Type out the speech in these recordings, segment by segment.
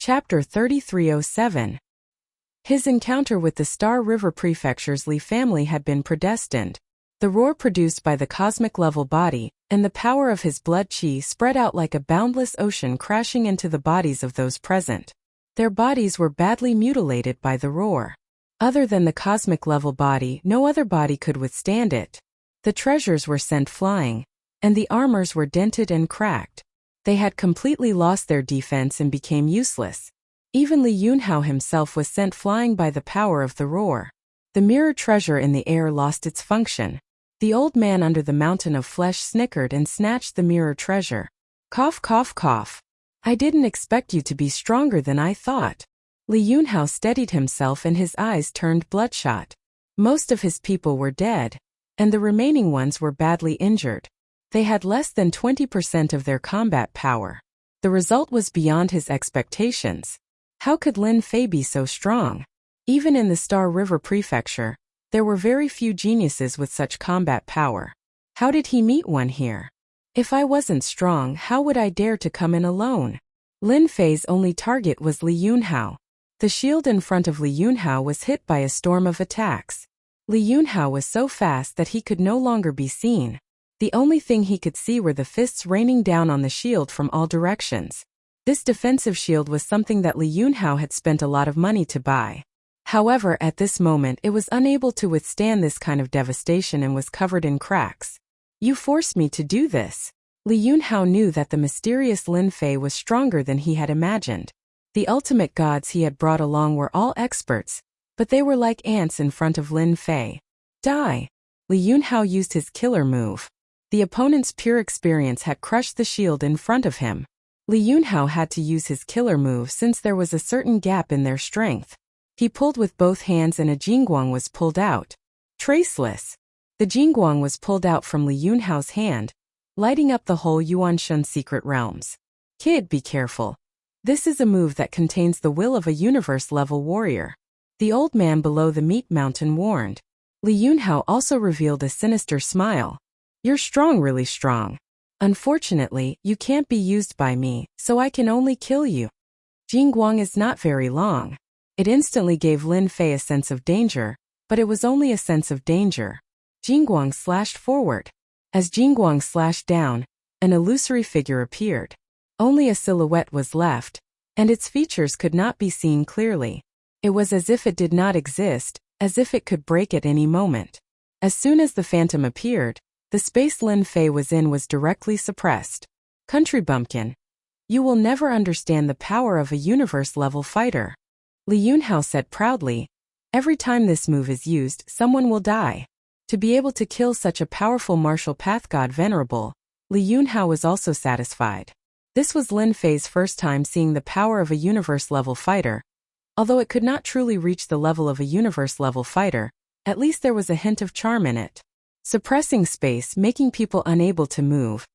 Chapter 3307. His encounter with the Star River Prefecture's Li family had been predestined. The roar produced by the cosmic-level body, and the power of his blood chi spread out like a boundless ocean crashing into the bodies of those present. Their bodies were badly mutilated by the roar. Other than the cosmic-level body, no other body could withstand it. The treasures were sent flying, and the armors were dented and cracked. They had completely lost their defense and became useless. Even Li Yunhao himself was sent flying by the power of the roar. The mirror treasure in the air lost its function. The old man under the mountain of flesh snickered and snatched the mirror treasure. Cough, cough, cough. I didn't expect you to be stronger than I thought. Li Yunhao steadied himself and his eyes turned bloodshot. Most of his people were dead, and the remaining ones were badly injured. They had less than 20% of their combat power. The result was beyond his expectations. How could Lin Fei be so strong? Even in the Star River Prefecture, there were very few geniuses with such combat power. How did he meet one here? If I wasn't strong, how would I dare to come in alone? Lin Fei's only target was Li Yunhao. The shield in front of Li Yunhao was hit by a storm of attacks. Li Yunhao was so fast that he could no longer be seen. The only thing he could see were the fists raining down on the shield from all directions. This defensive shield was something that Li Yunhao had spent a lot of money to buy. However, at this moment it was unable to withstand this kind of devastation and was covered in cracks. You forced me to do this. Li Yunhao knew that the mysterious Lin Fei was stronger than he had imagined. The ultimate gods he had brought along were all experts, but they were like ants in front of Lin Fei. Die! Li Yunhao used his killer move. The opponent's pure experience had crushed the shield in front of him. Li Yunhao had to use his killer move since there was a certain gap in their strength. He pulled with both hands and a jingguang was pulled out. Traceless. The jingguang was pulled out from Li Yunhao's hand, lighting up the whole Yuanshan secret realms. Kid, be careful. This is a move that contains the will of a universe-level warrior. The old man below the meat mountain warned. Li Yunhao also revealed a sinister smile. You're strong, really strong. Unfortunately, you can't be used by me, so I can only kill you. Jingguang is not very long. It instantly gave Lin Fei a sense of danger, but it was only a sense of danger. Jingguang slashed forward. As Jingguang slashed down, an illusory figure appeared. Only a silhouette was left, and its features could not be seen clearly. It was as if it did not exist, as if it could break at any moment. As soon as the phantom appeared, the space Lin Fei was in was directly suppressed. Country bumpkin. You will never understand the power of a universe-level fighter. Li Yunhao said proudly. Every time this move is used, someone will die. To be able to kill such a powerful martial path god venerable, Li Yunhao was also satisfied. This was Lin Fei's first time seeing the power of a universe-level fighter. Although it could not truly reach the level of a universe-level fighter, at least there was a hint of charm in it. Suppressing space, making people unable to move.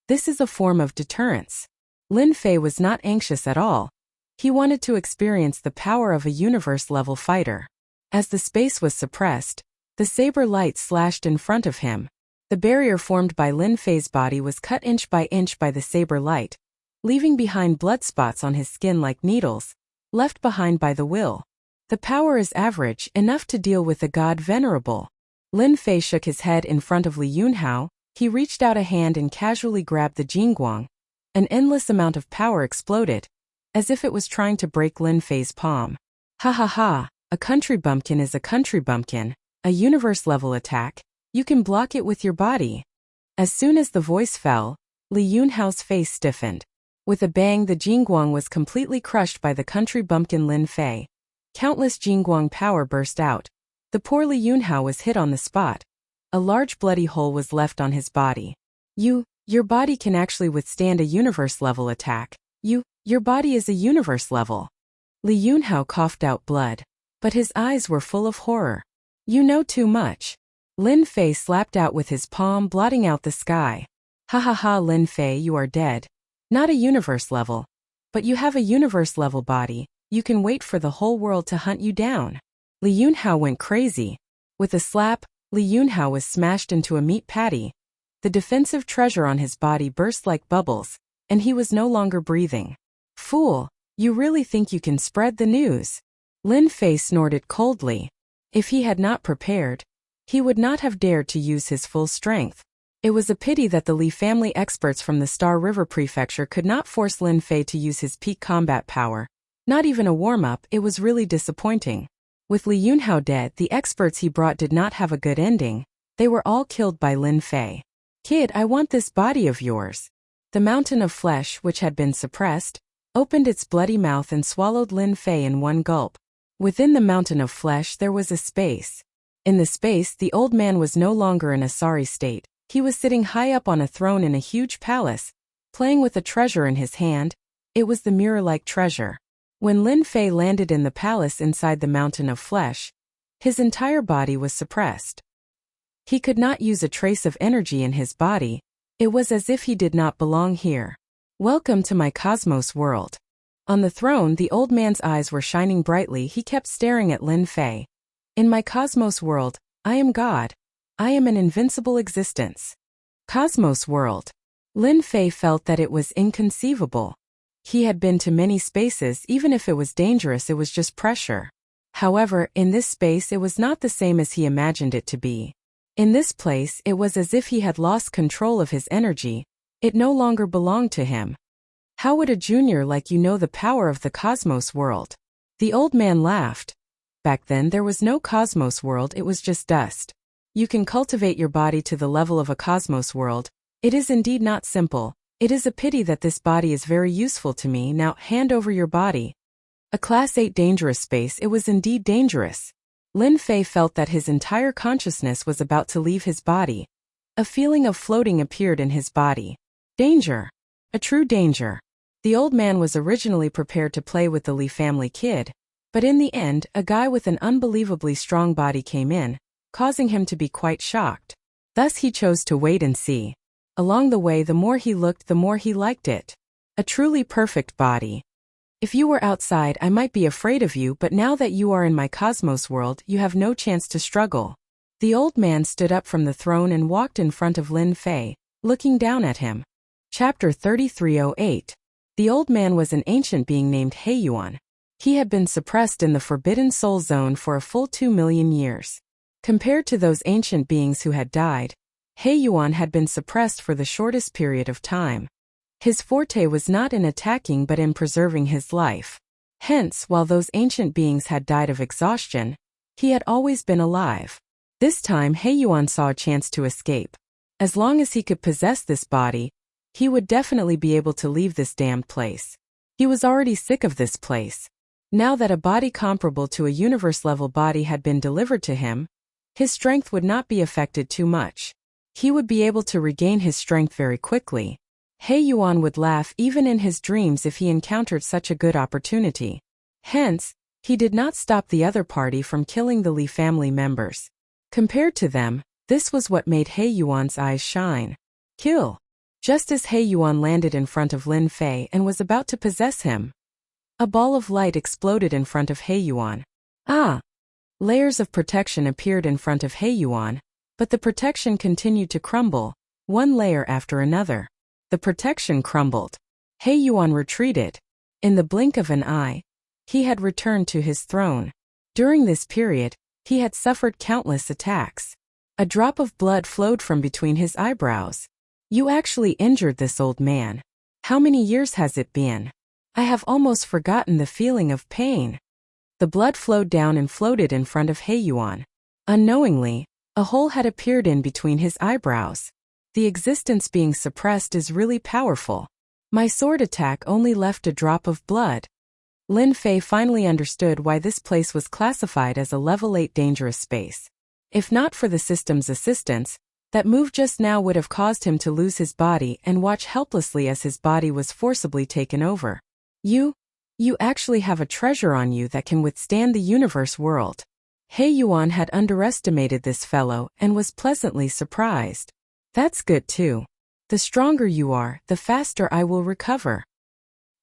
This is a form of deterrence. Lin Fei was not anxious at all. He wanted to experience the power of a universe-level fighter. As the space was suppressed, the saber light slashed in front of him. The barrier formed by Lin Fei's body was cut inch by the saber light, leaving behind blood spots on his skin like needles, left behind by the will. The power is average, enough to deal with a god venerable. Lin Fei shook his head in front of Li Yunhao. He reached out a hand and casually grabbed the jingguang. An endless amount of power exploded, as if it was trying to break Lin Fei's palm. Ha ha ha, a country bumpkin is a country bumpkin, a universe-level attack. You can block it with your body. As soon as the voice fell, Li Yunhao's face stiffened. With a bang, the jingguang was completely crushed by the country bumpkin Lin Fei. Countless jingguang power burst out. The poor Li Yunhao was hit on the spot. A large bloody hole was left on his body. Your body can actually withstand a universe-level attack. Your body is a universe level. Li Yunhao coughed out blood, but his eyes were full of horror. You know too much. Lin Fei slapped out with his palm, blotting out the sky. Ha ha ha, Lin Fei, you are dead. Not a universe level. But you have a universe level body. You can wait for the whole world to hunt you down. Li Yunhao went crazy. With a slap, Li Yunhao was smashed into a meat patty. The defensive treasure on his body burst like bubbles, and he was no longer breathing. Fool! You really think you can spread the news? Lin Fei snorted coldly. If he had not prepared, he would not have dared to use his full strength. It was a pity that the Li family experts from the Star River Prefecture could not force Lin Fei to use his peak combat power. Not even a warm-up. It was really disappointing. With Li Yunhao dead, the experts he brought did not have a good ending. They were all killed by Lin Fei. Kid, I want this body of yours. The mountain of flesh, which had been suppressed, opened its bloody mouth and swallowed Lin Fei in one gulp. Within the mountain of flesh there was a space. In the space, the old man was no longer in a sorry state. He was sitting high up on a throne in a huge palace, playing with a treasure in his hand. It was the mirror-like treasure. When Lin Fei landed in the palace inside the mountain of flesh, his entire body was suppressed. He could not use a trace of energy in his body. It was as if he did not belong here. Welcome to my cosmos world. On the throne, the old man's eyes were shining brightly. He kept staring at Lin Fei. In my cosmos world, I am God. I am an invincible existence. Cosmos world. Lin Fei felt that it was inconceivable. He had been to many spaces. Even if it was dangerous, it was just pressure. However, in this space it was not the same as he imagined it to be. In this place, it was as if he had lost control of his energy. It no longer belonged to him. How would a junior like you know the power of the cosmos world? The old man laughed. Back then there was no cosmos world, it was just dust. You can cultivate your body to the level of a cosmos world. It is indeed not simple. It is a pity that this body is very useful to me. Now hand over your body. A Class 8 dangerous space. It was indeed dangerous. Lin Fei felt that his entire consciousness was about to leave his body. A feeling of floating appeared in his body. Danger. A true danger. The old man was originally prepared to play with the Li family kid, but in the end, a guy with an unbelievably strong body came in, causing him to be quite shocked. Thus he chose to wait and see. Along the way, the more he looked, the more he liked it. A truly perfect body. If you were outside, I might be afraid of you, but now that you are in my cosmos world, you have no chance to struggle. The old man stood up from the throne and walked in front of Lin Fei, looking down at him. Chapter 3308. The old man was an ancient being named Heiyuan. He had been suppressed in the Forbidden Soul Zone for a full 2 million years. Compared to those ancient beings who had died, Heiyuan had been suppressed for the shortest period of time. His forte was not in attacking but in preserving his life. Hence, while those ancient beings had died of exhaustion, he had always been alive. This time Heiyuan saw a chance to escape. As long as he could possess this body, he would definitely be able to leave this damned place. He was already sick of this place. Now that a body comparable to a universe-level body had been delivered to him, his strength would not be affected too much. He would be able to regain his strength very quickly. Heiyuan would laugh even in his dreams if he encountered such a good opportunity. Hence, he did not stop the other party from killing the Li family members. Compared to them, this was what made Heiyuan's eyes shine. Kill. Just as Heiyuan landed in front of Lin Fei and was about to possess him, a ball of light exploded in front of Heiyuan. Ah! Layers of protection appeared in front of Heiyuan, but the protection continued to crumble, one layer after another. The protection crumbled. Heiyuan retreated. In the blink of an eye, he had returned to his throne. During this period, he had suffered countless attacks. A drop of blood flowed from between his eyebrows. You actually injured this old man. How many years has it been? I have almost forgotten the feeling of pain. The blood flowed down and floated in front of Heiyuan. Unknowingly, a hole had appeared in between his eyebrows. The existence being suppressed is really powerful. My sword attack only left a drop of blood. Lin Fei finally understood why this place was classified as a level 8 dangerous space. If not for the system's assistance, that move just now would have caused him to lose his body and watch helplessly as his body was forcibly taken over. You actually have a treasure on you that can withstand the universe world. Heiyuan had underestimated this fellow and was pleasantly surprised. That's good too. The stronger you are, the faster I will recover.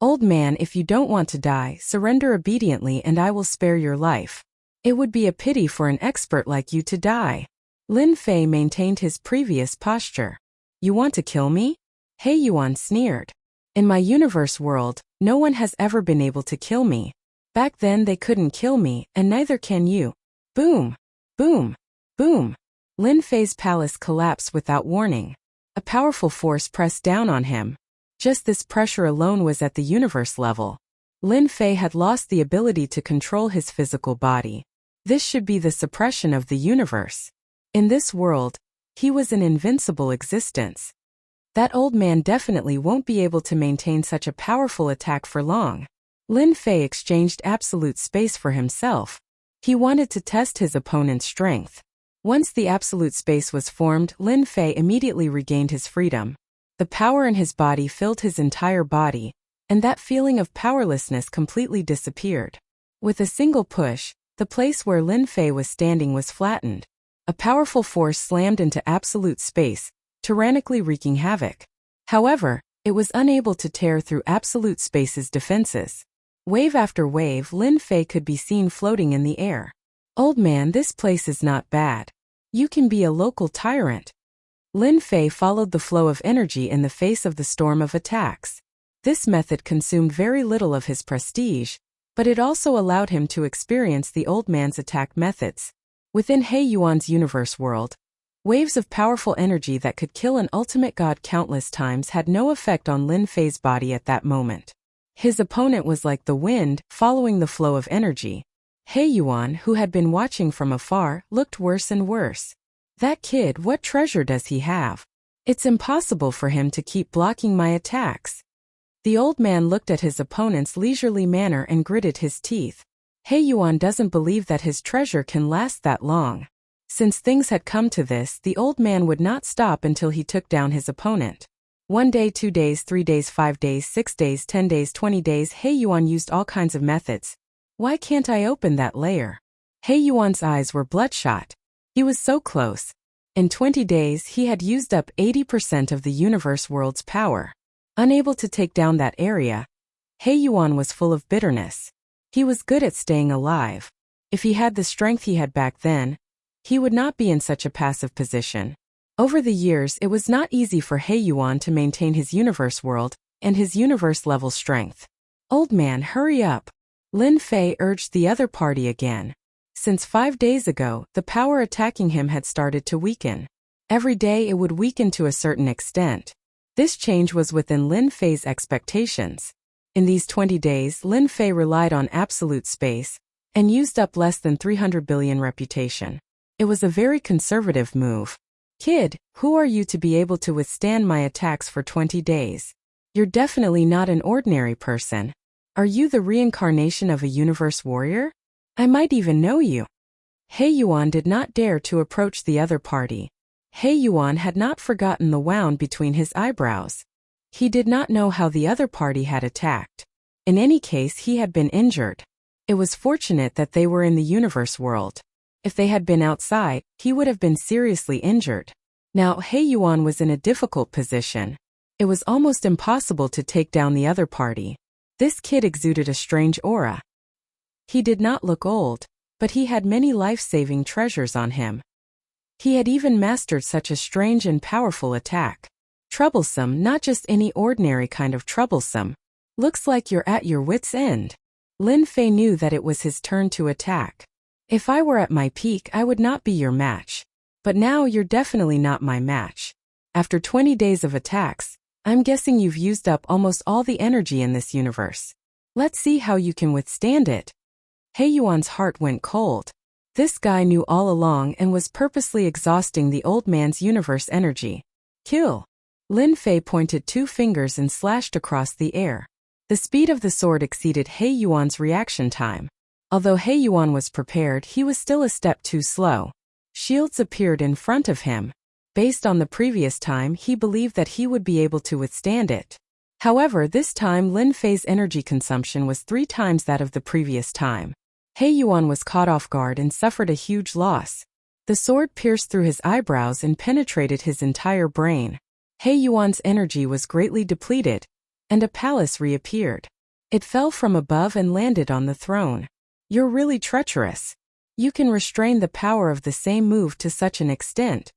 Old man, if you don't want to die, surrender obediently and I will spare your life. It would be a pity for an expert like you to die. Lin Fei maintained his previous posture. You want to kill me? Heiyuan sneered. In my universe world, No one has ever been able to kill me. Back then they couldn't kill me, and neither can you. Boom! Boom! Boom! Lin Fei's palace collapsed without warning. A powerful force pressed down on him. Just this pressure alone was at the universe level. Lin Fei had lost the ability to control his physical body. This should be the suppression of the universe. In this world, he was an invincible existence. That old man definitely won't be able to maintain such a powerful attack for long. Lin Fei exchanged absolute space for himself. He wanted to test his opponent's strength. Once the absolute space was formed, Lin Fei immediately regained his freedom. The power in his body filled his entire body, and that feeling of powerlessness completely disappeared. With a single push, the place where Lin Fei was standing was flattened. A powerful force slammed into absolute space, tyrannically wreaking havoc. However, it was unable to tear through absolute space's defenses. Wave after wave, Lin Fei could be seen floating in the air. Old man, this place is not bad. You can be a local tyrant. Lin Fei followed the flow of energy in the face of the storm of attacks. This method consumed very little of his prestige, but it also allowed him to experience the old man's attack methods. Within He Yuan's universe world, waves of powerful energy that could kill an ultimate god countless times had no effect on Lin Fei's body at that moment. His opponent was like the wind, following the flow of energy. He Yuan, who had been watching from afar, looked worse and worse. That kid, what treasure does he have? It's impossible for him to keep blocking my attacks. The old man looked at his opponent's leisurely manner and gritted his teeth. He Yuan doesn't believe that his treasure can last that long. Since things had come to this, the old man would not stop until he took down his opponent. 1 day, 2 days, 3 days, 5 days, 6 days, 10 days, 20 days, He Yuan used all kinds of methods. Why can't I open that layer? He Yuan's eyes were bloodshot. He was so close. In 20 days, he had used up 80% of the universe world's power. Unable to take down that area, He Yuan was full of bitterness. He was good at staying alive. If he had the strength he had back then, he would not be in such a passive position. Over the years, it was not easy for He Yuan to maintain his universe world and his universe-level strength. Old man, hurry up. Lin Fei urged the other party again. Since 5 days ago, the power attacking him had started to weaken. Every day it would weaken to a certain extent. This change was within Lin Fei's expectations. In these 20 days, Lin Fei relied on absolute space and used up less than 300 billion reputation. It was a very conservative move. Kid, who are you to be able to withstand my attacks for 20 days? You're definitely not an ordinary person. Are you the reincarnation of a universe warrior? I might even know you. He Yuan did not dare to approach the other party. He Yuan had not forgotten the wound between his eyebrows. He did not know how the other party had attacked. In any case, he had been injured. It was fortunate that they were in the universe world. If they had been outside, he would have been seriously injured. Now, He Yuan was in a difficult position. It was almost impossible to take down the other party. This kid exuded a strange aura. He did not look old, but he had many life-saving treasures on him. He had even mastered such a strange and powerful attack. Troublesome, not just any ordinary kind of troublesome. Looks like you're at your wit's end. Lin Fei knew that it was his turn to attack. If I were at my peak, I would not be your match. But now you're definitely not my match. After 20 days of attacks, I'm guessing you've used up almost all the energy in this universe. Let's see how you can withstand it. He Yuan's heart went cold. This guy knew all along and was purposely exhausting the old man's universe energy. Kill. Lin Fei pointed 2 fingers and slashed across the air. The speed of the sword exceeded He Yuan's reaction time. Although He Yuan was prepared, he was still a step too slow. Shields appeared in front of him. Based on the previous time, he believed that he would be able to withstand it. However, this time Lin Fei's energy consumption was 3 times that of the previous time. He Yuan was caught off guard and suffered a huge loss. The sword pierced through his eyebrows and penetrated his entire brain. He Yuan's energy was greatly depleted, and a palace reappeared. It fell from above and landed on the throne. You're really treacherous. You can restrain the power of the same move to such an extent.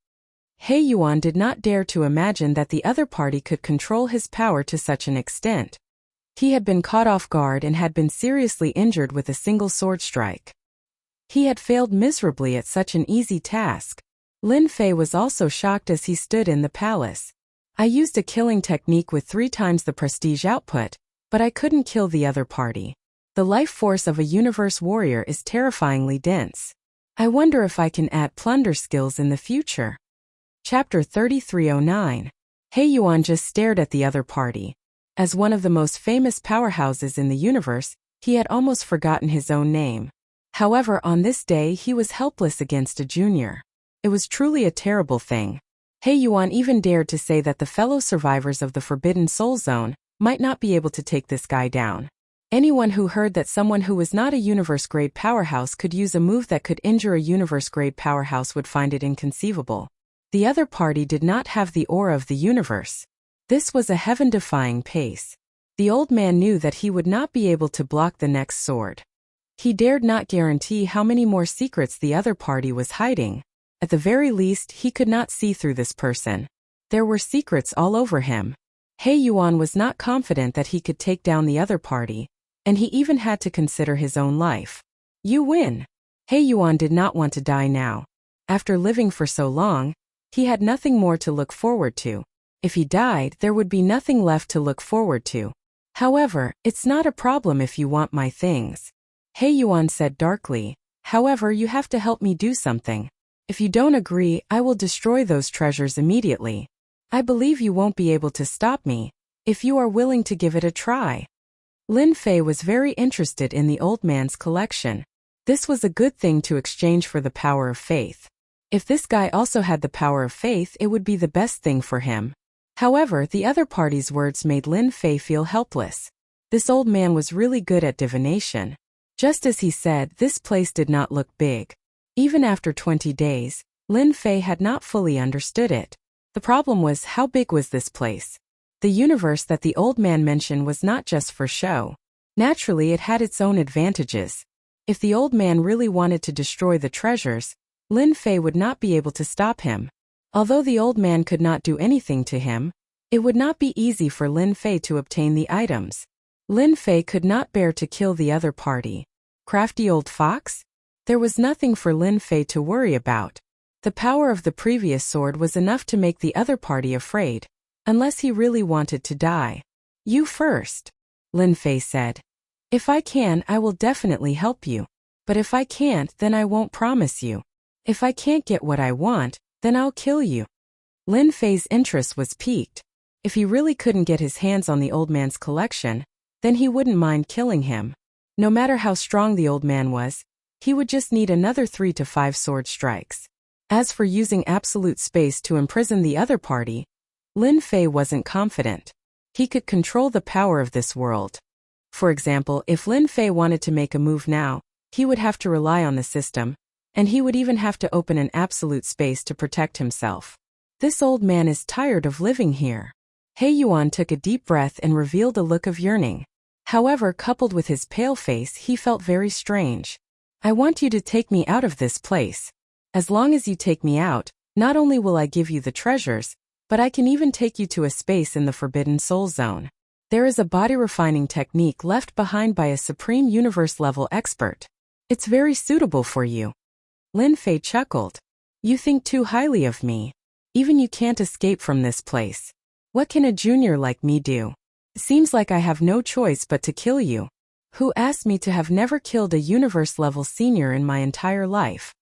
He Yuan did not dare to imagine that the other party could control his power to such an extent. He had been caught off guard and had been seriously injured with a single sword strike. He had failed miserably at such an easy task. Lin Fei was also shocked as he stood in the palace. I used a killing technique with 3 times the prestige output, but I couldn't kill the other party. The life force of a universe warrior is terrifyingly dense. I wonder if I can add plunder skills in the future. Chapter 3309. He Yuan just stared at the other party. As one of the most famous powerhouses in the universe, he had almost forgotten his own name. However, on this day he was helpless against a junior. It was truly a terrible thing. He Yuan even dared to say that the fellow survivors of the Forbidden Soul Zone might not be able to take this guy down. Anyone who heard that someone who was not a universe-grade powerhouse could use a move that could injure a universe-grade powerhouse would find it inconceivable. The other party did not have the aura of the universe. This was a heaven-defying pace. The old man knew that he would not be able to block the next sword. He dared not guarantee how many more secrets the other party was hiding. At the very least, he could not see through this person. There were secrets all over him. He Yuan was not confident that he could take down the other party, and he even had to consider his own life. You win. He Yuan did not want to die now. After living for so long, he had nothing more to look forward to. If he died, there would be nothing left to look forward to. However, it's not a problem if you want my things. He Yuan said darkly. However, you have to help me do something. If you don't agree, I will destroy those treasures immediately. I believe you won't be able to stop me, if you are willing to give it a try. Lin Fei was very interested in the old man's collection. This was a good thing to exchange for the power of faith. If this guy also had the power of faith, it would be the best thing for him. However, the other party's words made Lin Fei feel helpless. This old man was really good at divination. Just as he said, this place did not look big. Even after 20 days, Lin Fei had not fully understood it. The problem was, how big was this place? The universe that the old man mentioned was not just for show. Naturally, it had its own advantages. If the old man really wanted to destroy the treasures, Lin Fei would not be able to stop him. Although the old man could not do anything to him, it would not be easy for Lin Fei to obtain the items. Lin Fei could not bear to kill the other party. Crafty old fox? There was nothing for Lin Fei to worry about. The power of the previous sword was enough to make the other party afraid, unless he really wanted to die. You first, Lin Fei said. If I can, I will definitely help you. But if I can't, then I won't promise you. If I can't get what I want, then I'll kill you. Lin Fei's interest was piqued. If he really couldn't get his hands on the old man's collection, then he wouldn't mind killing him. No matter how strong the old man was, he would just need another 3 to 5 sword strikes. As for using absolute space to imprison the other party, Lin Fei wasn't confident. He could control the power of this world. For example, if Lin Fei wanted to make a move now, he would have to rely on the system, and he would even have to open an absolute space to protect himself. This old man is tired of living here. He Yuan took a deep breath and revealed a look of yearning. However, coupled with his pale face, he felt very strange. I want you to take me out of this place. As long as you take me out, not only will I give you the treasures, but I can even take you to a space in the Forbidden Soul Zone. There is a body refining technique left behind by a supreme universe-level expert. It's very suitable for you. Lin Fei chuckled. You think too highly of me. Even you can't escape from this place. What can a junior like me do? Seems like I have no choice but to kill you. Who asked me to have never killed a universe-level senior in my entire life?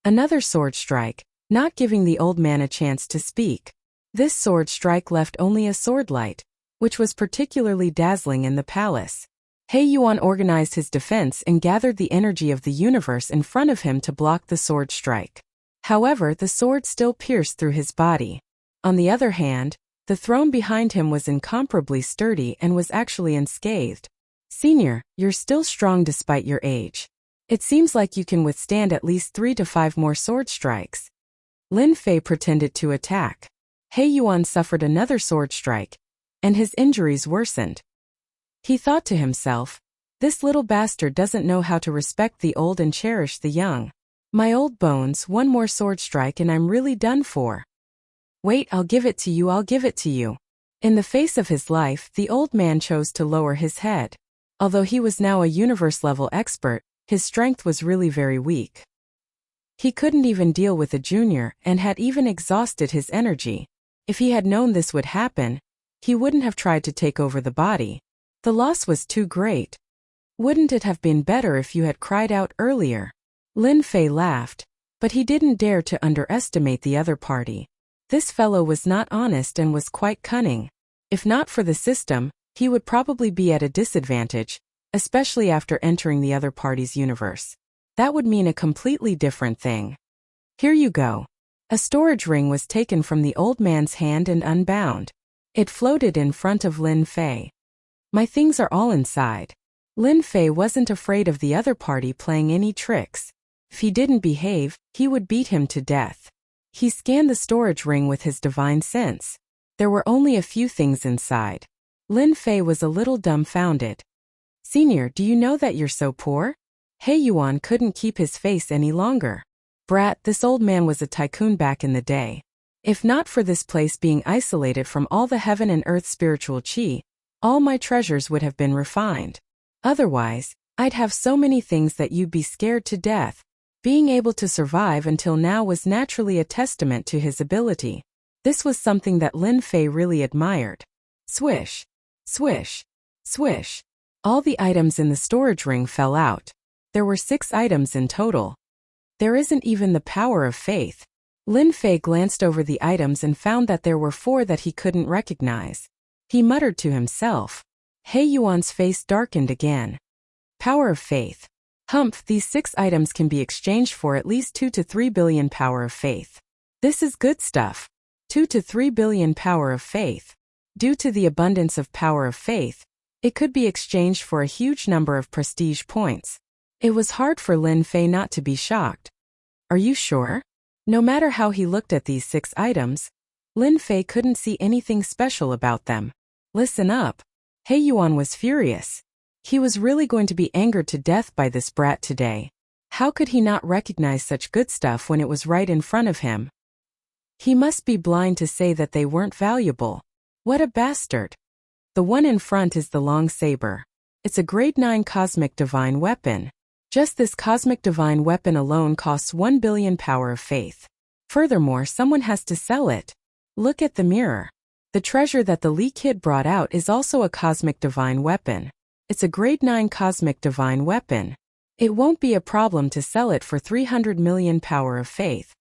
Another sword strike, not giving the old man a chance to speak. This sword strike left only a sword light, which was particularly dazzling in the palace. He Yuan organized his defense and gathered the energy of the universe in front of him to block the sword strike. However, the sword still pierced through his body. On the other hand, the throne behind him was incomparably sturdy and was actually unscathed. Senior, you're still strong despite your age. It seems like you can withstand at least 3 to 5 more sword strikes. Lin Fei pretended to attack. He Yuan suffered another sword strike, and his injuries worsened. He thought to himself, this little bastard doesn't know how to respect the old and cherish the young. My old bones, one more sword strike and I'm really done for. Wait, I'll give it to you. In the face of his life, the old man chose to lower his head. Although he was now a universe-level expert, his strength was really very weak. He couldn't even deal with a junior and had even exhausted his energy. If he had known this would happen, he wouldn't have tried to take over the body. The loss was too great. Wouldn't it have been better if you had cried out earlier? Lin Fei laughed, but he didn't dare to underestimate the other party. This fellow was not honest and was quite cunning. If not for the system, he would probably be at a disadvantage, especially after entering the other party's universe. That would mean a completely different thing. Here you go. A storage ring was taken from the old man's hand and unbound. It floated in front of Lin Fei. My things are all inside. Lin Fei wasn't afraid of the other party playing any tricks. If he didn't behave, he would beat him to death. He scanned the storage ring with his divine sense. There were only a few things inside. Lin Fei was a little dumbfounded. Senior, do you know that you're so poor? He Yuan couldn't keep his face any longer. Brat, this old man was a tycoon back in the day. If not for this place being isolated from all the heaven and earth spiritual qi, all my treasures would have been refined. Otherwise, I'd have so many things that you'd be scared to death. Being able to survive until now was naturally a testament to his ability. This was something that Lin Fei really admired. Swish, swish, swish. All the items in the storage ring fell out. There were 6 items in total. There isn't even the power of faith. Lin Fei glanced over the items and found that there were 4 that he couldn't recognize. He muttered to himself. He Yuan's face darkened again. Power of faith. Humph, these 6 items can be exchanged for at least 2 to 3 billion power of faith. This is good stuff. 2 to 3 billion power of faith. Due to the abundance of power of faith, it could be exchanged for a huge number of prestige points. It was hard for Lin Fei not to be shocked. Are you sure? No matter how he looked at these 6 items, Lin Fei couldn't see anything special about them. Listen up. He Yuan was furious. He was really going to be angered to death by this brat today. How could he not recognize such good stuff when it was right in front of him? He must be blind to say that they weren't valuable. What a bastard. The one in front is the long saber. It's a grade 9 cosmic divine weapon. Just this cosmic divine weapon alone costs 1 billion power of faith. Furthermore, someone has to sell it. Look at the mirror. The treasure that the Li kid brought out is also a cosmic divine weapon. It's a grade 9 cosmic divine weapon. It won't be a problem to sell it for 300 million power of faith.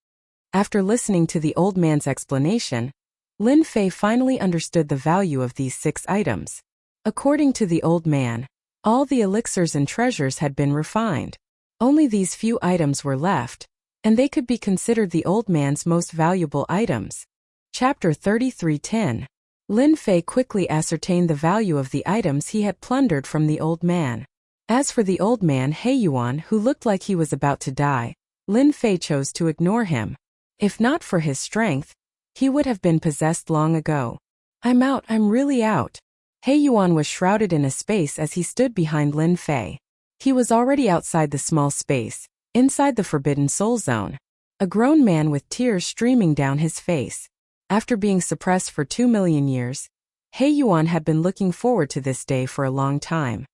After listening to the old man's explanation, Lin Fei finally understood the value of these 6 items. According to the old man, all the elixirs and treasures had been refined. Only these few items were left, and they could be considered the old man's most valuable items. Chapter 33:10. Lin Fei quickly ascertained the value of the items he had plundered from the old man. As for the old man He Yuan, who looked like he was about to die, Lin Fei chose to ignore him. If not for his strength, he would have been possessed long ago. I'm out, I'm really out. He Yuan was shrouded in a space as he stood behind Lin Fei. He was already outside the small space, inside the Forbidden Soul Zone. A grown man with tears streaming down his face. After being suppressed for 2 million years, He Yuan had been looking forward to this day for a long time.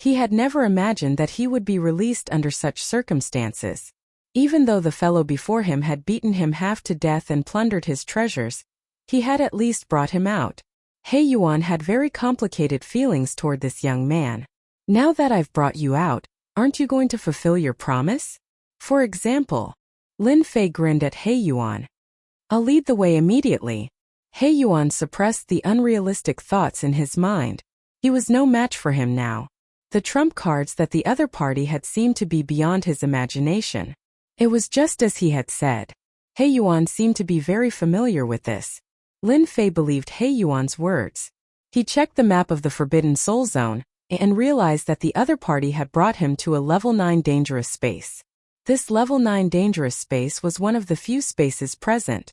He had never imagined that he would be released under such circumstances. Even though the fellow before him had beaten him half to death and plundered his treasures, he had at least brought him out. He Yuan had very complicated feelings toward this young man. Now that I've brought you out, aren't you going to fulfill your promise? For example, Lin Fei grinned at He Yuan. I'll lead the way immediately. He Yuan suppressed the unrealistic thoughts in his mind. He was no match for him now. The trump cards that the other party had seemed to be beyond his imagination. It was just as he had said. He Yuan seemed to be very familiar with this. Lin Fei believed He Yuan's words. He checked the map of the Forbidden Soul Zone and realized that the other party had brought him to a level 9 dangerous space. This level 9 dangerous space was one of the few spaces present.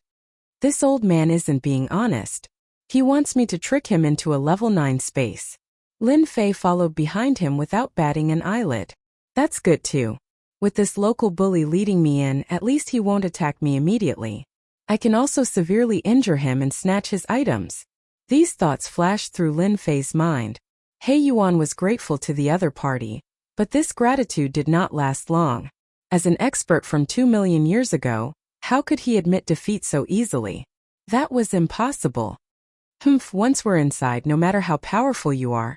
This old man isn't being honest. He wants me to trick him into a level 9 space. Lin Fei followed behind him without batting an eyelid. That's good too. With this local bully leading me in, at least he won't attack me immediately. I can also severely injure him and snatch his items. These thoughts flashed through Lin Fei's mind. He Yuan was grateful to the other party, but this gratitude did not last long. As an expert from 2 million years ago, how could he admit defeat so easily? That was impossible. Once we're inside, no matter how powerful you are,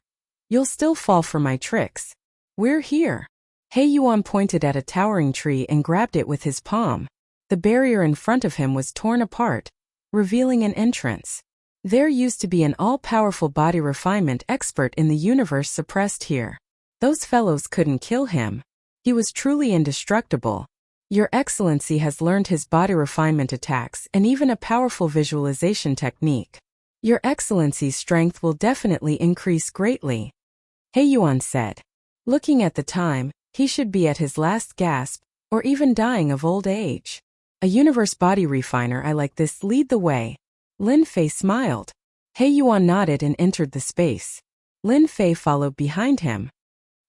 you'll still fall for my tricks. We're here. He Yuan pointed at a towering tree and grabbed it with his palm. The barrier in front of him was torn apart, revealing an entrance. There used to be an all-powerful body refinement expert in the universe suppressed here. Those fellows couldn't kill him. He was truly indestructible. Your Excellency has learned his body refinement attacks and even a powerful visualization technique. Your Excellency's strength will definitely increase greatly, He Yuan said. Looking at the time, he should be at his last gasp, or even dying of old age. A universe body refiner I like this, lead the way. Lin Fei smiled. He Yuan nodded and entered the space. Lin Fei followed behind him.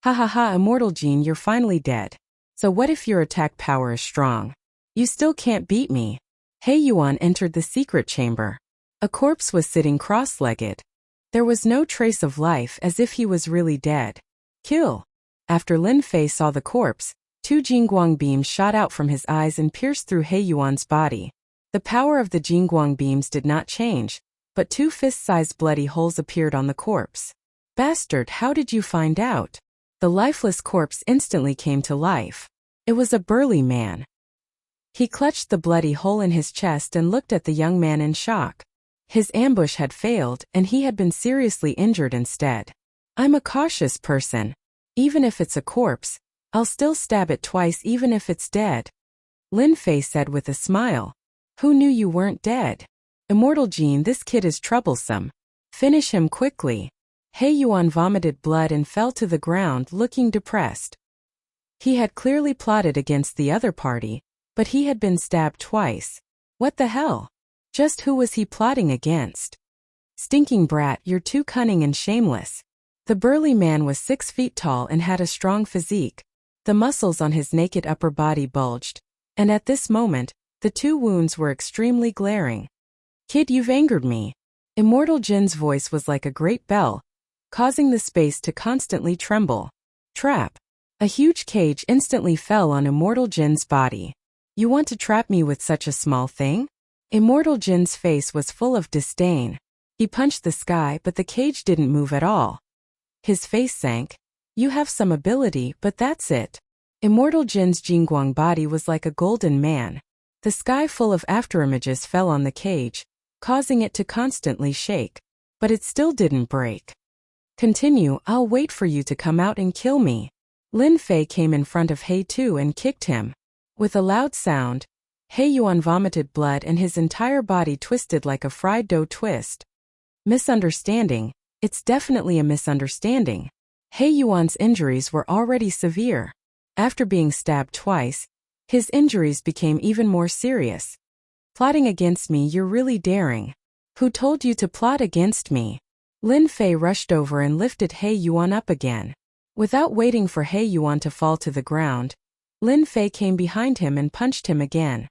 Ha ha ha, Immortal Gene, you're finally dead. So what if your attack power is strong? You still can't beat me. He Yuan entered the secret chamber. A corpse was sitting cross-legged. There was no trace of life, as if he was really dead. Kill. After Lin Fei saw the corpse, 2 Jingguang beams shot out from his eyes and pierced through He Yuan's body. The power of the Jingguang beams did not change, but 2 fist-sized bloody holes appeared on the corpse. Bastard, how did you find out? The lifeless corpse instantly came to life. It was a burly man. He clutched the bloody hole in his chest and looked at the young man in shock. His ambush had failed, and he had been seriously injured instead. I'm a cautious person. Even if it's a corpse, I'll still stab it twice even if it's dead. Lin Fei said with a smile. Who knew you weren't dead? Immortal Gene, this kid is troublesome. Finish him quickly. He Yuan vomited blood and fell to the ground looking depressed. He had clearly plotted against the other party, but he had been stabbed twice. What the hell? Just who was he plotting against? Stinking brat, you're too cunning and shameless. The burly man was 6 feet tall and had a strong physique. The muscles on his naked upper body bulged, and at this moment, the 2 wounds were extremely glaring. Kid, you've angered me. Immortal Jin's voice was like a great bell, causing the space to constantly tremble. Trap. A huge cage instantly fell on Immortal Jin's body. You want to trap me with such a small thing? Immortal Jin's face was full of disdain. He punched the sky, but the cage didn't move at all. His face sank. You have some ability, but that's it. Immortal Jin's Jingguang body was like a golden man. The sky full of afterimages fell on the cage, causing it to constantly shake. But it still didn't break. Continue, I'll wait for you to come out and kill me. Lin Fei came in front of He Tu and kicked him. With a loud sound, He Yuan vomited blood and his entire body twisted like a fried dough twist. Misunderstanding. It's definitely a misunderstanding. He Yuan's injuries were already severe. After being stabbed twice, his injuries became even more serious. Plotting against me, you're really daring. Who told you to plot against me? Lin Fei rushed over and lifted He Yuan up again. Without waiting for He Yuan to fall to the ground, Lin Fei came behind him and punched him again.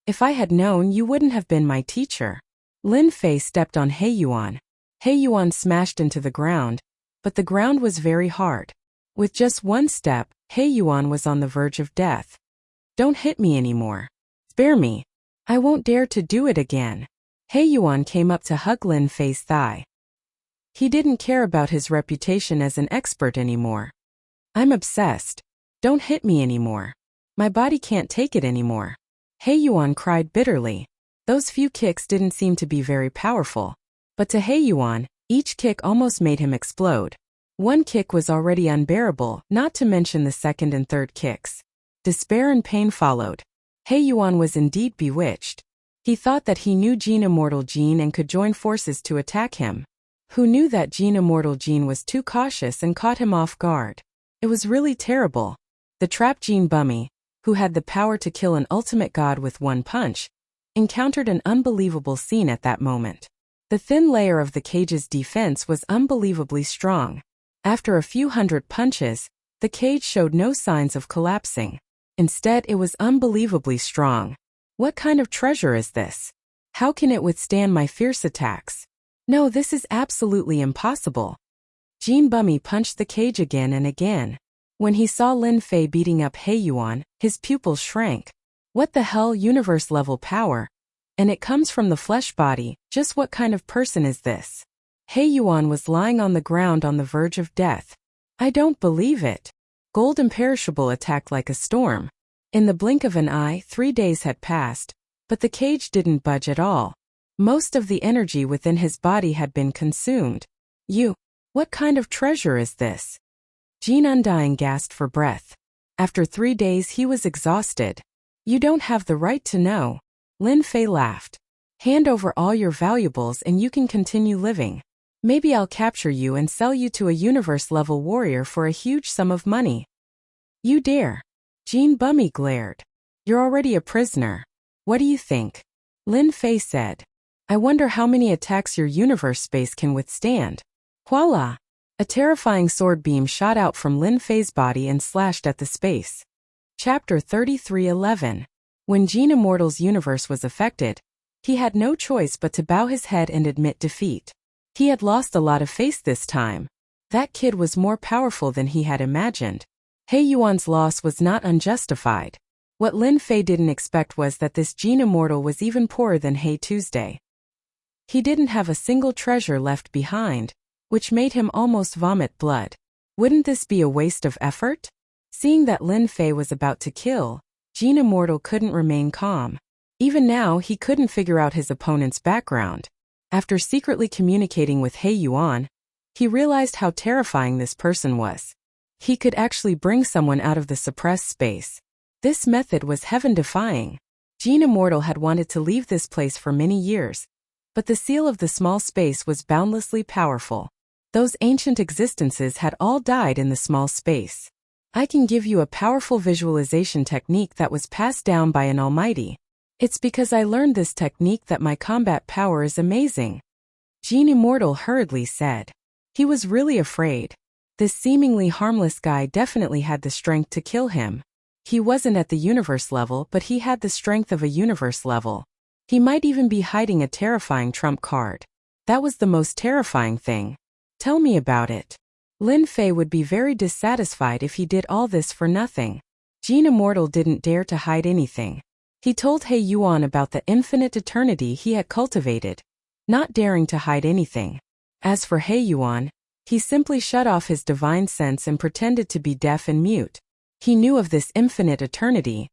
If I had known, you wouldn't have been my teacher. Lin Fei stepped on He Yuan. He Yuan smashed into the ground, but the ground was very hard. With just one step, He Yuan was on the verge of death. Don't hit me anymore. Spare me. I won't dare to do it again. He Yuan came up to hug Lin Fei's thigh. He didn't care about his reputation as an expert anymore. I'm obsessed. Don't hit me anymore. My body can't take it anymore. He Yuan cried bitterly. Those few kicks didn't seem to be very powerful. But to He Yuan, each kick almost made him explode. One kick was already unbearable, not to mention the second and third kicks. Despair and pain followed. He Yuan was indeed bewitched. He thought that he knew Gene Immortal Gene and could join forces to attack him. Who knew that Gene Immortal Gene was too cautious and caught him off guard? It was really terrible. The trap Gene Bummy, who had the power to kill an ultimate god with one punch, encountered an unbelievable scene at that moment. The thin layer of the cage's defense was unbelievably strong. After a few hundred punches, the cage showed no signs of collapsing. Instead, it was unbelievably strong. What kind of treasure is this? How can it withstand my fierce attacks? No, this is absolutely impossible. Jean Bummy punched the cage again and again. When he saw Lin Fei beating up He Yuan, his pupils shrank. What the hell, universe-level power? And it comes from the flesh body, just what kind of person is this? He Yuan was lying on the ground on the verge of death. I don't believe it. Gold Imperishable attacked like a storm. In the blink of an eye, 3 days had passed, but the cage didn't budge at all. Most of the energy within his body had been consumed. What kind of treasure is this? Jean Undying gasped for breath. After 3 days he was exhausted. You don't have the right to know. Lin Fei laughed. Hand over all your valuables and you can continue living. Maybe I'll capture you and sell you to a universe-level warrior for a huge sum of money. You dare? Jean Bummy glared. You're already a prisoner. What do you think? Lin Fei said. I wonder how many attacks your universe space can withstand. Voila! A terrifying sword beam shot out from Lin Fei's body and slashed at the space. Chapter 33:11. When Jean Immortal's universe was affected, he had no choice but to bow his head and admit defeat. He had lost a lot of face this time. That kid was more powerful than he had imagined. He Yuan's loss was not unjustified. What Lin Fei didn't expect was that this Jean Immortal was even poorer than He Tuesday. He didn't have a single treasure left behind, which made him almost vomit blood. Wouldn't this be a waste of effort? Seeing that Lin Fei was about to kill, Jean Immortal couldn't remain calm. Even now he couldn't figure out his opponent's background. After secretly communicating with He Yuan, he realized how terrifying this person was. He could actually bring someone out of the suppressed space. This method was heaven-defying. Jean Immortal had wanted to leave this place for many years, but the seal of the small space was boundlessly powerful. Those ancient existences had all died in the small space. I can give you a powerful visualization technique that was passed down by an almighty. It's because I learned this technique that my combat power is amazing. Jean Immortal hurriedly said. He was really afraid. This seemingly harmless guy definitely had the strength to kill him. He wasn't at the universe level, but he had the strength of a universe level. He might even be hiding a terrifying trump card. That was the most terrifying thing. Tell me about it. Lin Fei would be very dissatisfied if he did all this for nothing. Jean Immortal didn't dare to hide anything. He told He Yuan about the infinite eternity he had cultivated, not daring to hide anything. As for He Yuan, he simply shut off his divine sense and pretended to be deaf and mute. He knew of this infinite eternity,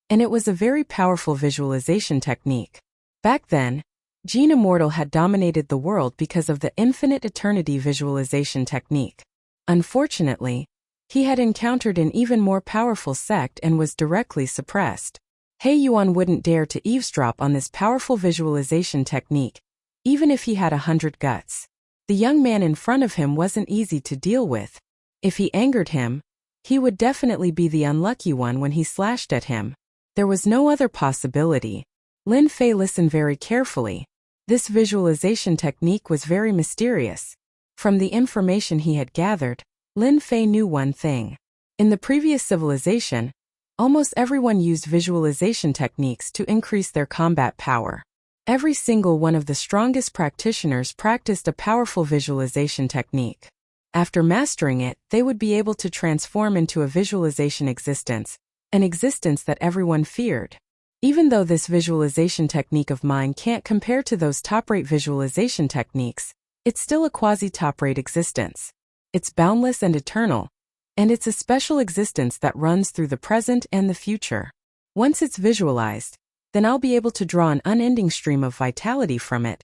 and it was a very powerful visualization technique. Back then, Jean Immortal had dominated the world because of the infinite eternity visualization technique. Unfortunately, he had encountered an even more powerful sect and was directly suppressed. He Yuan wouldn't dare to eavesdrop on this powerful visualization technique, even if he had 100 guts. The young man in front of him wasn't easy to deal with. If he angered him, he would definitely be the unlucky one when he slashed at him. There was no other possibility. Lin Fei listened very carefully. This visualization technique was very mysterious. From the information he had gathered, Lin Fei knew one thing. In the previous civilization, almost everyone used visualization techniques to increase their combat power. Every single one of the strongest practitioners practiced a powerful visualization technique. After mastering it, they would be able to transform into a visualization existence, an existence that everyone feared. Even though this visualization technique of mine can't compare to those top-rate visualization techniques, it's still a quasi-top-rate existence. It's boundless and eternal, and it's a special existence that runs through the present and the future. Once it's visualized, then I'll be able to draw an unending stream of vitality from it.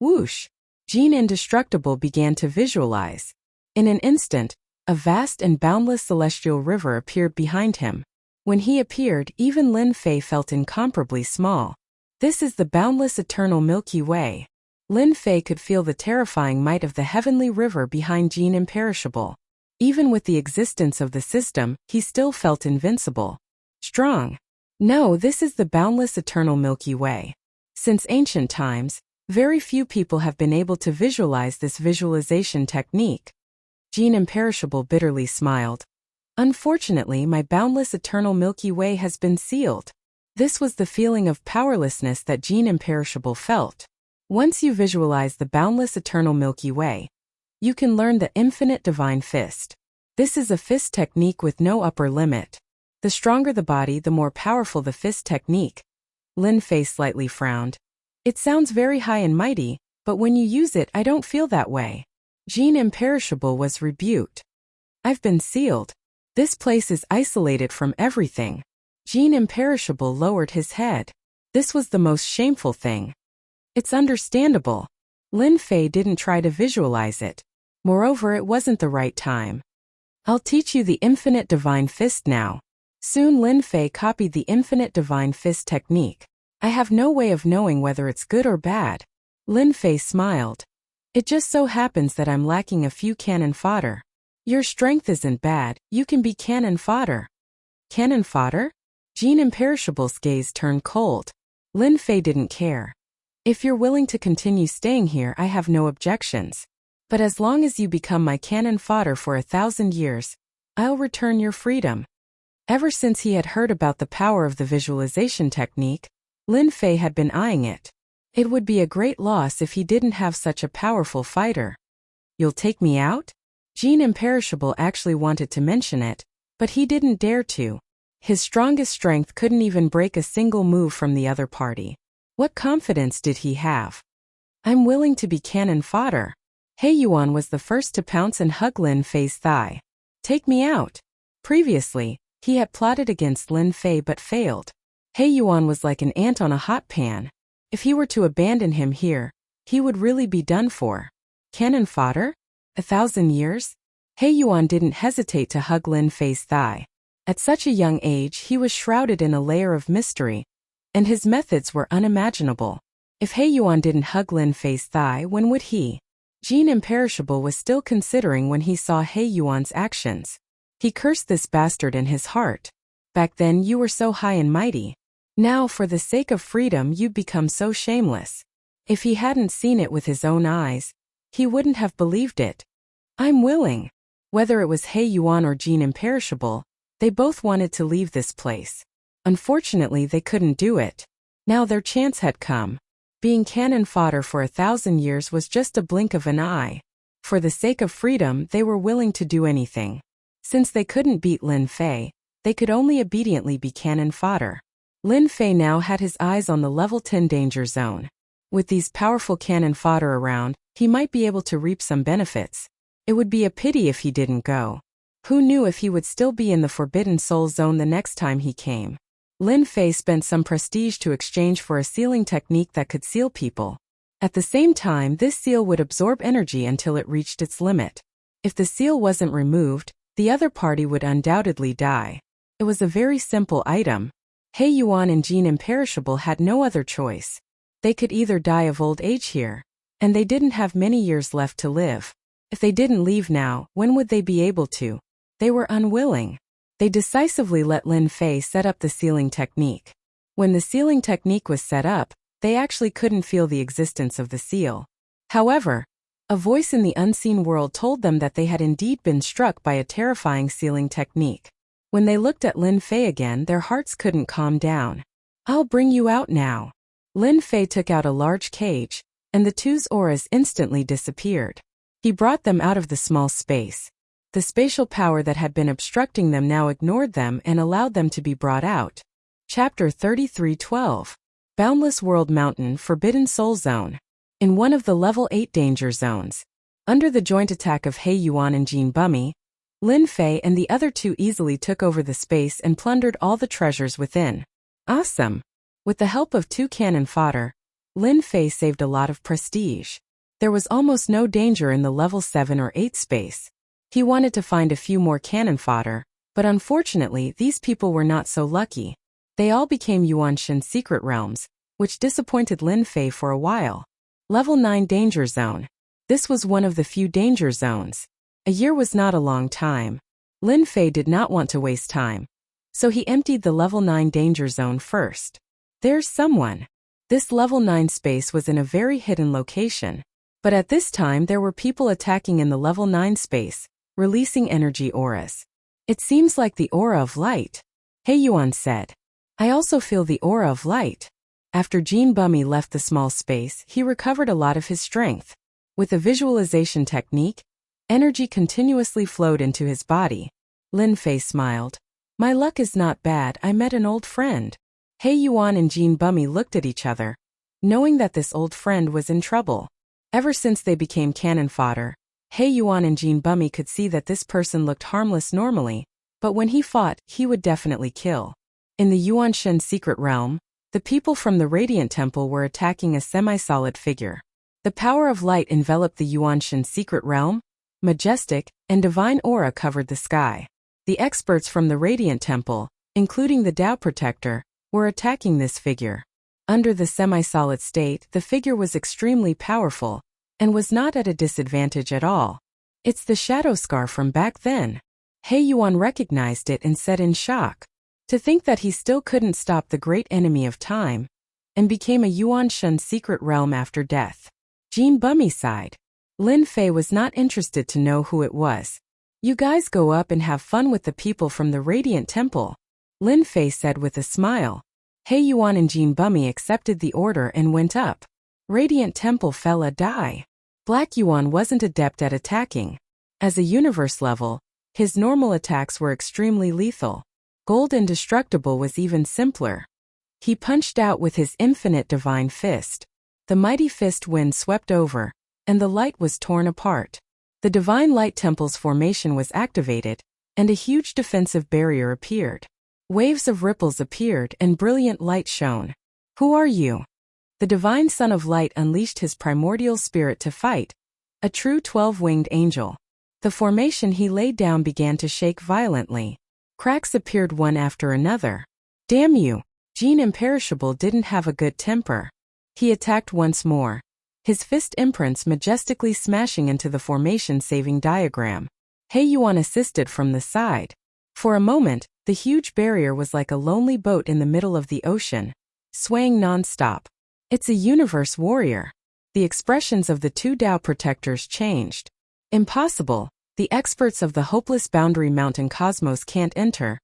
Whoosh! Jean Indestructible began to visualize. In an instant, a vast and boundless celestial river appeared behind him. When he appeared, even Lin Fei felt incomparably small. This is the boundless eternal Milky Way. Lin Fei could feel the terrifying might of the heavenly river behind Jean Imperishable. Even with the existence of the system, he still felt invincible. Strong. No, this is the boundless eternal Milky Way. Since ancient times, very few people have been able to visualize this visualization technique. Jean Imperishable bitterly smiled. Unfortunately, my boundless eternal Milky Way has been sealed. This was the feeling of powerlessness that Jean Imperishable felt. Once you visualize the boundless eternal Milky Way, you can learn the infinite divine fist. This is a fist technique with no upper limit. The stronger the body, the more powerful the fist technique. Lin Fei slightly frowned. It sounds very high and mighty, but when you use it, I don't feel that way. Jean Imperishable was rebuked. I've been sealed. This place is isolated from everything. Jean Imperishable lowered his head. This was the most shameful thing. It's understandable. Lin Fei didn't try to visualize it. Moreover, it wasn't the right time. I'll teach you the infinite divine fist now. Soon Lin Fei copied the infinite divine fist technique. I have no way of knowing whether it's good or bad. Lin Fei smiled. It just so happens that I'm lacking a few cannon fodder. Your strength isn't bad, you can be cannon fodder. Cannon fodder? Jean Imperishable's gaze turned cold. Lin Fei didn't care. If you're willing to continue staying here, I have no objections. But as long as you become my cannon fodder for 1,000 years, I'll return your freedom. Ever since he had heard about the power of the visualization technique, Lin Fei had been eyeing it. It would be a great loss if he didn't have such a powerful fighter. You'll take me out? Jean Imperishable actually wanted to mention it, but he didn't dare to. His strongest strength couldn't even break a single move from the other party. What confidence did he have? I'm willing to be cannon fodder. He Yuan was the first to pounce and hug Lin Fei's thigh. Take me out. Previously, he had plotted against Lin Fei but failed. He Yuan was like an ant on a hot pan. If he were to abandon him here, he would really be done for. Cannon fodder? 1,000 years? He Yuan didn't hesitate to hug Lin Fei's thigh. At such a young age, he was shrouded in a layer of mystery, and his methods were unimaginable. If He Yuan didn't hug Lin Fei's thigh, when would he? Jean Imperishable was still considering when he saw He Yuan's actions. He cursed this bastard in his heart. Back then you were so high and mighty. Now for the sake of freedom you'd become so shameless. If he hadn't seen it with his own eyes, he wouldn't have believed it. I'm willing. Whether it was He Yuan or Jean Imperishable, they both wanted to leave this place. Unfortunately, they couldn't do it. Now their chance had come. Being cannon fodder for 1,000 years was just a blink of an eye. For the sake of freedom, they were willing to do anything. Since they couldn't beat Lin Fei, they could only obediently be cannon fodder. Lin Fei now had his eyes on the level 10 danger zone. With these powerful cannon fodder around, he might be able to reap some benefits. It would be a pity if he didn't go. Who knew if he would still be in the Forbidden Soul Zone the next time he came? Lin Fei spent some prestige to exchange for a sealing technique that could seal people. At the same time, this seal would absorb energy until it reached its limit. If the seal wasn't removed, the other party would undoubtedly die. It was a very simple item. He Yuan and Jean Imperishable had no other choice. They could either die of old age here, and they didn't have many years left to live. If they didn't leave now, when would they be able to? They were unwilling. They decisively let Lin Fei set up the sealing technique. When the sealing technique was set up, they actually couldn't feel the existence of the seal. However, a voice in the unseen world told them that they had indeed been struck by a terrifying sealing technique. When they looked at Lin Fei again, their hearts couldn't calm down. I'll bring you out now. Lin Fei took out a large cage, and the two's auras instantly disappeared. He brought them out of the small space. The spatial power that had been obstructing them now ignored them and allowed them to be brought out. Chapter 33:12. Boundless World Mountain Forbidden Soul Zone. In one of the level 8 danger zones, under the joint attack of He Yuan and Jean Bummy, Lin Fei and the other two easily took over the space and plundered all the treasures within. Awesome! With the help of 2 cannon fodder, Lin Fei saved a lot of prestige. There was almost no danger in the level 7 or 8 space. He wanted to find a few more cannon fodder, but unfortunately these people were not so lucky. They all became Yuanshan secret realms, which disappointed Lin Fei for a while. Level 9 Danger Zone. This was one of the few danger zones. A year was not a long time. Lin Fei did not want to waste time, so he emptied the level 9 danger zone first. There's someone. This level 9 space was in a very hidden location, but at this time there were people attacking in the level 9 space, releasing energy auras. It seems like the aura of light, He Yuan said. I also feel the aura of light. After Jean Bummy left the small space, he recovered a lot of his strength. With a visualization technique, energy continuously flowed into his body. Lin Fei smiled. My luck is not bad, I met an old friend. He Yuan and Jean Bummy looked at each other, knowing that this old friend was in trouble. Ever since they became cannon fodder, He Yuan and Jean Bummy could see that this person looked harmless normally, but when he fought, he would definitely kill. In the Yuanshan secret realm, the people from the Radiant Temple were attacking a semi-solid figure. The power of light enveloped the Yuanshan secret realm. Majestic and divine aura covered the sky. The experts from the Radiant Temple, including the Tao Protector, were attacking this figure. Under the semi-solid state, the figure was extremely powerful and was not at a disadvantage at all. It's the shadow scar from back then. He Yuan recognized it and said in shock. To think that he still couldn't stop the great enemy of time, and became a Yuanshan secret realm after death. Jean Bummy sighed. Lin Fei was not interested to know who it was. You guys go up and have fun with the people from the Radiant Temple, Lin Fei said with a smile. He Yuan and Jean Bummy accepted the order and went up. Radiant Temple fell a die. Black Yuan wasn't adept at attacking. As a universe level, his normal attacks were extremely lethal. Gold Indestructible was even simpler. He punched out with his infinite divine fist. The mighty fist wind swept over, and the light was torn apart. The Divine Light Temple's formation was activated, and a huge defensive barrier appeared. Waves of ripples appeared and brilliant light shone. Who are you? The Divine Son of Light unleashed his primordial spirit to fight, a true 12-winged angel. The formation he laid down began to shake violently. Cracks appeared one after another. Damn you! Jean Imperishable didn't have a good temper. He attacked once more, his fist imprints majestically smashing into the formation-saving diagram. He Yuan assisted from the side. For a moment, the huge barrier was like a lonely boat in the middle of the ocean, swaying non-stop. It's a universe warrior. The expressions of the two Tao Protectors changed. Impossible. The experts of the hopeless boundary mountain cosmos can't enter.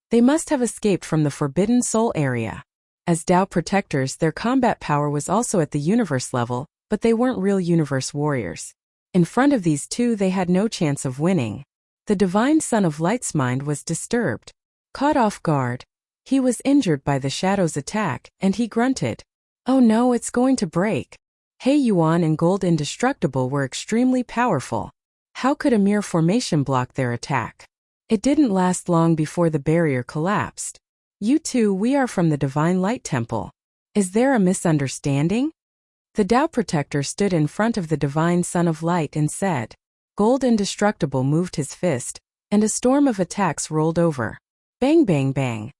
They must have escaped from the Forbidden Soul area. As Tao Protectors, their combat power was also at the universe level, but they weren't real universe warriors. In front of these two they had no chance of winning. The Divine Son of Light's mind was disturbed. Caught off guard, he was injured by the Shadow's attack, and he grunted. Oh no, it's going to break. He Yuan and Gold Indestructible were extremely powerful. How could a mere formation block their attack? It didn't last long before the barrier collapsed. You two, we are from the Divine Light Temple. Is there a misunderstanding? The Tao Protector stood in front of the Divine Son of Light and said. Gold Indestructible moved his fist, and a storm of attacks rolled over. Bang bang bang.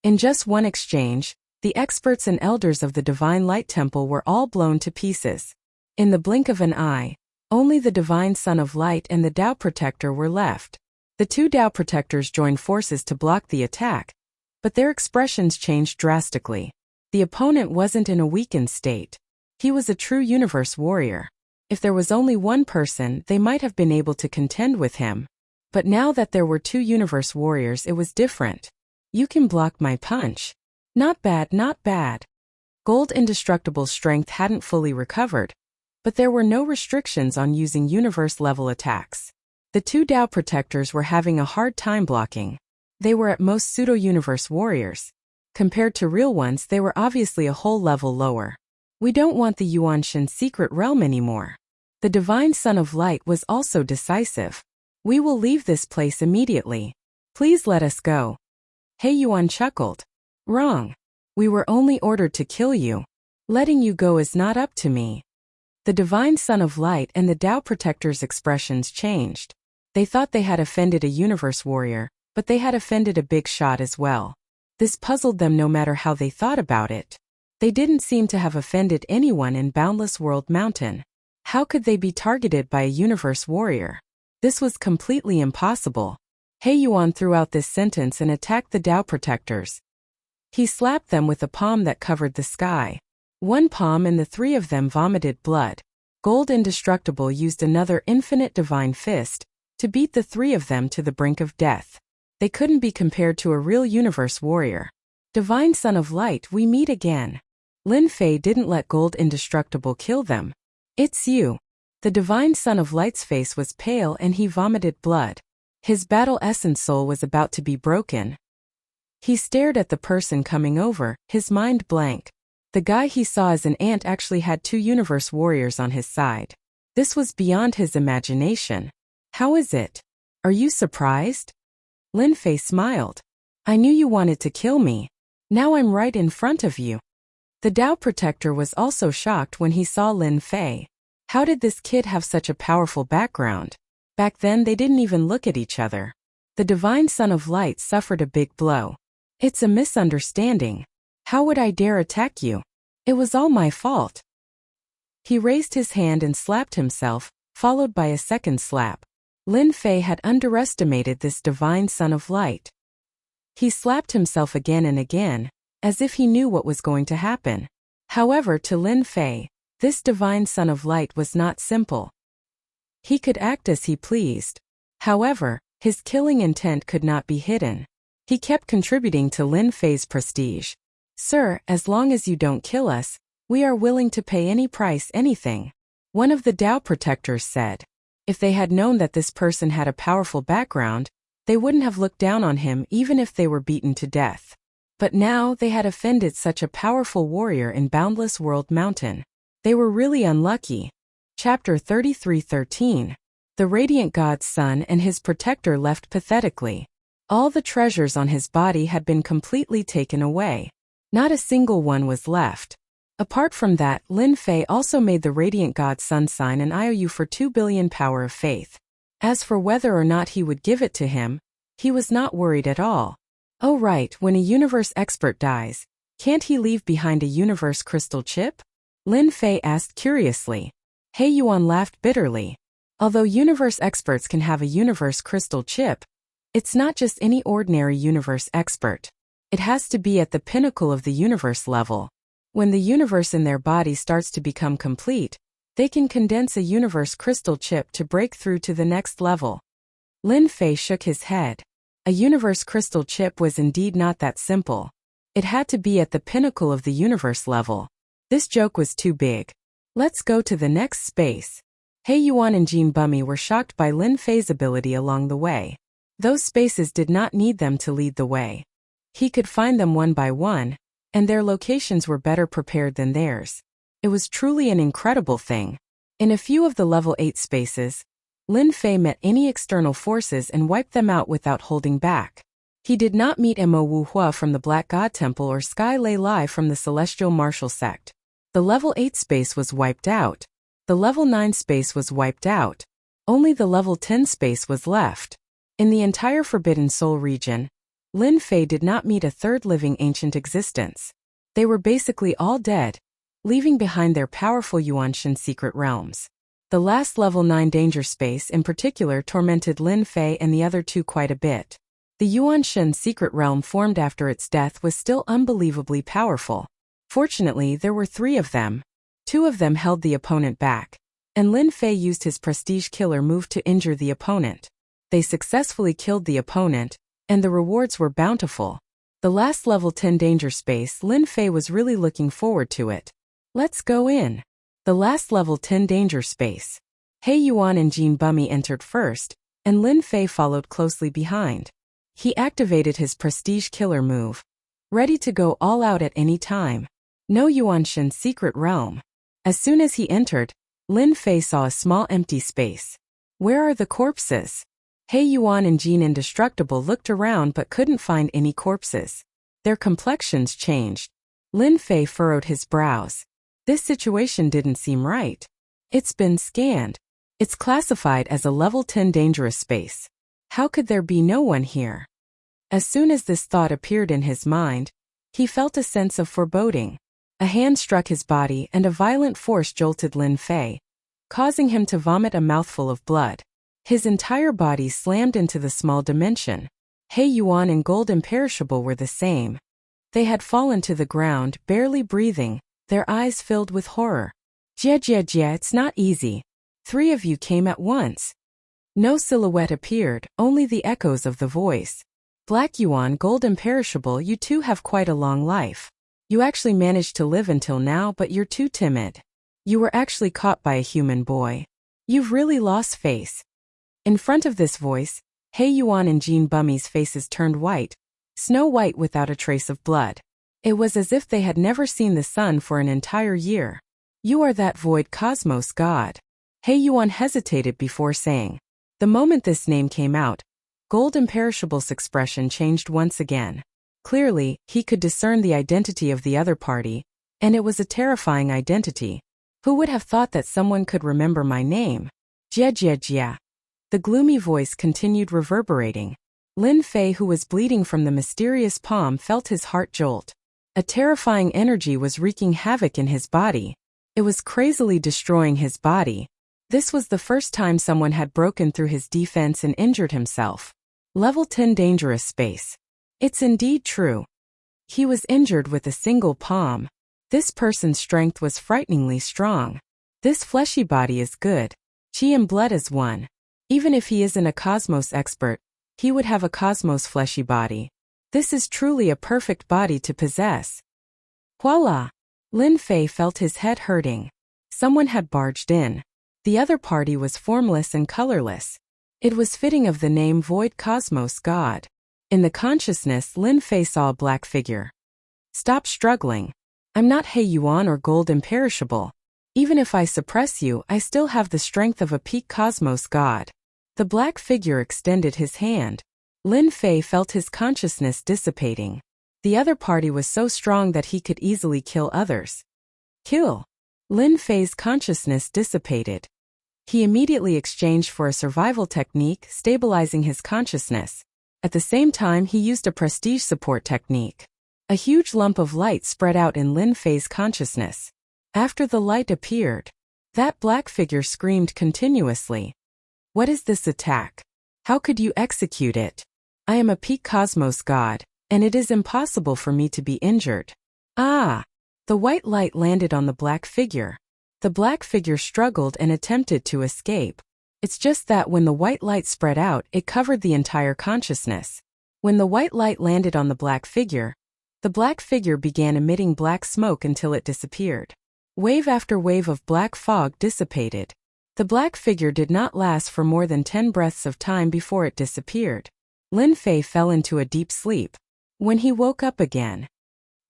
In just one exchange, the experts and elders of the Divine Light Temple were all blown to pieces. In the blink of an eye, only the Divine Son of Light and the Tao Protector were left. The two Tao Protectors joined forces to block the attack, but their expressions changed drastically. The opponent wasn't in a weakened state. He was a true universe warrior. If there was only one person, they might have been able to contend with him. But now that there were two universe warriors, it was different. You can block my punch. Not bad, not bad. Gold Indestructible's strength hadn't fully recovered, but there were no restrictions on using universe-level attacks. The two Tao Protectors were having a hard time blocking. They were at most pseudo-universe warriors. Compared to real ones, they were obviously a whole level lower. We don't want the Yuanshan secret realm anymore. The Divine Son of Light was also decisive. We will leave this place immediately. Please let us go. He Yuan chuckled. Wrong. We were only ordered to kill you. Letting you go is not up to me. The Divine Son of Light and the Tao Protector's expressions changed. They thought they had offended a universe warrior, but they had offended a big shot as well. This puzzled them no matter how they thought about it. They didn't seem to have offended anyone in Boundless World Mountain. How could they be targeted by a universe warrior? This was completely impossible. He Yuan threw out this sentence and attacked the Tao Protectors. He slapped them with a palm that covered the sky. One palm and the three of them vomited blood. Gold Indestructible used another infinite divine fist to beat the three of them to the brink of death. They couldn't be compared to a real universe warrior. Divine Son of Light, we meet again. Lin Fei didn't let gold indestructible kill them. It's you. The divine son of light's face was pale and he vomited blood. His battle essence soul was about to be broken. He stared at the person coming over, his mind blank. The guy he saw as an ant actually had 2 universe warriors on his side. This was beyond his imagination. How is it? Are you surprised? Lin Fei smiled. I knew you wanted to kill me. Now I'm right in front of you. The Tao Protector was also shocked when he saw Lin Fei. How did this kid have such a powerful background? Back then they didn't even look at each other. The divine son of light suffered a big blow. It's a misunderstanding. How would I dare attack you? It was all my fault. He raised his hand and slapped himself, followed by a second slap. Lin Fei had underestimated this divine son of light. He slapped himself again and again, as if he knew what was going to happen. However, to Lin Fei, this divine son of light was not simple. He could act as he pleased. However, his killing intent could not be hidden. He kept contributing to Lin Fei's prestige. Sir, as long as you don't kill us, we are willing to pay any price, anything. One of the Tao Protectors said. If they had known that this person had a powerful background, they wouldn't have looked down on him even if they were beaten to death. But now they had offended such a powerful warrior in Boundless World Mountain. They were really unlucky. Chapter 33:13. The Radiant God's son and his protector left pathetically. All the treasures on his body had been completely taken away. Not a single one was left. Apart from that, Lin Fei also made the Radiant God's son sign an IOU for 2 billion power of faith. As for whether or not he would give it to him, he was not worried at all. Oh right, when a universe expert dies, can't he leave behind a universe crystal chip? Lin Fei asked curiously. He Yuan laughed bitterly. Although universe experts can have a universe crystal chip, it's not just any ordinary universe expert. It has to be at the pinnacle of the universe level. When the universe in their body starts to become complete, they can condense a universe crystal chip to break through to the next level. Lin Fei shook his head. A universe crystal chip was indeed not that simple. It had to be at the pinnacle of the universe level. This joke was too big. Let's go to the next space. He Yuan and Jin Bumi were shocked by Lin Fei's ability along the way. Those spaces did not need them to lead the way. He could find them one by one, and their locations were better prepared than theirs. It was truly an incredible thing. In a few of the level 8 spaces, Lin Fei met any external forces and wiped them out without holding back. He did not meet Mo Wuhua from the Black God Temple or Sky Lei Lai from the Celestial Martial Sect. The level 8 space was wiped out. The level 9 space was wiped out. Only the level 10 space was left. In the entire Forbidden Soul region, Lin Fei did not meet a third living ancient existence. They were basically all dead, leaving behind their powerful Yuanshan secret realms. The last level 9 danger space in particular tormented Lin Fei and the other 2 quite a bit. The Yuanshan secret realm formed after its death was still unbelievably powerful. Fortunately, there were 3 of them. 2 of them held the opponent back, and Lin Fei used his prestige killer move to injure the opponent. They successfully killed the opponent, and the rewards were bountiful. The last level 10 danger space, Lin Fei was really looking forward to it. Let's go in. The last level 10 danger space. He Yuan and Jin Bumi entered first, and Lin Fei followed closely behind. He activated his prestige killer move, ready to go all out at any time. No Yuanshan secret realm. As soon as he entered, Lin Fei saw a small empty space. Where are the corpses? He Yuan and Jin Indestructible looked around but couldn't find any corpses. Their complexions changed. Lin Fei furrowed his brows. This situation didn't seem right. It's been scanned. It's classified as a level 10 dangerous space. How could there be no one here? As soon as this thought appeared in his mind, he felt a sense of foreboding. A hand struck his body and a violent force jolted Lin Fei, causing him to vomit a mouthful of blood. His entire body slammed into the small dimension. He Yuan and Gold Imperishable were the same. They had fallen to the ground, barely breathing, their eyes filled with horror. Jia, it's not easy. 3 of you came at once. No silhouette appeared, only the echoes of the voice. Black Yuan, Gold Imperishable, you 2 have quite a long life. You actually managed to live until now, but you're too timid. You were actually caught by a human boy. You've really lost face. In front of this voice, He Yuan and Jin Bummy's faces turned white, snow white without a trace of blood. It was as if they had never seen the sun for an entire year. You are that void cosmos god. He Yuan hesitated before saying. The moment this name came out, Gold Imperishable's expression changed once again. Clearly, he could discern the identity of the other party, and it was a terrifying identity. Who would have thought that someone could remember my name? Jia jia jia. The gloomy voice continued reverberating. Lin Fei, who was bleeding from the mysterious palm, felt his heart jolt. A terrifying energy was wreaking havoc in his body. It was crazily destroying his body. This was the first time someone had broken through his defense and injured himself. Level 10 dangerous space. It's indeed true. He was injured with a single palm. This person's strength was frighteningly strong. This fleshy body is good. Chi and blood is one. Even if he isn't a cosmos expert, he would have a cosmos fleshy body. This is truly a perfect body to possess. Voila! Lin Fei felt his head hurting. Someone had barged in. The other party was formless and colorless. It was fitting of the name Void Cosmos God. In the consciousness, Lin Fei saw a black figure. Stop struggling. I'm not He Yuan or Gold Imperishable. Even if I suppress you, I still have the strength of a peak cosmos god. The black figure extended his hand. Lin Fei felt his consciousness dissipating. The other party was so strong that he could easily kill others. Kill. Lin Fei's consciousness dissipated. He immediately exchanged for a survival technique, stabilizing his consciousness. At the same time, he used a prestige support technique. A huge lump of light spread out in Lin Fei's consciousness. After the light appeared, that black figure screamed continuously. What is this attack? How could you execute it? I am a peak cosmos god, and it is impossible for me to be injured. Ah! The white light landed on the black figure. The black figure struggled and attempted to escape. It's just that when the white light spread out, it covered the entire consciousness. When the white light landed on the black figure began emitting black smoke until it disappeared. Wave after wave of black fog dissipated. The black figure did not last for more than 10 breaths of time before it disappeared. Lin Fei fell into a deep sleep. When he woke up again,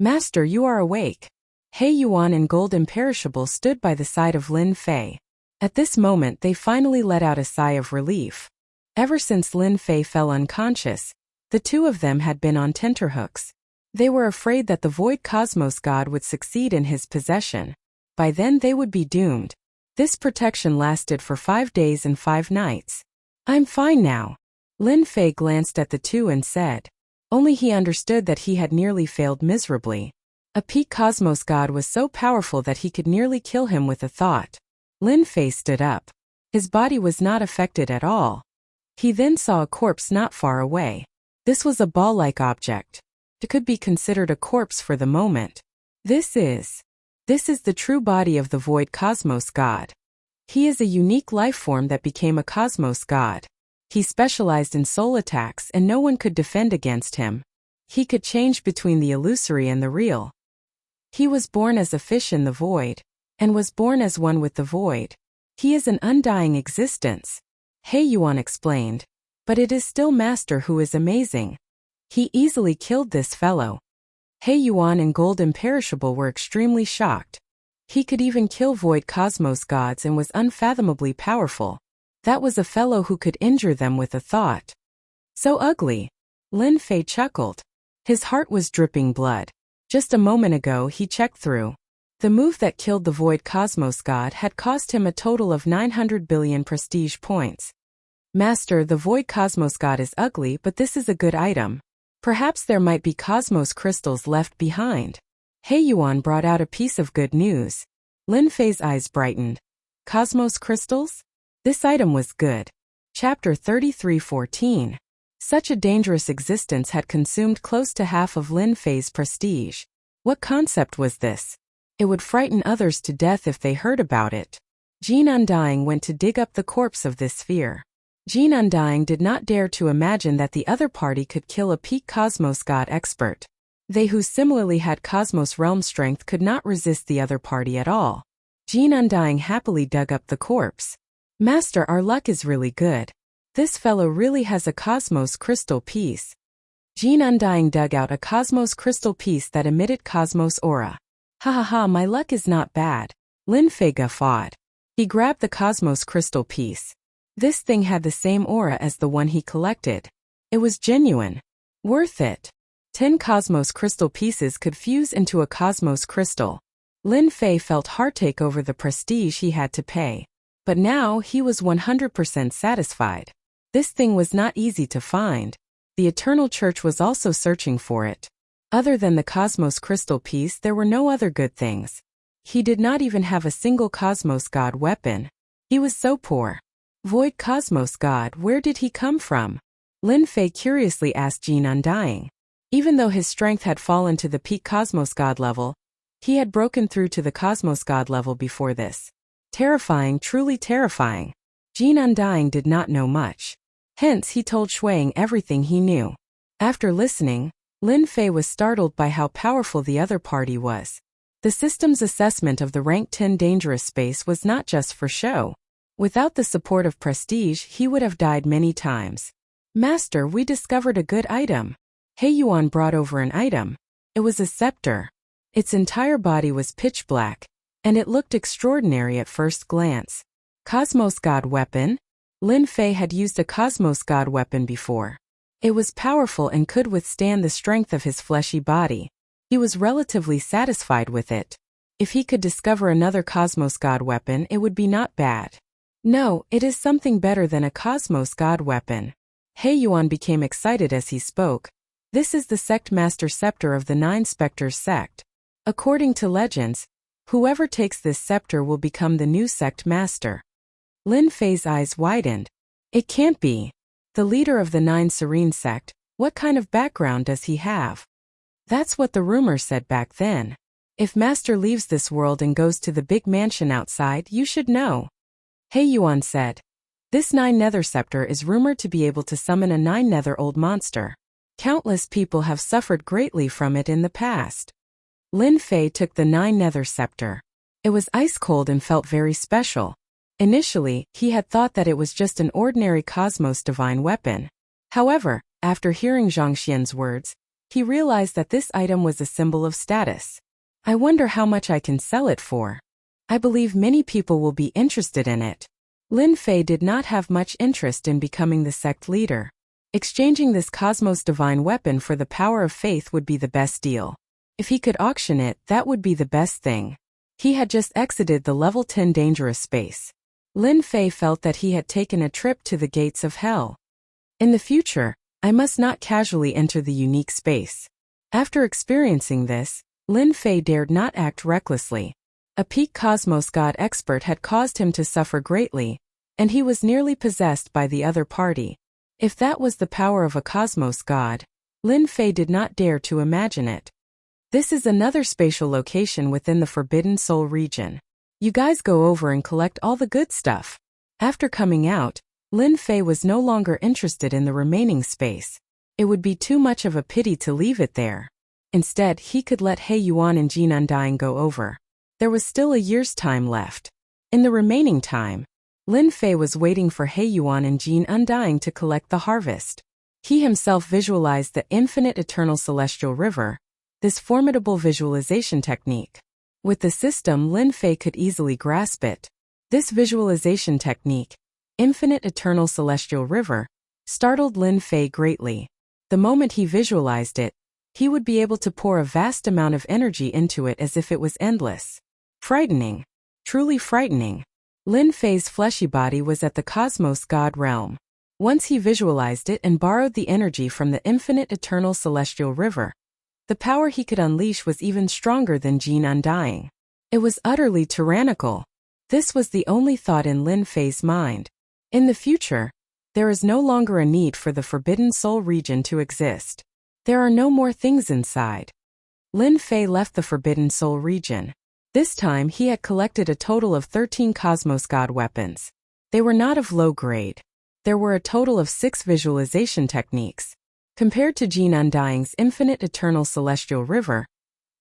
Master, you are awake. He Yuan and Gold Imperishable stood by the side of Lin Fei. At this moment they finally let out a sigh of relief. Ever since Lin Fei fell unconscious, the two of them had been on tenterhooks. They were afraid that the Void Cosmos God would succeed in his possession. By then they would be doomed. This protection lasted for 5 days and 5 nights. I'm fine now. Lin Fei glanced at the two and said. Only he understood that he had nearly failed miserably. A peak cosmos god was so powerful that he could nearly kill him with a thought. Lin Fei stood up. His body was not affected at all. He then saw a corpse not far away. This was a ball-like object. It could be considered a corpse for the moment. This is the true body of the Void Cosmos God. He is a unique life form that became a cosmos god. He specialized in soul attacks and no one could defend against him. He could change between the illusory and the real. He was born as a fish in the void, and was born as one with the void. He is an undying existence. He Yuan explained. But it is still Master who is amazing. He easily killed this fellow. He Yuan and Gold Imperishable were extremely shocked. He could even kill Void Cosmos gods and was unfathomably powerful. That was a fellow who could injure them with a thought. So ugly. Lin Fei chuckled. His heart was dripping blood. Just a moment ago he checked through. The move that killed the Void Cosmos god had cost him a total of 900 billion prestige points. Master, the Void Cosmos god is ugly, but this is a good item. Perhaps there might be cosmos crystals left behind. He Yuan brought out a piece of good news. Lin Fei's eyes brightened. Cosmos crystals? This item was good. Chapter 33:14. Such a dangerous existence had consumed close to half of Lin Fei's prestige. What concept was this? It would frighten others to death if they heard about it. Jin Undying went to dig up the corpse of this sphere. Jin Undying did not dare to imagine that the other party could kill a peak cosmos god expert. They who similarly had Cosmos Realm strength could not resist the other party at all. Jean Undying happily dug up the corpse. Master, our luck is really good. This fellow really has a Cosmos crystal piece. Jean Undying dug out a Cosmos crystal piece that emitted Cosmos aura. Ha ha ha, my luck is not bad. Lin Fei guffawed. He grabbed the Cosmos crystal piece. This thing had the same aura as the one he collected. It was genuine. Worth it. 10 Cosmos crystal pieces could fuse into a Cosmos crystal. Lin Fei felt heartache over the prestige he had to pay. But now he was 100% satisfied. This thing was not easy to find. The Eternal Church was also searching for it. Other than the Cosmos crystal piece, there were no other good things. He did not even have a single Cosmos God weapon. He was so poor. Void Cosmos God, where did he come from? Lin Fei curiously asked Jean Undying. Even though his strength had fallen to the peak Cosmos God level, he had broken through to the Cosmos God level before this. Terrifying, truly terrifying. Jean Undying did not know much. Hence he told Shuang everything he knew. After listening, Lin Fei was startled by how powerful the other party was. The system's assessment of the rank 10 dangerous space was not just for show. Without the support of prestige, he would have died many times. Master, we discovered a good item. He Yuan brought over an item. It was a scepter. Its entire body was pitch black, and it looked extraordinary at first glance. Cosmos God weapon? Lin Fei had used a Cosmos God weapon before. It was powerful and could withstand the strength of his fleshy body. He was relatively satisfied with it. If he could discover another Cosmos God weapon, it would be not bad. No, it is something better than a Cosmos God weapon. He Yuan became excited as he spoke. This is the Sect Master Scepter of the 9 Spectres sect. According to legends, whoever takes this scepter will become the new sect master. Lin Fei's eyes widened. It can't be. The leader of the 9 Serene sect, what kind of background does he have? That's what the rumor said back then. If Master leaves this world and goes to the big mansion outside, you should know. He Yuan said. This 9 Nether Scepter is rumored to be able to summon a 9 Nether old monster. Countless people have suffered greatly from it in the past. Lin Fei took the 9 Nether Scepter. It was ice cold and felt very special. Initially, he had thought that it was just an ordinary Cosmos divine weapon. However, after hearing Zhang Xian's words, he realized that this item was a symbol of status. I wonder how much I can sell it for. I believe many people will be interested in it. Lin Fei did not have much interest in becoming the sect leader. Exchanging this Cosmos divine weapon for the power of faith would be the best deal. If he could auction it, that would be the best thing. He had just exited the level 10 dangerous space. Lin Fei felt that he had taken a trip to the gates of hell. In the future, I must not casually enter the unique space. After experiencing this, Lin Fei dared not act recklessly. A peak Cosmos God expert had caused him to suffer greatly, and he was nearly possessed by the other party. If that was the power of a Cosmos God, Lin Fei did not dare to imagine it. This is another spatial location within the Forbidden Soul region. You guys go over and collect all the good stuff. After coming out, Lin Fei was no longer interested in the remaining space. It would be too much of a pity to leave it there. Instead, he could let He Yuan and Jean Undying go over. There was still a year's time left. In the remaining time, Lin Fei was waiting for He Yuan and Jean Undying to collect the harvest. He himself visualized the infinite eternal celestial river, this formidable visualization technique. With the system, Lin Fei could easily grasp it. This visualization technique, infinite eternal celestial river, startled Lin Fei greatly. The moment he visualized it, he would be able to pour a vast amount of energy into it as if it was endless. Frightening. Truly frightening. Lin Fei's fleshy body was at the Cosmos God realm. Once he visualized it and borrowed the energy from the infinite eternal celestial river, the power he could unleash was even stronger than Jean Undying. It was utterly tyrannical. This was the only thought in Lin Fei's mind. In the future, there is no longer a need for the Forbidden Soul region to exist. There are no more things inside. Lin Fei left the Forbidden Soul region. This time he had collected a total of 13 Cosmos God weapons. They were not of low grade. There were a total of 6 visualization techniques. Compared to Jean Undying's infinite eternal celestial river,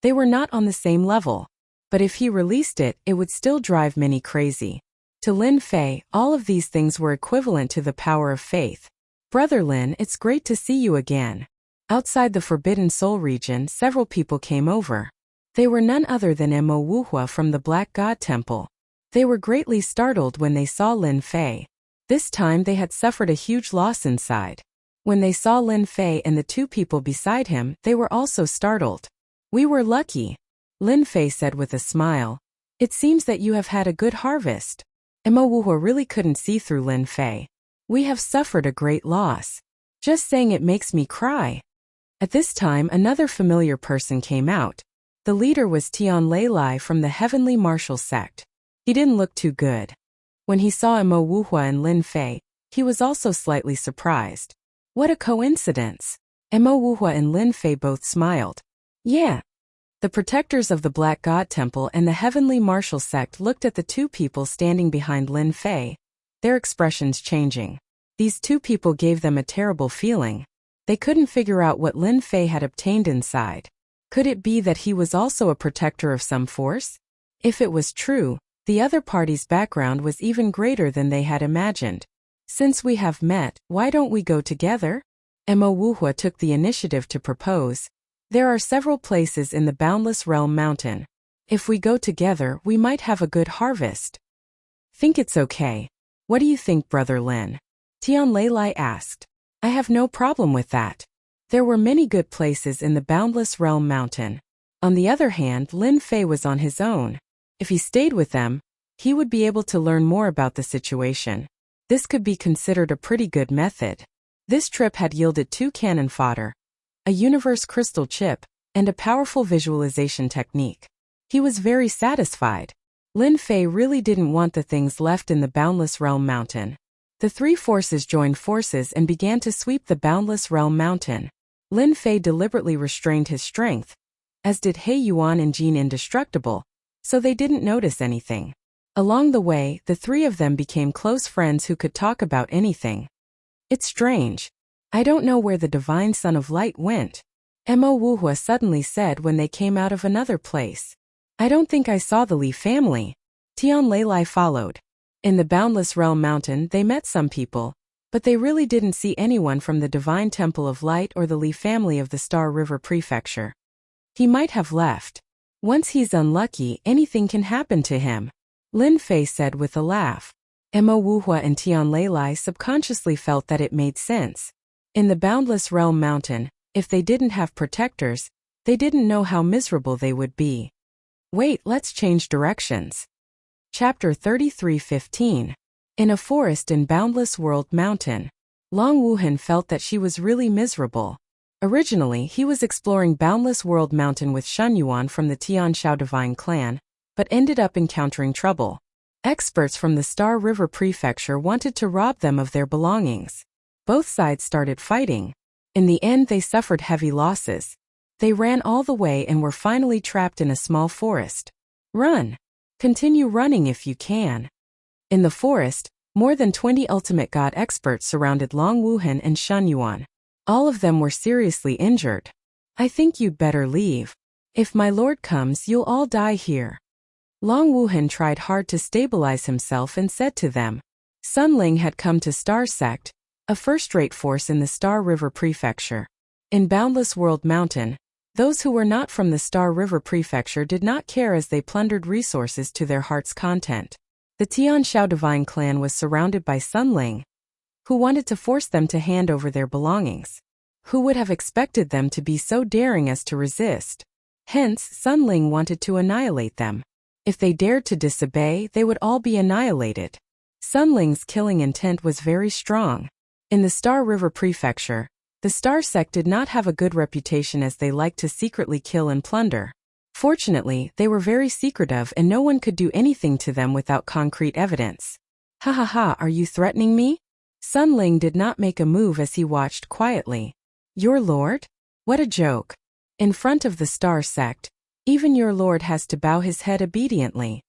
they were not on the same level. But if he released it, it would still drive many crazy. To Lin Fei, all of these things were equivalent to the power of faith. Brother Lin, it's great to see you again. Outside the Forbidden Soul region, several people came over. They were none other than Mo Wuhua from the Black God Temple. They were greatly startled when they saw Lin Fei. This time they had suffered a huge loss inside. When they saw Lin Fei and the two people beside him, they were also startled. We were lucky, Lin Fei said with a smile. It seems that you have had a good harvest. Mo Wuhua really couldn't see through Lin Fei. We have suffered a great loss. Just saying it makes me cry. At this time another familiar person came out. The leader was Tian Leilai from the Heavenly Martial Sect. He didn't look too good. When he saw Mo Wuhua and Lin Fei, he was also slightly surprised. What a coincidence. Mo Wuhua and Lin Fei both smiled. Yeah. The protectors of the Black God Temple and the Heavenly Martial Sect looked at the two people standing behind Lin Fei, their expressions changing. These two people gave them a terrible feeling. They couldn't figure out what Lin Fei had obtained inside. Could it be that he was also a protector of some force? If it was true, the other party's background was even greater than they had imagined. Since we have met, why don't we go together? Mo Wuhua took the initiative to propose. There are several places in the Boundless Realm Mountain. If we go together, we might have a good harvest. Think it's okay. What do you think, Brother Lin? Tian Leilai asked. I have no problem with that. There were many good places in the Boundless Realm Mountain. On the other hand, Lin Fei was on his own. If he stayed with them, he would be able to learn more about the situation. This could be considered a pretty good method. This trip had yielded 2 cannon fodder, a universe crystal chip, and a powerful visualization technique. He was very satisfied. Lin Fei really didn't want the things left in the Boundless Realm Mountain. The 3 forces joined forces and began to sweep the Boundless Realm Mountain. Lin Fei deliberately restrained his strength, as did He Yuan and Jean Indestructible, so they didn't notice anything. Along the way, the 3 of them became close friends who could talk about anything. It's strange. I don't know where the Divine Son of Light went, Mo Wuhua suddenly said when they came out of another place. I don't think I saw the Li family. Tian Leilai followed. In the Boundless Realm Mountain they met some people, but they really didn't see anyone from the Divine Temple of Light or the Li family of the Star River Prefecture. He might have left. Once he's unlucky, anything can happen to him, Lin Fei said with a laugh. Mo Wuhua and Tian Leilai subconsciously felt that it made sense. In the Boundless Realm Mountain, if they didn't have protectors, they didn't know how miserable they would be. Wait, let's change directions. Chapter 33:15. In a forest in Boundless World Mountain, Long Wuhan felt that she was really miserable. Originally, he was exploring Boundless World Mountain with Shun Yuan from the Tianshao Divine Clan, but ended up encountering trouble. Experts from the Star River Prefecture wanted to rob them of their belongings. Both sides started fighting. In the end, they suffered heavy losses. They ran all the way and were finally trapped in a small forest. Run! Continue running if you can. In the forest, more than 20 Ultimate God experts surrounded Long Wuhan and Shun Yuan. All of them were seriously injured. I think you'd better leave. If my lord comes, you'll all die here. Long Wuhan tried hard to stabilize himself and said to them. Sun Ling had come to Star Sect, a first-rate force in the Star River Prefecture. In Boundless World Mountain, those who were not from the Star River Prefecture did not care as they plundered resources to their heart's content. The Tianshao Divine Clan was surrounded by Sun Ling, who wanted to force them to hand over their belongings. Who would have expected them to be so daring as to resist? Hence, Sun Ling wanted to annihilate them. If they dared to disobey, they would all be annihilated. Sun Ling's killing intent was very strong. In the Star River Prefecture, the Star Sect did not have a good reputation as they liked to secretly kill and plunder. Fortunately, they were very secretive and no one could do anything to them without concrete evidence. Ha ha ha, are you threatening me? Sun Ling did not make a move as he watched quietly. Your lord? What a joke. In front of the Star Sect, even your lord has to bow his head obediently.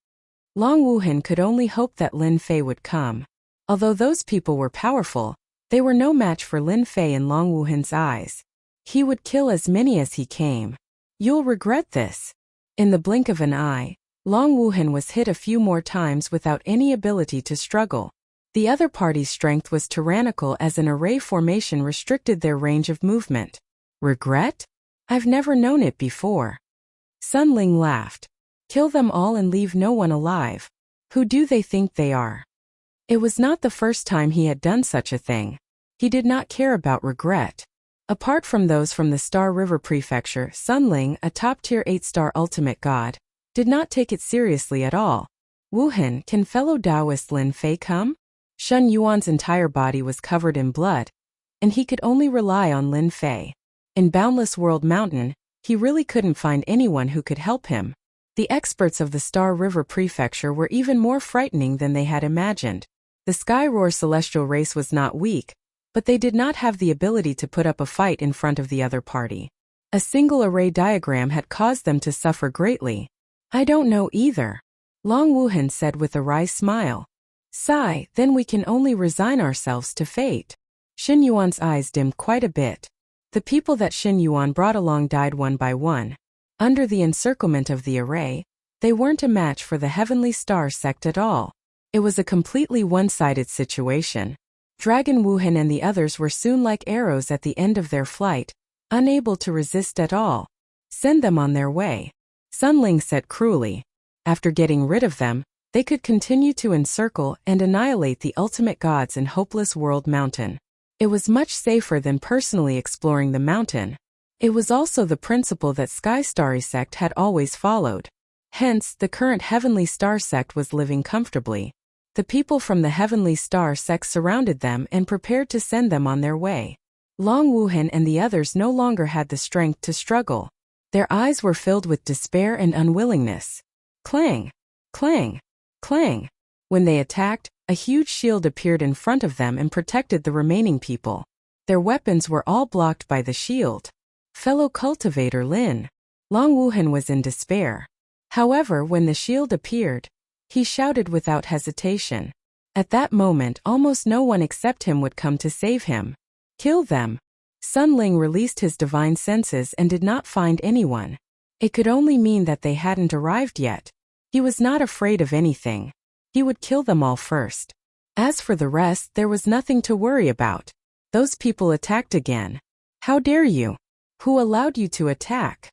Long Wuhan could only hope that Lin Fei would come. Although those people were powerful, They were no match for Lin Fei in Long Wuhan's eyes. He would kill as many as he came. You'll regret this. In the blink of an eye, Long Wuhan was hit a few more times without any ability to struggle. The other party's strength was tyrannical as an array formation restricted their range of movement. Regret? I've never known it before. Sun Ling laughed. Kill them all and leave no one alive. Who do they think they are? It was not the first time he had done such a thing. He did not care about regret. Apart from those from the Star River Prefecture, Sun Ling, a top-tier 8-star ultimate god, did not take it seriously at all. Wuhan, can fellow Taoist Lin Fei come? Shen Yuan's entire body was covered in blood, and he could only rely on Lin Fei. In Boundless World Mountain, he really couldn't find anyone who could help him. The experts of the Star River Prefecture were even more frightening than they had imagined. The Sky Roar celestial race was not weak, but they did not have the ability to put up a fight in front of the other party. A single array diagram had caused them to suffer greatly. I don't know either, Long Wuhan said with a wry smile. Sigh, then we can only resign ourselves to fate. Xin Yuan's eyes dimmed quite a bit. The people that Xin Yuan brought along died one by one. Under the encirclement of the array, they weren't a match for the Heavenly Star sect at all. It was a completely one-sided situation. Dragon Wuhan and the others were soon like arrows at the end of their flight, unable to resist at all. Send them on their way, Sun Ling said cruelly. After getting rid of them, they could continue to encircle and annihilate the ultimate gods in Hopeless World Mountain. It was much safer than personally exploring the mountain. It was also the principle that Sky Starry sect had always followed. Hence, the current Heavenly Star sect was living comfortably. The people from the Heavenly Star sect surrounded them and prepared to send them on their way. Long Wuhan and the others no longer had the strength to struggle. Their eyes were filled with despair and unwillingness. Clang! Clang! Clang! When they attacked, a huge shield appeared in front of them and protected the remaining people. Their weapons were all blocked by the shield. Fellow cultivator Lin. Long Wuhan was in despair. However, when the shield appeared, he shouted without hesitation. At that moment, almost no one except him would come to save him. Kill them. Sun Ling released his divine senses and did not find anyone. It could only mean that they hadn't arrived yet. He was not afraid of anything. He would kill them all first. As for the rest, there was nothing to worry about. Those people attacked again. How dare you? Who allowed you to attack?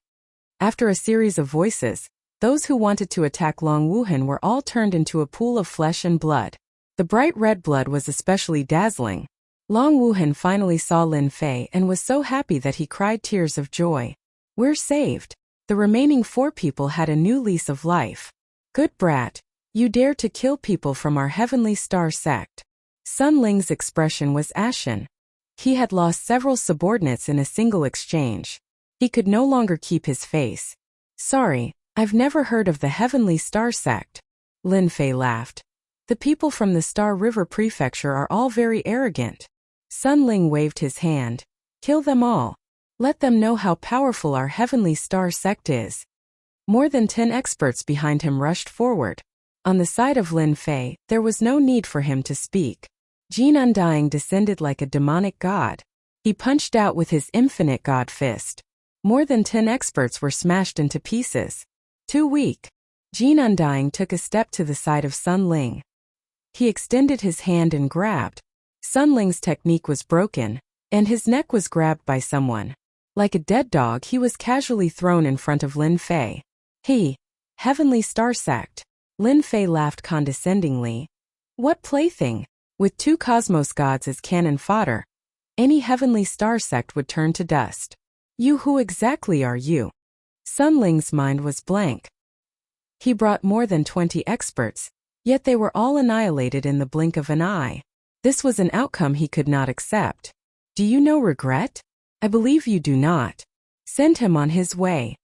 After a series of voices, those who wanted to attack Long Wuhan were all turned into a pool of flesh and blood. The bright red blood was especially dazzling. Long Wuhan finally saw Lin Fei and was so happy that he cried tears of joy. We're saved. The remaining 4 people had a new lease of life. Good brat. You dare to kill people from our Heavenly Star sect. Sun Ling's expression was ashen. He had lost several subordinates in a single exchange. He could no longer keep his face. Sorry, I've never heard of the Heavenly Star sect. Lin Fei laughed. The people from the Star River Prefecture are all very arrogant. Sun Ling waved his hand. Kill them all. Let them know how powerful our Heavenly Star sect is. More than 10 experts behind him rushed forward. On the side of Lin Fei, there was no need for him to speak. Jin Undying descended like a demonic god. He punched out with his infinite god fist. More than 10 experts were smashed into pieces. Too weak. Jin Undying took a step to the side of Sun Ling. He extended his hand and grabbed. Sun Ling's technique was broken, and his neck was grabbed by someone. Like a dead dog, he was casually thrown in front of Lin Fei. Heavenly Star sect. Lin Fei laughed condescendingly. What plaything? With 2 cosmos gods as cannon fodder, any Heavenly Star sect would turn to dust. You, who exactly are you? Sun Ling's mind was blank. He brought more than 20 experts, yet they were all annihilated in the blink of an eye. This was an outcome he could not accept. Do you know regret? I believe you do not. Send him on his way.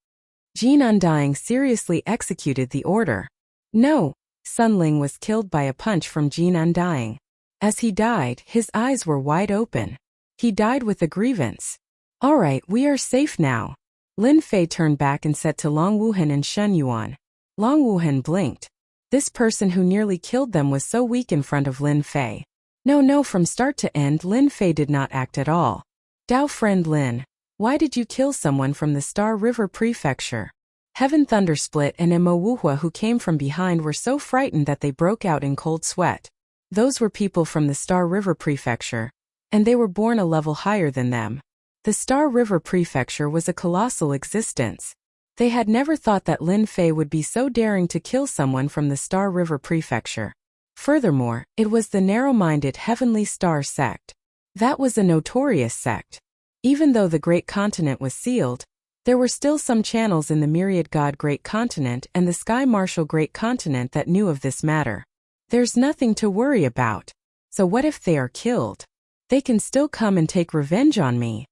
Jin Undying seriously executed the order. No, Sun Ling was killed by a punch from Jin Undying. As he died, his eyes were wide open. He died with a grievance. All right, we are safe now. Lin Fei turned back and said to Long Wuhan and Shen Yuan. Long Wuhan blinked. This person who nearly killed them was so weak in front of Lin Fei. No, from start to end Lin Fei did not act at all. Dao friend Lin, why did you kill someone from the Star River Prefecture? Heaven Thundersplit and Mo Wuhua who came from behind were so frightened that they broke out in cold sweat. Those were people from the Star River Prefecture, and they were born a level higher than them. The Star River Prefecture was a colossal existence. They had never thought that Lin Fei would be so daring to kill someone from the Star River Prefecture. Furthermore, it was the narrow-minded Heavenly Star sect. That was a notorious sect. Even though the Great Continent was sealed, there were still some channels in the Myriad God Great Continent and the Sky Marshal Great Continent that knew of this matter. There's nothing to worry about. So what if they are killed? They can still come and take revenge on me.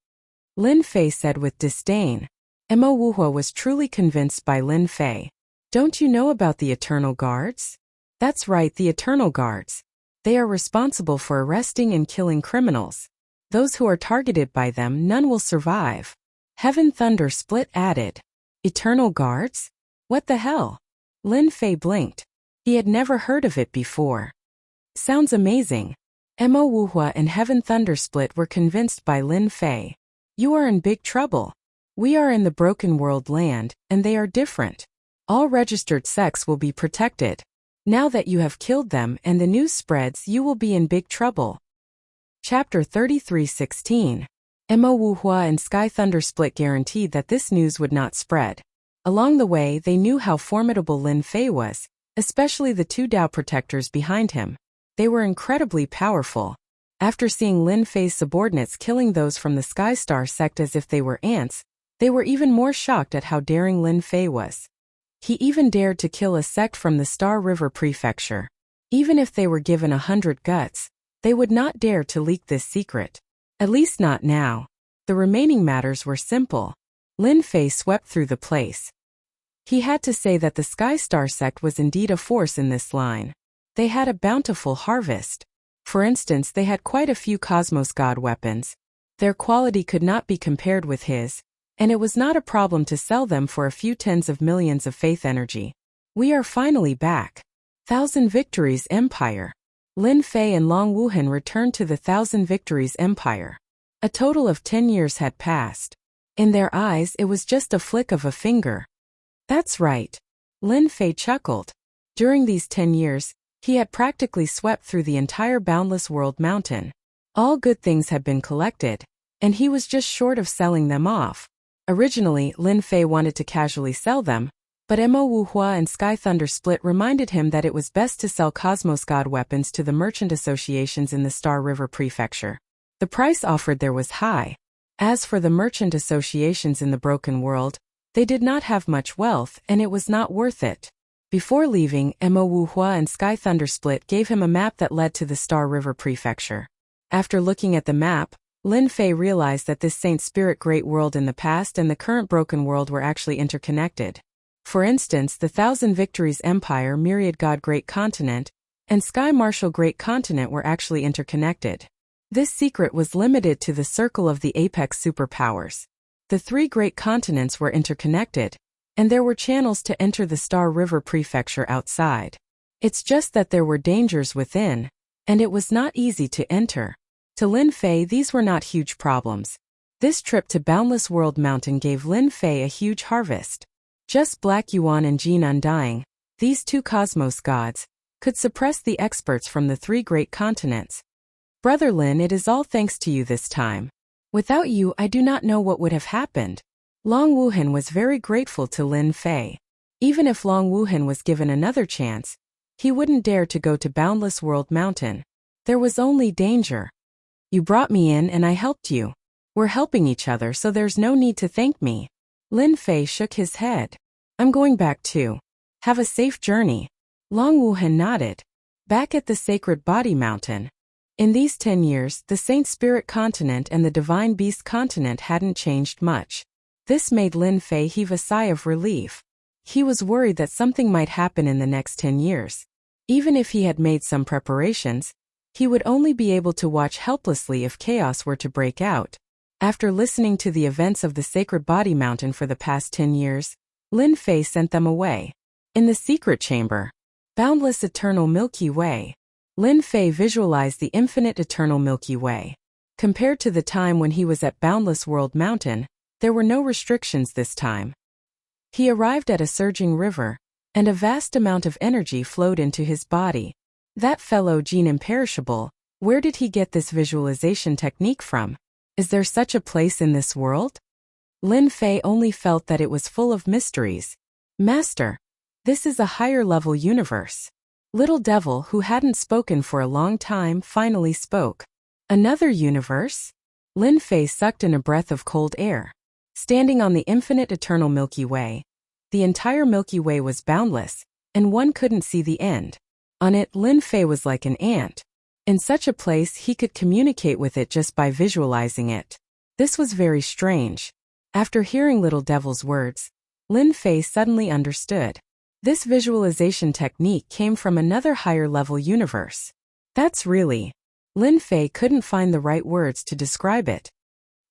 Lin Fei said with disdain. Mo Wuhua was truly convinced by Lin Fei. Don't you know about the Eternal Guards? That's right, the Eternal Guards. They are responsible for arresting and killing criminals. Those who are targeted by them, none will survive. Heaven Thunder Split added. Eternal Guards? What the hell? Lin Fei blinked. He had never heard of it before. Sounds amazing. Mo Wuhua and Heaven Thunder Split were convinced by Lin Fei. You are in big trouble. We are in the Broken World land, and they are different. All registered sects will be protected. Now that you have killed them and the news spreads, you will be in big trouble. Chapter 33:16. Mo Wuhua and Sky Thunder Split guaranteed that this news would not spread. Along the way they knew how formidable Lin Fei was, especially the two Dao protectors behind him. They were incredibly powerful. After seeing Lin Fei's subordinates killing those from the Sky Star sect as if they were ants, they were even more shocked at how daring Lin Fei was. He even dared to kill a sect from the Star River Prefecture. Even if they were given 100 guts, they would not dare to leak this secret. At least not now. The remaining matters were simple. Lin Fei swept through the place. He had to say that the Sky Star sect was indeed a force in this line. They had a bountiful harvest. For instance, they had quite a few Cosmos God weapons. Their quality could not be compared with his, and it was not a problem to sell them for a few tens of millions of faith energy. We are finally back. Thousand Victories Empire. Lin Fei and Long Wuhan returned to the Thousand Victories Empire. A total of 10 years had passed. In their eyes it was just a flick of a finger. That's right. Lin Fei chuckled. During these 10 years, he had practically swept through the entire Boundless World Mountain. All good things had been collected, and he was just short of selling them off. Originally, Lin Fei wanted to casually sell them, but Mo Wuhua and Sky Thunder Split reminded him that it was best to sell Cosmos God weapons to the merchant associations in the Star River Prefecture. The price offered there was high. As for the merchant associations in the Broken World, they did not have much wealth and it was not worth it. Before leaving, Mo Wuhua and Sky Thunder Split gave him a map that led to the Star River Prefecture. After looking at the map, Lin Fei realized that this Saint Spirit Great World in the past and the current Broken World were actually interconnected. For instance, the Thousand Victories Empire, Myriad God Great Continent, and Sky Marshal Great Continent were actually interconnected. This secret was limited to the circle of the apex superpowers. The three great continents were interconnected, and there were channels to enter the Star River Prefecture outside. It's just that there were dangers within, and it was not easy to enter. To Lin Fei, these were not huge problems. This trip to Boundless World Mountain gave Lin Fei a huge harvest. Just Black Yuan and Jean Undying, these two Cosmos gods, could suppress the experts from the three great continents. Brother Lin, it is all thanks to you this time. Without you, I do not know what would have happened. Long Wuhan was very grateful to Lin Fei. Even if Long Wuhan was given another chance, he wouldn't dare to go to Boundless World Mountain. There was only danger. You brought me in and I helped you. We're helping each other, so there's no need to thank me. Lin Fei shook his head. I'm going back too. Have a safe journey. Long Wuhan nodded. Back at the Sacred Body Mountain. In these 10 years, the Saint Spirit Continent and the Divine Beast Continent hadn't changed much. This made Lin Fei heave a sigh of relief. He was worried that something might happen in the next 10 years. Even if he had made some preparations, he would only be able to watch helplessly if chaos were to break out. After listening to the events of the Sacred Body Mountain for the past 10 years, Lin Fei sent them away. In the secret chamber. Boundless Eternal Milky Way. Lin Fei visualized the infinite eternal Milky Way. Compared to the time when he was at Boundless World Mountain, there were no restrictions this time. He arrived at a surging river, and a vast amount of energy flowed into his body. That fellow Gene Imperishable, where did he get this visualization technique from? Is there such a place in this world? Lin Fei only felt that it was full of mysteries. Master, this is a higher-level universe. Little Devil, who hadn't spoken for a long time, finally spoke. Another universe? Lin Fei sucked in a breath of cold air. Standing on the infinite eternal Milky Way, the entire Milky Way was boundless, and one couldn't see the end. On it, Lin Fei was like an ant. In such a place, he could communicate with it just by visualizing it. This was very strange. After hearing Little Devil's words, Lin Fei suddenly understood. This visualization technique came from another higher-level universe. That's really... Lin Fei couldn't find the right words to describe it.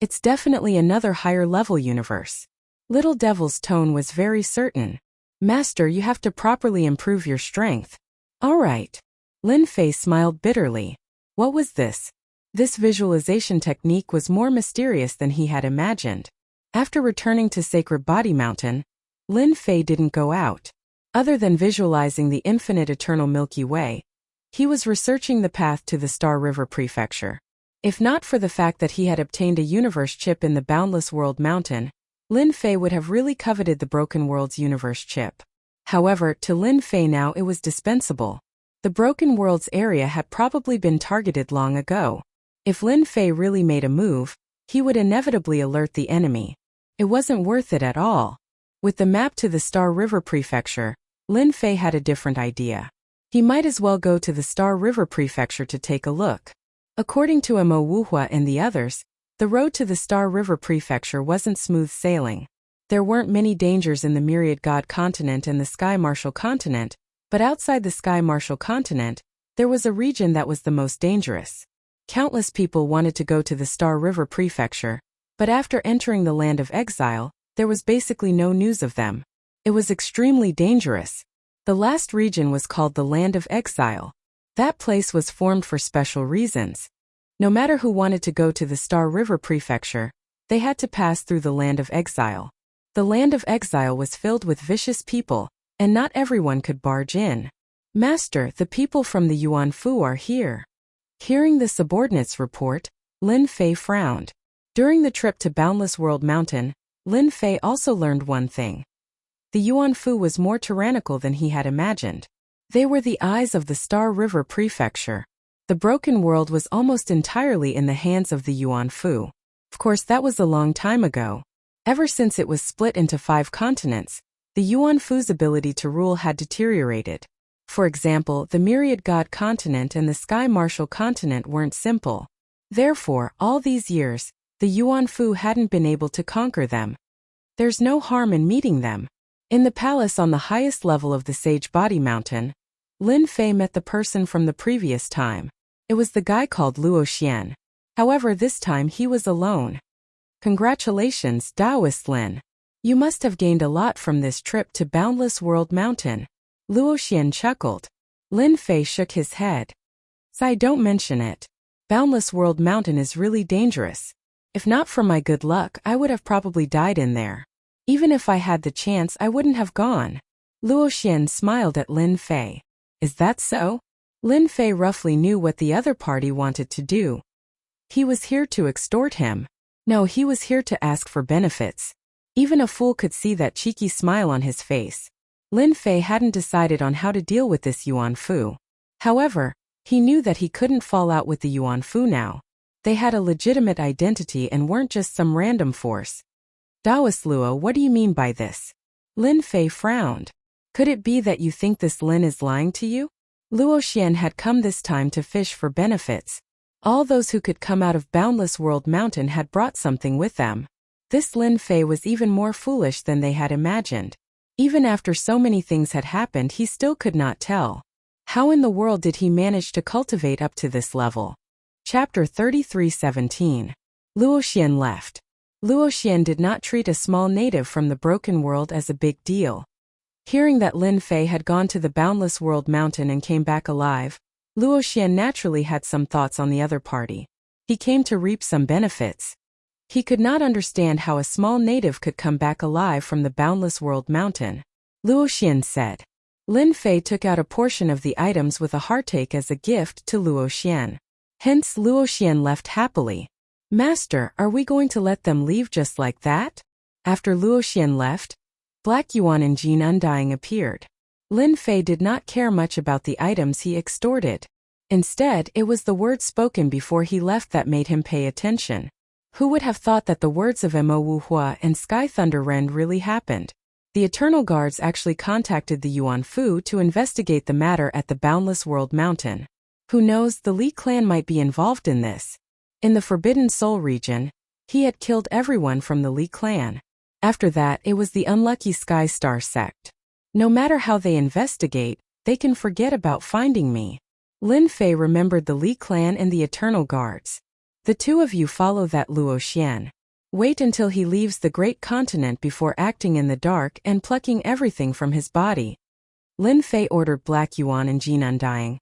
It's definitely another higher-level universe. Little Devil's tone was very certain. Master, you have to properly improve your strength. All right. Lin Fei smiled bitterly. What was this? This visualization technique was more mysterious than he had imagined. After returning to Sacred Body Mountain, Lin Fei didn't go out. Other than visualizing the infinite eternal Milky Way, he was researching the path to the Star River Prefecture. If not for the fact that he had obtained a universe chip in the Boundless World Mountain, Lin Fei would have really coveted the Broken World's universe chip. However, to Lin Fei now it was dispensable. The Broken World's area had probably been targeted long ago. If Lin Fei really made a move, he would inevitably alert the enemy. It wasn't worth it at all. With the map to the Star River Prefecture, Lin Fei had a different idea. He might as well go to the Star River Prefecture to take a look. According to Mo Wuhua and the others, the road to the Star River Prefecture wasn't smooth sailing. There weren't many dangers in the Myriad God Continent and the Sky Marshal Continent, but outside the Sky Marshal Continent, there was a region that was the most dangerous. Countless people wanted to go to the Star River Prefecture, but after entering the Land of Exile, there was basically no news of them. It was extremely dangerous. The last region was called the Land of Exile. That place was formed for special reasons. No matter who wanted to go to the Star River Prefecture, they had to pass through the Land of Exile. The Land of Exile was filled with vicious people, and not everyone could barge in. Master, the people from the Yuan Fu are here. Hearing the subordinates report, Lin Fei frowned. During the trip to Boundless World Mountain, Lin Fei also learned one thing. The Yuan Fu was more tyrannical than he had imagined. They were the eyes of the Star River Prefecture. The Broken World was almost entirely in the hands of the Yuan Fu. Of course, that was a long time ago. Ever since it was split into 5 continents, the Yuan Fu's ability to rule had deteriorated. For example, the Myriad God Continent and the Sky Marshal Continent weren't simple. Therefore, all these years, the Yuan Fu hadn't been able to conquer them. There's no harm in meeting them. In the palace on the highest level of the Sage Body Mountain, Lin Fei met the person from the previous time. It was the guy called Luoxian. However, this time he was alone. Congratulations, Taoist Lin. You must have gained a lot from this trip to Boundless World Mountain. Luoxian chuckled. Lin Fei shook his head. Sai, don't mention it. Boundless World Mountain is really dangerous. If not for my good luck, I would have probably died in there. Even if I had the chance, I wouldn't have gone. Luoxian smiled at Lin Fei. Is that so? Lin Fei roughly knew what the other party wanted to do. He was here to extort him. No, he was here to ask for benefits. Even a fool could see that cheeky smile on his face. Lin Fei hadn't decided on how to deal with this Yuan Fu. However, he knew that he couldn't fall out with the Yuan Fu now. They had a legitimate identity and weren't just some random force. Taoist Luo, what do you mean by this? Lin Fei frowned. Could it be that you think this Lin is lying to you? Luoxian had come this time to fish for benefits. All those who could come out of Boundless World Mountain had brought something with them. This Lin Fei was even more foolish than they had imagined. Even after so many things had happened, he still could not tell. How in the world did he manage to cultivate up to this level? Chapter 33:17. Luoxian left. Luoxian did not treat a small native from the Broken World as a big deal. Hearing that Lin Fei had gone to the Boundless World Mountain and came back alive, Luoxian naturally had some thoughts on the other party. He came to reap some benefits. He could not understand how a small native could come back alive from the boundless world mountain. Luoxian said. Lin Fei took out a portion of the items with a heartache as a gift to Luoxian. Hence Luoxian left happily. Master, are we going to let them leave just like that? After Luoxian left, Black Yuan and Jin Undying appeared. Lin Fei did not care much about the items he extorted. Instead, it was the words spoken before he left that made him pay attention. Who would have thought that the words of Mo Wuhua and Sky Thunder Rend really happened? The Eternal Guards actually contacted the Yuan Fu to investigate the matter at the Boundless World Mountain. Who knows, the Li clan might be involved in this. In the Forbidden Soul region, he had killed everyone from the Li clan. After that, it was the unlucky Sky Star sect. No matter how they investigate, they can forget about finding me. Lin Fei remembered the Li clan and the Eternal Guards. The two of you follow that Luoxian. Wait until he leaves the great continent before acting in the dark and plucking everything from his body. Lin Fei ordered Black Yuan and Jin Undying.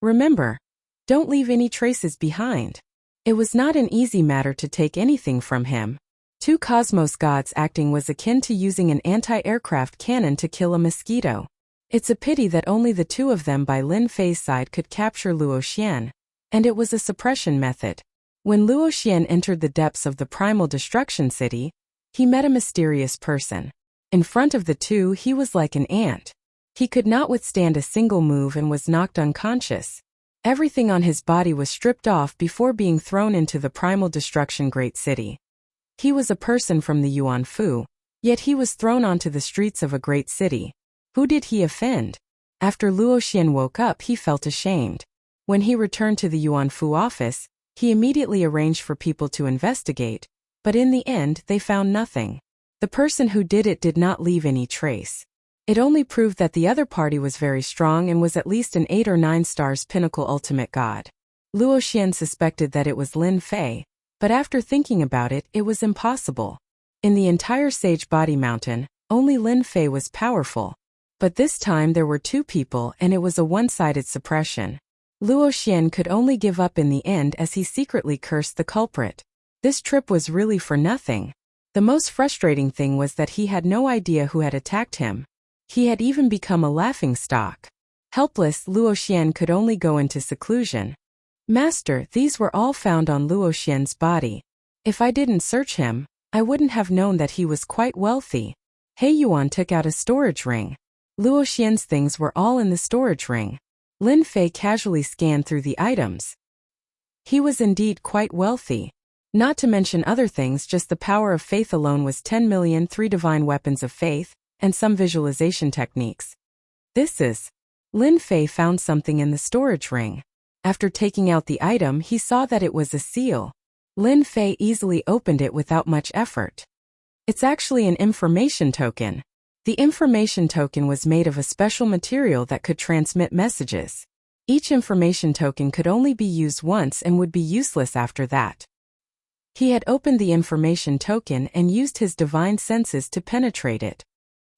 Remember, don't leave any traces behind. It was not an easy matter to take anything from him. Two cosmos gods acting was akin to using an anti-aircraft cannon to kill a mosquito. It's a pity that only the two of them by Lin Fei's side could capture Luoxian, and it was a suppression method. When Luoxian entered the depths of the primal destruction city, he met a mysterious person. In front of the two, he was like an ant. He could not withstand a single move and was knocked unconscious. Everything on his body was stripped off before being thrown into the primal destruction great city. He was a person from the Yuan Fu, yet he was thrown onto the streets of a great city. Who did he offend? After Luoxian woke up, he felt ashamed. When he returned to the Yuan Fu office, he immediately arranged for people to investigate, but in the end they found nothing. The person who did it did not leave any trace. It only proved that the other party was very strong and was at least an 8 or 9 stars pinnacle ultimate god. Luoxian suspected that it was Lin Fei, but after thinking about it, it was impossible. In the entire Sage Body Mountain, only Lin Fei was powerful. But this time there were two people and it was a one-sided suppression. Luoxian could only give up in the end as he secretly cursed the culprit. This trip was really for nothing. The most frustrating thing was that he had no idea who had attacked him. He had even become a laughingstock. Helpless, Luoxian could only go into seclusion. Master, these were all found on Luoxian's body. If I didn't search him, I wouldn't have known that he was quite wealthy. He Yuan took out a storage ring. Luoxian's things were all in the storage ring. Lin Fei casually scanned through the items. He was indeed quite wealthy. Not to mention other things, just the power of faith alone was 10 million 3 divine weapons of faith, and some visualization techniques. This is. Lin Fei found something in the storage ring. After taking out the item, he saw that it was a seal. Lin Fei easily opened it without much effort. It's actually an information token. The information token was made of a special material that could transmit messages. Each information token could only be used once and would be useless after that. He had opened the information token and used his divine senses to penetrate it.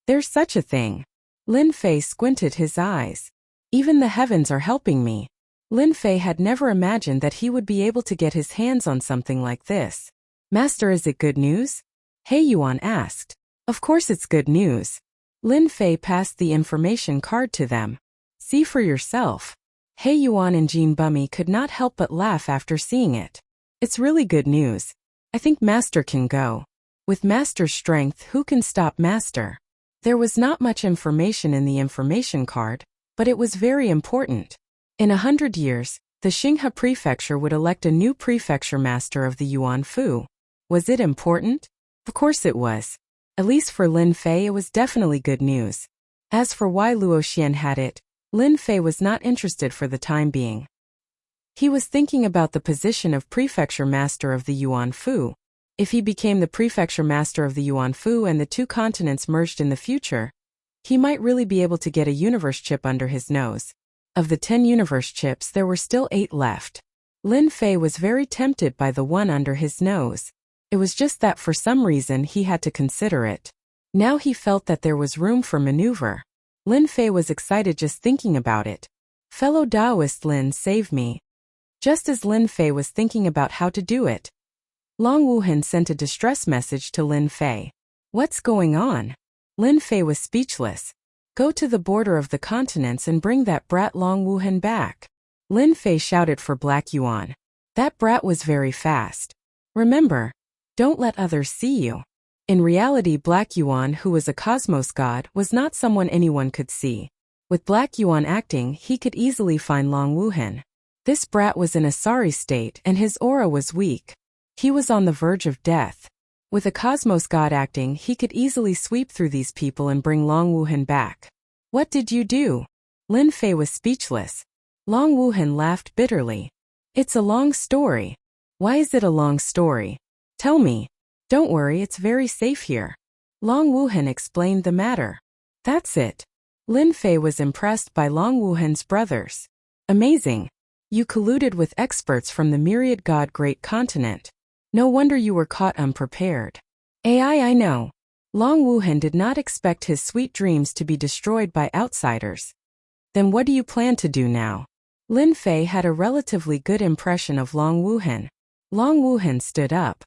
There's such a thing. Lin Fei squinted his eyes. Even the heavens are helping me. Lin Fei had never imagined that he would be able to get his hands on something like this. Master, is it good news? He Yuan asked. Of course it's good news. Lin Fei passed the information card to them. See for yourself. He Yuan and Jean Bummy could not help but laugh after seeing it. It's really good news. I think Master can go. With Master's strength, who can stop Master? There was not much information in the information card, but it was very important. In 100 years, the Xinghe Prefecture would elect a new prefecture master of the Yuan Fu. Was it important? Of course it was. At least for Lin Fei, it was definitely good news. As for why Luoxian had it, Lin Fei was not interested for the time being. He was thinking about the position of prefecture master of the Yuan Fu. If he became the prefecture master of the Yuan Fu and the two continents merged in the future, he might really be able to get a universe chip under his nose. Of the 10 universe chips, there were still 8 left. Lin Fei was very tempted by the one under his nose. It was just that for some reason he had to consider it. Now he felt that there was room for maneuver. Lin Fei was excited just thinking about it. Fellow Taoist Lin, save me. Just as Lin Fei was thinking about how to do it, Long Wuhan sent a distress message to Lin Fei. What's going on? Lin Fei was speechless. Go to the border of the continents and bring that brat Long Wuhan back. Lin Fei shouted for Black Yuan. That brat was very fast. Remember, don't let others see you. In reality, Black Yuan, who was a cosmos god, was not someone anyone could see. With Black Yuan acting, he could easily find Long Wuhan. This brat was in a sorry state and his aura was weak. He was on the verge of death. With a cosmos god acting, he could easily sweep through these people and bring Long Wuhan back. What did you do? Lin Fei was speechless. Long Wuhan laughed bitterly. It's a long story. Why is it a long story? Tell me. Don't worry, it's very safe here. Long Wuhan explained the matter. That's it. Lin Fei was impressed by Long Wuhan's brothers. Amazing. You colluded with experts from the myriad god great continent. No wonder you were caught unprepared. I know. Long Wuhan did not expect his sweet dreams to be destroyed by outsiders. Then what do you plan to do now? Lin Fei had a relatively good impression of Long Wuhan. Long Wuhan stood up.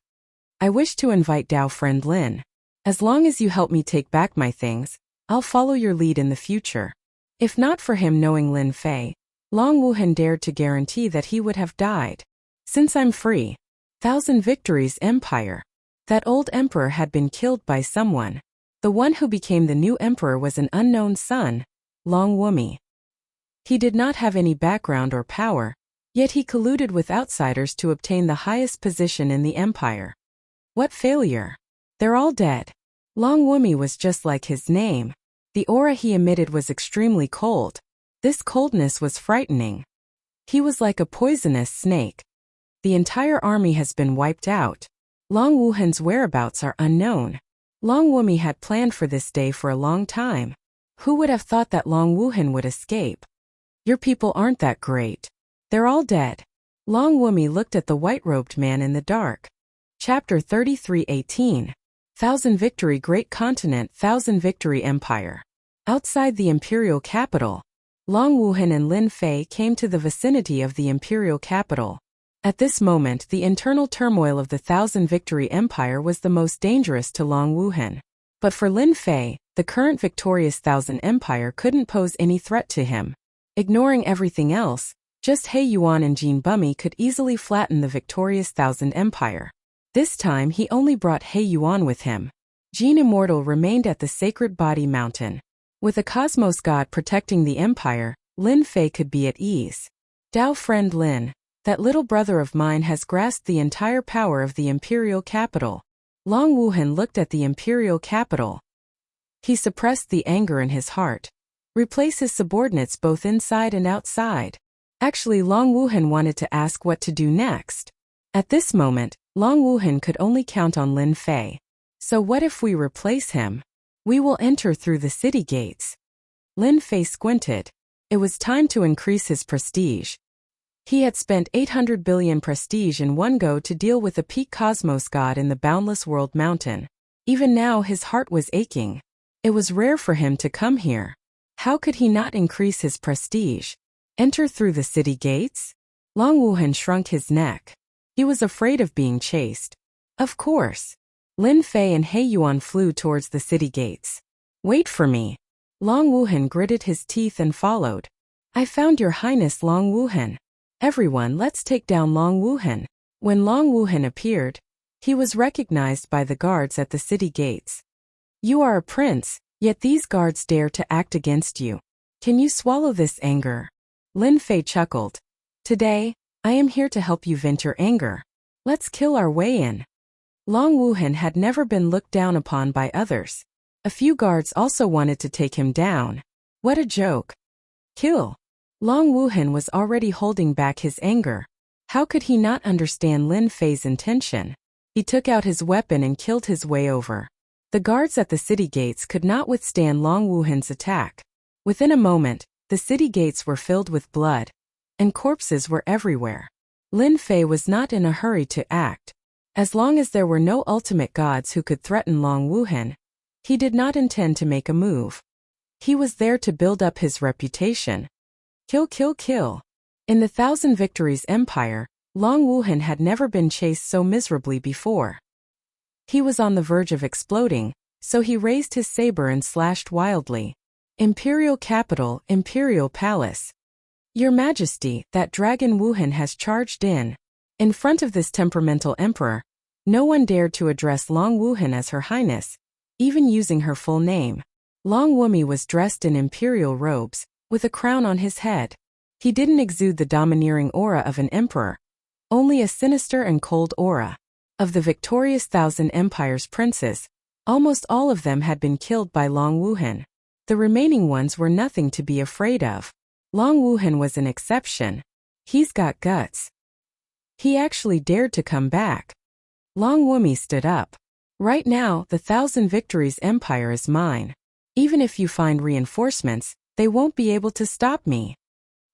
I wish to invite Dao friend Lin. As long as you help me take back my things, I'll follow your lead in the future. If not for him knowing Lin Fei, Long Wuhan dared to guarantee that he would have died. Since I'm free. Thousand Victories Empire. That old emperor had been killed by someone. The one who became the new emperor was an unknown son, Long Wumi. He did not have any background or power, yet he colluded with outsiders to obtain the highest position in the empire. What failure! They're all dead. Long Wumi was just like his name. The aura he emitted was extremely cold. This coldness was frightening. He was like a poisonous snake. The entire army has been wiped out. Long Wuhan's whereabouts are unknown. Long Wumi had planned for this day for a long time. Who would have thought that Long Wuhan would escape? Your people aren't that great. They're all dead. Long Wumi looked at the white-robed man in the dark. Chapter 33:18. Thousand Victory Great Continent Thousand Victory Empire. Outside the imperial capital, Long Wuhan and Lin Fei came to the vicinity of the imperial capital. At this moment, the internal turmoil of the Thousand Victory Empire was the most dangerous to Long Wuhan. But for Lin Fei, the current victorious Thousand Empire couldn't pose any threat to him. Ignoring everything else, just He Yuan and Jin Bumi could easily flatten the victorious Thousand Empire. This time he only brought He Yuan with him. Jin Immortal remained at the Sacred Body Mountain. With a cosmos god protecting the empire, Lin Fei could be at ease. Dao friend Lin, that little brother of mine has grasped the entire power of the imperial capital. Long Wuhan looked at the imperial capital. He suppressed the anger in his heart. Replace his subordinates both inside and outside. Actually, Long Wuhan wanted to ask what to do next. At this moment, Long Wuhan could only count on Lin Fei. So what if we replace him? We will enter through the city gates. Lin Fei squinted. It was time to increase his prestige. He had spent 800 billion prestige in one go to deal with a peak cosmos god in the boundless world mountain. Even now his heart was aching. It was rare for him to come here. How could he not increase his prestige? Enter through the city gates? Long Wuhan shrunk his neck. He was afraid of being chased. Of course. Lin Fei and He Yuan flew towards the city gates. Wait for me. Long Wuhan gritted his teeth and followed. I found your highness Long Wuhan. Everyone, let's take down Long Wuhan. When Long Wuhan appeared, he was recognized by the guards at the city gates. You are a prince, yet these guards dare to act against you. Can you swallow this anger? Lin Fei chuckled. Today, I am here to help you vent your anger. Let's kill our way in. Long Wuhan had never been looked down upon by others. A few guards also wanted to take him down. What a joke. Kill. Long Wuhan was already holding back his anger. How could he not understand Lin Fei's intention? He took out his weapon and killed his way over. The guards at the city gates could not withstand Long Wuhan's attack. Within a moment, the city gates were filled with blood, and corpses were everywhere. Lin Fei was not in a hurry to act. As long as there were no ultimate gods who could threaten Long Wuhan, he did not intend to make a move. He was there to build up his reputation. Kill, kill, kill. In the Thousand Victories Empire, Long Wuhan had never been chased so miserably before. He was on the verge of exploding, so he raised his saber and slashed wildly. Imperial capital, Imperial palace. Your Majesty, that dragon Wuhan has charged in. In front of this temperamental emperor, no one dared to address Long Wuhan as Her Highness, even using her full name. Long Wumi was dressed in imperial robes, with a crown on his head. He didn't exude the domineering aura of an emperor, only a sinister and cold aura. Of the victorious Thousand Empires princes, almost all of them had been killed by Long Wuhan. The remaining ones were nothing to be afraid of. Long Wuhan was an exception. He's got guts. He actually dared to come back. Long Wumi stood up. Right now, the Thousand Victories Empire is mine. Even if you find reinforcements, they won't be able to stop me.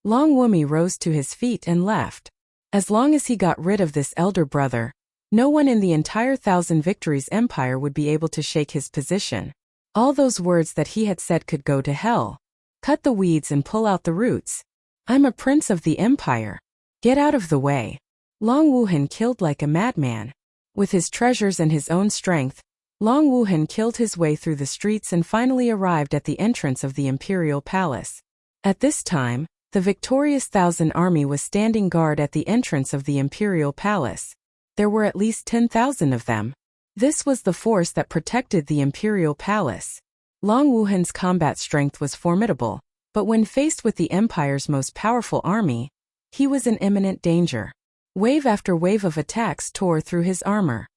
Long Wumi rose to his feet and left. As long as he got rid of this elder brother, no one in the entire Thousand Victories Empire would be able to shake his position. All those words that he had said could go to hell. Cut the weeds and pull out the roots. I'm a prince of the empire. Get out of the way. Long Wuhan killed like a madman. With his treasures and his own strength, Long Wuhan killed his way through the streets and finally arrived at the entrance of the imperial palace. At this time, the victorious Thousand Army was standing guard at the entrance of the imperial palace. There were at least 10,000 of them. This was the force that protected the imperial palace. Long Wuhan's combat strength was formidable, but when faced with the empire's most powerful army, he was in imminent danger. Wave after wave of attacks tore through his armor.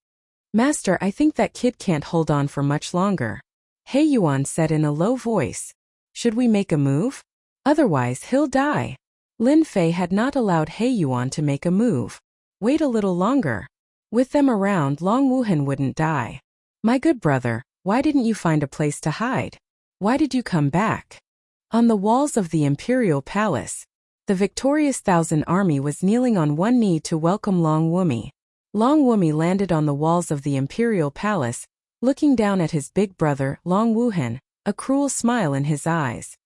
Master, I think that kid can't hold on for much longer. He Yuan said in a low voice. Should we make a move? Otherwise he'll die. Lin Fei had not allowed He Yuan to make a move. Wait a little longer. With them around, Long Wuhan wouldn't die. My good brother, why didn't you find a place to hide? Why did you come back? On the walls of the imperial palace, the victorious Thousand Army was kneeling on one knee to welcome Long Wumi. Long Wumi landed on the walls of the imperial palace, looking down at his big brother, Long Wuhan, a cruel smile in his eyes.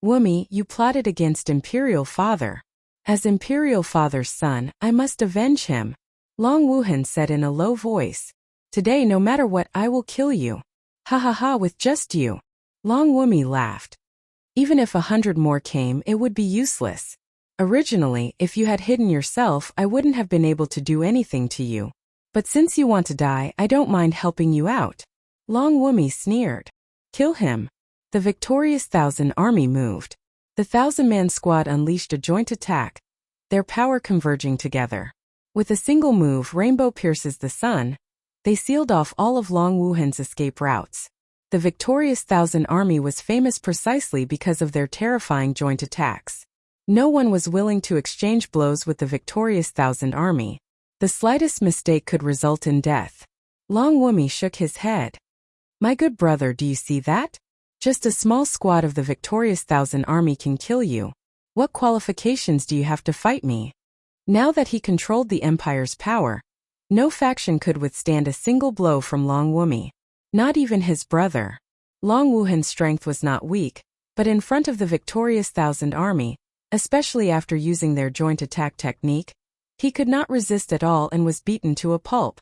Wumi, you plotted against Imperial Father. As Imperial Father's son, I must avenge him. Long Wuhan said in a low voice. Today, no matter what, I will kill you. Ha ha ha, with just you. Long Wumi laughed. Even if 100 more came, it would be useless. Originally, if you had hidden yourself, I wouldn't have been able to do anything to you. But since you want to die, I don't mind helping you out. Long Wumi sneered. Kill him. The victorious Thousand Army moved. The 1,000-man squad unleashed a joint attack, their power converging together. With a single move, Rainbow pierces the sun. They sealed off all of Long Wuhan's escape routes. The victorious Thousand Army was famous precisely because of their terrifying joint attacks. No one was willing to exchange blows with the victorious Thousand Army. The slightest mistake could result in death. Long Wumi shook his head. My good brother, do you see that? Just a small squad of the victorious Thousand Army can kill you. What qualifications do you have to fight me? Now that he controlled the empire's power, no faction could withstand a single blow from Long Wumi. Not even his brother. Long Wuhan's strength was not weak, but in front of the victorious Thousand Army, especially after using their joint attack technique, he could not resist at all and was beaten to a pulp.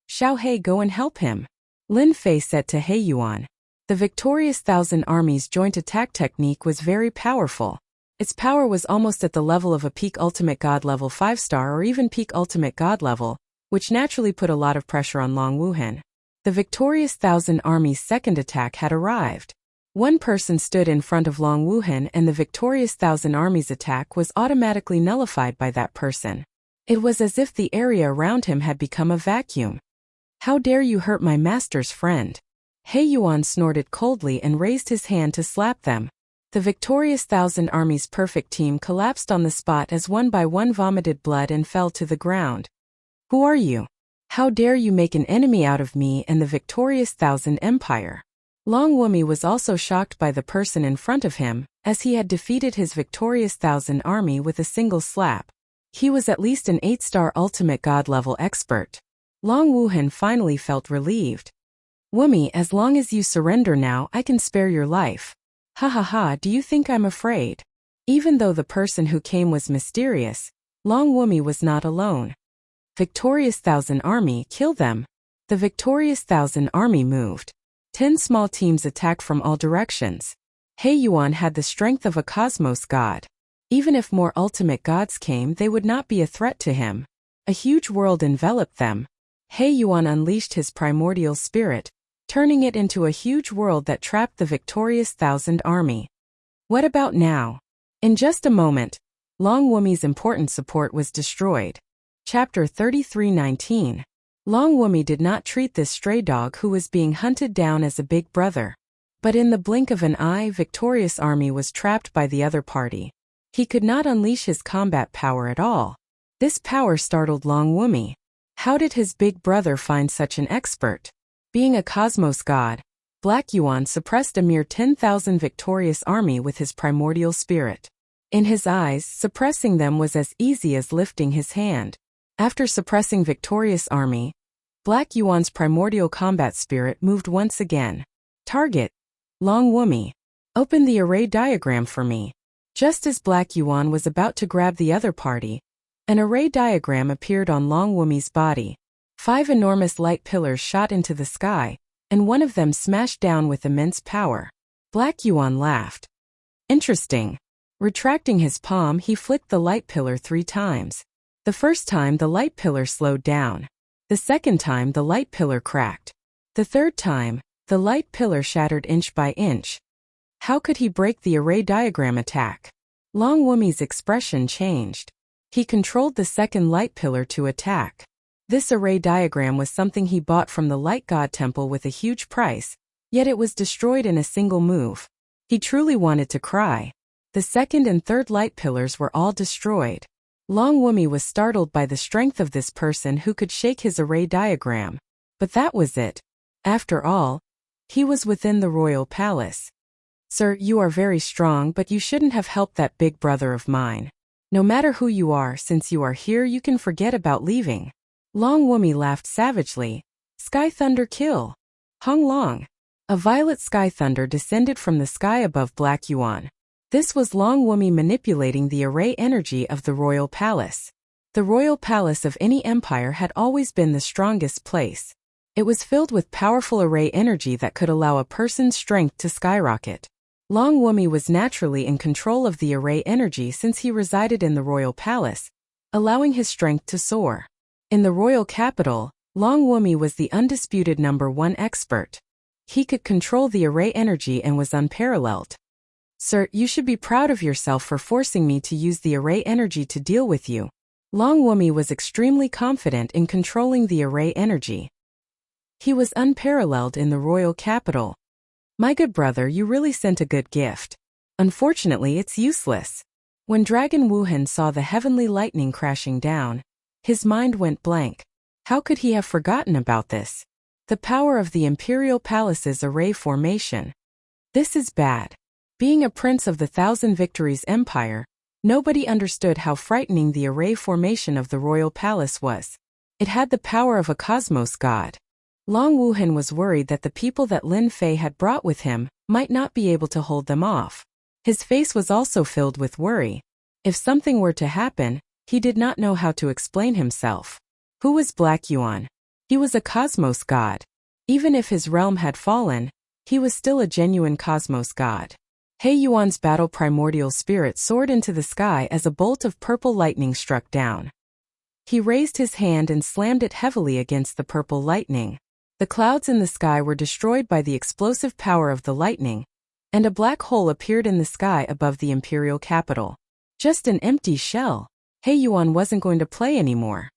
Xiao He, go and help him. Lin Fei said to He Yuan. The victorious Thousand Army's joint attack technique was very powerful. Its power was almost at the level of a peak ultimate god level 5-star or even peak ultimate god level, which naturally put a lot of pressure on Long Wuhan. The victorious Thousand Army's second attack had arrived. One person stood in front of Long Wuhan and the victorious Thousand Army's attack was automatically nullified by that person. It was as if the area around him had become a vacuum. How dare you hurt my master's friend? He Yuan snorted coldly and raised his hand to slap them. The victorious Thousand Army's perfect team collapsed on the spot as one by one vomited blood and fell to the ground. Who are you? How dare you make an enemy out of me and the victorious Thousand Empire? Long Wumi was also shocked by the person in front of him, as he had defeated his victorious Thousand Army with a single slap. He was at least an 8-star ultimate god level expert. Long Wuhan finally felt relieved. Wumi, as long as you surrender now, I can spare your life. Ha ha ha, do you think I'm afraid? Even though the person who came was mysterious, Long Wumi was not alone. Victorious Thousand Army killed them. The victorious Thousand Army moved. 10 small teams attacked from all directions. He Yuan had the strength of a cosmos god. Even if more ultimate gods came, they would not be a threat to him. A huge world enveloped them. He Yuan unleashed his primordial spirit, turning it into a huge world that trapped the victorious Thousand Army. What about now? In just a moment, Long Wumi's important support was destroyed. Chapter 33:19. Long Wumi did not treat this stray dog who was being hunted down as a big brother. But in the blink of an eye, victorious army was trapped by the other party. He could not unleash his combat power at all. This power startled Long Wumi. How did his big brother find such an expert? Being a cosmos god, Black Yuan suppressed a mere 10,000 victorious army with his primordial spirit. In his eyes, suppressing them was as easy as lifting his hand. After suppressing victorious army, Black Yuan's primordial combat spirit moved once again. Target: Long Wumi. Open the array diagram for me. Just as Black Yuan was about to grab the other party, an array diagram appeared on Long Wumi's body. 5 enormous light pillars shot into the sky, and one of them smashed down with immense power. Black Yuan laughed. Interesting. Retracting his palm, he flicked the light pillar 3 times. The first time the light pillar slowed down. The second time the light pillar cracked. The third time, the light pillar shattered inch by inch. How could he break the array diagram attack? Long Wumi's expression changed. He controlled the second light pillar to attack. This array diagram was something he bought from the Light God Temple with a huge price, yet it was destroyed in a single move. He truly wanted to cry. The second and third light pillars were all destroyed. Long Wumi was startled by the strength of this person who could shake his array diagram. But that was it. After all, he was within the royal palace. Sir, you are very strong, but you shouldn't have helped that big brother of mine. No matter who you are, since you are here, you can forget about leaving. Long Wumi laughed savagely. Sky Thunder kill. Hung Long. A violet sky thunder descended from the sky above Black Yuan. This was Long Wumi manipulating the array energy of the royal palace. The royal palace of any empire had always been the strongest place. It was filled with powerful array energy that could allow a person's strength to skyrocket. Long Wumi was naturally in control of the array energy since he resided in the royal palace, allowing his strength to soar. In the royal capital, Long Wumi was the undisputed #1 expert. He could control the array energy and was unparalleled. Sir, you should be proud of yourself for forcing me to use the array energy to deal with you. Long Wumi was extremely confident in controlling the array energy. He was unparalleled in the royal capital. My good brother, you really sent a good gift. Unfortunately, it's useless. When Dragon Wuhan saw the heavenly lightning crashing down, his mind went blank. How could he have forgotten about this? The power of the Imperial Palace's array formation. This is bad. Being a prince of the Thousand Victories Empire, nobody understood how frightening the array formation of the royal palace was. It had the power of a cosmos god. Long Wuhan was worried that the people that Lin Fei had brought with him might not be able to hold them off. His face was also filled with worry. If something were to happen, he did not know how to explain himself. Who was Black Yuan? He was a cosmos god. Even if his realm had fallen, he was still a genuine cosmos god. He Yuan's battle primordial spirit soared into the sky as a bolt of purple lightning struck down. He raised his hand and slammed it heavily against the purple lightning. The clouds in the sky were destroyed by the explosive power of the lightning, and a black hole appeared in the sky above the imperial capital. Just an empty shell. He Yuan wasn't going to play anymore.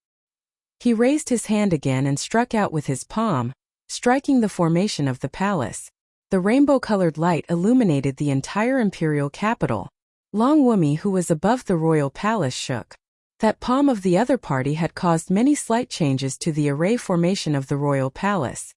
He raised his hand again and struck out with his palm, striking the formation of the palace. The rainbow-colored light illuminated the entire imperial capital. Long Wumi, who was above the royal palace, shook. That palm of the other party had caused many slight changes to the array formation of the royal palace.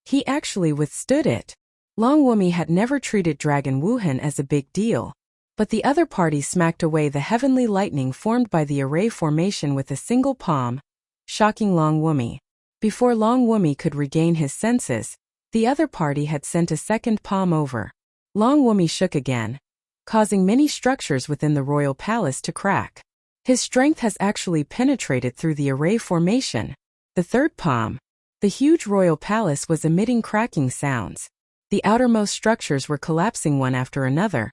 He actually withstood it. Long Wumi had never treated Dragon Wuhan as a big deal, but the other party smacked away the heavenly lightning formed by the array formation with a single palm, shocking Long Wumi. Before Long Wumi could regain his senses, the other party had sent a second palm over. Long Wumi shook again. causing many structures within the royal palace to crack. His strength has actually penetrated through the array formation. The third palm. The huge royal palace was emitting cracking sounds. The outermost structures were collapsing one after another,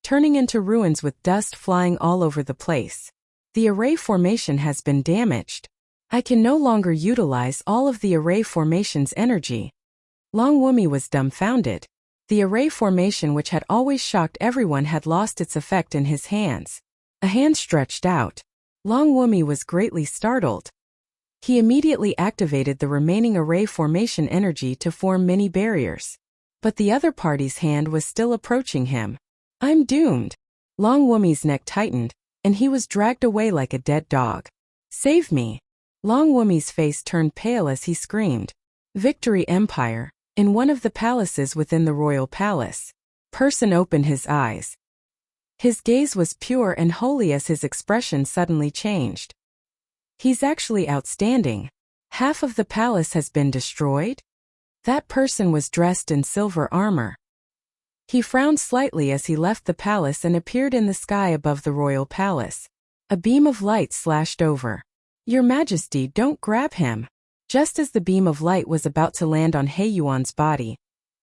turning into ruins with dust flying all over the place. The array formation has been damaged. I can no longer utilize all of the array formation's energy. Long Wumi was dumbfounded. The array formation, which had always shocked everyone, had lost its effect in his hands. A hand stretched out. Long Wumi was greatly startled. He immediately activated the remaining array formation energy to form many barriers. But the other party's hand was still approaching him. I'm doomed. Long Wumi's neck tightened, and he was dragged away like a dead dog. Save me. Long Wumi's face turned pale as he screamed. Victory Empire. In one of the palaces within the royal palace. Person opened his eyes. His gaze was pure and holy as his expression suddenly changed. He's actually outstanding. Half of the palace has been destroyed? That person was dressed in silver armor. He frowned slightly as he left the palace and appeared in the sky above the royal palace. A beam of light slashed over. Your Majesty, don't grab him. Just as the beam of light was about to land on He Yuan's body,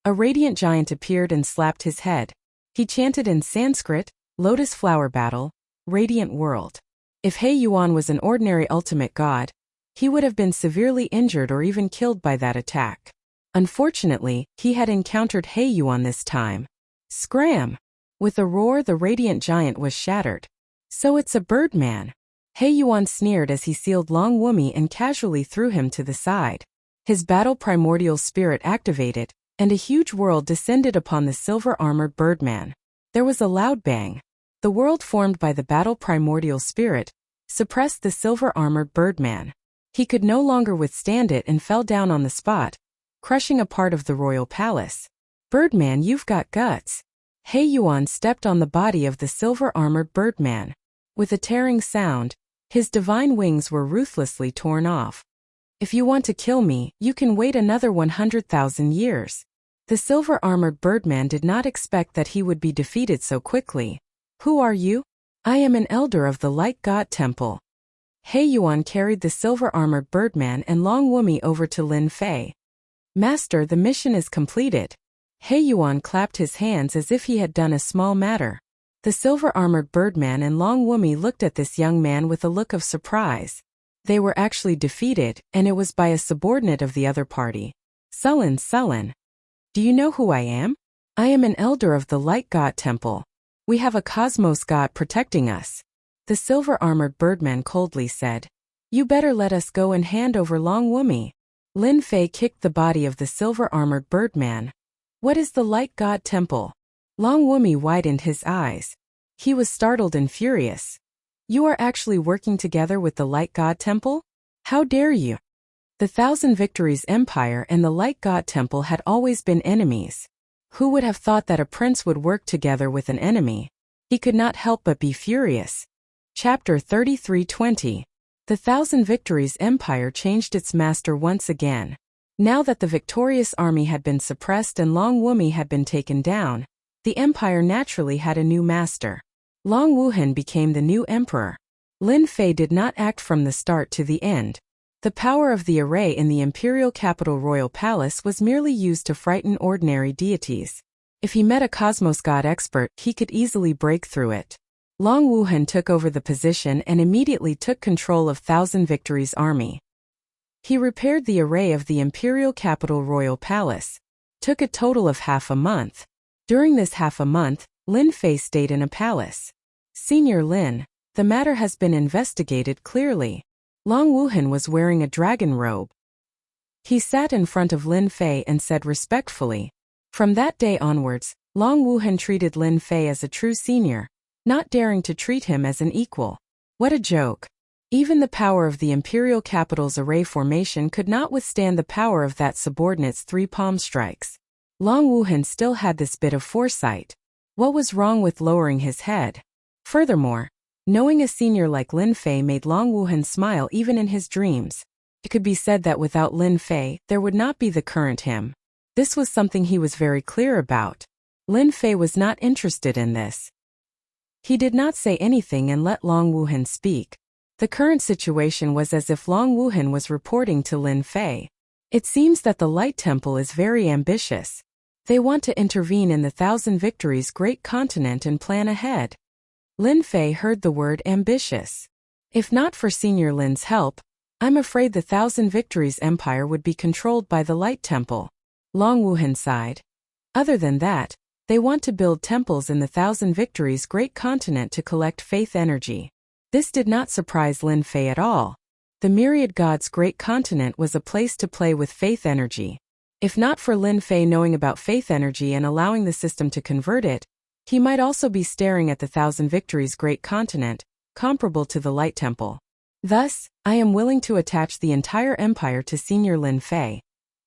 a radiant giant appeared and slapped his head. He chanted in Sanskrit, Lotus Flower Battle, Radiant World. If He Yuan was an ordinary ultimate god, he would have been severely injured or even killed by that attack. Unfortunately, he had encountered He Yuan this time. Scram! With a roar, the radiant giant was shattered. So it's a birdman. He Yuan sneered as he sealed Long Wumi and casually threw him to the side. His battle primordial spirit activated, and a huge world descended upon the silver-armored birdman. There was a loud bang. The world formed by the battle primordial spirit suppressed the silver-armored birdman. He could no longer withstand it and fell down on the spot, crushing a part of the royal palace. Birdman, you've got guts. He Yuan stepped on the body of the silver-armored birdman. With a tearing sound, his divine wings were ruthlessly torn off. If you want to kill me, you can wait another 100,000 years. The silver-armored birdman did not expect that he would be defeated so quickly. Who are you? I am an elder of the Light God Temple. He Yuan carried the silver-armored birdman and Long Wumi over to Lin Fei. Master, the mission is completed. He Yuan clapped his hands as if he had done a small matter. The silver-armored birdman and Long Wumi looked at this young man with a look of surprise. They were actually defeated, and it was by a subordinate of the other party. Sullen. Do you know who I am? I am an elder of the Light God Temple. We have a cosmos god protecting us. The silver-armored birdman coldly said. You better let us go and hand over Long Wumi. Lin Fei kicked the body of the silver-armored birdman. What is the Light God Temple? Long Wumi widened his eyes. He was startled and furious. You are actually working together with the Light God Temple? How dare you? The Thousand Victories Empire and the Light God Temple had always been enemies. Who would have thought that a prince would work together with an enemy? He could not help but be furious. Chapter 33:20. The Thousand Victories Empire changed its master once again. Now that the victorious army had been suppressed and Long Wumi had been taken down, the empire naturally had a new master. Long Wuhan became the new emperor. Lin Fei did not act from the start to the end. The power of the array in the imperial capital royal palace was merely used to frighten ordinary deities. If he met a cosmos god expert, he could easily break through it. Long Wuhan took over the position and immediately took control of Thousand Victories' army. He repaired the array of the imperial capital royal palace. Took a total of half a month. During this half a month, Lin Fei stayed in a palace. Senior Lin, the matter has been investigated clearly. Long Wuhan was wearing a dragon robe. He sat in front of Lin Fei and said respectfully. From that day onwards, Long Wuhan treated Lin Fei as a true senior, not daring to treat him as an equal. What a joke. Even the power of the imperial capital's array formation could not withstand the power of that subordinate's three palm strikes. Long Wuhan still had this bit of foresight. What was wrong with lowering his head? Furthermore, knowing a senior like Lin Fei made Long Wuhan smile even in his dreams. It could be said that without Lin Fei, there would not be the current him. This was something he was very clear about. Lin Fei was not interested in this. He did not say anything and let Long Wuhan speak. The current situation was as if Long Wuhan was reporting to Lin Fei. It seems that the Light Temple is very ambitious. They want to intervene in the Thousand Victories' great continent and plan ahead. Lin Fei heard the word ambitious. If not for Senior Lin's help, I'm afraid the Thousand Victories Empire would be controlled by the Light Temple. Long Wuhan sighed. Other than that, they want to build temples in the Thousand Victories' great continent to collect faith energy. This did not surprise Lin Fei at all. The Myriad Gods' great continent was a place to play with faith energy. If not for Lin Fei knowing about faith energy and allowing the system to convert it, he might also be staring at the Thousand Victories' great continent, comparable to the Light Temple. Thus, I am willing to attach the entire empire to Senior Lin Fei,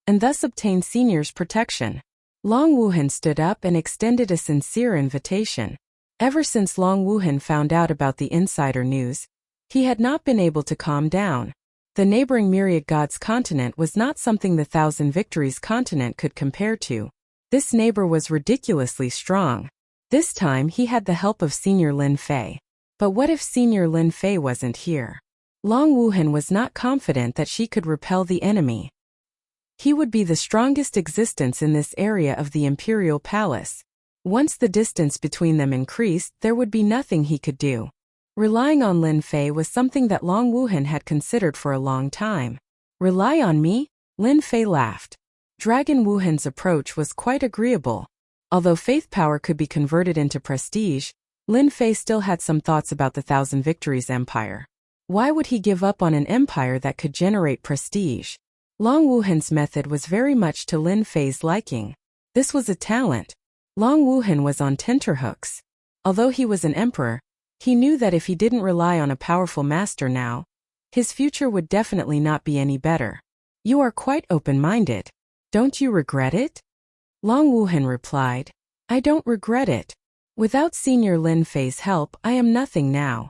and thus obtain Senior's protection. Long Wuhan stood up and extended a sincere invitation. Ever since Long Wuhan found out about the insider news, he had not been able to calm down. The neighboring Myriad Gods continent was not something the Thousand Victories continent could compare to. This neighbor was ridiculously strong. This time he had the help of Senior Lin Fei. But what if Senior Lin Fei wasn't here? Long Wuhan was not confident that she could repel the enemy. He would be the strongest existence in this area of the Imperial Palace. Once the distance between them increased, there would be nothing he could do. Relying on Lin Fei was something that Long Wuhan had considered for a long time. Rely on me? Lin Fei laughed. Dragon Wuhan's approach was quite agreeable. Although faith power could be converted into prestige, Lin Fei still had some thoughts about the Thousand Victories Empire. Why would he give up on an empire that could generate prestige? Long Wuhan's method was very much to Lin Fei's liking. This was a talent. Long Wuhan was on tenterhooks. Although he was an emperor, he knew that if he didn't rely on a powerful master now, his future would definitely not be any better. You are quite open-minded. Don't you regret it? Long Wuhan replied. I don't regret it. Without Senior Lin Fei's help, I am nothing now.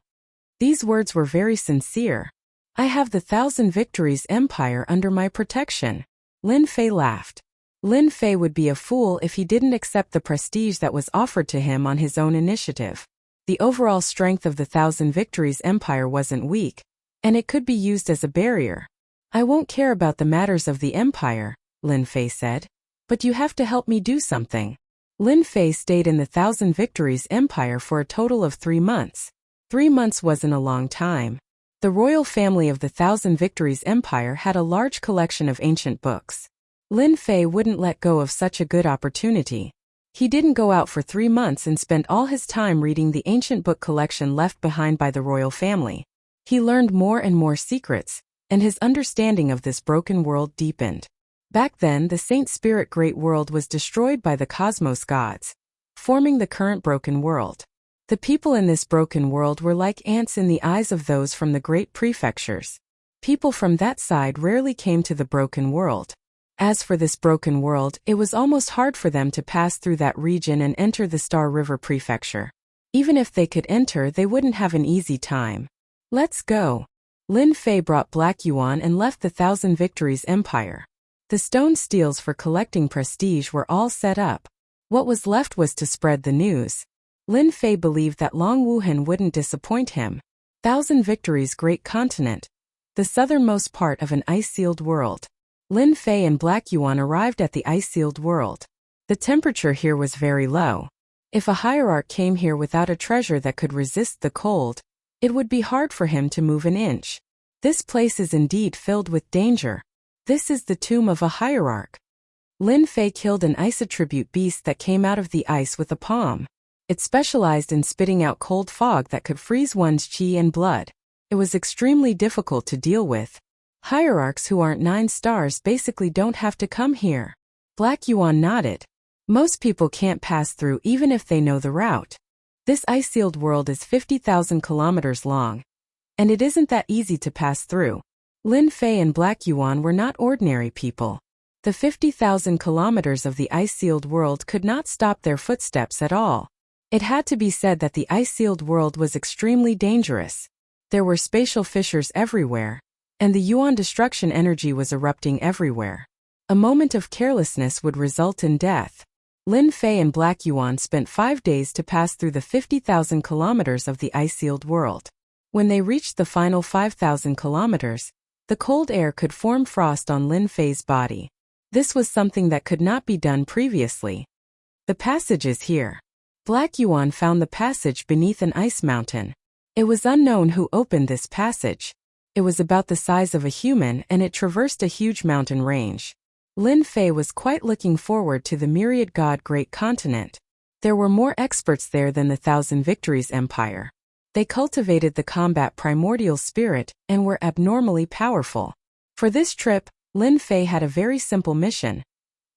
These words were very sincere. I have the Thousand Victories Empire under my protection. Lin Fei laughed. Lin Fei would be a fool if he didn't accept the prestige that was offered to him on his own initiative. The overall strength of the Thousand Victories Empire wasn't weak, and it could be used as a barrier. I won't care about the matters of the empire, Lin Fei said. But you have to help me do something. Lin Fei stayed in the Thousand Victories Empire for a total of 3 months. 3 months wasn't a long time. The royal family of the Thousand Victories Empire had a large collection of ancient books. Lin Fei wouldn't let go of such a good opportunity. He didn't go out for 3 months and spent all his time reading the ancient book collection left behind by the royal family. He learned more and more secrets, and his understanding of this broken world deepened. Back then, the Saint Spirit Great World was destroyed by the cosmos gods, forming the current broken world. The people in this broken world were like ants in the eyes of those from the great prefectures. People from that side rarely came to the broken world. As for this broken world, it was almost hard for them to pass through that region and enter the Star River Prefecture. Even if they could enter, they wouldn't have an easy time. Let's go. Lin Fei brought Black Yuan and left the Thousand Victories Empire. The stone steels for collecting prestige were all set up. What was left was to spread the news. Lin Fei believed that Long Wuhan wouldn't disappoint him. Thousand Victories' great continent, the southernmost part of an ice-sealed world. Lin Fei and Black Yuan arrived at the ice-sealed world. The temperature here was very low. If a hierarch came here without a treasure that could resist the cold, it would be hard for him to move an inch. This place is indeed filled with danger. This is the tomb of a hierarch. Lin Fei killed an ice attribute beast that came out of the ice with a palm. It specialized in spitting out cold fog that could freeze one's chi and blood. It was extremely difficult to deal with. Hierarchs who aren't 9 stars basically don't have to come here. Black Yuan nodded. Most people can't pass through even if they know the route. This ice-sealed world is 50,000 kilometers long, and it isn't that easy to pass through. Lin Fei and Black Yuan were not ordinary people. The 50,000 kilometers of the ice-sealed world could not stop their footsteps at all. It had to be said that the ice-sealed world was extremely dangerous. There were spatial fissures everywhere, and the Yuan destruction energy was erupting everywhere. A moment of carelessness would result in death. Lin Fei and Black Yuan spent 5 days to pass through the 50,000 kilometers of the ice-sealed world. When they reached the final 5,000 kilometers, the cold air could form frost on Lin Fei's body. This was something that could not be done previously. The passage is here. Black Yuan found the passage beneath an ice mountain. It was unknown who opened this passage. It was about the size of a human and it traversed a huge mountain range. Lin Fei was quite looking forward to the myriad god Great Continent. There were more experts there than the Thousand Victories Empire. They cultivated the combat primordial spirit and were abnormally powerful. For this trip, Lin Fei had a very simple mission: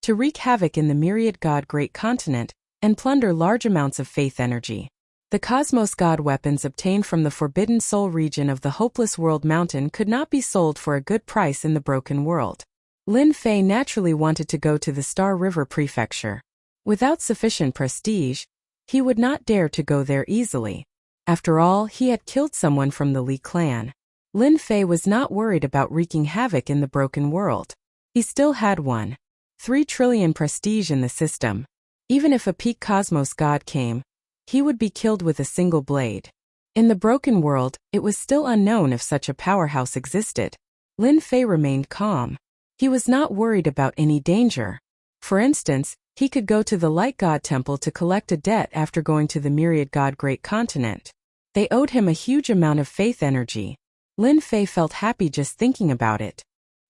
to wreak havoc in the myriad god Great Continent and plunder large amounts of faith energy. The Cosmos God weapons obtained from the Forbidden Soul region of the Hopeless World Mountain could not be sold for a good price in the Broken World. Lin Fei naturally wanted to go to the Star River Prefecture. Without sufficient prestige, he would not dare to go there easily. After all, he had killed someone from the Li clan. Lin Fei was not worried about wreaking havoc in the Broken World. He still had 1.3 trillion prestige in the system. Even if a peak Cosmos God came, he would be killed with a single blade. In the Broken World, it was still unknown if such a powerhouse existed. Lin Fei remained calm. He was not worried about any danger. For instance, he could go to the Light God Temple to collect a debt after going to the Myriad God Great Continent. They owed him a huge amount of faith energy. Lin Fei felt happy just thinking about it.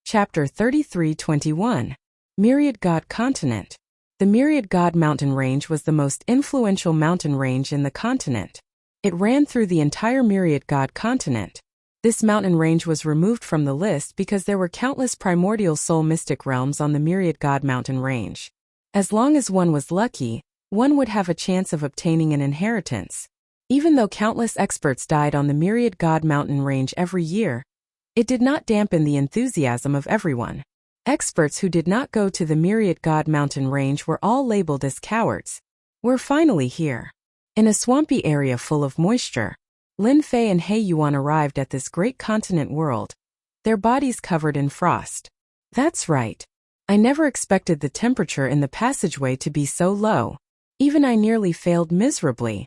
Chapter 33:21. Myriad God Continent. The Myriad God mountain range was the most influential mountain range in the continent. It ran through the entire Myriad God continent. This mountain range was removed from the list because there were countless primordial soul mystic realms on the Myriad God mountain range. As long as one was lucky, one would have a chance of obtaining an inheritance. Even though countless experts died on the Myriad God mountain range every year, it did not dampen the enthusiasm of everyone. Experts who did not go to the Myriad God mountain range were all labeled as cowards. We're finally here. In a swampy area full of moisture, Lin Fei and He Yuan arrived at this great continent world, their bodies covered in frost. That's right. I never expected the temperature in the passageway to be so low. Even I nearly failed miserably.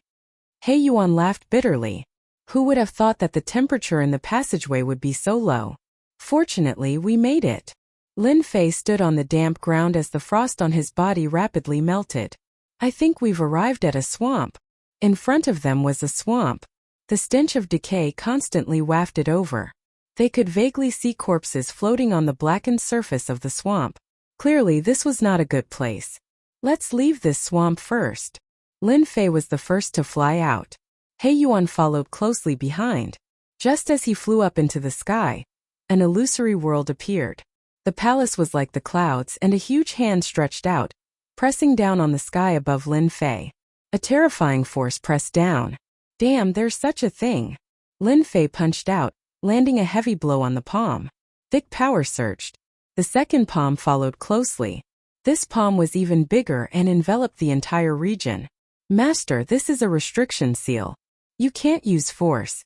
He Yuan laughed bitterly. Who would have thought that the temperature in the passageway would be so low? Fortunately, we made it. Lin Fei stood on the damp ground as the frost on his body rapidly melted. I think we've arrived at a swamp. In front of them was a swamp. The stench of decay constantly wafted over. They could vaguely see corpses floating on the blackened surface of the swamp. Clearly, this was not a good place. Let's leave this swamp first. Lin Fei was the first to fly out. He Yuan followed closely behind. Just as he flew up into the sky, an illusory world appeared. The palace was like the clouds and a huge hand stretched out, pressing down on the sky above Lin Fei. A terrifying force pressed down. Damn, there's such a thing. Lin Fei punched out, landing a heavy blow on the palm. Thick power surged. The second palm followed closely. This palm was even bigger and enveloped the entire region. Master, this is a restriction seal. You can't use force.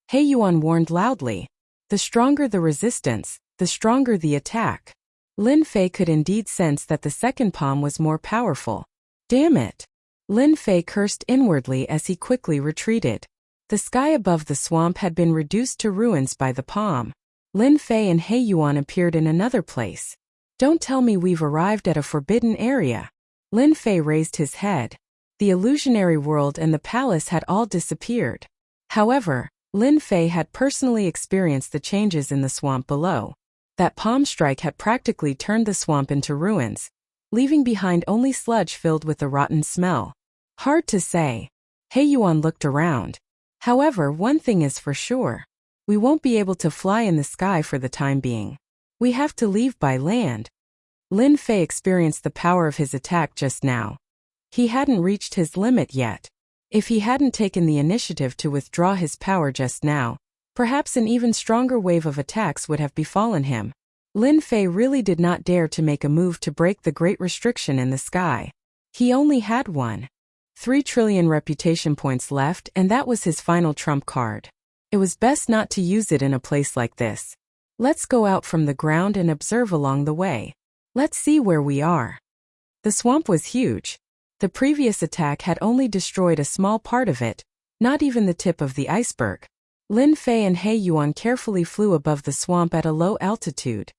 He Yuan warned loudly. The stronger the resistance, the stronger the attack. Lin Fei could indeed sense that the second palm was more powerful. Damn it! Lin Fei cursed inwardly as he quickly retreated. The sky above the swamp had been reduced to ruins by the palm. Lin Fei and He Yuan appeared in another place. Don't tell me we've arrived at a forbidden area. Lin Fei raised his head. The illusionary world and the palace had all disappeared. However, Lin Fei had personally experienced the changes in the swamp below. That palm strike had practically turned the swamp into ruins, leaving behind only sludge filled with a rotten smell. Hard to say. He Yuan looked around. However, one thing is for sure. We won't be able to fly in the sky for the time being. We have to leave by land. Lin Fei experienced the power of his attack just now. He hadn't reached his limit yet. If he hadn't taken the initiative to withdraw his power just now, perhaps an even stronger wave of attacks would have befallen him. Lin Fei really did not dare to make a move to break the great restriction in the sky. He only had 1.3 trillion reputation points left, and that was his final trump card. It was best not to use it in a place like this. Let's go out from the ground and observe along the way. Let's see where we are. The swamp was huge. The previous attack had only destroyed a small part of it, not even the tip of the iceberg. Lin Fei and He Yuan carefully flew above the swamp at a low altitude.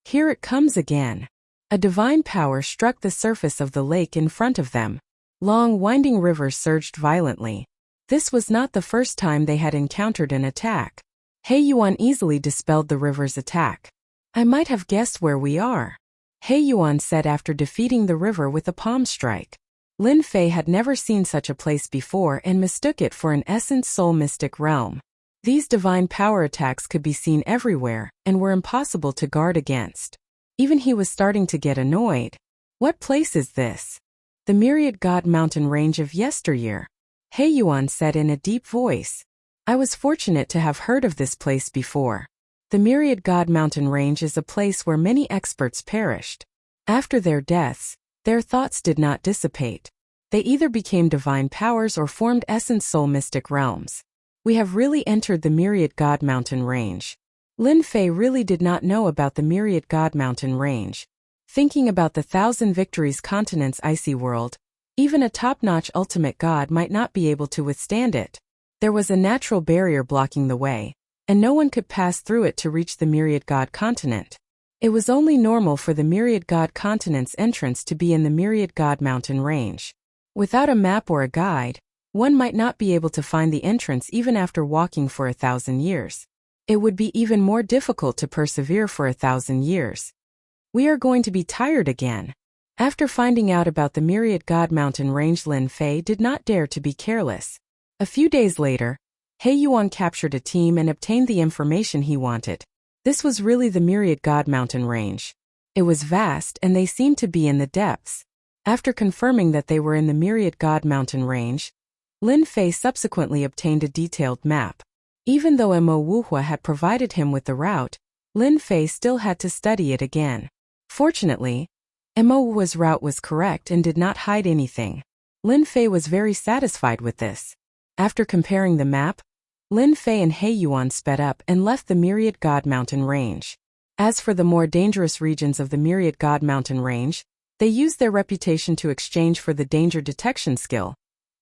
Here it comes again. A divine power struck the surface of the lake in front of them. Long, winding rivers surged violently. This was not the first time they had encountered an attack. He Yuan easily dispelled the river's attack. I might have guessed where we are, He Yuan said after defeating the river with a palm strike. Lin Fei had never seen such a place before and mistook it for an essence soul mystic realm. These divine power attacks could be seen everywhere and were impossible to guard against. Even he was starting to get annoyed. What place is this? The Myriad God Mountain range of yesteryear, He Yuan said in a deep voice. I was fortunate to have heard of this place before. The Myriad God Mountain range is a place where many experts perished. After their deaths, their thoughts did not dissipate. They either became divine powers or formed essence soul mystic realms. We have really entered the Myriad God Mountain range. Lin Fei really did not know about the Myriad God Mountain range. Thinking about the Thousand Victories continent's icy world, even a top-notch ultimate god might not be able to withstand it. There was a natural barrier blocking the way, and no one could pass through it to reach the Myriad God continent. It was only normal for the Myriad God continent's entrance to be in the Myriad God Mountain range. Without a map or a guide, one might not be able to find the entrance even after walking for 1,000 years. It would be even more difficult to persevere for 1,000 years. We are going to be tired again. After finding out about the Myriad God Mountain range, Lin Fei did not dare to be careless. A few days later, He Yuan captured a team and obtained the information he wanted. This was really the Myriad God Mountain range. It was vast and they seemed to be in the depths. After confirming that they were in the Myriad God Mountain range, Lin Fei subsequently obtained a detailed map. Even though Wuxia had provided him with the route, Lin Fei still had to study it again. Fortunately, Wuxia's route was correct and did not hide anything. Lin Fei was very satisfied with this. After comparing the map, Lin Fei and He Yuan sped up and left the Myriad God Mountain range. As for the more dangerous regions of the Myriad God Mountain range, they used their reputation to exchange for the danger detection skill,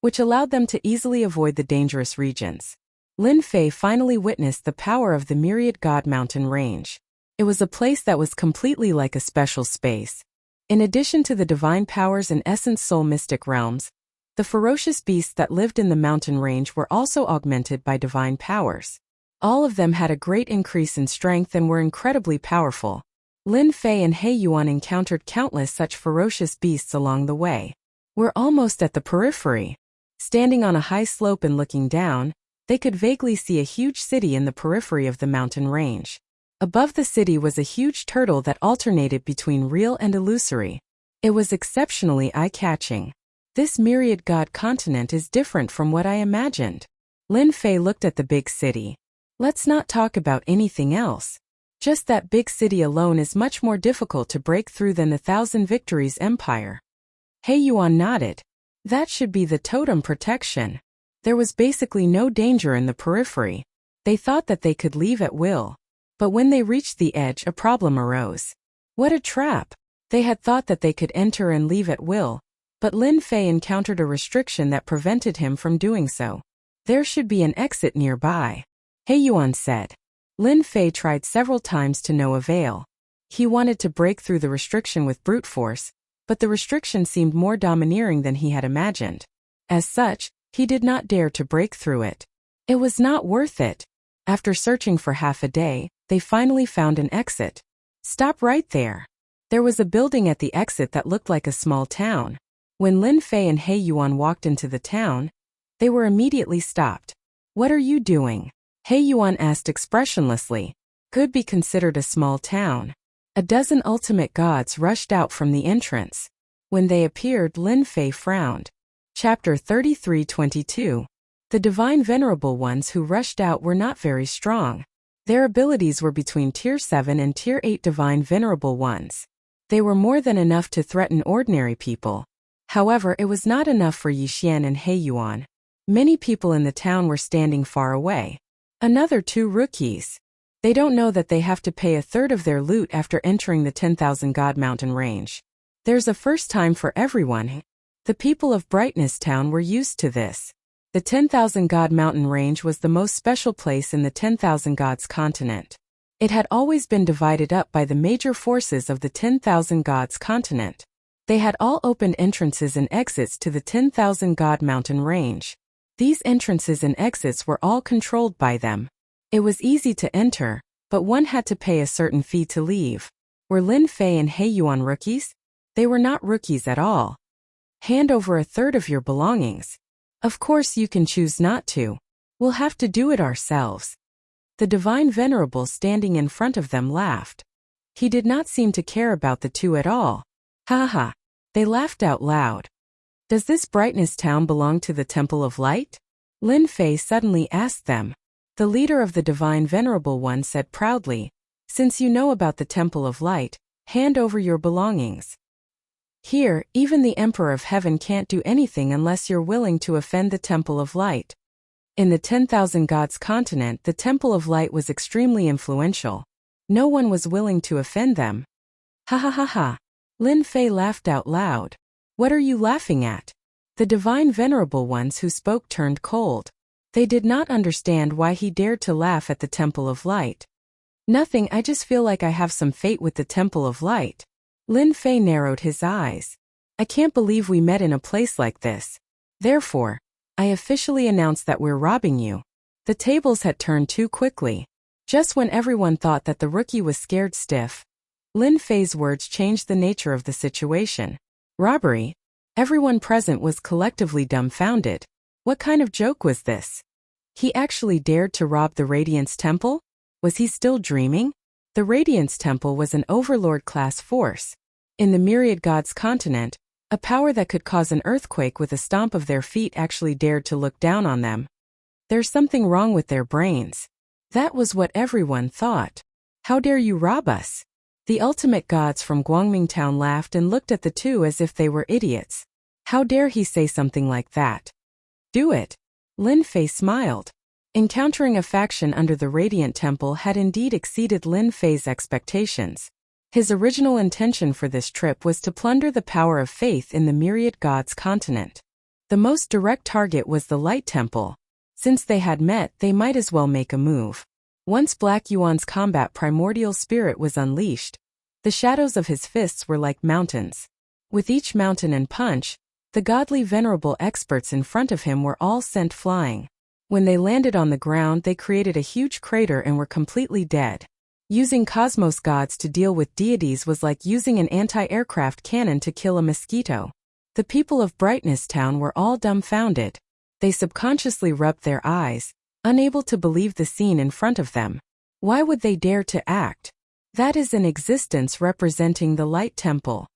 which allowed them to easily avoid the dangerous regions. Lin Fei finally witnessed the power of the Myriad God Mountain range. It was a place that was completely like a special space. In addition to the divine powers and essence soul mystic realms, the ferocious beasts that lived in the mountain range were also augmented by divine powers. All of them had a great increase in strength and were incredibly powerful. Lin Fei and He Yuan encountered countless such ferocious beasts along the way. We're almost at the periphery. Standing on a high slope and looking down, they could vaguely see a huge city in the periphery of the mountain range. Above the city was a huge turtle that alternated between real and illusory. It was exceptionally eye-catching. This Myriad God continent is different from what I imagined. Lin Fei looked at the big city. Let's not talk about anything else. Just that big city alone is much more difficult to break through than the Thousand Victories Empire. He Yuan nodded. That should be the totem protection. There was basically no danger in the periphery. They thought that they could leave at will. But when they reached the edge, a problem arose. What a trap! They had thought that they could enter and leave at will, but Lin Fei encountered a restriction that prevented him from doing so. There should be an exit nearby, He Yuan said. Lin Fei tried several times to no avail. He wanted to break through the restriction with brute force, but the restriction seemed more domineering than he had imagined. As such, he did not dare to break through it. It was not worth it. After searching for half a day, they finally found an exit. Stop right there. There was a building at the exit that looked like a small town. When Lin Fei and He Yuan walked into the town, they were immediately stopped. What are you doing? He Yuan asked expressionlessly. Could be considered a small town. A dozen ultimate gods rushed out from the entrance. When they appeared, Lin Fei frowned. Chapter 33:22. The divine venerable ones who rushed out were not very strong. Their abilities were between Tier 7 and Tier 8 divine venerable ones. They were more than enough to threaten ordinary people. However, it was not enough for Yixian and He Yuan. Many people in the town were standing far away. Another 2 rookies. They don't know that they have to pay a third of their loot after entering the 10,000 God Mountain range. There's a first time for everyone. The people of Brightness Town were used to this. The 10,000 God mountain range was the most special place in the 10,000 Gods continent. It had always been divided up by the major forces of the 10,000 Gods continent. They had all opened entrances and exits to the 10,000 God mountain range. These entrances and exits were all controlled by them. It was easy to enter, but one had to pay a certain fee to leave. Were Lin Fei and He Yuan rookies? They were not rookies at all. Hand over a third of your belongings. Of course you can choose not to. We'll have to do it ourselves. The Divine Venerable standing in front of them laughed. He did not seem to care about the two at all. Ha ha. They laughed out loud. Does this Brightness Town belong to the Temple of Light? Lin Fei suddenly asked them. The leader of the Divine Venerable One said proudly, since you know about the Temple of Light, hand over your belongings. Here, even the Emperor of Heaven can't do anything unless you're willing to offend the Temple of Light. In the 10,000 Gods continent, the Temple of Light was extremely influential. No one was willing to offend them. Ha ha ha ha. Lin Fei laughed out loud. What are you laughing at? The Divine Venerable Ones who spoke turned cold. They did not understand why he dared to laugh at the Temple of Light. Nothing, I just feel like I have some fate with the Temple of Light. Lin Fei narrowed his eyes. I can't believe we met in a place like this. Therefore, I officially announce that we're robbing you. The tables had turned too quickly. Just when everyone thought that the rookie was scared stiff, Lin Fei's words changed the nature of the situation. Robbery? Everyone present was collectively dumbfounded. What kind of joke was this? He actually dared to rob the Radiance Temple? Was he still dreaming? The Radiance Temple was an overlord-class force. In the Myriad Gods continent, a power that could cause an earthquake with a stomp of their feet actually dared to look down on them. There's something wrong with their brains. That was what everyone thought. How dare you rob us? The ultimate gods from Guangming Town laughed and looked at the two as if they were idiots. How dare he say something like that? Do it. Lin Fei smiled. Encountering a faction under the Radiant Temple had indeed exceeded Lin Fei's expectations. His original intention for this trip was to plunder the power of faith in the Myriad Gods continent. The most direct target was the Light Temple. Since they had met, they might as well make a move. Once Black Yuan's combat primordial spirit was unleashed, the shadows of his fists were like mountains. With each mountain and punch, the godly venerable experts in front of him were all sent flying. When they landed on the ground, they created a huge crater and were completely dead. Using cosmos gods to deal with deities was like using an anti-aircraft cannon to kill a mosquito. The people of Brightness Town were all dumbfounded. They subconsciously rubbed their eyes, unable to believe the scene in front of them. Why would they dare to act? That is an existence representing the Light Temple.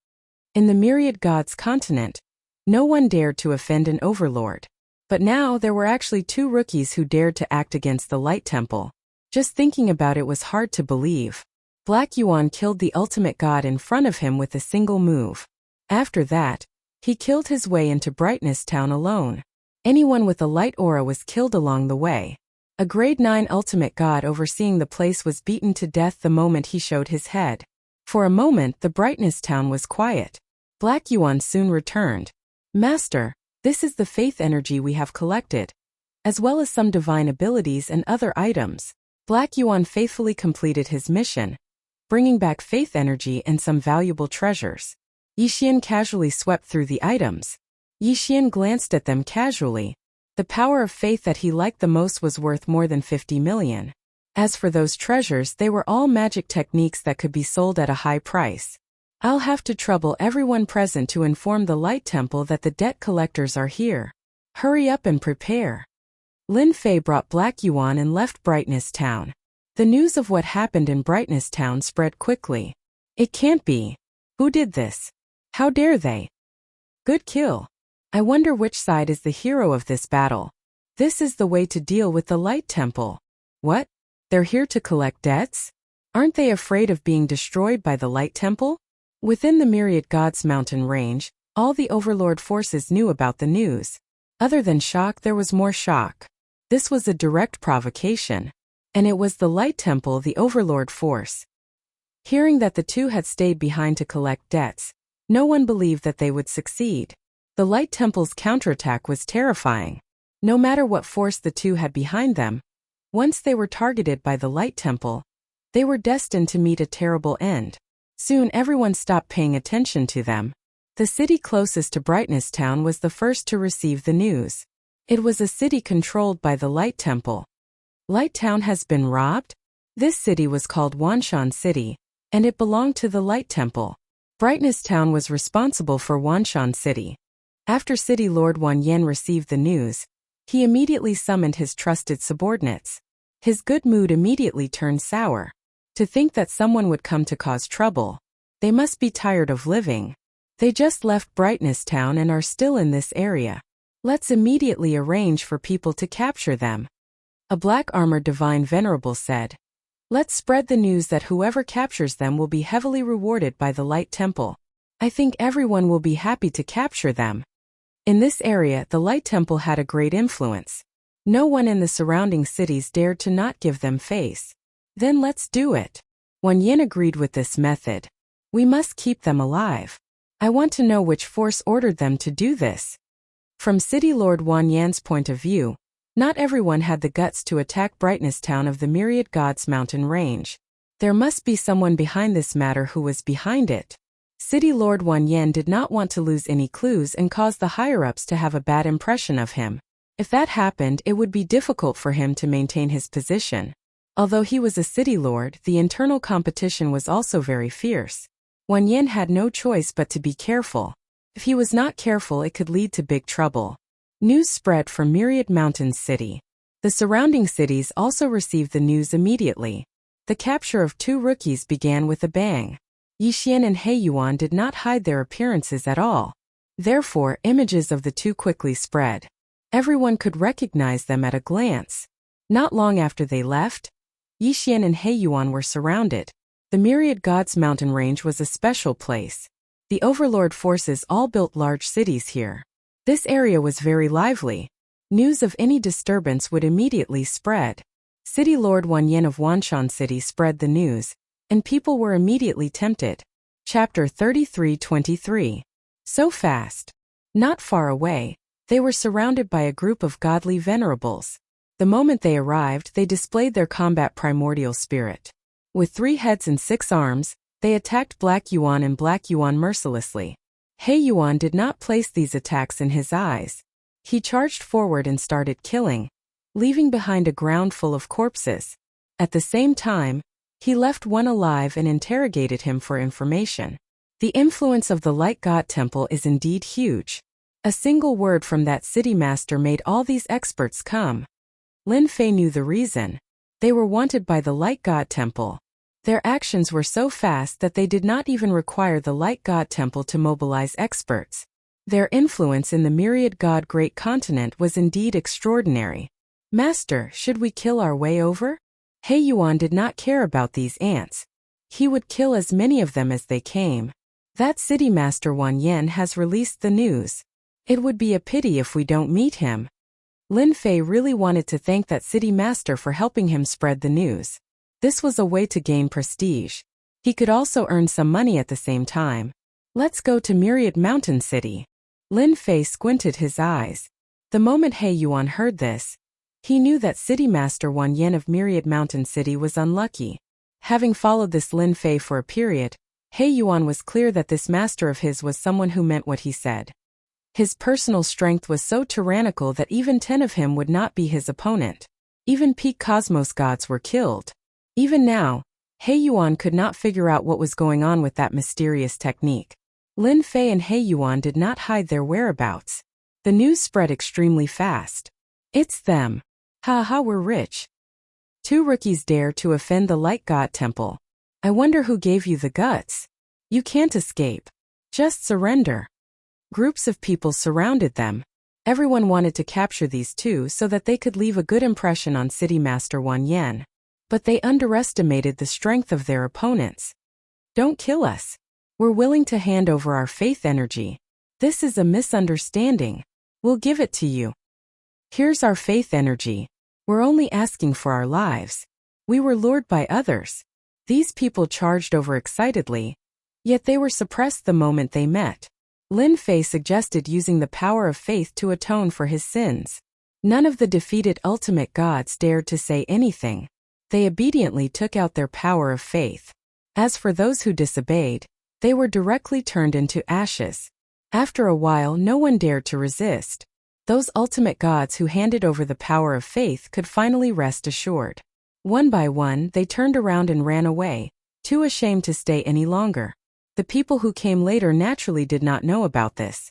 In the Myriad Gods continent, no one dared to offend an overlord. But now there were actually two rookies who dared to act against the Light Temple. Just thinking about it was hard to believe. Black Yuan killed the ultimate god in front of him with a single move. After that, he killed his way into Brightness Town alone. Anyone with a light aura was killed along the way. A grade 9 ultimate god overseeing the place was beaten to death the moment he showed his head. For a moment the Brightness Town was quiet. Black Yuan soon returned. Master, this is the faith energy we have collected, as well as some divine abilities and other items. Black Yuan faithfully completed his mission, bringing back faith energy and some valuable treasures. Yixian casually swept through the items. Yixian glanced at them casually. The power of faith that he liked the most was worth more than 50 million. As for those treasures, they were all magic techniques that could be sold at a high price. I'll have to trouble everyone present to inform the Light Temple that the debt collectors are here. Hurry up and prepare. Lin Fei brought Black Yuan and left Brightness Town. The news of what happened in Brightness Town spread quickly. It can't be. Who did this? How dare they? Good kill. I wonder which side is the hero of this battle. This is the way to deal with the Light Temple. What? They're here to collect debts? Aren't they afraid of being destroyed by the Light Temple? Within the Myriad Gods mountain range, all the overlord forces knew about the news. Other than shock, there was more shock. This was a direct provocation. And it was the Light Temple, the overlord force. Hearing that the two had stayed behind to collect debts, no one believed that they would succeed. The Light Temple's counterattack was terrifying. No matter what force the two had behind them, once they were targeted by the Light Temple, they were destined to meet a terrible end. Soon everyone stopped paying attention to them. The city closest to Brightness Town was the first to receive the news. It was a city controlled by the Light Temple. Light Town has been robbed? This city was called Wanshan City, and it belonged to the Light Temple. Brightness Town was responsible for Wanshan City. After City Lord Wan Yen received the news, he immediately summoned his trusted subordinates. His good mood immediately turned sour. To think that someone would come to cause trouble. They must be tired of living. They just left Brightness Town and are still in this area. Let's immediately arrange for people to capture them. A black-armored divine venerable said. Let's spread the news that whoever captures them will be heavily rewarded by the Light Temple. I think everyone will be happy to capture them. In this area, the Light Temple had a great influence. No one in the surrounding cities dared to not give them face. Then let's do it. Wan Yin agreed with this method. We must keep them alive. I want to know which force ordered them to do this. From City Lord Wan Yan's point of view, not everyone had the guts to attack Brightness Town of the Myriad Gods mountain range. There must be someone behind this matter who was behind it. City Lord Wan Yan did not want to lose any clues and cause the higher-ups to have a bad impression of him. If that happened, it would be difficult for him to maintain his position. Although he was a city lord, the internal competition was also very fierce. Wan Yin had no choice but to be careful. If he was not careful, it could lead to big trouble. News spread from Myriad Mountain City. The surrounding cities also received the news immediately. The capture of two rookies began with a bang. Yixian and He Yuan did not hide their appearances at all. Therefore, images of the two quickly spread. Everyone could recognize them at a glance. Not long after they left, Yixian and He Yuan were surrounded. The Myriad Gods mountain range was a special place. The overlord forces all built large cities here. This area was very lively. News of any disturbance would immediately spread. City Lord Wan Yin of Wanshan City spread the news, and people were immediately tempted. Chapter 33:23. So fast. Not far away, they were surrounded by a group of godly venerables. The moment they arrived, they displayed their combat primordial spirit. With 3 heads and 6 arms, they attacked Black Yuan and Black Yuan mercilessly. He Yuan did not place these attacks in his eyes. He charged forward and started killing, leaving behind a ground full of corpses. At the same time, he left one alive and interrogated him for information. The influence of the Light God Temple is indeed huge. A single word from that city master made all these experts come. Lin Fei knew the reason. They were wanted by the Light God Temple. Their actions were so fast that they did not even require the Light God Temple to mobilize experts. Their influence in the Myriad God Great Continent was indeed extraordinary. Master, should we kill our way over? He Yuan did not care about these ants. He would kill as many of them as they came. That city master Wan Yen has released the news. It would be a pity if we don't meet him. Lin Fei really wanted to thank that city master for helping him spread the news. This was a way to gain prestige. He could also earn some money at the same time. Let's go to Myriad Mountain City. Lin Fei squinted his eyes. The moment He Yuan heard this, he knew that City Master Wan Yen of Myriad Mountain City was unlucky. Having followed this Lin Fei for a period, He Yuan was clear that this master of his was someone who meant what he said. His personal strength was so tyrannical that even 10 of him would not be his opponent. Even peak cosmos gods were killed. Even now, He Yuan could not figure out what was going on with that mysterious technique. Lin Fei and He Yuan did not hide their whereabouts. The news spread extremely fast. It's them. Ha ha, we're rich. 2 rookies dare to offend the Light God Temple. I wonder who gave you the guts. You can't escape. Just surrender. Groups of people surrounded them. Everyone wanted to capture these 2 so that they could leave a good impression on City Master Wan Yen. But they underestimated the strength of their opponents. Don't kill us. We're willing to hand over our faith energy. This is a misunderstanding. We'll give it to you. Here's our faith energy. We're only asking for our lives. We were lured by others. These people charged over excitedly, yet they were suppressed the moment they met. Lin Fei suggested using the power of faith to atone for his sins. None of the defeated ultimate gods dared to say anything. They obediently took out their power of faith. As for those who disobeyed, they were directly turned into ashes. After a while, no one dared to resist. Those ultimate gods who handed over the power of faith could finally rest assured. One by one, they turned around and ran away, too ashamed to stay any longer. The people who came later naturally did not know about this.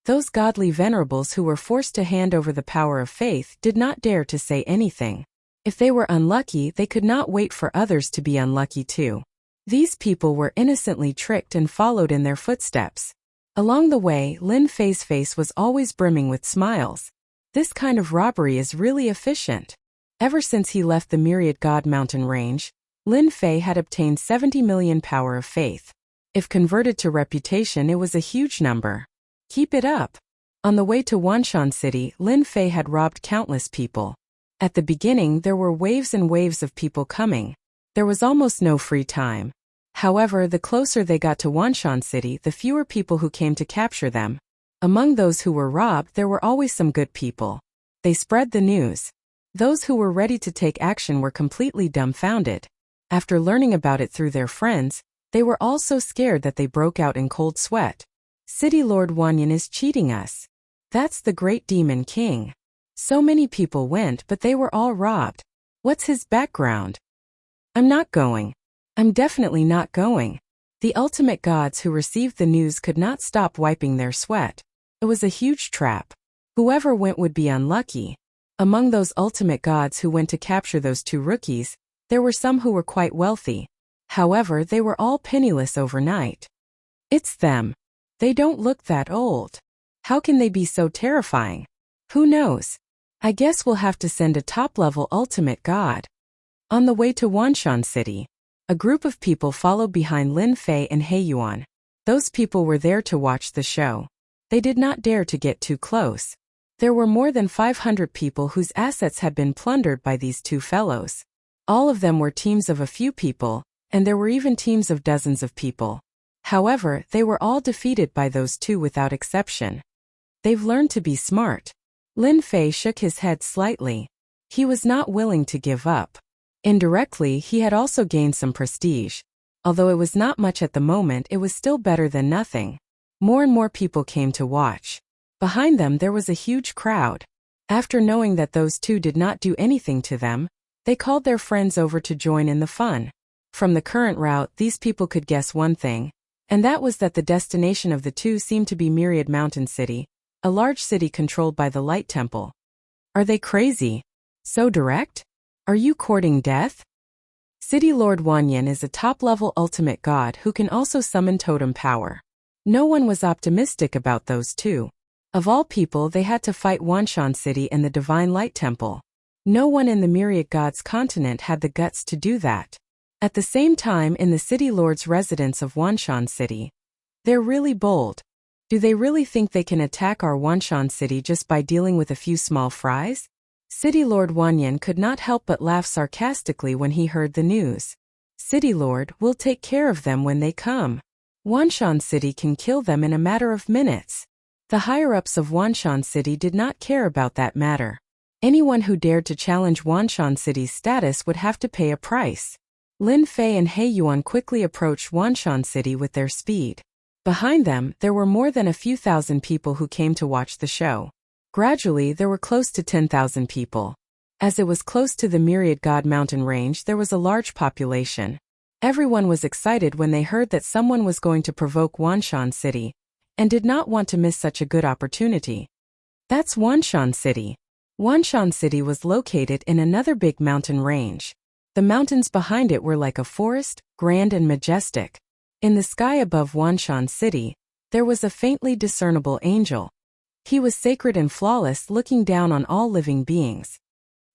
Those godly venerables who were forced to hand over the power of faith did not dare to say anything. If they were unlucky, they could not wait for others to be unlucky too. These people were innocently tricked and followed in their footsteps. Along the way, Lin Fei's face was always brimming with smiles. This kind of robbery is really efficient. Ever since he left the Myriad God Mountain Range, Lin Fei had obtained 70 million power of faith. If converted to reputation, it was a huge number. Keep it up. On the way to Wanshan City, Lin Fei had robbed countless people. At the beginning, there were waves and waves of people coming. There was almost no free time. However, the closer they got to Wanshan City, the fewer people who came to capture them. Among those who were robbed, there were always some good people. They spread the news. Those who were ready to take action were completely dumbfounded. After learning about it through their friends, they were all so scared that they broke out in cold sweat. City Lord Wanyan is cheating us. That's the great demon king. So many people went, but they were all robbed. What's his background? I'm not going. I'm definitely not going. The ultimate gods who received the news could not stop wiping their sweat. It was a huge trap. Whoever went would be unlucky. Among those ultimate gods who went to capture those two rookies, there were some who were quite wealthy. However, they were all penniless overnight. It's them. They don't look that old. How can they be so terrifying? Who knows? I guess we'll have to send a top-level ultimate god. On the way to Wanshan City, a group of people followed behind Lin Fei and He Yuan. Those people were there to watch the show. They did not dare to get too close. There were more than 500 people whose assets had been plundered by these two fellows. All of them were teams of a few people, and there were even teams of dozens of people. However, they were all defeated by those two without exception. They've learned to be smart. Lin Fei shook his head slightly. He was not willing to give up. Indirectly, he had also gained some prestige. Although it was not much at the moment, it was still better than nothing. More and more people came to watch. Behind them there was a huge crowd. After knowing that those two did not do anything to them, they called their friends over to join in the fun. From the current route, these people could guess one thing, and that was that the destination of the two seemed to be Myriad Mountain City, a large city controlled by the Light Temple. Are they crazy? So direct? Are you courting death? City Lord Wanyan is a top-level ultimate god who can also summon totem power. No one was optimistic about those two. Of all people, they had to fight Wanshan City and the Divine Light Temple. No one in the Myriad Gods continent had the guts to do that. At the same time, in the City Lord's residence of Wanshan City, they're really bold. Do they really think they can attack our Wanshan City just by dealing with a few small fries? City Lord Wanyan could not help but laugh sarcastically when he heard the news. City Lord, we'll take care of them when they come. Wanshan City can kill them in a matter of minutes. The higher-ups of Wanshan City did not care about that matter. Anyone who dared to challenge Wanshan City's status would have to pay a price. Lin Fei and He Yuan quickly approached Wanshan City with their speed. Behind them, there were more than a few thousand people who came to watch the show. Gradually, there were close to 10,000 people. As it was close to the Myriad God Mountain Range, there was a large population. Everyone was excited when they heard that someone was going to provoke Wanshan City, and did not want to miss such a good opportunity. That's Wanshan City. Wanshan City was located in another big mountain range. The mountains behind it were like a forest, grand and majestic. In the sky above Wanshan City, there was a faintly discernible angel. He was sacred and flawless, looking down on all living beings.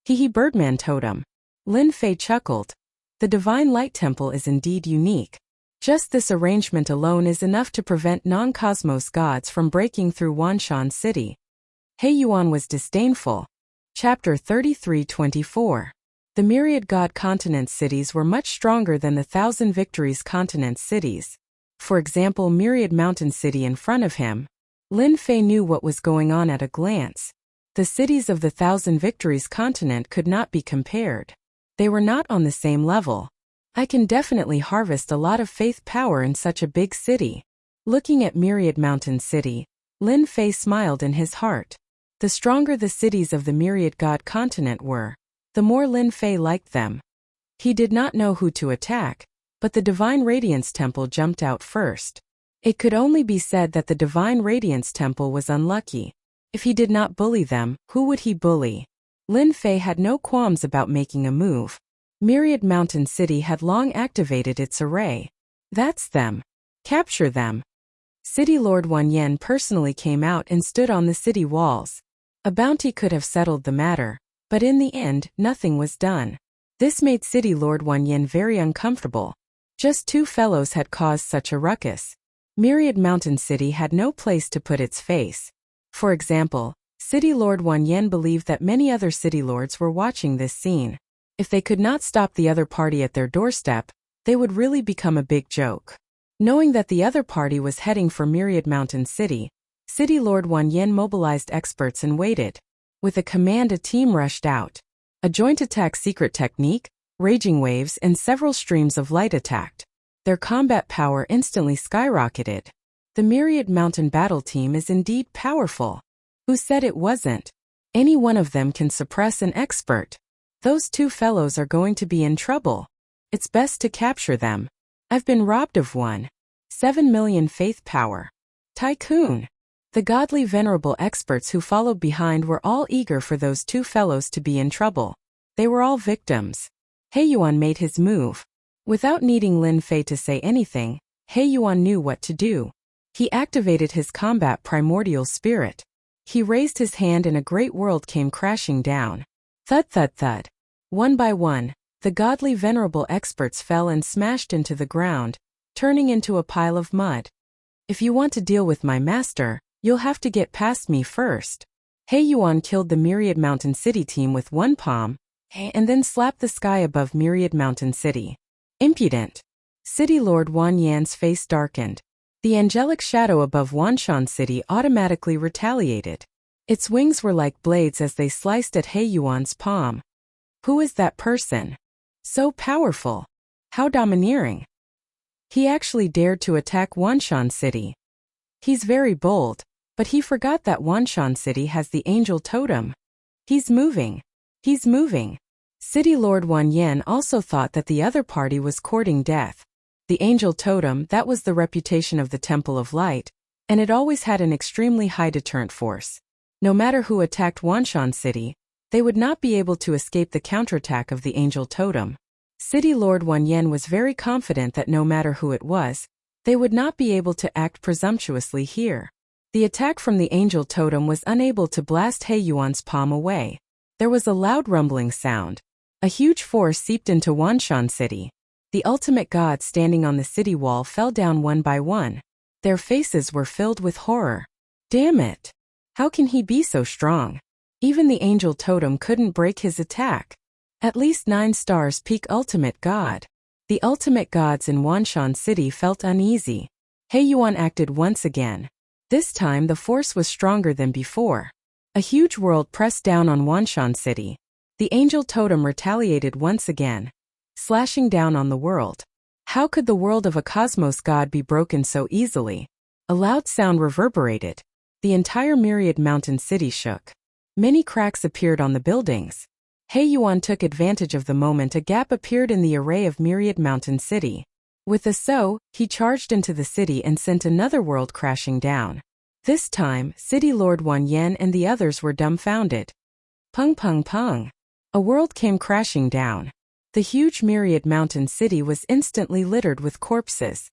Hee Birdman Totem. Lin Fei chuckled. The Divine Light Temple is indeed unique. Just this arrangement alone is enough to prevent non-cosmos gods from breaking through Wanshan City. He Yuan was disdainful. Chapter 33-24. The Myriad God Continent cities were much stronger than the Thousand Victories Continent cities. for example Myriad Mountain City in front of him. Lin Fei knew what was going on at a glance. The cities of the Thousand Victories continent could not be compared. They were not on the same level. I can definitely harvest a lot of faith power in such a big city. Looking at Myriad Mountain City, Lin Fei smiled in his heart. The stronger the cities of the Myriad God continent were, the more Lin Fei liked them. He did not know who to attack, but the Divine Radiance Temple jumped out first. It could only be said that the Divine Radiance Temple was unlucky. If he did not bully them, who would he bully? Lin Fei had no qualms about making a move. Myriad Mountain City had long activated its array. That's them. Capture them. City Lord Wanyan personally came out and stood on the city walls. A bounty could have settled the matter, but in the end, nothing was done. This made City Lord Wanyan very uncomfortable. Just two fellows had caused such a ruckus. Myriad Mountain City had no place to put its face. For example, City Lord Wanyan believed that many other city lords were watching this scene. If they could not stop the other party at their doorstep, they would really become a big joke. Knowing that the other party was heading for Myriad Mountain City, City Lord Wanyan mobilized experts and waited. With a command, a team rushed out. A joint attack secret technique, raging waves and several streams of light attacked. Their combat power instantly skyrocketed. The Myriad Mountain battle team is indeed powerful. Who said it wasn't? Any one of them can suppress an expert. Those two fellows are going to be in trouble. It's best to capture them. I've been robbed of one. 7 million faith power. Tycoon. The godly venerable experts who followed behind were all eager for those two fellows to be in trouble. They were all victims. He Yuan made his move. Without needing Lin Fei to say anything, He Yuan knew what to do. He activated his combat primordial spirit. He raised his hand and a great world came crashing down. Thud thud thud. One by one, the godly venerable experts fell and smashed into the ground, turning into a pile of mud. If you want to deal with my master, you'll have to get past me first. He Yuan killed the Myriad Mountain City team with one palm, and then slapped the sky above Myriad Mountain City. Impudent. City Lord Wanyan's face darkened. The angelic shadow above Wanshan City automatically retaliated. Its wings were like blades as they sliced at He Yuan's palm. Who is that person? So powerful. How domineering. He actually dared to attack Wanshan City. He's very bold, but he forgot that Wanshan City has the angel totem. He's moving. He's moving. City Lord Wanyan also thought that the other party was courting death. The angel totem, that was the reputation of the Temple of Light, and it always had an extremely high deterrent force. No matter who attacked Wanshan City, they would not be able to escape the counterattack of the angel totem. City Lord Wanyan was very confident that no matter who it was, they would not be able to act presumptuously here. The attack from the angel totem was unable to blast He Yuan's palm away. There was a loud rumbling sound. A huge force seeped into Wanshan City. The ultimate god standing on the city wall fell down one by one. Their faces were filled with horror. Damn it! How can he be so strong? Even the angel totem couldn't break his attack. At least 9 stars peak ultimate god. The ultimate gods in Wanshan City felt uneasy. He Yuan acted once again. This time the force was stronger than before. A huge world pressed down on Wanshan City. The angel totem retaliated once again, slashing down on the world. How could the world of a cosmos god be broken so easily? A loud sound reverberated. The entire Myriad Mountain City shook. Many cracks appeared on the buildings. He Yuan took advantage of the moment a gap appeared in the array of Myriad Mountain City. With a so, he charged into the city and sent another world crashing down. This time, City Lord Wanyan and the others were dumbfounded. Pung pung pung. A world came crashing down. The huge Myriad Mountain City was instantly littered with corpses.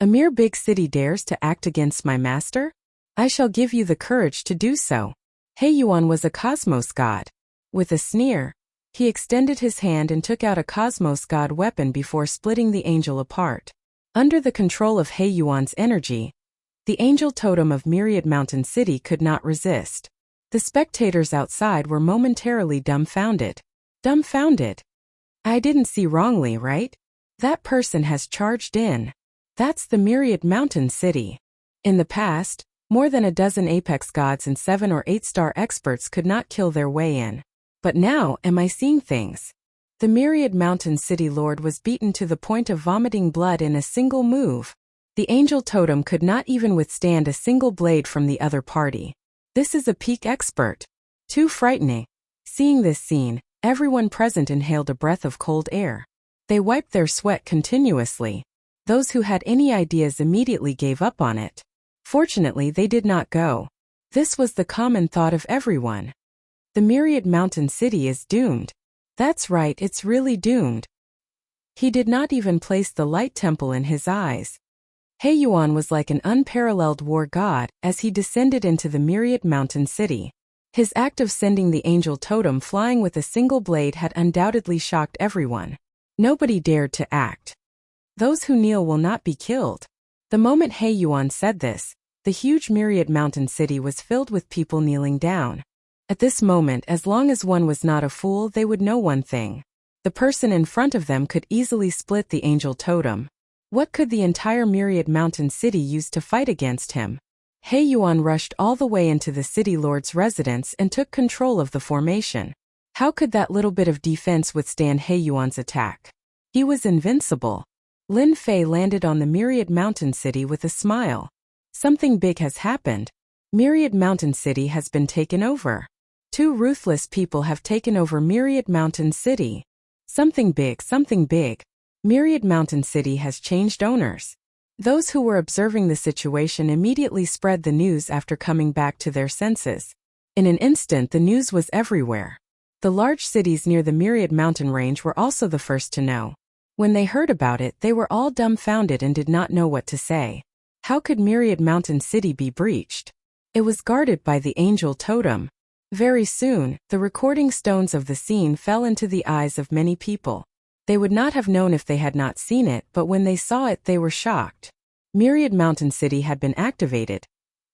A mere big city dares to act against my master? I shall give you the courage to do so. He Yuan was a cosmos god. With a sneer, he extended his hand and took out a cosmos god weapon before splitting the angel apart. Under the control of He Yuan's energy, the angel totem of Myriad Mountain City could not resist. The spectators outside were momentarily dumbfounded. Dumbfounded. I didn't see wrongly, right? That person has charged in. That's the Myriad Mountain City. In the past, more than a dozen apex gods and 7 or 8-star experts could not kill their way in. But now, am I seeing things? The Myriad Mountain City Lord was beaten to the point of vomiting blood in a single move. The Angel Totem could not even withstand a single blade from the other party. This is a peak expert. Too frightening. Seeing this scene, everyone present inhaled a breath of cold air. They wiped their sweat continuously. Those who had any ideas immediately gave up on it. Fortunately, they did not go. This was the common thought of everyone. The Myriad Mountain City is doomed. That's right, it's really doomed. He did not even place the light temple in his eyes. He Yuan was like an unparalleled war god as he descended into the Myriad Mountain City. His act of sending the Angel Totem flying with a single blade had undoubtedly shocked everyone. Nobody dared to act. Those who kneel will not be killed. The moment He Yuan said this, the huge Myriad Mountain City was filled with people kneeling down. At this moment, as long as one was not a fool, they would know one thing. The person in front of them could easily split the Angel Totem. What could the entire Myriad Mountain City use to fight against him? He Yuan rushed all the way into the City Lord's residence and took control of the formation. How could that little bit of defense withstand He Yuan's attack? He was invincible. Lin Fei landed on the Myriad Mountain City with a smile. Something big has happened. Myriad Mountain City has been taken over. 2 ruthless people have taken over Myriad Mountain City. Something big, something big. Myriad Mountain City has changed owners. Those who were observing the situation immediately spread the news after coming back to their senses. In an instant, the news was everywhere. The large cities near the Myriad Mountain Range were also the first to know. When they heard about it, they were all dumbfounded and did not know what to say. How could Myriad Mountain City be breached? It was guarded by the Angel Totem. Very soon, the recording stones of the scene fell into the eyes of many people. They would not have known if they had not seen it, but when they saw it, they were shocked. Myriad Mountain City had been activated,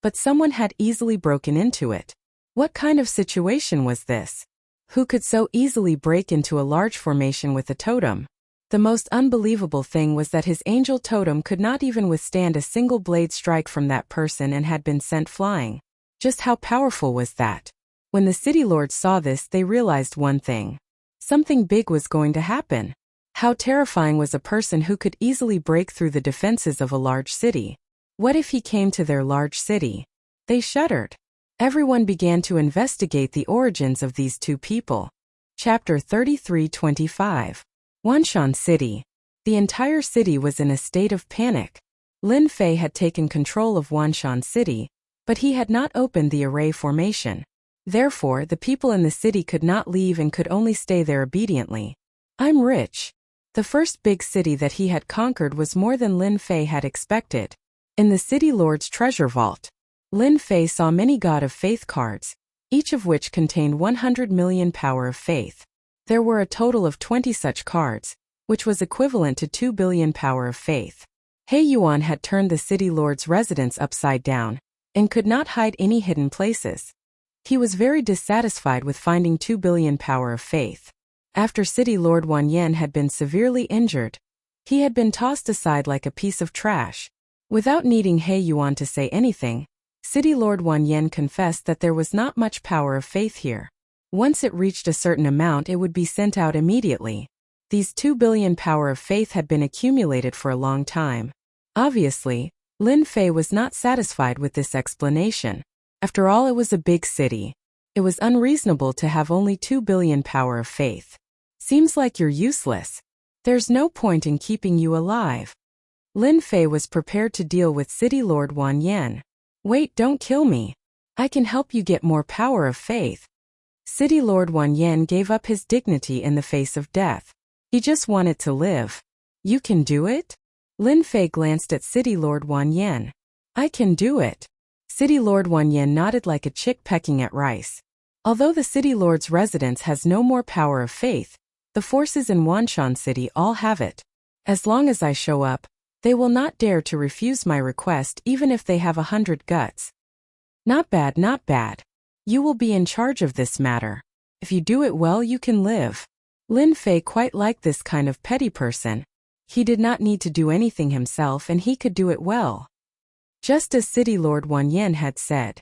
but someone had easily broken into it. What kind of situation was this? Who could so easily break into a large formation with a totem? The most unbelievable thing was that his Angel Totem could not even withstand a single blade strike from that person and had been sent flying. Just how powerful was that? When the City Lords saw this, they realized one thing. Something big was going to happen. How terrifying was a person who could easily break through the defenses of a large city? What if he came to their large city? They shuddered. Everyone began to investigate the origins of these 2 people. Chapter 33-25. Wanshan City. The entire city was in a state of panic. Lin Fei had taken control of Wanshan City, but he had not opened the array formation. Therefore, the people in the city could not leave and could only stay there obediently. I'm rich. The first big city that he had conquered was more than Lin Fei had expected. In the City Lord's treasure vault, Lin Fei saw many God of Faith cards, each of which contained 100 million power of faith. There were a total of 20 such cards, which was equivalent to 2 billion power of faith. He Yuan had turned the City Lord's residence upside down, and could not hide any hidden places. He was very dissatisfied with finding 2 billion power of faith. After City Lord Wan Yen had been severely injured, he had been tossed aside like a piece of trash. Without needing He Yuan to say anything, City Lord Wan Yen confessed that there was not much power of faith here. Once it reached a certain amount, it would be sent out immediately. These 2 billion power of faith had been accumulated for a long time. Obviously, Lin Fei was not satisfied with this explanation. After all, it was a big city. It was unreasonable to have only 2 billion power of faith. Seems like you're useless. There's no point in keeping you alive. Lin Fei was prepared to deal with City Lord Wan Yen. Wait, don't kill me. I can help you get more power of faith. City Lord Wan Yen gave up his dignity in the face of death. He just wanted to live. You can do it? Lin Fei glanced at City Lord Wan Yen. I can do it. City Lord Wan Yen nodded like a chick pecking at rice. Although the City Lord's residence has no more power of faith, the forces in Wanshan City all have it. As long as I show up, they will not dare to refuse my request even if they have 100 guts. Not bad, not bad. You will be in charge of this matter. If you do it well, you can live. Lin Fei quite liked this kind of petty person. He did not need to do anything himself and he could do it well. Just as City Lord Wan Yen had said.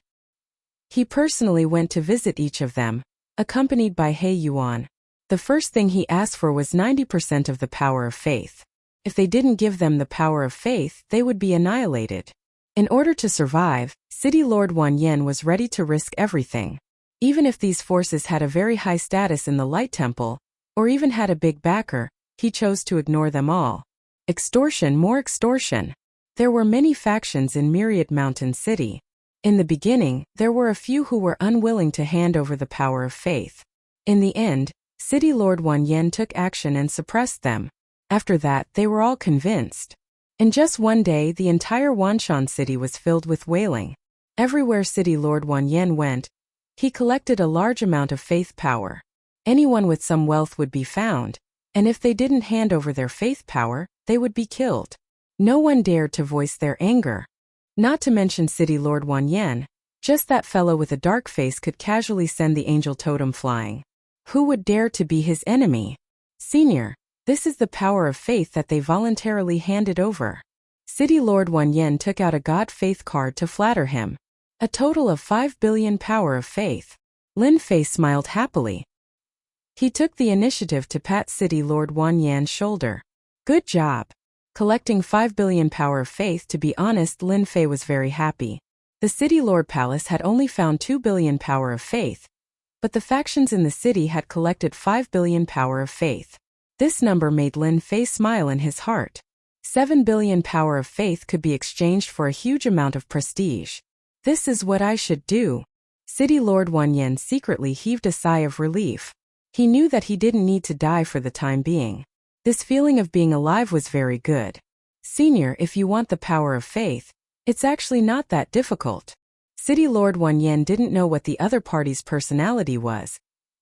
He personally went to visit each of them, accompanied by He Yuan. The first thing he asked for was 90% of the power of faith. If they didn't give them the power of faith, they would be annihilated. In order to survive, City Lord Wan Yen was ready to risk everything. Even if these forces had a very high status in the Light Temple, or even had a big backer, he chose to ignore them all. Extortion, more extortion. There were many factions in Myriad Mountain City. In the beginning, there were a few who were unwilling to hand over the power of faith. In the end, City Lord Wan Yen took action and suppressed them. After that, they were all convinced. In just one day, the entire Wanshan City was filled with wailing. Everywhere City Lord Wan Yen went, he collected a large amount of faith power. Anyone with some wealth would be found, and if they didn't hand over their faith power, they would be killed. No one dared to voice their anger. Not to mention City Lord Wan Yen, just that fellow with a dark face could casually send the angel totem flying. Who would dare to be his enemy? Senior, this is the power of faith that they voluntarily handed over. City Lord Wan Yen took out a God faith card to flatter him. A total of 5 billion power of faith. Lin Fei smiled happily. He took the initiative to pat City Lord Wan Yan's shoulder. Good job. Collecting 5 billion power of faith. To be honest, Lin Fei was very happy. The City Lord Palace had only found 2 billion power of faith, but the factions in the city had collected 5 billion power of faith. This number made Lin Fei smile in his heart. 7 billion power of faith could be exchanged for a huge amount of prestige. This is what I should do. City Lord Wan Yen secretly heaved a sigh of relief. He knew that he didn't need to die for the time being. This feeling of being alive was very good. Senior, if you want the power of faith, it's actually not that difficult. City Lord Wan Yen didn't know what the other party's personality was,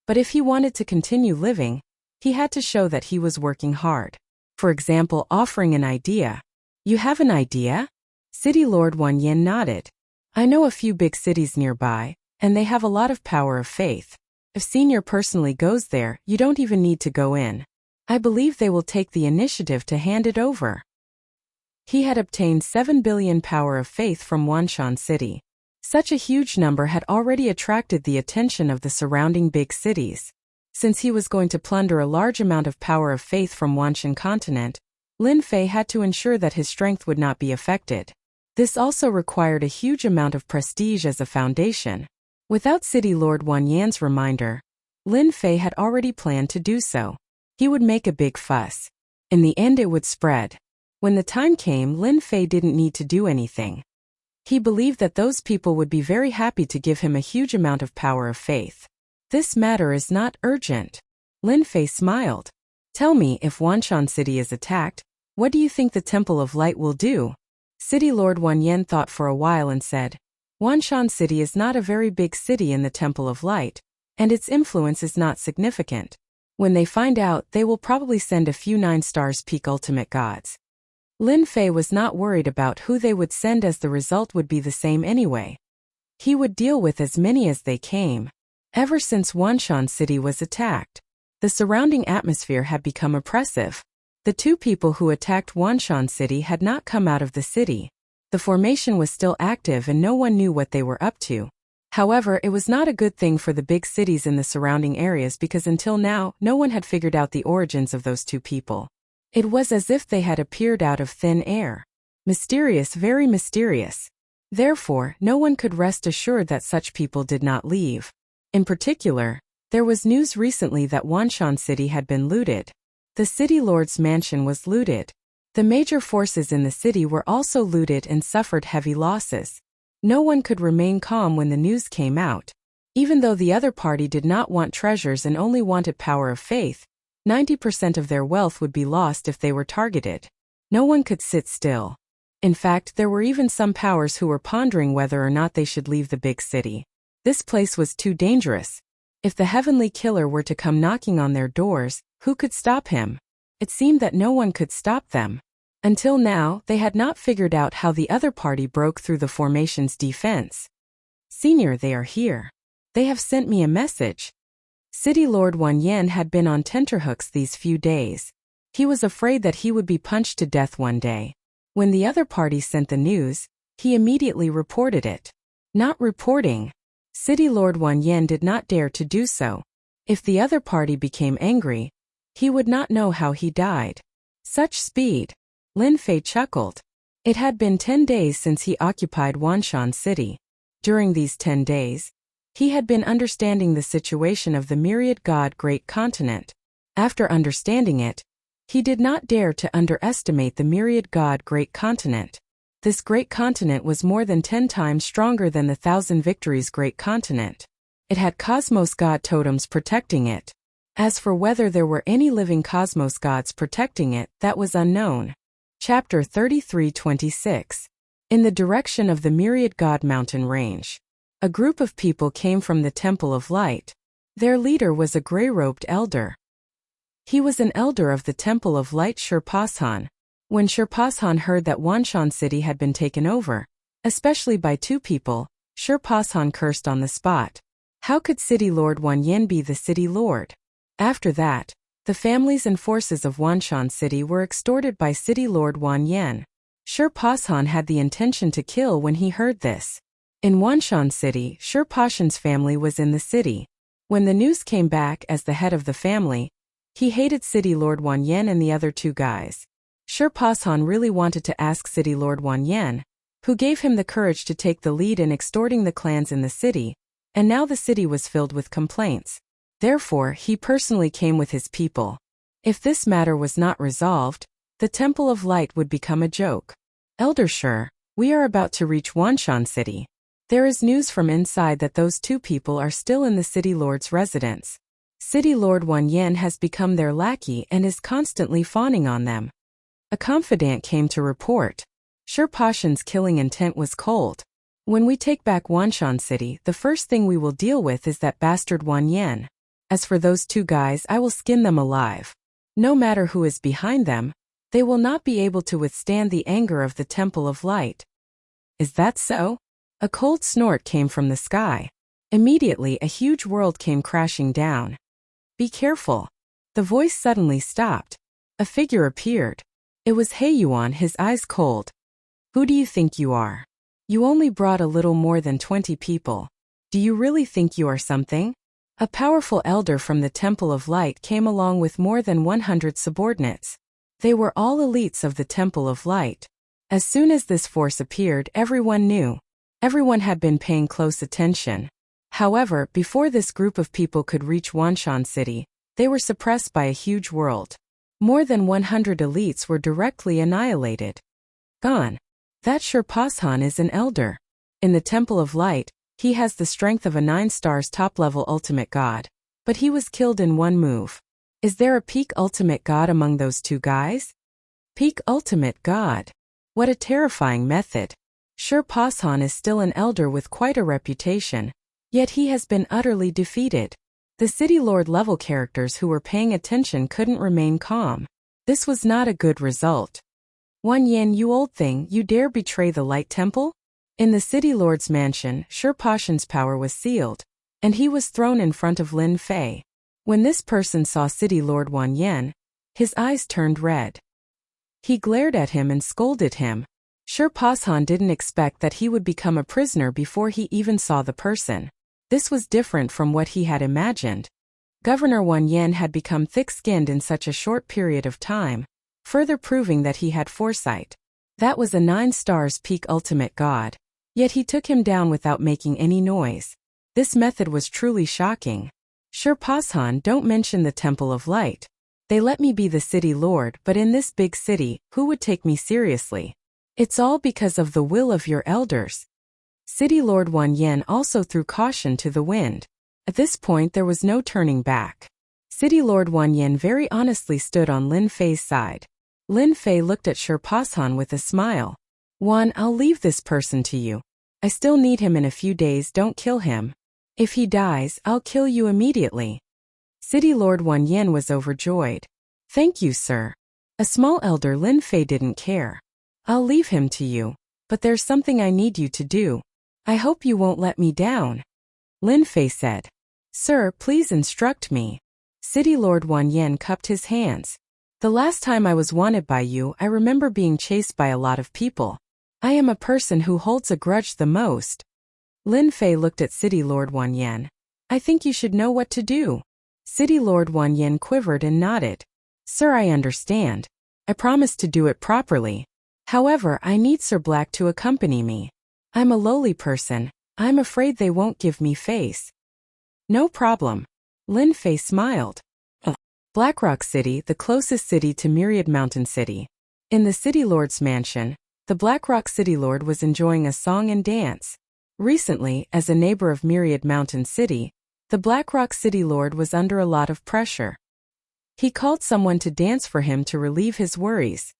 but if he wanted to continue living, he had to show that he was working hard. For example, offering an idea. You have an idea? City Lord Wan Yen nodded. I know a few big cities nearby, and they have a lot of power of faith. If Senior personally goes there, you don't even need to go in. I believe they will take the initiative to hand it over. He had obtained 7 billion power of faith from Wanshan City. Such a huge number had already attracted the attention of the surrounding big cities. Since he was going to plunder a large amount of power of faith from Wanshan continent, Lin Fei had to ensure that his strength would not be affected. This also required a huge amount of prestige as a foundation. Without City Lord Wan Yan's reminder, Lin Fei had already planned to do so. He would make a big fuss. In the end it would spread. When the time came, Lin Fei didn't need to do anything. He believed that those people would be very happy to give him a huge amount of power of faith. This matter is not urgent. Lin Fei smiled. Tell me, if Wanshan City is attacked, what do you think the Temple of Light will do? City Lord Wan Yen thought for a while and said, Wanshan City is not a very big city in the Temple of Light, and its influence is not significant. When they find out, they will probably send a few 9 stars peak ultimate gods. Lin Fei was not worried about who they would send as the result would be the same anyway. He would deal with as many as they came. Ever since Wanshan City was attacked, the surrounding atmosphere had become oppressive. The 2 people who attacked Wanshan City had not come out of the city. The formation was still active and no one knew what they were up to. However, it was not a good thing for the big cities in the surrounding areas because until now, no one had figured out the origins of those 2 people. It was as if they had appeared out of thin air. Mysterious, very mysterious. Therefore, no one could rest assured that such people did not leave. In particular, there was news recently that Wanshan City had been looted. The city lord's mansion was looted. The major forces in the city were also looted and suffered heavy losses. No one could remain calm when the news came out. Even though the other party did not want treasures and only wanted power of faith, 90% of their wealth would be lost if they were targeted. No one could sit still. In fact, there were even some powers who were pondering whether or not they should leave the big city. This place was too dangerous. If the heavenly killer were to come knocking on their doors, who could stop him? It seemed that no one could stop them. Until now, they had not figured out how the other party broke through the formation's defense. Senior, they are here. They have sent me a message. City Lord Wan Yen had been on tenterhooks these few days. He was afraid that he would be punched to death one day. When the other party sent the news, he immediately reported it. Not reporting. City Lord Wan Yen did not dare to do so. If the other party became angry, he would not know how he died. Such speed. Lin Fei chuckled. It had been 10 days since he occupied Wanshan City. During these 10 days, he had been understanding the situation of the myriad god great continent. After understanding it, he did not dare to underestimate the myriad god great continent. This great continent was more than 10 times stronger than the Thousand Victories great continent. It had cosmos god totems protecting it. As for whether there were any living cosmos gods protecting it, that was unknown. Chapter 33:26. In the direction of the myriad god mountain range, a group of people came from the Temple of Light. Their leader was a gray-robed elder. He was an elder of the Temple of Light Shurpashan. When Shurpashan heard that Wanshan City had been taken over, especially by 2 people, Shurpashan cursed on the spot. How could City Lord Wan Yen be the city lord? After that, the families and forces of Wanshan City were extorted by City Lord Wan Yen. Shurpashan had the intention to kill when he heard this. In Wanshan City, Shurpashan's family was in the city. When the news came back as the head of the family, he hated City Lord Wan Yen and the other 2 guys. Shurpashan really wanted to ask City Lord Wan Yen, who gave him the courage to take the lead in extorting the clans in the city, and now the city was filled with complaints. Therefore, he personally came with his people. If this matter was not resolved, the Temple of Light would become a joke. Elder Shur, we are about to reach Wanshan City. There is news from inside that those 2 people are still in the City Lord's residence. City Lord Wan Yen has become their lackey and is constantly fawning on them. A confidant came to report. Shurpashan's killing intent was cold. When we take back Wanshan City, the first thing we will deal with is that bastard Wan Yen. As for those 2 guys, I will skin them alive. No matter who is behind them, they will not be able to withstand the anger of the Temple of Light. Is that so? A cold snort came from the sky. Immediately, a huge world came crashing down. Be careful. The voice suddenly stopped. A figure appeared. It was Heiyuan, his eyes cold. Who do you think you are? You only brought a little more than 20 people. Do you really think you are something? A powerful elder from the Temple of Light came along with more than 100 subordinates. They were all elites of the Temple of Light. As soon as this force appeared, everyone knew. Everyone had been paying close attention. However, before this group of people could reach Wanshan City, they were suppressed by a huge world. More than 100 elites were directly annihilated. Gone. That Shurpashan is an elder. In the Temple of Light, he has the strength of a 9 stars top-level ultimate god. But he was killed in one move. Is there a peak ultimate god among those 2 guys? Peak ultimate god. What a terrifying method. Shurpashan is still an elder with quite a reputation. Yet he has been utterly defeated. The City Lord level characters who were paying attention couldn't remain calm. This was not a good result. Wan Yen, you old thing, you dare betray the Light Temple? In the City Lord's mansion, Shurpashan's power was sealed, and he was thrown in front of Lin Fei. When this person saw City Lord Wan Yen, his eyes turned red. He glared at him and scolded him. Shurpashan didn't expect that he would become a prisoner before he even saw the person. This was different from what he had imagined. Governor Wan Yen had become thick-skinned in such a short period of time, further proving that he had foresight. That was a 9 stars peak ultimate god. Yet he took him down without making any noise. This method was truly shocking. Shurpashan, don't mention the Temple of Light. They let me be the city lord, but in this big city, who would take me seriously? It's all because of the will of your elders. City Lord Wan Yen also threw caution to the wind. At this point there was no turning back. City Lord Wan Yen very honestly stood on Lin Fei's side. Lin Fei looked at Shurpashan with a smile. Wan, I'll leave this person to you. I still need him in a few days, don't kill him. If he dies, I'll kill you immediately. City Lord Wan Yen was overjoyed. Thank you, sir. A small elder Lin Fei didn't care. I'll leave him to you, but there's something I need you to do. I hope you won't let me down. Lin Fei said. Sir, please instruct me. City Lord Wan Yen cupped his hands. The last time I was wanted by you, I remember being chased by a lot of people. I am a person who holds a grudge the most. Lin Fei looked at City Lord Wan Yen. I think you should know what to do. City Lord Wan Yen quivered and nodded. Sir, I understand. I promise to do it properly. However, I need Sir Black to accompany me. I'm a lowly person. I'm afraid they won't give me face. No problem. Lin Fei smiled. Blackrock City, the closest city to Myriad Mountain City. In the City Lord's mansion, the Blackrock City Lord was enjoying a song and dance. Recently, as a neighbor of Myriad Mountain City, the Blackrock City Lord was under a lot of pressure. He called someone to dance for him to relieve his worries.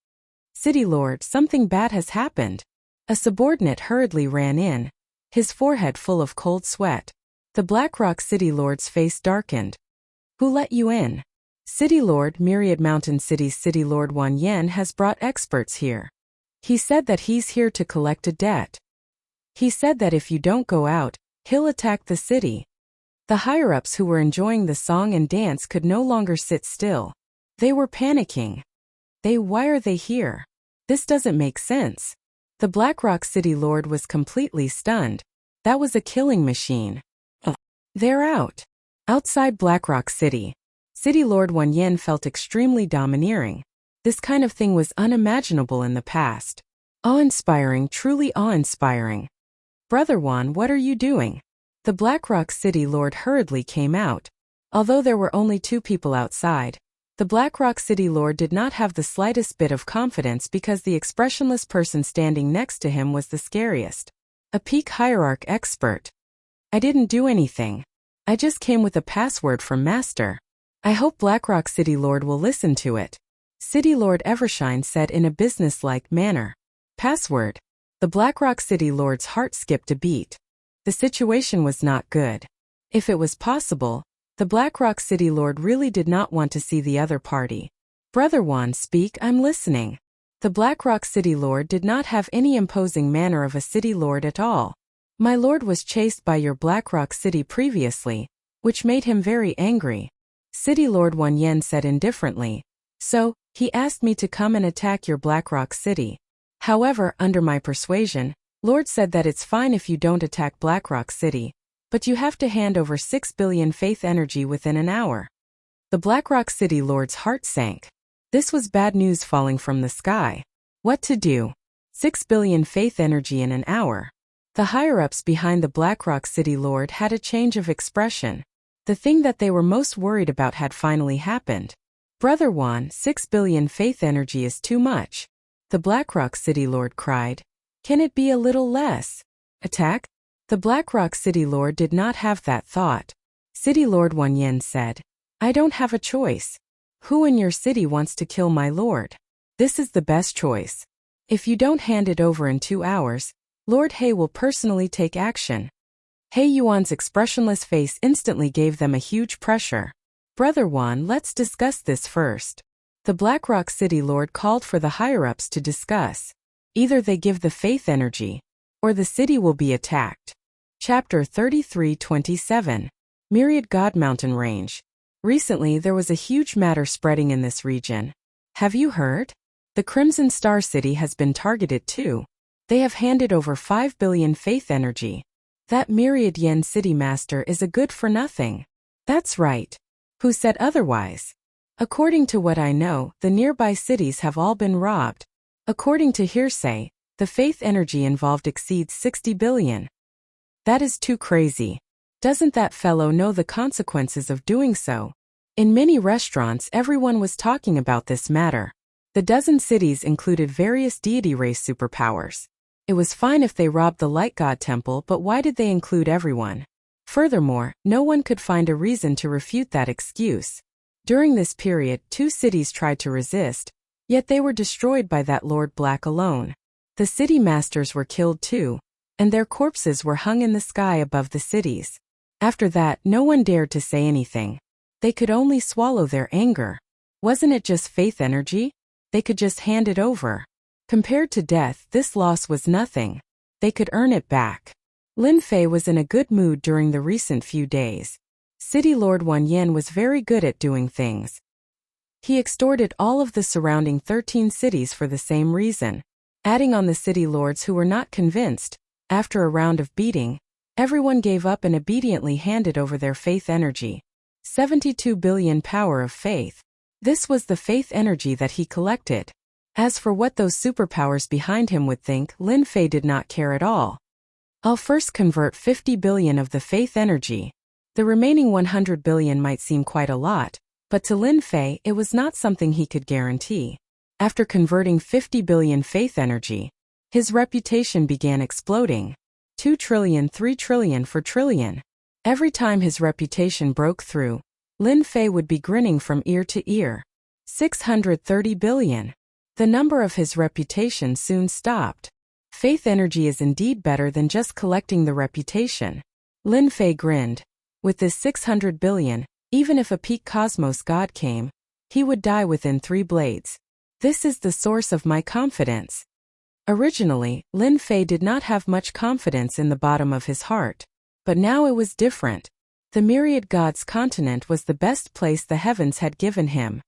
City Lord, something bad has happened. A subordinate hurriedly ran in, his forehead full of cold sweat. The Blackrock City Lord's face darkened. Who let you in? City Lord, Myriad Mountain City's City Lord Wan Yen has brought experts here. He said that he's here to collect a debt. He said that if you don't go out, he'll attack the city. The higher-ups who were enjoying the song and dance could no longer sit still. They were panicking. Why are they here? This doesn't make sense. The Blackrock City Lord was completely stunned. That was a killing machine. They're out. Outside Blackrock City, City Lord Wan Yen felt extremely domineering. This kind of thing was unimaginable in the past. Awe-inspiring, truly awe-inspiring. Brother Wan, what are you doing? The Blackrock City Lord hurriedly came out. Although there were only 2 people outside, the Blackrock City Lord did not have the slightest bit of confidence because the expressionless person standing next to him was the scariest. A peak hierarch expert. I didn't do anything. I just came with a password from Master. I hope Blackrock City Lord will listen to it. City Lord Evershine said in a businesslike manner. Password. The Blackrock City Lord's heart skipped a beat. The situation was not good. If it was possible, the Blackrock City Lord really did not want to see the other party. Brother Wan, speak, I'm listening. The Blackrock City Lord did not have any imposing manner of a city lord at all. My lord was chased by your Blackrock City previously, which made him very angry. City Lord Wan Yen said indifferently. So, he asked me to come and attack your Blackrock City. However, under my persuasion, Lord said that it's fine if you don't attack Blackrock City, but you have to hand over 6 billion faith energy within an hour. The Blackrock City Lord's heart sank. This was bad news falling from the sky. What to do? 6 billion faith energy in an hour. The higher-ups behind the Blackrock City Lord had a change of expression. The thing that they were most worried about had finally happened. Brother Wan, 6 billion faith energy is too much. The Blackrock City Lord cried. Can it be a little less? Attack? The Blackrock City Lord did not have that thought. City Lord Wan Yen said. I don't have a choice. Who in your city wants to kill my lord? This is the best choice. If you don't hand it over in 2 hours, Lord He will personally take action. He Yuan's expressionless face instantly gave them a huge pressure. Brother Wan, let's discuss this first. The Blackrock City Lord called for the higher-ups to discuss. Either they give the faith energy, or the city will be attacked. Chapter 33-27. Myriad God Mountain Range. Recently there was a huge matter spreading in this region. Have you heard? The Crimson Star City has been targeted too. They have handed over 5 billion faith energy. That Myriad Yen City Master is a good for nothing. That's right. Who said otherwise? According to what I know, the nearby cities have all been robbed. According to hearsay, the faith energy involved exceeds 60 billion. That is too crazy. Doesn't that fellow know the consequences of doing so? In many restaurants everyone was talking about this matter. The dozen cities included various deity race superpowers. It was fine if they robbed the Light God Temple, but why did they include everyone? Furthermore, no one could find a reason to refute that excuse. During this period, 2 cities tried to resist, yet they were destroyed by that Lord Black alone. The city masters were killed too, and their corpses were hung in the sky above the cities. After that, no one dared to say anything. They could only swallow their anger. Wasn't it just faith energy? They could just hand it over. Compared to death, this loss was nothing. They could earn it back. Lin Fei was in a good mood during the recent few days. City Lord Wan Yen was very good at doing things. He extorted all of the surrounding 13 cities for the same reason. Adding on the city lords who were not convinced, after a round of beating, everyone gave up and obediently handed over their faith energy. 72 billion power of faith. This was the faith energy that he collected. As for what those superpowers behind him would think, Lin Fei did not care at all. I'll first convert 50 billion of the faith energy. The remaining 100 billion might seem quite a lot, but to Lin Fei it was not something he could guarantee. After converting 50 billion faith energy, his reputation began exploding. 2 trillion, 3 trillion, 4 trillion. Every time his reputation broke through, Lin Fei would be grinning from ear to ear. 630 billion. The number of his reputation soon stopped. Faith energy is indeed better than just collecting the reputation. Lin Fei grinned. With this 600 billion, even if a peak cosmos god came, he would die within 3 blades. This is the source of my confidence. Originally, Lin Fei did not have much confidence in the bottom of his heart. But now it was different. The myriad gods continent was the best place the heavens had given him.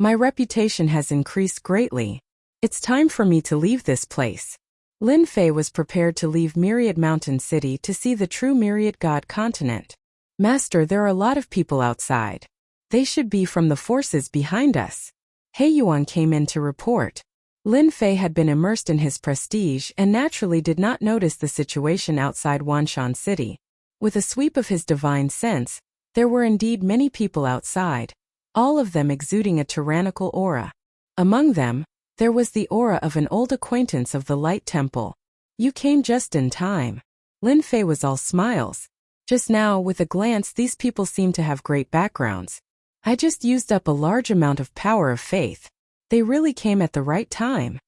My reputation has increased greatly. It's time for me to leave this place. Lin Fei was prepared to leave Myriad Mountain City to see the true myriad god continent. Master, there are a lot of people outside. They should be from the forces behind us. He Yuan came in to report. Lin Fei had been immersed in his prestige and naturally did not notice the situation outside Wanshan City. With a sweep of his divine sense, there were indeed many people outside, all of them exuding a tyrannical aura. Among them, there was the aura of an old acquaintance of the Light Temple. You came just in time. Lin Fei was all smiles. Just now, with a glance, these people seemed to have great backgrounds. I just used up a large amount of power of faith. They really came at the right time.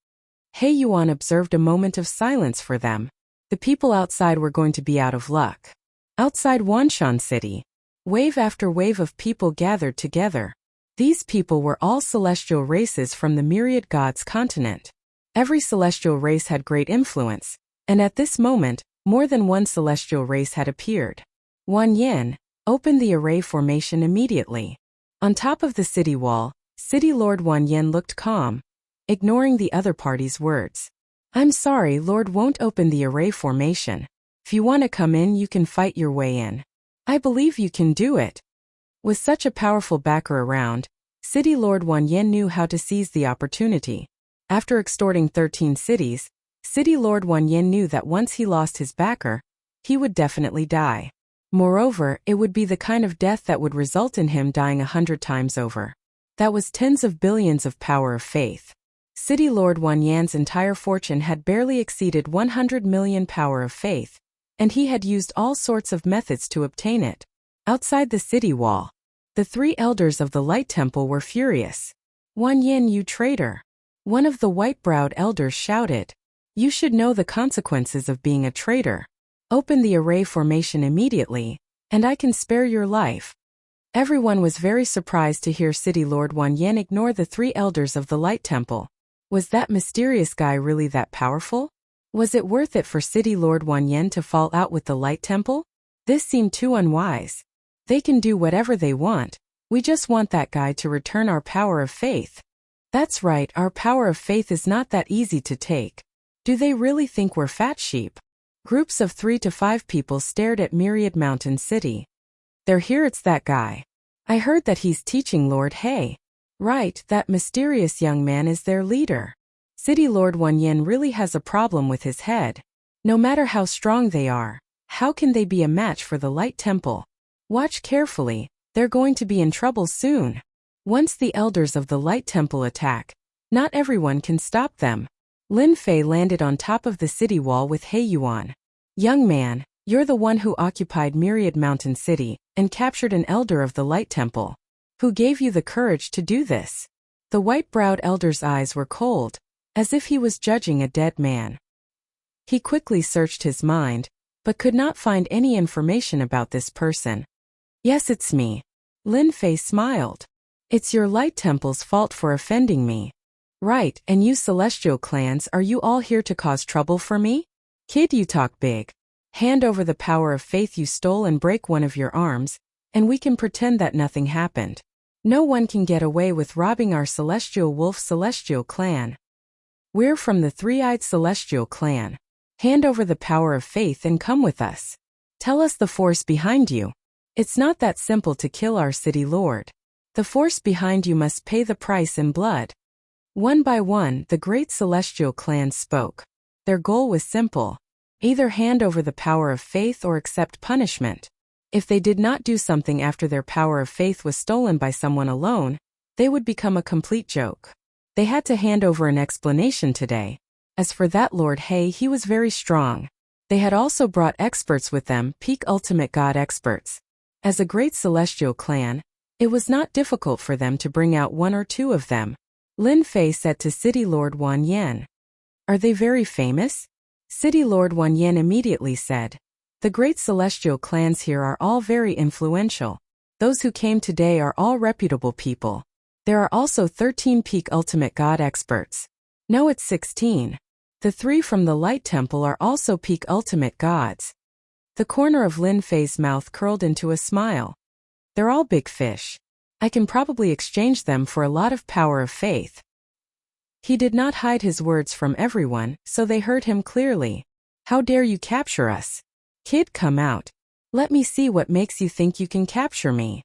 He Yuan observed a moment of silence for them. The people outside were going to be out of luck. Outside Wanshan City, wave after wave of people gathered together. These people were all celestial races from the myriad gods continent. Every celestial race had great influence, and at this moment, more than one celestial race had appeared. Wan Yin, open the array formation immediately. On top of the city wall, City Lord Wan Yin looked calm, ignoring the other party's words. I'm sorry, Lord won't open the array formation. If you want to come in, you can fight your way in. I believe you can do it. With such a powerful backer around, City Lord Wan Yin knew how to seize the opportunity. After extorting 13 cities, City Lord Wan Yin knew that once he lost his backer, he would definitely die. Moreover, it would be the kind of death that would result in him dying 100 times over. That was tens of billions of power of faith. City Lord Wan Yan's entire fortune had barely exceeded 100 million power of faith, and he had used all sorts of methods to obtain it. Outside the city wall, the 3 elders of the Light Temple were furious. Wan Yin, you traitor! One of the white-browed elders shouted. You should know the consequences of being a traitor. Open the array formation immediately, and I can spare your life. Everyone was very surprised to hear City Lord Wan Yin ignore the 3 elders of the Light Temple. Was that mysterious guy really that powerful? Was it worth it for City Lord Wan Yin to fall out with the Light Temple? This seemed too unwise. They can do whatever they want. We just want that guy to return our power of faith. That's right, our power of faith is not that easy to take. Do they really think we're fat sheep? Groups of 3 to 5 people stared at Myriad Mountain City. They're here, it's that guy. I heard that he's teaching Lord He. Right, that mysterious young man is their leader. City Lord Wan Yin really has a problem with his head. No matter how strong they are, how can they be a match for the Light Temple? Watch carefully, they're going to be in trouble soon. Once the elders of the Light Temple attack, not everyone can stop them. Lin Fei landed on top of the city wall with He Yuan. Young man, you're the one who occupied Myriad Mountain City and captured an elder of the Light Temple. Who gave you the courage to do this? The white-browed elder's eyes were cold, as if he was judging a dead man. He quickly searched his mind, but could not find any information about this person. Yes, it's me. Lin Fei smiled. It's your Light Temple's fault for offending me. Right, and you celestial clans, are you all here to cause trouble for me? Kid, you talk big. Hand over the power of faith you stole and break one of your arms, and we can pretend that nothing happened. No one can get away with robbing our celestial wolf celestial clan. We're from the three-eyed celestial clan. Hand over the power of faith and come with us. Tell us the force behind you. It's not that simple to kill our city lord. The force behind you must pay the price in blood. One by one, the great celestial clans spoke. Their goal was simple. Either hand over the power of faith or accept punishment. If they did not do something after their power of faith was stolen by someone alone, they would become a complete joke. They had to hand over an explanation today. As for that Lord Hay, he was very strong. They had also brought experts with them, peak ultimate god experts. As a great celestial clan, it was not difficult for them to bring out one or two of them. Lin Fei said to City Lord Wan Yen. Are they very famous? City Lord Wan Yen immediately said. The great celestial clans here are all very influential. Those who came today are all reputable people. There are also 13 peak ultimate god experts. No, it's 16. The 3 from the Light Temple are also peak ultimate gods. The corner of Lin Fei's mouth curled into a smile. They're all big fish. I can probably exchange them for a lot of power of faith. He did not hide his words from everyone, so they heard him clearly. How dare you capture us? Kid, come out. Let me see what makes you think you can capture me.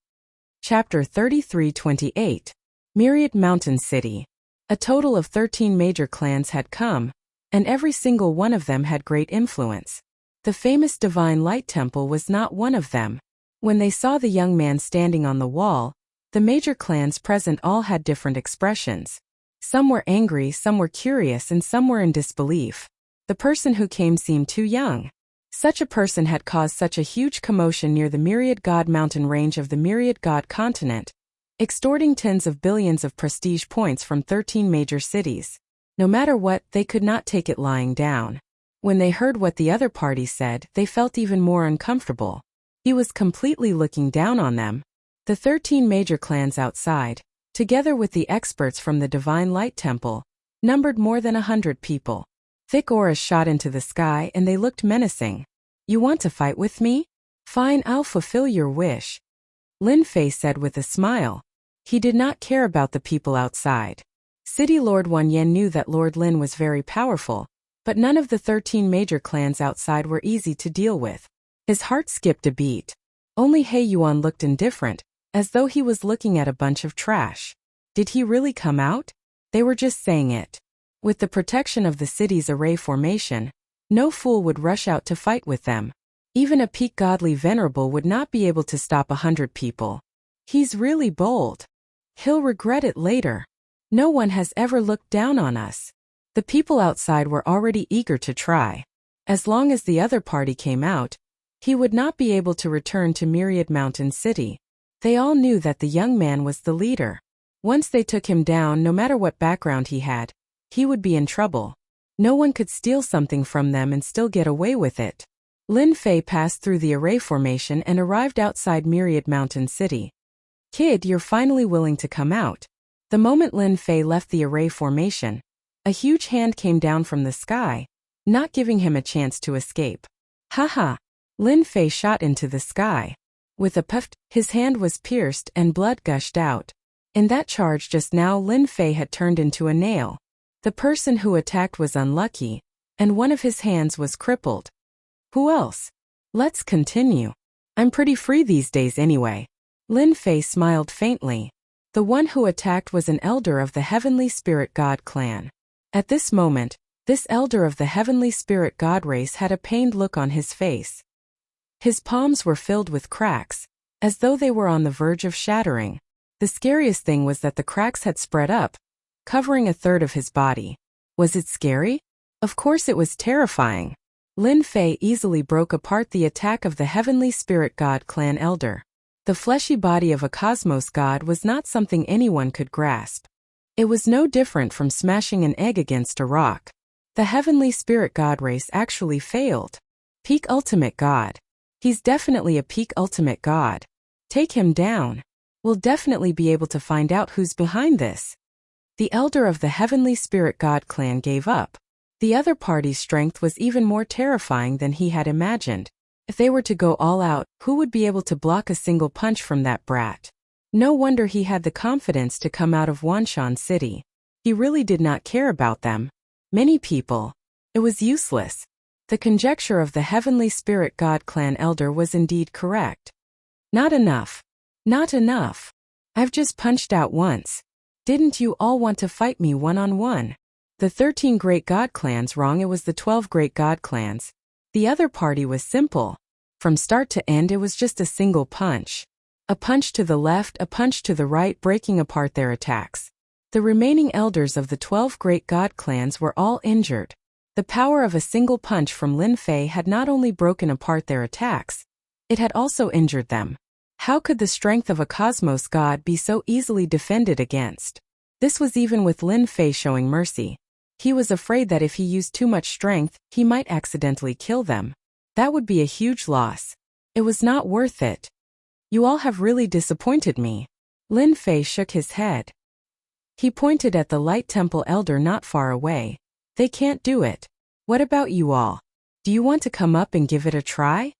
Chapter 33-28. Myriad Mountain City. A total of 13 major clans had come, and every single one of them had great influence. The famous Divine Light Temple was not one of them. When they saw the young man standing on the wall, the major clans present all had different expressions. Some were angry, some were curious, and some were in disbelief. The person who came seemed too young. Such a person had caused such a huge commotion near the Myriad God Mountain range of the Myriad God continent, extorting tens of billions of prestige points from 13 major cities. No matter what, they could not take it lying down. When they heard what the other party said, they felt even more uncomfortable. He was completely looking down on them. The 13 major clans outside, together with the experts from the Divine Light Temple, numbered more than 100 people. Thick auras shot into the sky and they looked menacing. You want to fight with me? Fine, I'll fulfill your wish. Lin Fei said with a smile. He did not care about the people outside. City Lord Wan Yen knew that Lord Lin was very powerful, but none of the 13 major clans outside were easy to deal with. His heart skipped a beat. Only He Yuan looked indifferent, as though he was looking at a bunch of trash. Did he really come out? They were just saying it. With the protection of the city's array formation, no fool would rush out to fight with them. Even a peak godly venerable would not be able to stop 100 people. He's really bold. He'll regret it later. No one has ever looked down on us. The people outside were already eager to try. As long as the other party came out, he would not be able to return to Myriad Mountain City. They all knew that the young man was the leader. Once they took him down, no matter what background he had, he would be in trouble. No one could steal something from them and still get away with it. Lin Fei passed through the array formation and arrived outside Myriad Mountain City. Kid, you're finally willing to come out. The moment Lin Fei left the array formation, a huge hand came down from the sky, not giving him a chance to escape. Haha! Lin Fei shot into the sky. With a puff, his hand was pierced and blood gushed out. In that charge just now, Lin Fei had turned into a nail. The person who attacked was unlucky, and one of his hands was crippled. Who else? Let's continue. I'm pretty free these days anyway. Lin Fei smiled faintly. The one who attacked was an elder of the Heavenly Spirit God clan. At this moment, this elder of the Heavenly Spirit God race had a pained look on his face. His palms were filled with cracks, as though they were on the verge of shattering. The scariest thing was that the cracks had spread up, covering a third of his body. Was it scary? Of course it was terrifying. Lin Fei easily broke apart the attack of the Heavenly Spirit God clan elder. The fleshy body of a cosmos god was not something anyone could grasp. It was no different from smashing an egg against a rock. The Heavenly Spirit God race actually failed. Peak Ultimate God. He's definitely a peak Ultimate God. Take him down. We'll definitely be able to find out who's behind this. The elder of the Heavenly Spirit God clan gave up. The other party's strength was even more terrifying than he had imagined. If they were to go all out, who would be able to block a single punch from that brat? No wonder he had the confidence to come out of Wanshan City. He really did not care about them. Many people. It was useless. The conjecture of the Heavenly Spirit God Clan Elder was indeed correct. Not enough. Not enough. I've just punched out once. Didn't you all want to fight me one-on-one? The 13 great god clans wrong, it was the 12 great god clans. The other party was simple. From start to end it was just a single punch. A punch to the left, a punch to the right, breaking apart their attacks. The remaining elders of the 12 great god clans were all injured. The power of a single punch from Lin Fei had not only broken apart their attacks, it had also injured them. How could the strength of a cosmos god be so easily defended against? This was even with Lin Fei showing mercy. He was afraid that if he used too much strength, he might accidentally kill them. That would be a huge loss. It was not worth it. You all have really disappointed me. Lin Fei shook his head. He pointed at the Light Temple elder not far away. They can't do it. What about you all? Do you want to come up and give it a try?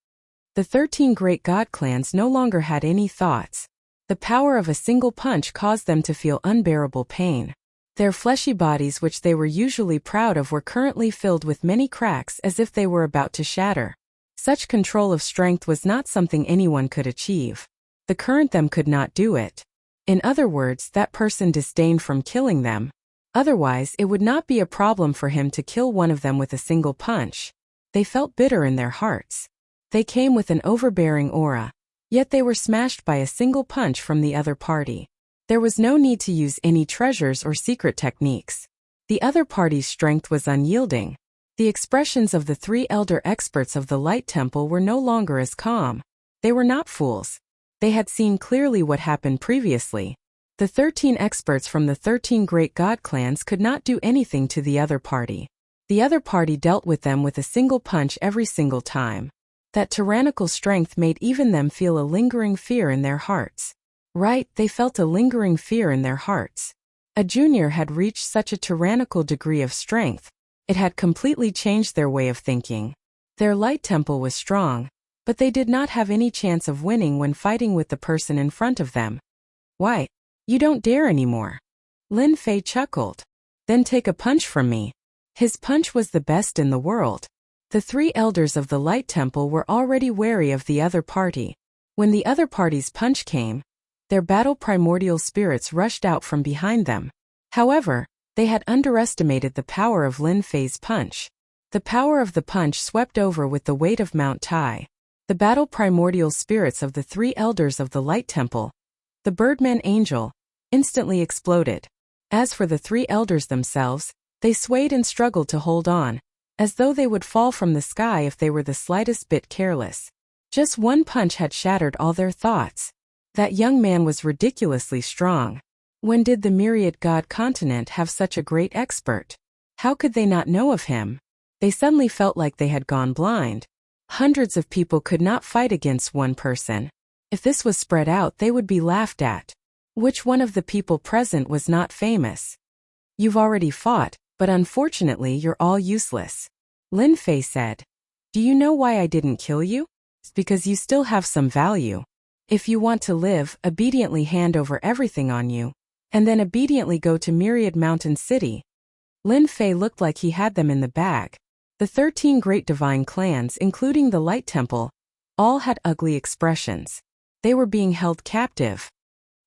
The 13 great god clans no longer had any thoughts. The power of a single punch caused them to feel unbearable pain. Their fleshy bodies, which they were usually proud of, were currently filled with many cracks as if they were about to shatter. Such control of strength was not something anyone could achieve. The current them could not do it. In other words, that person disdained from killing them. Otherwise, it would not be a problem for him to kill one of them with a single punch. They felt bitter in their hearts. They came with an overbearing aura. Yet they were smashed by a single punch from the other party. There was no need to use any treasures or secret techniques. The other party's strength was unyielding. The expressions of the 3 elder experts of the Light Temple were no longer as calm. They were not fools. They had seen clearly what happened previously. The 13 experts from the 13 great god clans could not do anything to the other party. The other party dealt with them with a single punch every single time. That tyrannical strength made even them feel a lingering fear in their hearts. Right, they felt a lingering fear in their hearts. A junior had reached such a tyrannical degree of strength. It had completely changed their way of thinking. Their Light Temple was strong, but they did not have any chance of winning when fighting with the person in front of them. Why? You don't dare anymore. Lin Fei chuckled. Then take a punch from me. His punch was the best in the world. The 3 elders of the Light Temple were already wary of the other party. When the other party's punch came, their battle primordial spirits rushed out from behind them. However, they had underestimated the power of Lin Fei's punch. The power of the punch swept over with the weight of Mount Tai. The battle primordial spirits of the 3 elders of the Light Temple, the Birdman Angel, instantly exploded. As for the 3 elders themselves, they swayed and struggled to hold on, as though they would fall from the sky if they were the slightest bit careless. Just one punch had shattered all their thoughts. That young man was ridiculously strong. When did the Myriad God Continent have such a great expert? How could they not know of him? They suddenly felt like they had gone blind. Hundreds of people could not fight against one person. If this was spread out, they would be laughed at. Which one of the people present was not famous? You've already fought, but unfortunately you're all useless. Lin Fei said. Do you know why I didn't kill you? It's because you still have some value. If you want to live, obediently hand over everything on you, and then obediently go to Myriad Mountain City. Lin Fei looked like he had them in the bag. The 13 great divine clans, including the Light Temple, all had ugly expressions. They were being held captive.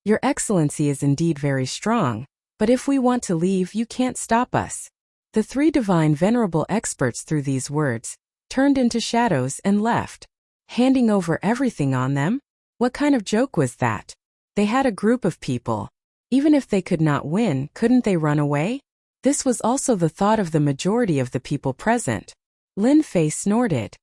Your Excellency is indeed very strong, but if we want to leave, you can't stop us. The 3 divine venerable experts, through these words, turned into shadows and left. Handing over everything on them? What kind of joke was that? They had a group of people. Even if they could not win, couldn't they run away? This was also the thought of the majority of the people present. Lin Fei snorted.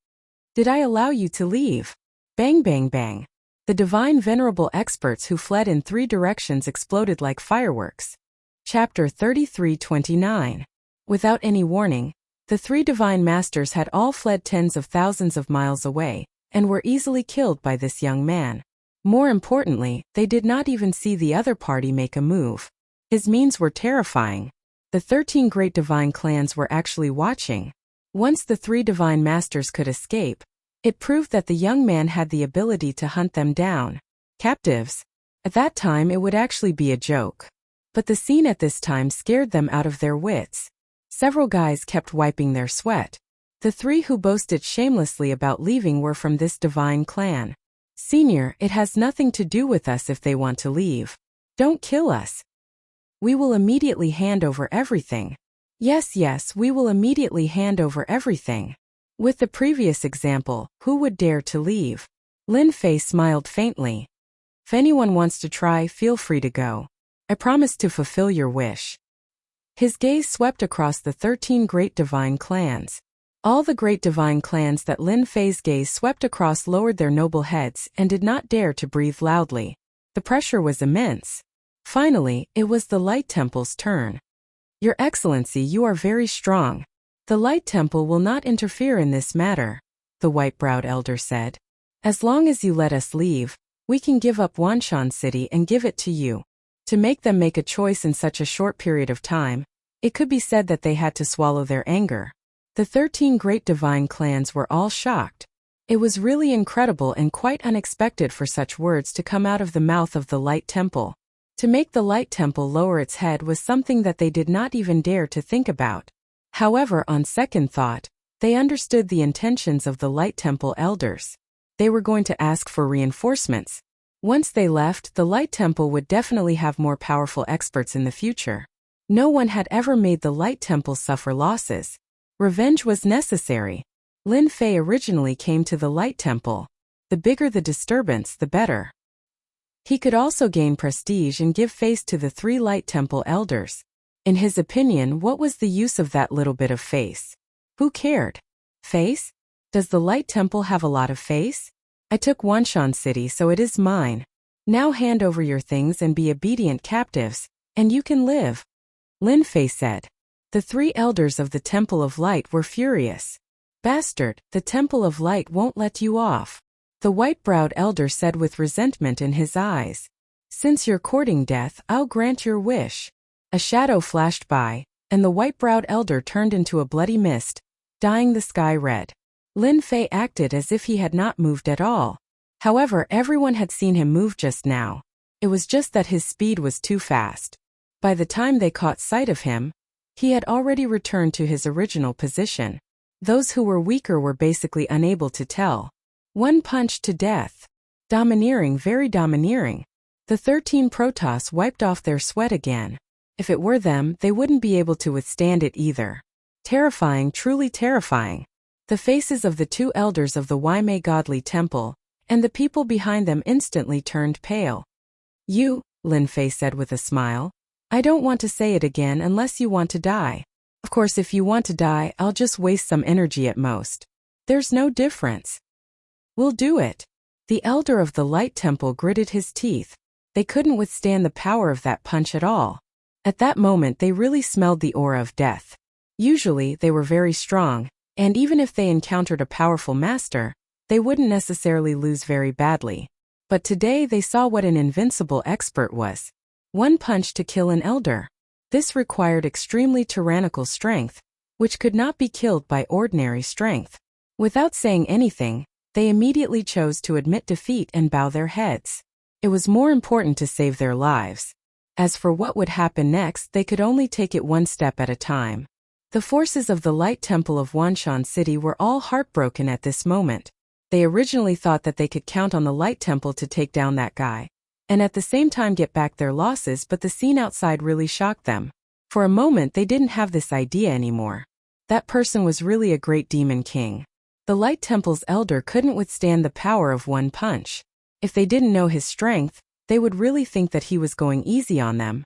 Did I allow you to leave? Bang bang bang. The divine venerable experts who fled in 3 directions exploded like fireworks. Chapter 33-29. Without any warning, the 3 divine masters had all fled tens of thousands of miles away, and were easily killed by this young man. More importantly, they did not even see the other party make a move. His means were terrifying. The 13 great divine clans were actually watching. Once the 3 divine masters could escape, it proved that the young man had the ability to hunt them down. Captives. At that time it would actually be a joke. But the scene at this time scared them out of their wits. Several guys kept wiping their sweat. The three who boasted shamelessly about leaving were from this divine clan. Senior, it has nothing to do with us if they want to leave. Don't kill us. We will immediately hand over everything. Yes, we will immediately hand over everything. With the previous example, who would dare to leave? Lin Fei smiled faintly. If anyone wants to try, feel free to go. I promise to fulfill your wish. His gaze swept across the 13 great divine clans. All the great divine clans that Lin Fei's gaze swept across lowered their noble heads and did not dare to breathe loudly. The pressure was immense. Finally, it was the Light Temple's turn. Your Excellency, you are very strong. The Light Temple will not interfere in this matter, the white-browed elder said. As long as you let us leave, we can give up Wanshan City and give it to you. To make them make a choice in such a short period of time, it could be said that they had to swallow their anger. The 13 great divine clans were all shocked. It was really incredible and quite unexpected for such words to come out of the mouth of the Light Temple. To make the Light Temple lower its head was something that they did not even dare to think about. However, on second thought, they understood the intentions of the Light Temple elders. They were going to ask for reinforcements. Once they left, the Light Temple would definitely have more powerful experts in the future. No one had ever made the Light Temple suffer losses. Revenge was necessary. Lin Fei originally came to the Light Temple. The bigger the disturbance, the better. He could also gain prestige and give face to the 3 Light Temple elders. In his opinion, what was the use of that little bit of face? Who cared? Face? Does the Light Temple have a lot of face? I took Wanshan City, so it is mine. Now hand over your things and be obedient captives, and you can live. Lin Fei said. The 3 elders of the Temple of Light were furious. Bastard, the Temple of Light won't let you off. The white-browed elder said with resentment in his eyes. Since you're courting death, I'll grant your wish. A shadow flashed by, and the white-browed elder turned into a bloody mist, dyeing the sky red. Lin Fei acted as if he had not moved at all. However, everyone had seen him move just now. It was just that his speed was too fast. By the time they caught sight of him, he had already returned to his original position. Those who were weaker were basically unable to tell. One punch to death. Domineering, very domineering. The 13 Protoss wiped off their sweat again. If it were them, they wouldn't be able to withstand it either. Terrifying, truly terrifying. The faces of the 2 elders of the Waimei Godly Temple, and the people behind them instantly turned pale. You, Lin Fei said with a smile. I don't want to say it again unless you want to die. Of course, if you want to die, I'll just waste some energy at most. There's no difference. We'll do it. The elder of the Light Temple gritted his teeth. They couldn't withstand the power of that punch at all. At that moment they really smelled the aura of death. Usually they were very strong, and even if they encountered a powerful master, they wouldn't necessarily lose very badly. But today they saw what an invincible expert was. One punch to kill an elder. This required extremely tyrannical strength, which could not be killed by ordinary strength. Without saying anything, they immediately chose to admit defeat and bow their heads. It was more important to save their lives. As for what would happen next, they could only take it one step at a time. The forces of the Light Temple of Wanshan City were all heartbroken at this moment. They originally thought that they could count on the Light Temple to take down that guy, and at the same time get back their losses, but the scene outside really shocked them. For a moment they didn't have this idea anymore. That person was really a great demon king. The Light Temple's elder couldn't withstand the power of one punch. If they didn't know his strength, they would really think that he was going easy on them.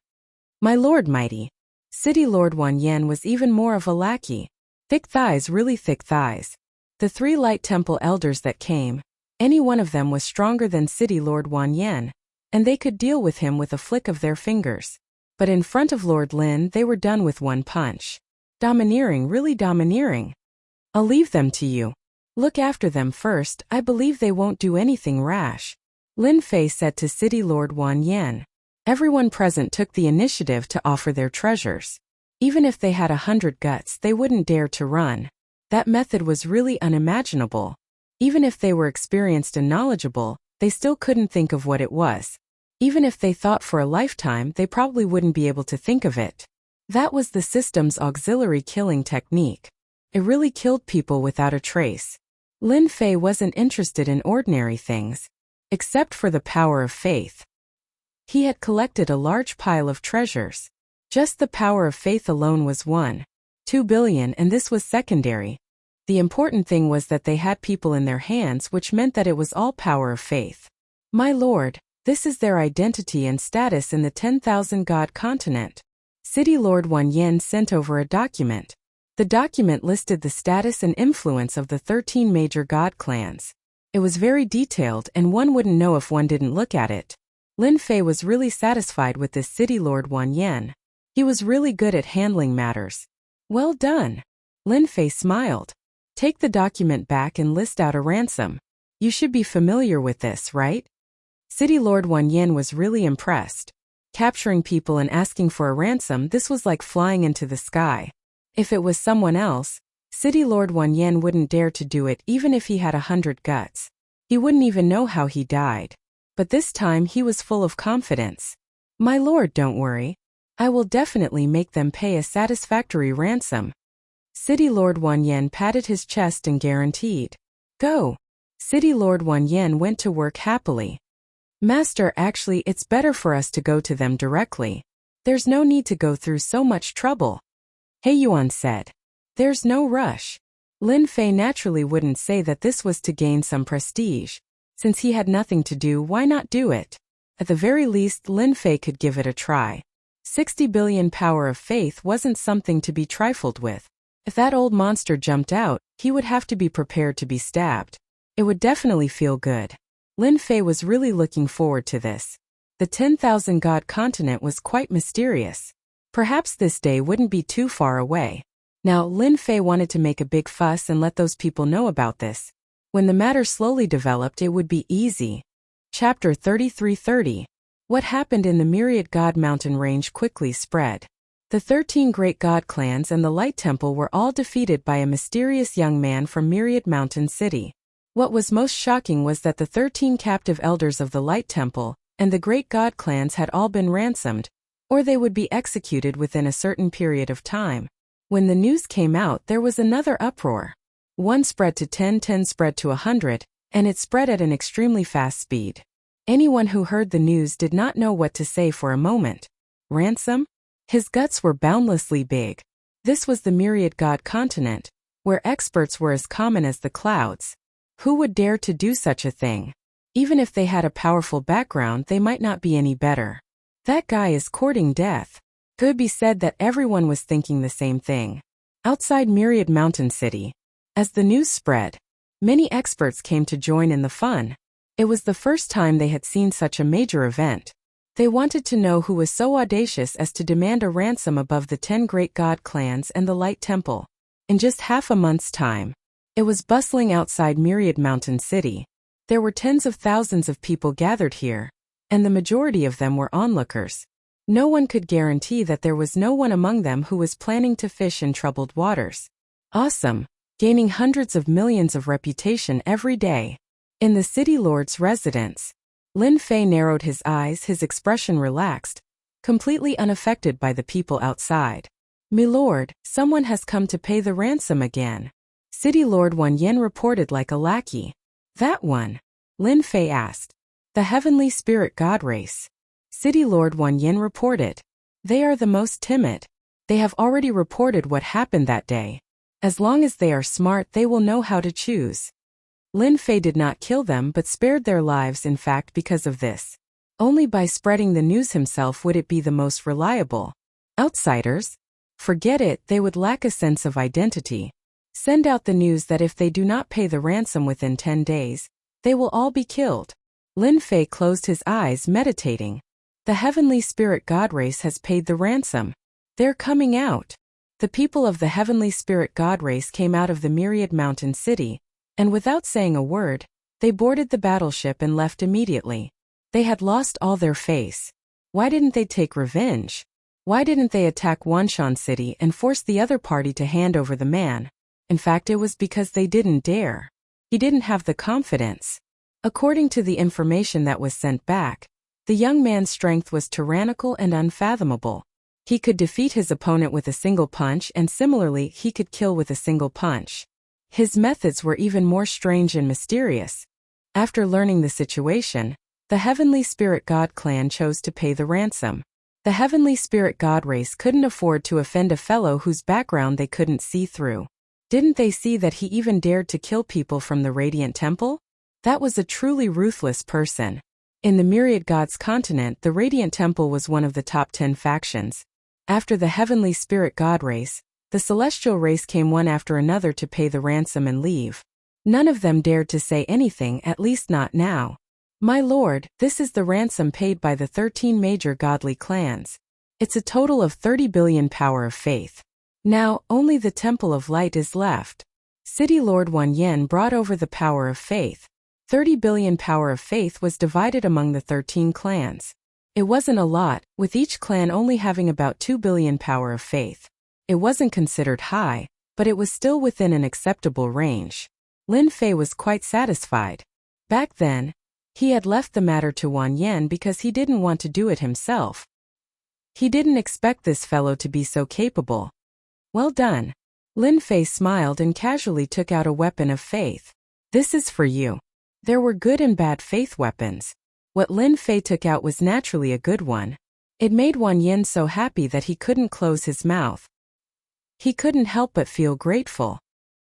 My lord mighty. City Lord Wan Yen was even more of a lackey. Thick thighs, really thick thighs. The 3 Light Temple elders that came, any one of them was stronger than City Lord Wan Yen, and they could deal with him with a flick of their fingers. But in front of Lord Lin they were done with one punch. Domineering, really domineering. I'll leave them to you. Look after them first, I believe they won't do anything rash. Lin Fei said to City Lord Wan Yen. Everyone present took the initiative to offer their treasures. Even if they had 100 guts, they wouldn't dare to run. That method was really unimaginable. Even if they were experienced and knowledgeable, they still couldn't think of what it was. Even if they thought for a lifetime, they probably wouldn't be able to think of it. That was the system's auxiliary killing technique. It really killed people without a trace. Lin Fei wasn't interested in ordinary things, except for the power of faith. He had collected a large pile of treasures. Just the power of faith alone was 1.2 billion, and this was secondary. The important thing was that they had people in their hands, which meant that it was all power of faith. My lord, this is their identity and status in the 10,000 god continent. City Lord Wan Yen sent over a document. The document listed the status and influence of the 13 major god clans. It was very detailed, and one wouldn't know if one didn't look at it. Lin Fei was really satisfied with this City Lord Wan Yen. He was really good at handling matters. Well done. Lin Fei smiled. Take the document back and list out a ransom. You should be familiar with this, right? City Lord Wan Yen was really impressed. Capturing people and asking for a ransom, this was like flying into the sky. If it was someone else, City Lord Wan Yen wouldn't dare to do it even if he had 100 guts. He wouldn't even know how he died. But this time he was full of confidence. My lord, don't worry. I will definitely make them pay a satisfactory ransom. City Lord Wan Yen patted his chest and guaranteed. Go. City Lord Wan Yen went to work happily. Master, actually it's better for us to go to them directly. There's no need to go through so much trouble. He Yuan said. There's no rush. Lin Fei naturally wouldn't say that this was to gain some prestige. Since he had nothing to do, why not do it? At the very least, Lin Fei could give it a try. 60 billion power of faith wasn't something to be trifled with. If that old monster jumped out, he would have to be prepared to be stabbed. It would definitely feel good. Lin Fei was really looking forward to this. The 10,000 god continent was quite mysterious. Perhaps this day wouldn't be too far away. Now, Lin Fei wanted to make a big fuss and let those people know about this. When the matter slowly developed, it would be easy. Chapter 33:30. What happened in the Myriad God Mountain range quickly spread. The 13 great god clans and the Light Temple were all defeated by a mysterious young man from Myriad Mountain City. What was most shocking was that the 13 captive elders of the Light Temple and the great god clans had all been ransomed, or they would be executed within a certain period of time. When the news came out, there was another uproar. 1 spread to 10, 10 spread to 100, and it spread at an extremely fast speed. Anyone who heard the news did not know what to say for a moment. Ransom? His guts were boundlessly big. This was the Myriad God continent, where experts were as common as the clouds. Who would dare to do such a thing? Even if they had a powerful background, they might not be any better. That guy is courting death. Could be said that everyone was thinking the same thing. Outside Myriad Mountain City, as the news spread, many experts came to join in the fun. It was the first time they had seen such a major event. They wanted to know who was so audacious as to demand a ransom above the 10 great god clans and the Light Temple. In just half a month's time, it was bustling outside Myriad Mountain City. There were tens of thousands of people gathered here, and the majority of them were onlookers. No one could guarantee that there was no one among them who was planning to fish in troubled waters. Awesome, gaining hundreds of millions of reputation every day. In the city lord's residence, Lin Fei narrowed his eyes, his expression relaxed, completely unaffected by the people outside. "Milord, someone has come to pay the ransom again." City Lord Wan Yen reported like a lackey. "That one?" Lin Fei asked. "The heavenly spirit god race." City Lord Wan Yen reported. "They are the most timid. They have already reported what happened that day. As long as they are smart, they will know how to choose." Lin Fei did not kill them but spared their lives, in fact, because of this. Only by spreading the news himself would it be the most reliable. Outsiders? Forget it, they would lack a sense of identity. Send out the news that if they do not pay the ransom within 10 days, they will all be killed. Lin Fei closed his eyes, meditating. The heavenly spirit god race has paid the ransom. They're coming out. The people of the heavenly spirit god race came out of the Myriad Mountain City, and without saying a word, they boarded the battleship and left immediately. They had lost all their face. Why didn't they take revenge? Why didn't they attack Wanshan City and force the other party to hand over the man? In fact, it was because they didn't dare. He didn't have the confidence. According to the information that was sent back, The young man's strength was tyrannical and unfathomable. He could defeat his opponent with a single punch, and similarly he could kill with a single punch. His methods were even more strange and mysterious. After learning the situation, the Heavenly Spirit God clan chose to pay the ransom. The Heavenly Spirit God race couldn't afford to offend a fellow whose background they couldn't see through. Didn't they see that he even dared to kill people from the Radiant Temple? That was a truly ruthless person. In the Myriad Gods continent, the Radiant Temple was one of the top 10 factions. After the Heavenly Spirit God race, the Celestial race came one after another to pay the ransom and leave. None of them dared to say anything, at least not now. My lord, this is the ransom paid by the 13 major godly clans. It's a total of 30 billion power of faith. Now, only the Temple of Light is left. City Lord Wan Yen brought over the power of faith. 30 billion power of faith was divided among the 13 clans. It wasn't a lot, with each clan only having about 2 billion power of faith. It wasn't considered high, but it was still within an acceptable range. Lin Fei was quite satisfied. Back then, he had left the matter to Wan Yen because he didn't want to do it himself. He didn't expect this fellow to be so capable. Well done. Lin Fei smiled and casually took out a weapon of faith. This is for you. There were good and bad faith weapons. What Lin Fei took out was naturally a good one. It made Wan Yen so happy that he couldn't close his mouth. He couldn't help but feel grateful.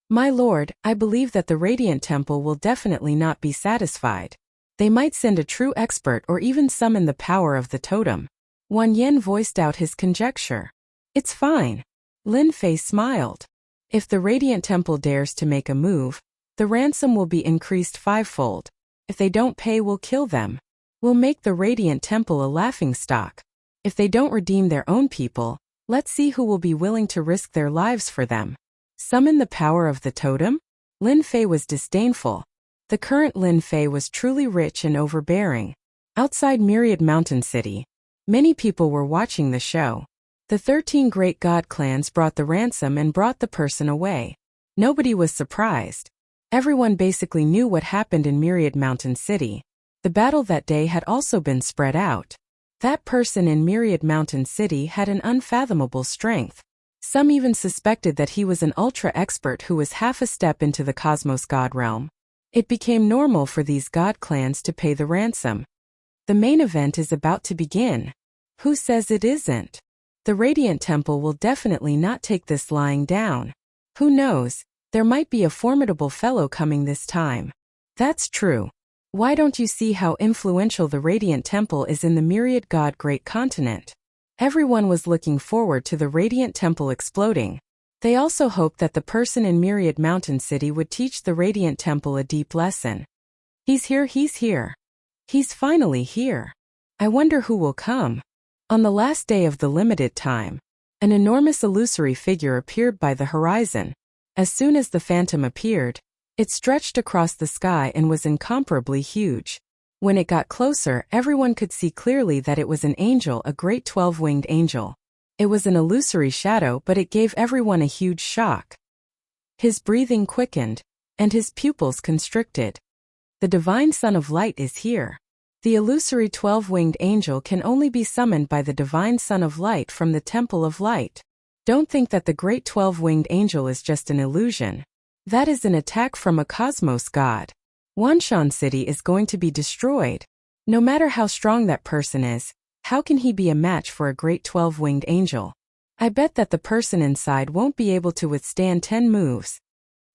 My lord, I believe that the Radiant Temple will definitely not be satisfied. They might send a true expert or even summon the power of the totem. Wan Yen voiced out his conjecture. It's fine. Lin Fei smiled. If the Radiant Temple dares to make a move, the ransom will be increased fivefold. If they don't pay, we'll kill them. We'll make the Radiant Temple a laughingstock. If they don't redeem their own people, let's see who will be willing to risk their lives for them. Summon the power of the totem? Lin Fei was disdainful. The current Lin Fei was truly rich and overbearing. Outside Myriad Mountain City, many people were watching the show. The 13 great god clans brought the ransom and brought the person away. Nobody was surprised. Everyone basically knew what happened in Myriad Mountain City. The battle that day had also been spread out. That person in Myriad Mountain City had an unfathomable strength. Some even suspected that he was an ultra-expert who was half a step into the cosmos god realm. It became normal for these god clans to pay the ransom. The main event is about to begin. Who says it isn't? The Radiant Temple will definitely not take this lying down. Who knows, there might be a formidable fellow coming this time. That's true. Why don't you see how influential the Radiant Temple is in the Myriad God Great Continent? Everyone was looking forward to the Radiant Temple exploding. They also hoped that the person in Myriad Mountain City would teach the Radiant Temple a deep lesson. He's here, he's here. He's finally here. I wonder who will come. On the last day of the limited time, an enormous illusory figure appeared by the horizon. As soon as the phantom appeared, it stretched across the sky and was incomparably huge. When it got closer, everyone could see clearly that it was an angel, a great 12-winged angel. It was an illusory shadow, but it gave everyone a huge shock. His breathing quickened, and his pupils constricted. The divine Son of Light is here. The illusory 12-winged angel can only be summoned by the divine Son of Light from the Temple of Light. Don't think that the great 12-winged angel is just an illusion. That is an attack from a cosmos god. Wanshan City is going to be destroyed. No matter how strong that person is, how can he be a match for a great 12-winged angel? I bet that the person inside won't be able to withstand 10 moves.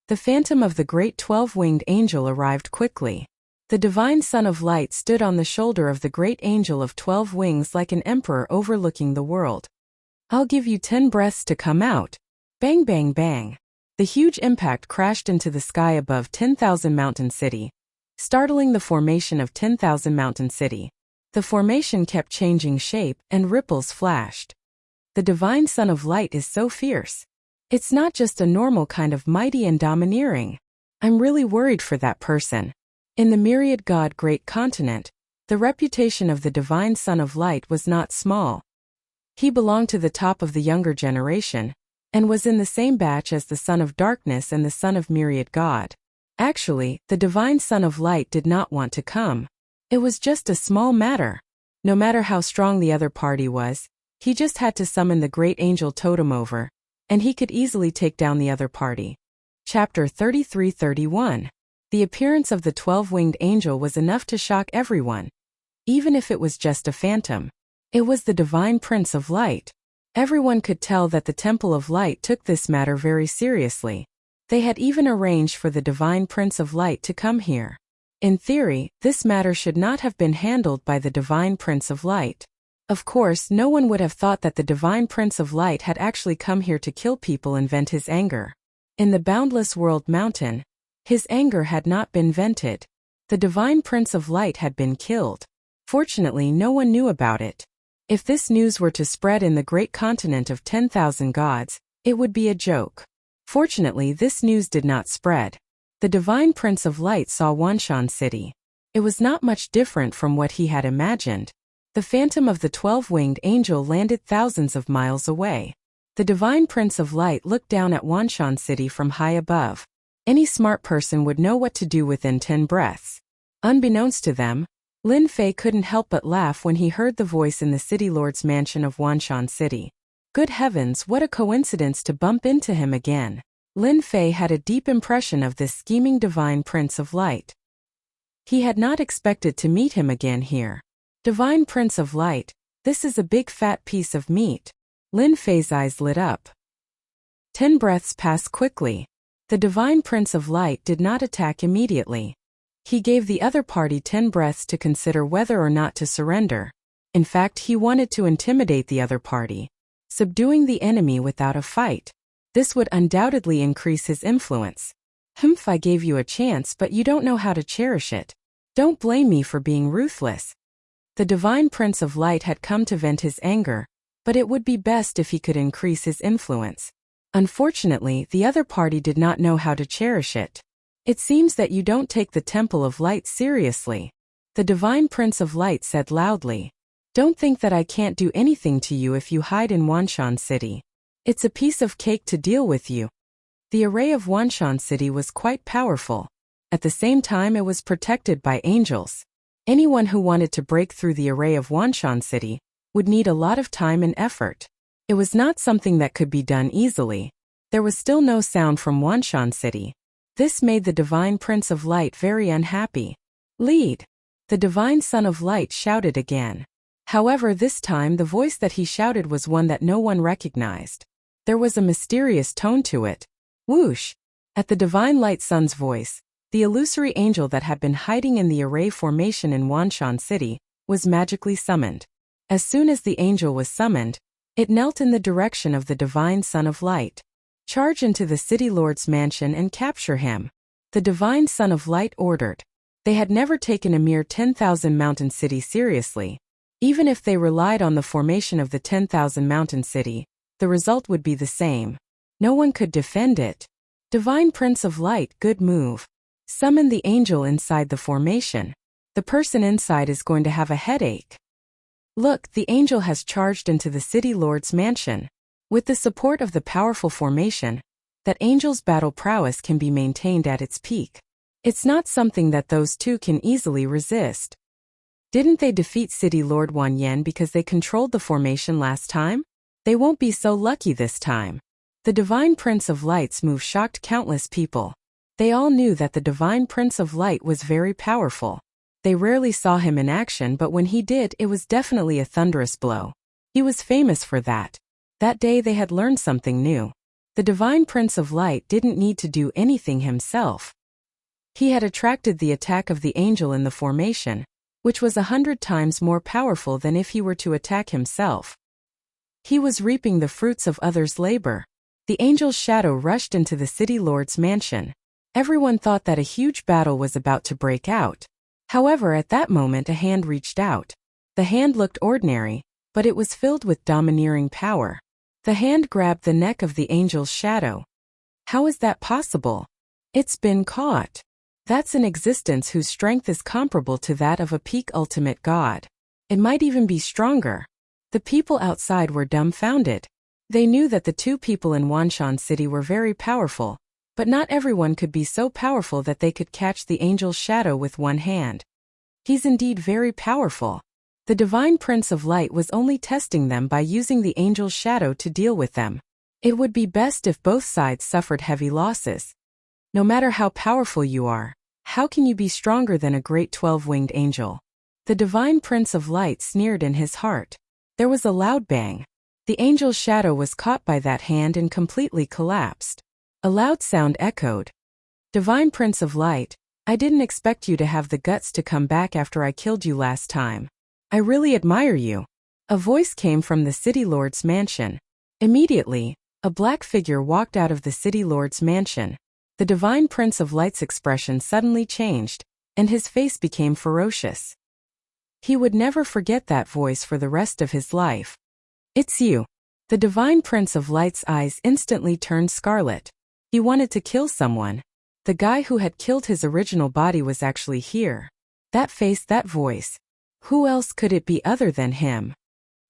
The phantom of the great 12-winged angel arrived quickly. The divine Son of Light stood on the shoulder of the great angel of 12 wings like an emperor overlooking the world. I'll give you 10 breaths to come out. Bang bang bang. The huge impact crashed into the sky above 10,000 Mountain City, startling the formation of 10,000 Mountain City. The formation kept changing shape and ripples flashed. The divine Son of Light is so fierce. It's not just a normal kind of mighty and domineering. I'm really worried for that person. In the Myriad God Great Continent, the reputation of the divine Son of Light was not small. He belonged to the top of the younger generation, and was in the same batch as the Son of Darkness and the Son of Myriad God. Actually, the divine Son of Light did not want to come. It was just a small matter. No matter how strong the other party was, he just had to summon the great angel totem over, and he could easily take down the other party. Chapter 33-31. The appearance of the 12-winged angel was enough to shock everyone. Even if it was just a phantom. It was the divine Prince of Light. Everyone could tell that the Temple of Light took this matter very seriously. They had even arranged for the divine Prince of Light to come here. In theory, this matter should not have been handled by the divine Prince of Light. Of course, no one would have thought that the divine Prince of Light had actually come here to kill people and vent his anger. In the Boundless World Mountain, his anger had not been vented. The divine Prince of Light had been killed. Fortunately, no one knew about it. If this news were to spread in the great continent of 10,000 gods, it would be a joke. Fortunately, this news did not spread. The divine Prince of Light saw Wanshan City. It was not much different from what he had imagined. The phantom of the 12-winged angel landed thousands of miles away. The divine Prince of Light looked down at Wanshan City from high above. Any smart person would know what to do within 10 breaths. Unbeknownst to them, Lin Fei couldn't help but laugh when he heard the voice in the City Lord's mansion of Wanshan City. Good heavens, what a coincidence to bump into him again. Lin Fei had a deep impression of this scheming divine Prince of Light. He had not expected to meet him again here. Divine Prince of Light, this is a big fat piece of meat. Lin Fei's eyes lit up. 10 breaths passed quickly. The divine Prince of Light did not attack immediately. He gave the other party 10 breaths to consider whether or not to surrender. In fact, he wanted to intimidate the other party, subduing the enemy without a fight. This would undoubtedly increase his influence. I gave you a chance, but you don't know how to cherish it. Don't blame me for being ruthless. The divine Prince of Light had come to vent his anger, but it would be best if he could increase his influence. Unfortunately, the other party did not know how to cherish it. It seems that you don't take the Temple of Light seriously. The divine Prince of Light said loudly. Don't think that I can't do anything to you if you hide in Wanshan City. It's a piece of cake to deal with you. The array of Wanshan City was quite powerful. At the same time, it was protected by angels. Anyone who wanted to break through the array of Wanshan City would need a lot of time and effort. It was not something that could be done easily. There was still no sound from Wanshan City. This made the divine Prince of Light very unhappy. Lead! The divine Son of Light shouted again. However, this time the voice that he shouted was one that no one recognized. There was a mysterious tone to it. Whoosh! At the divine Light Son's voice, the illusory angel that had been hiding in the array formation in Wanshan City was magically summoned. As soon as the angel was summoned, it knelt in the direction of the divine Son of Light. Charge into the City Lord's mansion and capture him. The divine Son of Light ordered. They had never taken a mere 10,000 mountain city seriously. Even if they relied on the formation of the 10,000 mountain city, the result would be the same. No one could defend it. Divine Prince of Light, good move. Summon the angel inside the formation. The person inside is going to have a headache. Look, the angel has charged into the City Lord's mansion. With the support of the powerful formation, that angel's battle prowess can be maintained at its peak. It's not something that those two can easily resist. Didn't they defeat City Lord Wan Yen because they controlled the formation last time? They won't be so lucky this time. The Divine Prince of Light's move shocked countless people. They all knew that the Divine Prince of Light was very powerful. They rarely saw him in action, but when he did, it was definitely a thunderous blow. He was famous for that. That day they had learned something new. The Divine Prince of Light didn't need to do anything himself. He had attracted the attack of the angel in the formation, which was 100 times more powerful than if he were to attack himself. He was reaping the fruits of others' labor. The angel's shadow rushed into the City Lord's mansion. Everyone thought that a huge battle was about to break out. However, at that moment a hand reached out. The hand looked ordinary, but it was filled with domineering power. The hand grabbed the neck of the angel's shadow. How is that possible? It's been caught. That's an existence whose strength is comparable to that of a peak ultimate god. It might even be stronger. The people outside were dumbfounded. They knew that the two people in Wanshan City were very powerful, but not everyone could be so powerful that they could catch the angel's shadow with one hand. He's indeed very powerful. The Divine Prince of Light was only testing them by using the angel's shadow to deal with them. It would be best if both sides suffered heavy losses. No matter how powerful you are, how can you be stronger than a great 12-winged angel? The Divine Prince of Light sneered in his heart. There was a loud bang. The angel's shadow was caught by that hand and completely collapsed. A loud sound echoed. Divine Prince of Light, I didn't expect you to have the guts to come back after I killed you last time. I really admire you. A voice came from the City Lord's mansion. Immediately, a black figure walked out of the City Lord's mansion. The Divine Prince of Light's expression suddenly changed, and his face became ferocious. He would never forget that voice for the rest of his life. It's you. The Divine Prince of Light's eyes instantly turned scarlet. He wanted to kill someone. The guy who had killed his original body was actually here. That face, that voice. Who else could it be other than him?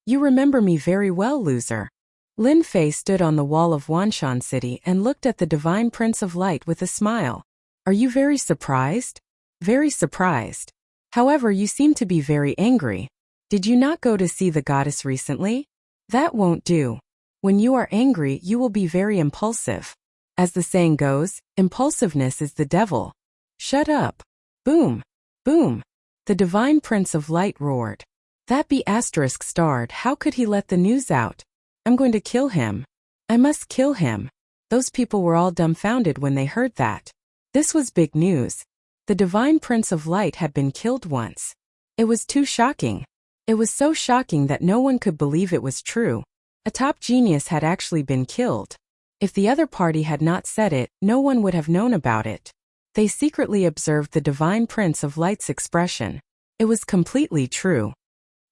You remember me very well, loser. Lin Fei stood on the wall of Wanshan City and looked at the Divine Prince of Light with a smile. Are you very surprised? Very surprised. However, you seem to be very angry. Did you not go to see the goddess recently? That won't do. When you are angry, you will be very impulsive. As the saying goes, impulsiveness is the devil. Shut up. Boom. Boom. The Divine Prince of Light roared. That be asterisk starred, how could he let the news out? I'm going to kill him. I must kill him. Those people were all dumbfounded when they heard that. This was big news. The Divine Prince of Light had been killed once. It was too shocking. It was so shocking that no one could believe it was true. A top genius had actually been killed. If the other party had not said it, no one would have known about it. They secretly observed the Divine Prince of Light's expression. It was completely true.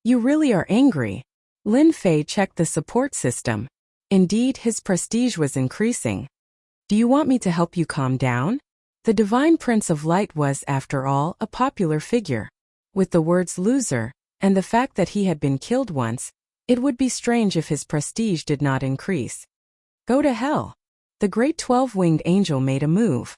You really are angry. Lin Fei checked the support system. Indeed, his prestige was increasing. Do you want me to help you calm down? The Divine Prince of Light was, after all, a popular figure. With the words loser, and the fact that he had been killed once, it would be strange if his prestige did not increase. Go to hell. The great 12-winged angel made a move.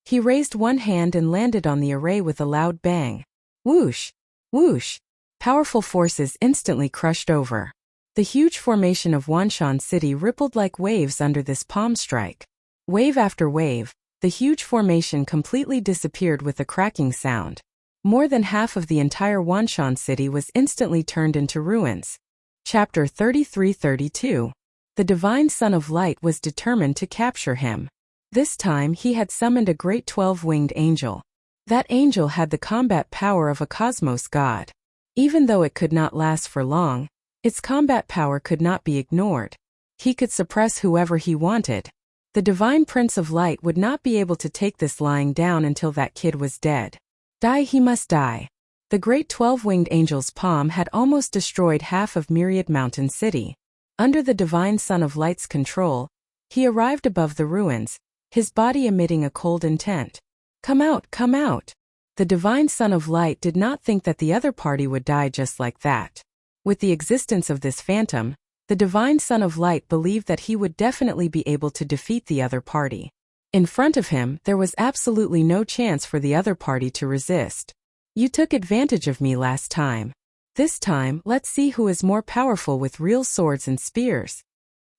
He raised one hand and landed on the array with a loud bang. Whoosh! Whoosh! Powerful forces instantly crushed over. The huge formation of Wanshan City rippled like waves under this palm strike. Wave after wave, the huge formation completely disappeared with a cracking sound. More than half of the entire Wanshan City was instantly turned into ruins. Chapter 33-32. The Divine Son of Light was determined to capture him. This time he had summoned a great 12-winged angel. That angel had the combat power of a cosmos god. Even though it could not last for long, its combat power could not be ignored. He could suppress whoever he wanted. The Divine Prince of Light would not be able to take this lying down until that kid was dead. Die, he must die. The great 12-winged angel's palm had almost destroyed half of Myriad Mountain City. Under the Divine Son of Light's control, he arrived above the ruins, his body emitting a cold intent. Come out, come out. The Divine Son of Light did not think that the other party would die just like that. With the existence of this phantom, the Divine Son of Light believed that he would definitely be able to defeat the other party. In front of him, there was absolutely no chance for the other party to resist. You took advantage of me last time. This time, let's see who is more powerful with real swords and spears.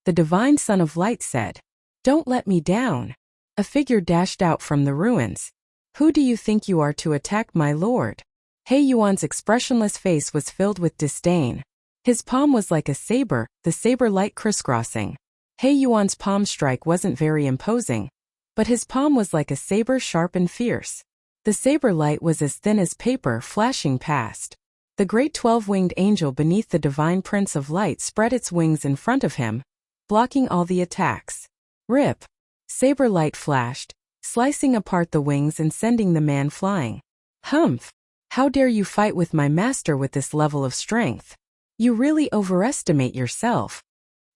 The Divine Son of Light said. Don't let me down. A figure dashed out from the ruins. Who do you think you are to attack my lord? He Yuan's expressionless face was filled with disdain. His palm was like a saber, the saber light crisscrossing. He Yuan's palm strike wasn't very imposing, but his palm was like a saber, sharp and fierce. The saber light was as thin as paper, flashing past. The great 12-winged angel beneath the Divine Prince of Light spread its wings in front of him, blocking all the attacks. Rip! Saber light flashed, slicing apart the wings and sending the man flying. Humph! How dare you fight with my master with this level of strength? You really overestimate yourself.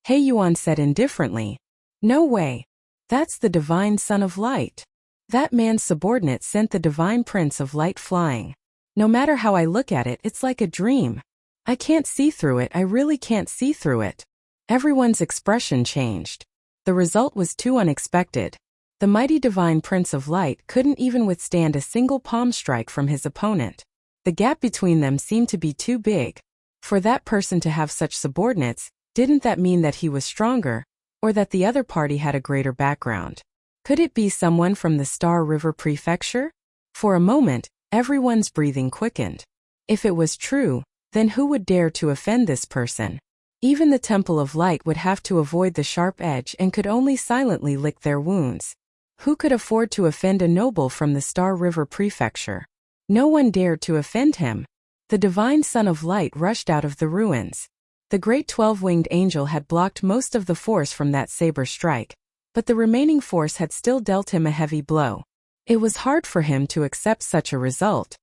He Yuan said indifferently. No way. That's the Divine Son of Light. That man's subordinate sent the Divine Prince of Light flying. No matter how I look at it, it's like a dream. I can't see through it, I really can't see through it. Everyone's expression changed. The result was too unexpected. The mighty Divine Prince of Light couldn't even withstand a single palm strike from his opponent. The gap between them seemed to be too big. For that person to have such subordinates, didn't that mean that he was stronger, or that the other party had a greater background? Could it be someone from the Star River Prefecture? For a moment, everyone's breathing quickened. If it was true, then who would dare to offend this person? Even the Temple of Light would have to avoid the sharp edge and could only silently lick their wounds. Who could afford to offend a noble from the Star River Prefecture? No one dared to offend him. The divine Son of Light rushed out of the ruins. The great 12-winged angel had blocked most of the force from that saber strike, but the remaining force had still dealt him a heavy blow. It was hard for him to accept such a result.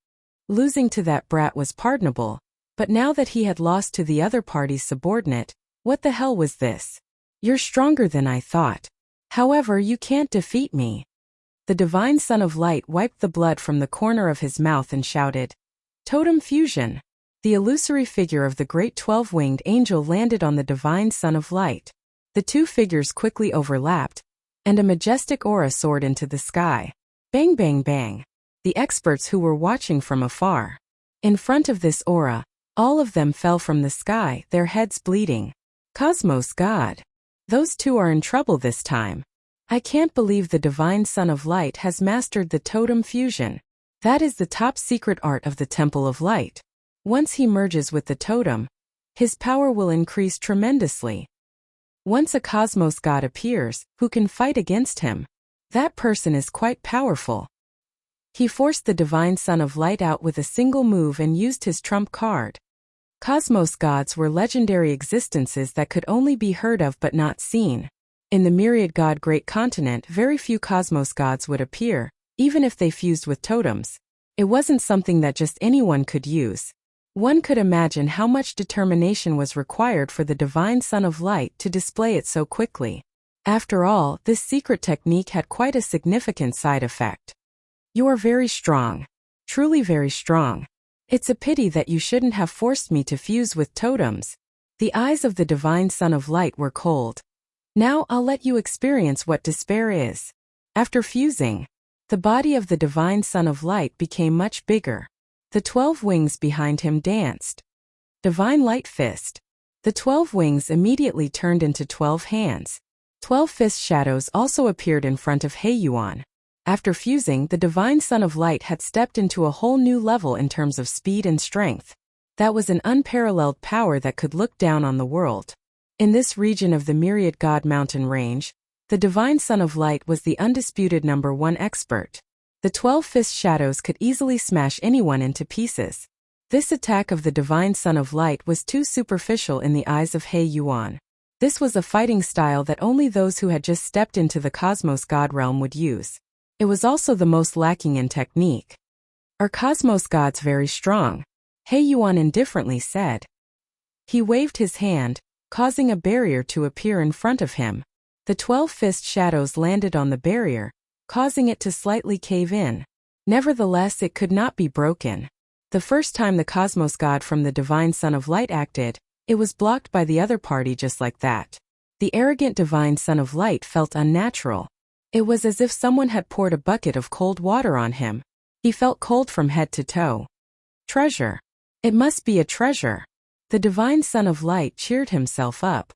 Losing to that brat was pardonable, but now that he had lost to the other party's subordinate, what the hell was this? You're stronger than I thought. However, you can't defeat me. The divine Son of Light wiped the blood from the corner of his mouth and shouted, "Totem fusion!" The illusory figure of the great 12-winged angel landed on the divine Son of Light. The two figures quickly overlapped, and a majestic aura soared into the sky. Bang bang bang. The experts who were watching from afar. In front of this aura, all of them fell from the sky, their heads bleeding. Cosmos God. Those two are in trouble this time. I can't believe the divine Son of Light has mastered the totem fusion. That is the top secret art of the Temple of Light. Once he merges with the totem, his power will increase tremendously. Once a Cosmos God appears, who can fight against him? That person is quite powerful. He forced the divine Son of Light out with a single move and used his trump card. Cosmos gods were legendary existences that could only be heard of but not seen. In the myriad god great continent, very few Cosmos gods would appear, even if they fused with totems. It wasn't something that just anyone could use. One could imagine how much determination was required for the divine Son of Light to display it so quickly. After all, this secret technique had quite a significant side effect. You are very strong. Truly very strong. It's a pity that you shouldn't have forced me to fuse with totems. The eyes of the divine Son of Light were cold. Now I'll let you experience what despair is. After fusing, the body of the divine Son of Light became much bigger. The 12 wings behind him danced. Divine Light Fist. The 12 wings immediately turned into 12 hands. 12 fist shadows also appeared in front of Yuan. After fusing, the divine Son of Light had stepped into a whole new level in terms of speed and strength. That was an unparalleled power that could look down on the world. In this region of the Myriad God Mountain Range, the divine Son of Light was the undisputed #1 expert. The 12 fist shadows could easily smash anyone into pieces. This attack of the divine Son of Light was too superficial in the eyes of Yuan. This was a fighting style that only those who had just stepped into the Cosmos God realm would use. It was also the most lacking in technique. Are Cosmos gods very strong? Yuan indifferently said. He waved his hand, causing a barrier to appear in front of him. The 12 fist shadows landed on the barrier, causing it to slightly cave in. Nevertheless, it could not be broken. The first time the Cosmos God from the divine Son of Light acted, it was blocked by the other party just like that. The arrogant divine Son of Light felt unnatural. It was as if someone had poured a bucket of cold water on him. He felt cold from head to toe. Treasure. It must be a treasure. The divine Son of Light cheered himself up.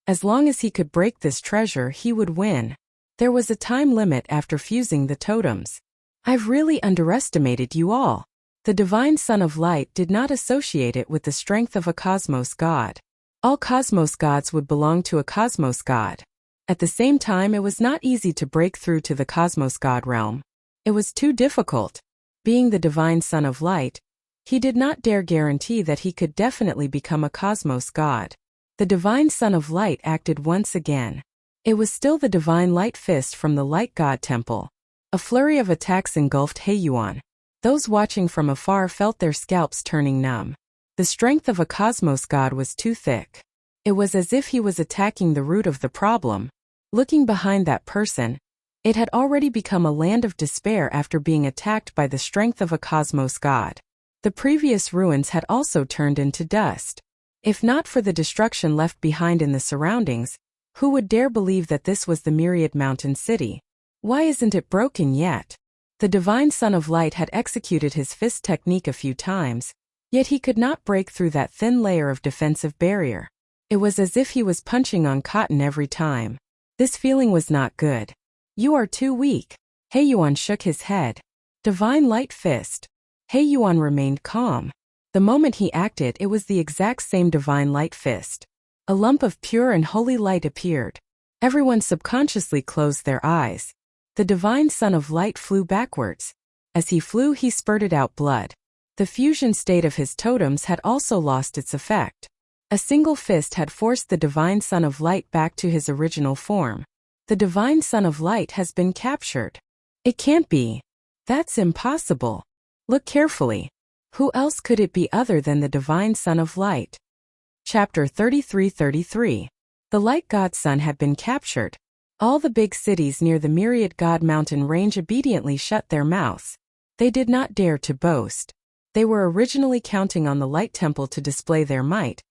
As long as he could break this treasure, he would win. There was a time limit after fusing the totems. I've really underestimated you all. The divine Son of Light did not associate it with the strength of a Cosmos God. All Cosmos gods would belong to a Cosmos God. At the same time, it was not easy to break through to the Cosmos God realm. It was too difficult. Being the divine Son of Light, he did not dare guarantee that he could definitely become a Cosmos God. The divine Son of Light acted once again. It was still the divine Light Fist from the Light God Temple. A flurry of attacks engulfed Yuan. Those watching from afar felt their scalps turning numb. The strength of a Cosmos God was too thick. It was as if he was attacking the root of the problem. Looking behind that person, it had already become a land of despair after being attacked by the strength of a Cosmos God. The previous ruins had also turned into dust. If not for the destruction left behind in the surroundings, who would dare believe that this was the Myriad Mountain City? Why isn't it broken yet? The Divine Son of Light had executed his fist technique a few times, yet he could not break through that thin layer of defensive barrier. It was as if he was punching on cotton every time. This feeling was not good. You are too weak. He Yuan shook his head. Divine Light Fist. He Yuan remained calm. The moment he acted, it was the exact same Divine Light Fist. A lump of pure and holy light appeared. Everyone subconsciously closed their eyes. The Divine Son of Light flew backwards. As he flew, he spurted out blood. The fusion state of his totems had also lost its effect. A single fist had forced the Divine Son of Light back to his original form. The Divine Son of Light has been captured. It can't be. That's impossible. Look carefully. Who else could it be other than the Divine Son of Light? Chapter 33:33. The Light God Son had been captured. All the big cities near the Myriad God Mountain range obediently shut their mouths. They did not dare to boast. They were originally counting on the Light Temple to display their might,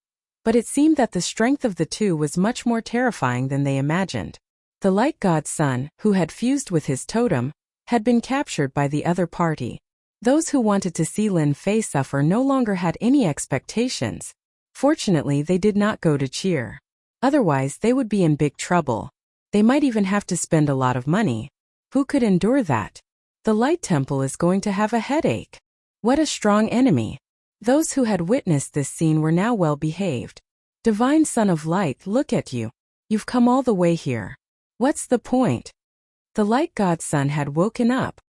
but it seemed that the strength of the two was much more terrifying than they imagined. The Light God Son, who had fused with his totem, had been captured by the other party. Those who wanted to see Lin Fei suffer no longer had any expectations. Fortunately, they did not go to cheer. Otherwise, they would be in big trouble. They might even have to spend a lot of money. Who could endure that? The Light Temple is going to have a headache. What a strong enemy. Those who had witnessed this scene were now well behaved. Divine Son of Light, look at you. You've come all the way here. What's the point? The Light God Son had woken up.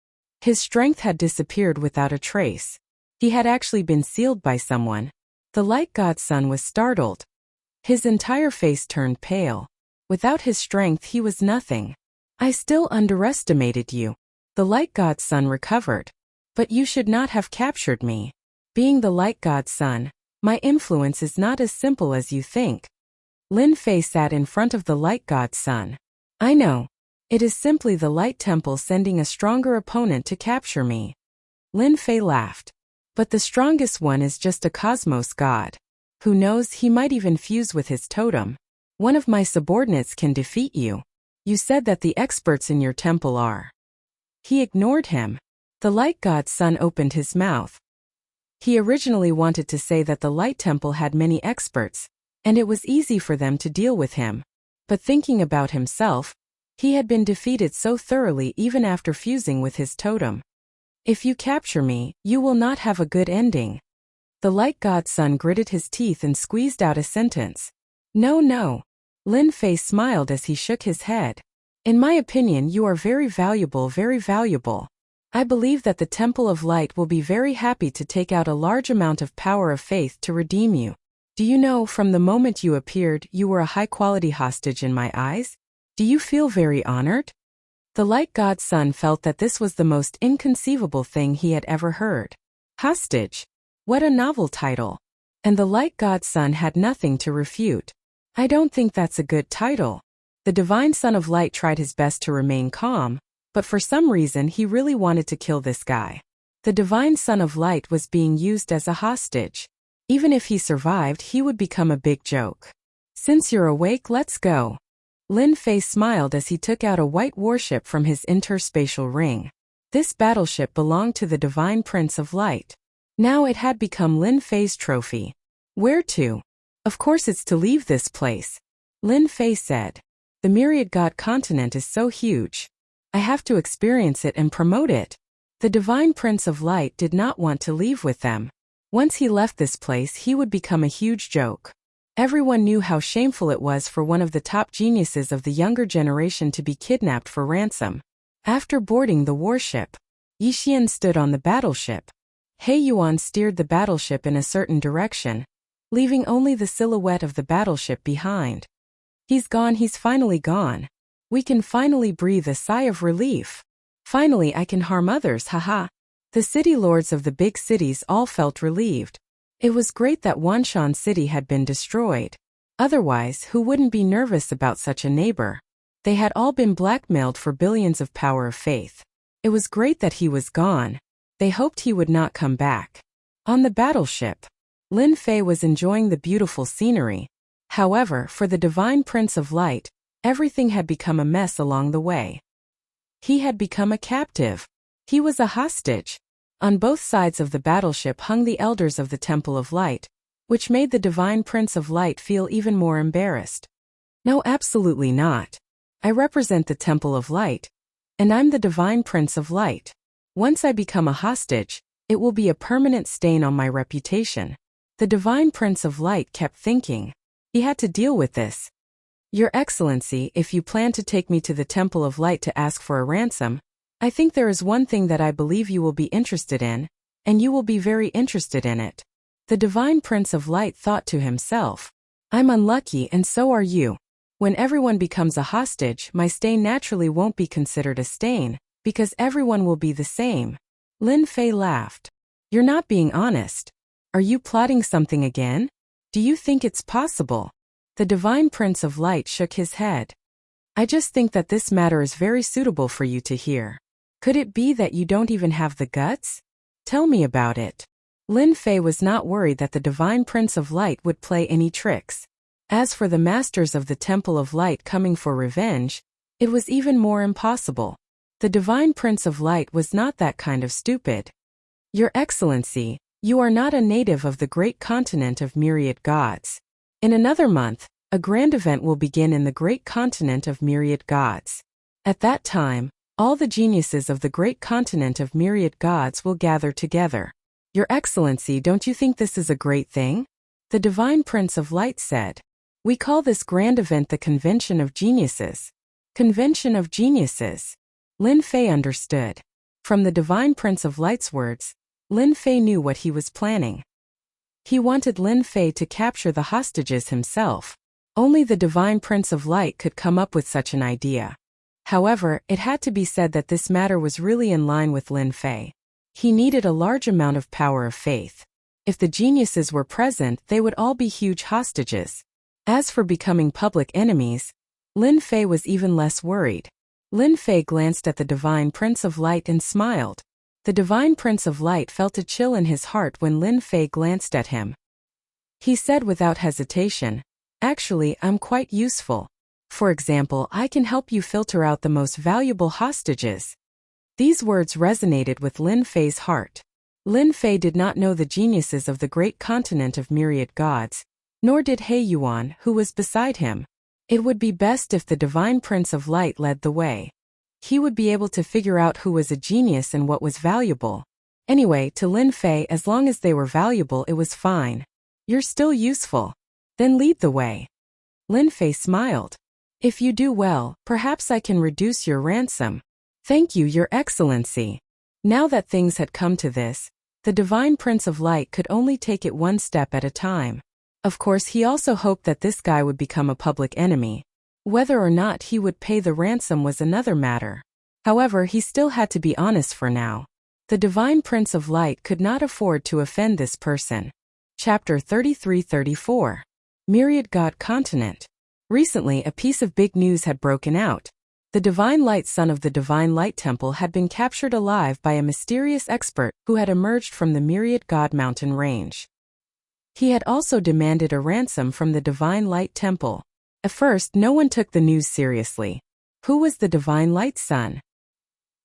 His strength had disappeared without a trace. He had actually been sealed by someone. The Light God Son was startled. His entire face turned pale. Without his strength, he was nothing. I still underestimated you. The Light God Son recovered. But you should not have captured me. Being the Light God Son, my influence is not as simple as you think. Lin Fei sat in front of the Light God Son. I know. It is simply the Light Temple sending a stronger opponent to capture me. Lin Fei laughed. But the strongest one is just a cosmos god. Who knows, he might even fuse with his totem. One of my subordinates can defeat you. You said that the experts in your temple are. He ignored him. The Light God Son opened his mouth. He originally wanted to say that the Light Temple had many experts, and it was easy for them to deal with him. But thinking about himself, he had been defeated so thoroughly even after fusing with his totem. If you capture me, you will not have a good ending. The Light God Son gritted his teeth and squeezed out a sentence. No, no. Lin Fei smiled as he shook his head. In my opinion, you are very valuable, very valuable. I believe that the Temple of Light will be very happy to take out a large amount of power of faith to redeem you. Do you know, from the moment you appeared, you were a high-quality hostage in my eyes? Do you feel very honored? The Light God Son felt that this was the most inconceivable thing he had ever heard. Hostage. What a novel title. And the Light God Son had nothing to refute. I don't think that's a good title. The Divine Son of Light tried his best to remain calm, but for some reason he really wanted to kill this guy. The Divine Son of Light was being used as a hostage. Even if he survived, he would become a big joke. Since you're awake, let's go. Lin Fei smiled as he took out a white warship from his interspatial ring. This battleship belonged to the Divine Prince of Light. Now it had become Lin Fei's trophy. Where to? Of course it's to leave this place. Lin Fei said. The Myriad God continent is so huge. I have to experience it and promote it. The Divine Prince of Light did not want to leave with them. Once he left this place, he would become a huge joke. Everyone knew how shameful it was for one of the top geniuses of the younger generation to be kidnapped for ransom. After boarding the warship, Yixian stood on the battleship. He Yuan steered the battleship in a certain direction, leaving only the silhouette of the battleship behind. He's gone, he's finally gone. We can finally breathe a sigh of relief. Finally I can harm others, haha. The city lords of the big cities all felt relieved. It was great that Wanshan City had been destroyed. Otherwise, who wouldn't be nervous about such a neighbor? They had all been blackmailed for billions of power of faith. It was great that he was gone. They hoped he would not come back. On the battleship, Lin Fei was enjoying the beautiful scenery. However, for the Divine Prince of Light, everything had become a mess along the way. He had become a captive. He was a hostage. On both sides of the battleship hung the elders of the Temple of Light, which made the Divine Prince of Light feel even more embarrassed. No, absolutely not. I represent the Temple of Light, and I'm the Divine Prince of Light. Once I become a hostage, it will be a permanent stain on my reputation. The Divine Prince of Light kept thinking. He had to deal with this. Your Excellency, if you plan to take me to the Temple of Light to ask for a ransom, I think there is one thing that I believe you will be interested in, and you will be very interested in it. The Divine Prince of Light thought to himself. I'm unlucky and so are you. When everyone becomes a hostage, my stain naturally won't be considered a stain, because everyone will be the same. Lin Fei laughed. You're not being honest. Are you plotting something again? Do you think it's possible? The Divine Prince of Light shook his head. I just think that this matter is very suitable for you to hear. Could it be that you don't even have the guts? Tell me about it. Lin Fei was not worried that the Divine Prince of Light would play any tricks. As for the Masters of the Temple of Light coming for revenge, it was even more impossible. The Divine Prince of Light was not that kind of stupid. Your Excellency, you are not a native of the great continent of myriad gods. In another month, a grand event will begin in the great continent of myriad gods. At that time, all the geniuses of the great continent of myriad gods will gather together. Your Excellency, don't you think this is a great thing? The Divine Prince of Light said. We call this grand event the Convention of Geniuses. Convention of Geniuses. Lin Fei understood. From the Divine Prince of Light's words, Lin Fei knew what he was planning. He wanted Lin Fei to capture the hostages himself. Only the Divine Prince of Light could come up with such an idea. However, it had to be said that this matter was really in line with Lin Fei. He needed a large amount of power of faith. If the geniuses were present, they would all be huge hostages. As for becoming public enemies, Lin Fei was even less worried. Lin Fei glanced at the Divine Prince of Light and smiled. The Divine Prince of Light felt a chill in his heart when Lin Fei glanced at him. He said without hesitation, Actually, I'm quite useful. For example, I can help you filter out the most valuable hostages. These words resonated with Lin Fei's heart. Lin Fei did not know the geniuses of the great continent of myriad gods, nor did He Yuan, who was beside him. It would be best if the Divine Prince of Light led the way. He would be able to figure out who was a genius and what was valuable. Anyway, to Lin Fei, as long as they were valuable, it was fine. You're still useful. Then lead the way. Lin Fei smiled. If you do well, perhaps I can reduce your ransom. Thank you, Your Excellency. Now that things had come to this, the Divine Prince of Light could only take it one step at a time. Of course, he also hoped that this guy would become a public enemy. Whether or not he would pay the ransom was another matter. However, he still had to be honest for now. The Divine Prince of Light could not afford to offend this person. Chapter 33-34. Myriad God Continent. Recently, a piece of big news had broken out. The Divine Light Son of the Divine Light Temple had been captured alive by a mysterious expert who had emerged from the Myriad God Mountain range. He had also demanded a ransom from the Divine Light Temple. At first, no one took the news seriously. Who was the Divine Light Son?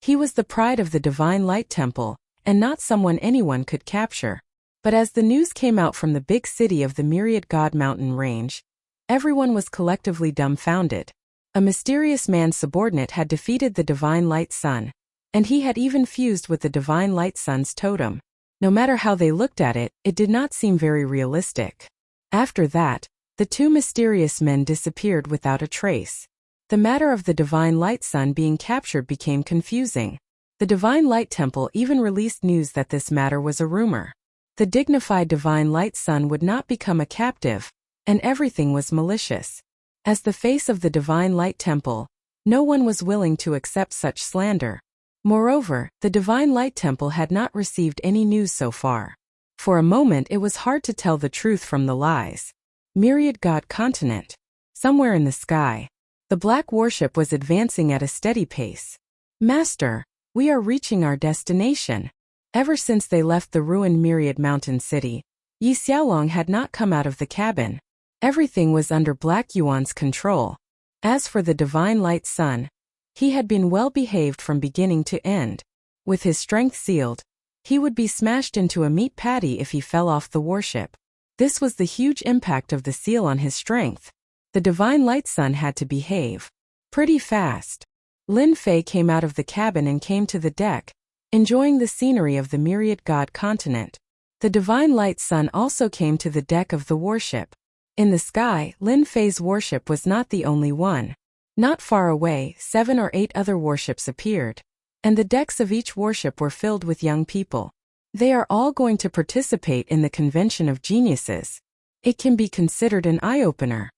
He was the pride of the Divine Light Temple, and not someone anyone could capture. But as the news came out from the big city of the Myriad God Mountain range, everyone was collectively dumbfounded. A mysterious man's subordinate had defeated the Divine Light Son, and he had even fused with the Divine Light Son's totem. No matter how they looked at it, it did not seem very realistic. After that, the two mysterious men disappeared without a trace. The matter of the Divine Light Son being captured became confusing. The Divine Light Temple even released news that this matter was a rumor. The dignified Divine Light Son would not become a captive, and everything was malicious. As the face of the Divine Light Temple, no one was willing to accept such slander. Moreover, the Divine Light Temple had not received any news so far. For a moment it was hard to tell the truth from the lies. Myriad God Continent. Somewhere in the sky, the black warship was advancing at a steady pace. Master, we are reaching our destination. Ever since they left the ruined Myriad Mountain City, Yi Xiaolong had not come out of the cabin. Everything was under Black Yuan's control. As for the Divine Light Son, he had been well behaved from beginning to end. With his strength sealed, he would be smashed into a meat patty if he fell off the warship. This was the huge impact of the seal on his strength. The Divine Light Sun had to behave pretty fast. Lin Fei came out of the cabin and came to the deck, enjoying the scenery of the myriad god continent. The Divine Light Sun also came to the deck of the warship. In the sky, Lin Fei's warship was not the only one. Not far away, 7 or 8 other warships appeared, and the decks of each warship were filled with young people. They are all going to participate in the Convention of Geniuses. It can be considered an eye-opener.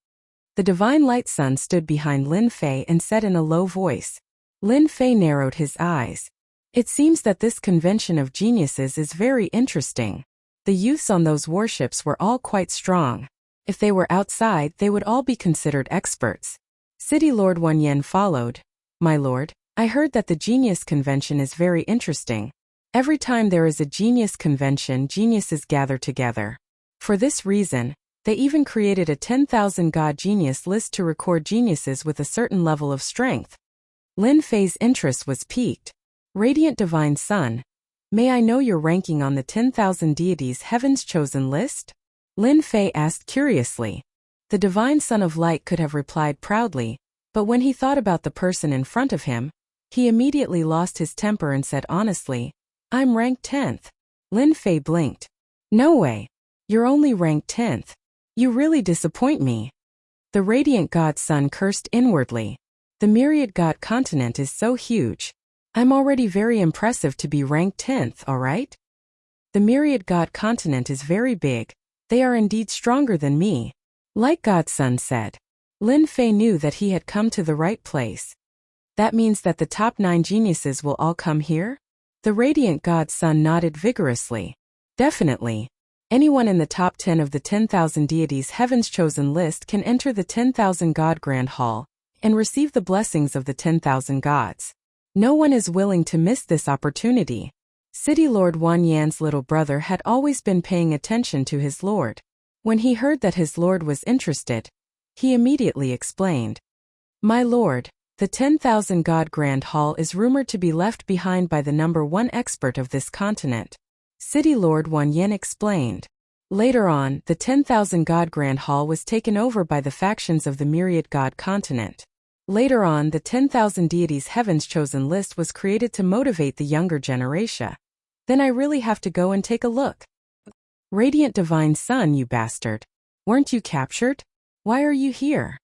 The Divine Light Sun stood behind Lin Fei and said in a low voice. Lin Fei narrowed his eyes. It seems that this Convention of Geniuses is very interesting. The youths on those warships were all quite strong. If they were outside, they would all be considered experts. City Lord Wanyan followed. My lord, I heard that the Genius Convention is very interesting. Every time there is a Genius Convention, geniuses gather together. For this reason, they even created a 10,000 God Genius list to record geniuses with a certain level of strength. Lin Fei's interest was piqued. Radiant Divine Sun, may I know your ranking on the 10,000 deities heaven's chosen list? Lin Fei asked curiously. The Divine Son of Light could have replied proudly, but when he thought about the person in front of him, he immediately lost his temper and said honestly, I'm ranked 10th. Lin Fei blinked. No way. You're only ranked 10th. You really disappoint me. The Radiant God Sun cursed inwardly. The myriad god continent is so huge. I'm already very impressive to be ranked 10th, alright? The myriad god continent is very big. They are indeed stronger than me. Like God Sun said. Lin Fei knew that he had come to the right place. That means that the top 9 geniuses will all come here? The Radiant God Sun nodded vigorously. Definitely. Anyone in the top 10 of the 10,000 deities heaven's chosen list can enter the 10,000 God Grand Hall and receive the blessings of the 10,000 gods. No one is willing to miss this opportunity. City Lord Wanyan's little brother had always been paying attention to his lord. When he heard that his lord was interested, he immediately explained. My lord, the 10,000 God Grand Hall is rumored to be left behind by the number 1 expert of this continent. City Lord Wanyan explained. Later on, the 10,000 God Grand Hall was taken over by the factions of the myriad god continent. Later on, the 10,000 deities heaven's chosen list was created to motivate the younger generation. Then I really have to go and take a look. Radiant Divine Sun, you bastard. Weren't you captured? Why are you here?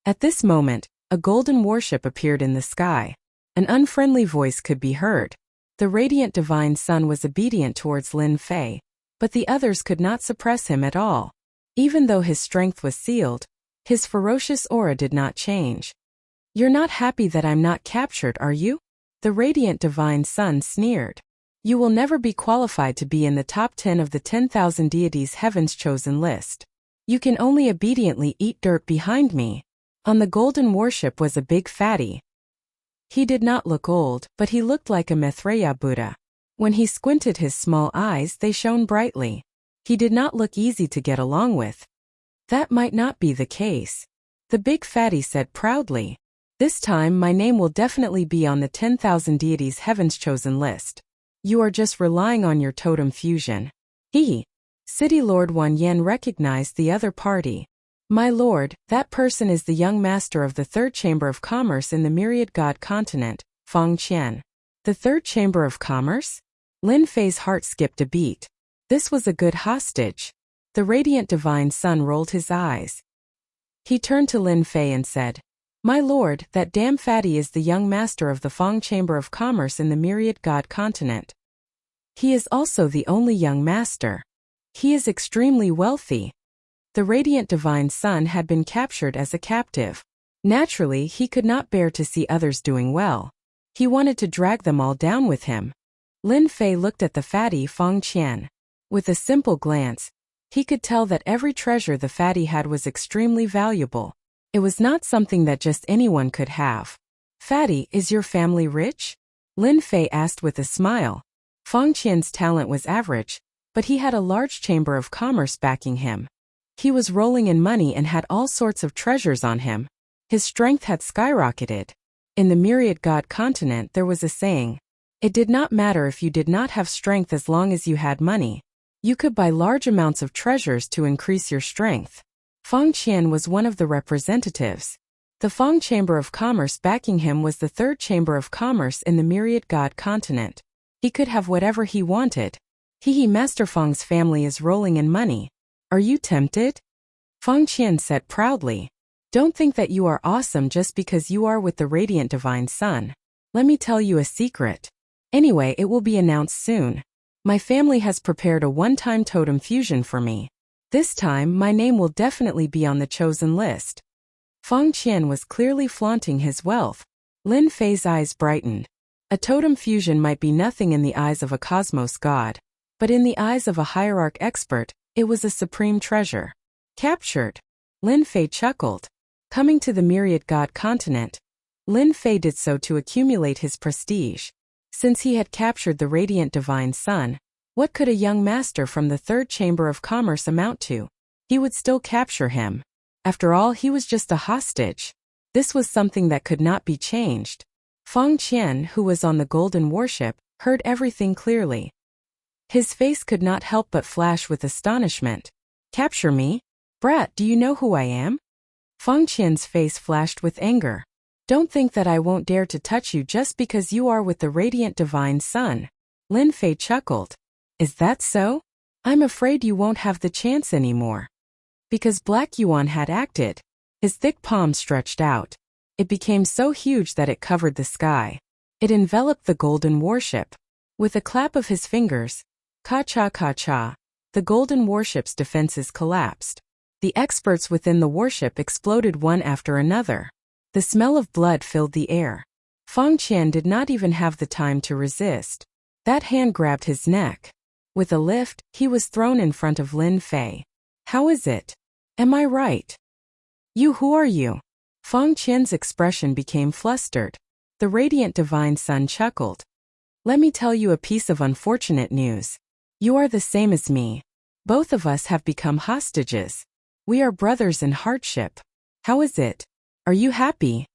At this moment, a golden warship appeared in the sky. An unfriendly voice could be heard. The Radiant Divine Sun was obedient towards Lin Fei, but the others could not suppress him at all. Even though his strength was sealed, his ferocious aura did not change. You're not happy that I'm not captured, are you? The Radiant Divine Sun sneered. You will never be qualified to be in the top 10 of the 10,000 deities heaven's chosen list. You can only obediently eat dirt behind me. On the golden warship was a big fatty. He did not look old, but he looked like a Maitreya Buddha. When he squinted his small eyes, they shone brightly. He did not look easy to get along with. That might not be the case. The big fatty said proudly. This time my name will definitely be on the 10,000 deities heaven's chosen list. You are just relying on your totem fusion. City Lord Wanyan recognized the other party. My lord, that person is the young master of the third chamber of commerce in the myriad god continent, Feng Qian. The third chamber of commerce? Lin Fei's heart skipped a beat. This was a good hostage. The Radiant Divine Sun rolled his eyes. He turned to Lin Fei and said, My lord, that damn fatty is the young master of the Feng Chamber of Commerce in the myriad god continent. He is also the only young master. He is extremely wealthy. The Radiant Divine Sun had been captured as a captive. Naturally, he could not bear to see others doing well. He wanted to drag them all down with him. Lin Fei looked at the fatty Feng Qian. With a simple glance, he could tell that every treasure the fatty had was extremely valuable. It was not something that just anyone could have. Fatty, is your family rich? Lin Fei asked with a smile. Feng Qian's talent was average, but he had a large chamber of commerce backing him. He was rolling in money and had all sorts of treasures on him. His strength had skyrocketed. In the myriad god continent there was a saying, It did not matter if you did not have strength as long as you had money. You could buy large amounts of treasures to increase your strength. Feng Qian was one of the representatives. The Feng Chamber of Commerce backing him was the third chamber of commerce in the Myriad God continent. He could have whatever he wanted. Master Feng's family is rolling in money. Are you tempted? Feng Qian said proudly. Don't think that you are awesome just because you are with the radiant divine sun. Let me tell you a secret. Anyway, it will be announced soon. My family has prepared a one-time totem fusion for me. This time, my name will definitely be on the chosen list. Feng Qian was clearly flaunting his wealth. Lin Fei's eyes brightened. A totem fusion might be nothing in the eyes of a cosmos god, but in the eyes of a hierarch expert, it was a supreme treasure. Captured. Lin Fei chuckled. Coming to the Myriad God continent, Lin Fei did so to accumulate his prestige. Since he had captured the radiant divine sun, what could a young master from the third chamber of commerce amount to? He would still capture him. After all, he was just a hostage. This was something that could not be changed. Feng Qian, who was on the golden warship, heard everything clearly. His face could not help but flash with astonishment. Capture me? Brat, do you know who I am? Feng Qian's face flashed with anger. Don't think that I won't dare to touch you just because you are with the radiant divine sun. Lin Fei chuckled. Is that so? I'm afraid you won't have the chance anymore. Because Black Yuan had acted. His thick palm stretched out. It became so huge that it covered the sky. It enveloped the golden warship. With a clap of his fingers, ka-cha, the golden warship's defenses collapsed. The experts within the warship exploded one after another. The smell of blood filled the air. Feng Qian did not even have the time to resist. That hand grabbed his neck. With a lift, he was thrown in front of Lin Fei. How is it? Am I right? Who are you? Feng Qian's expression became flustered. The radiant divine sun chuckled. Let me tell you a piece of unfortunate news. You are the same as me. Both of us have become hostages. We are brothers in hardship. How is it? Are you happy?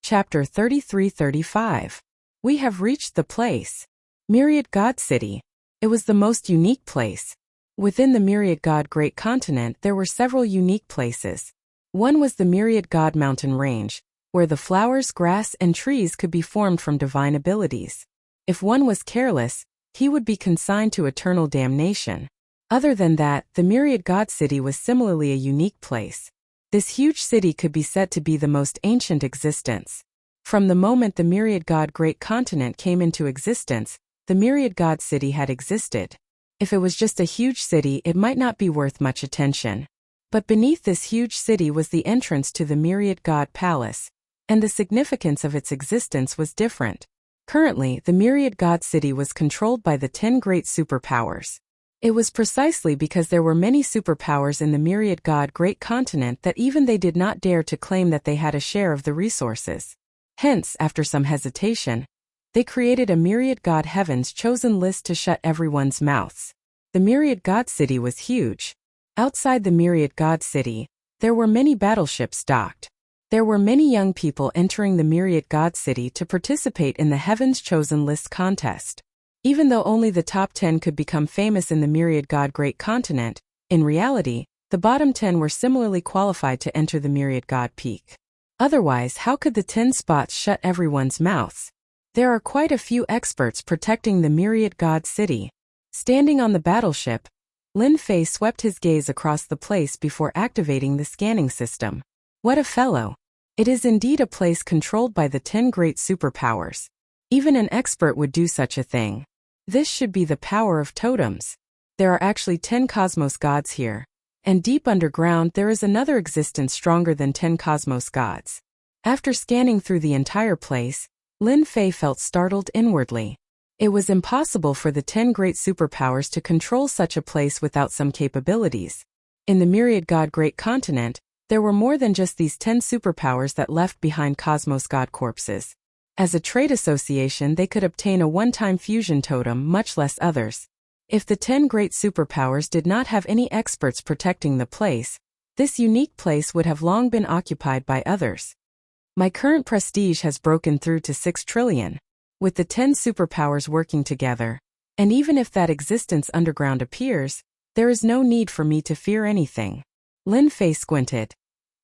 Chapter 33-35. We have reached the place. Myriad God City. It was the most unique place. Within the Myriad God Great Continent there were several unique places. One was the Myriad God Mountain Range, where the flowers, grass, and trees could be formed from divine abilities. If one was careless, he would be consigned to eternal damnation. Other than that, the Myriad God City was similarly a unique place. This huge city could be said to be the most ancient existence. From the moment the Myriad God Great Continent came into existence, the Myriad God City had existed. If it was just a huge city, it might not be worth much attention. But beneath this huge city was the entrance to the Myriad God Palace, and the significance of its existence was different. Currently, the Myriad God City was controlled by the 10 great superpowers. It was precisely because there were many superpowers in the Myriad God Great Continent that even they did not dare to claim that they had a share of the resources. Hence, after some hesitation, they created a Myriad God Heaven's chosen list to shut everyone's mouths. The Myriad God City was huge. Outside the Myriad God City, there were many battleships docked. There were many young people entering the Myriad God City to participate in the Heaven's Chosen List contest. Even though only the top 10 could become famous in the Myriad God Great Continent, in reality, the bottom 10 were similarly qualified to enter the Myriad God Peak. Otherwise, how could the 10 spots shut everyone's mouths? There are quite a few experts protecting the Myriad God City. Standing on the battleship, Lin Fei swept his gaze across the place before activating the scanning system. What a fellow! It is indeed a place controlled by the 10 great superpowers. Even an expert would do such a thing. This should be the power of totems. There are actually 10 cosmos gods here. And deep underground there is another existence stronger than 10 cosmos gods. After scanning through the entire place, Lin Fei felt startled inwardly. It was impossible for the 10 great superpowers to control such a place without some capabilities. In the Myriad God Great Continent, there were more than just these 10 superpowers that left behind cosmos god corpses. As a trade association they could obtain a one-time fusion totem, much less others. If the 10 great superpowers did not have any experts protecting the place, this unique place would have long been occupied by others. My current prestige has broken through to 6 trillion. With the 10 superpowers working together, and even if that existence underground appears, there is no need for me to fear anything. Lin Fei squinted.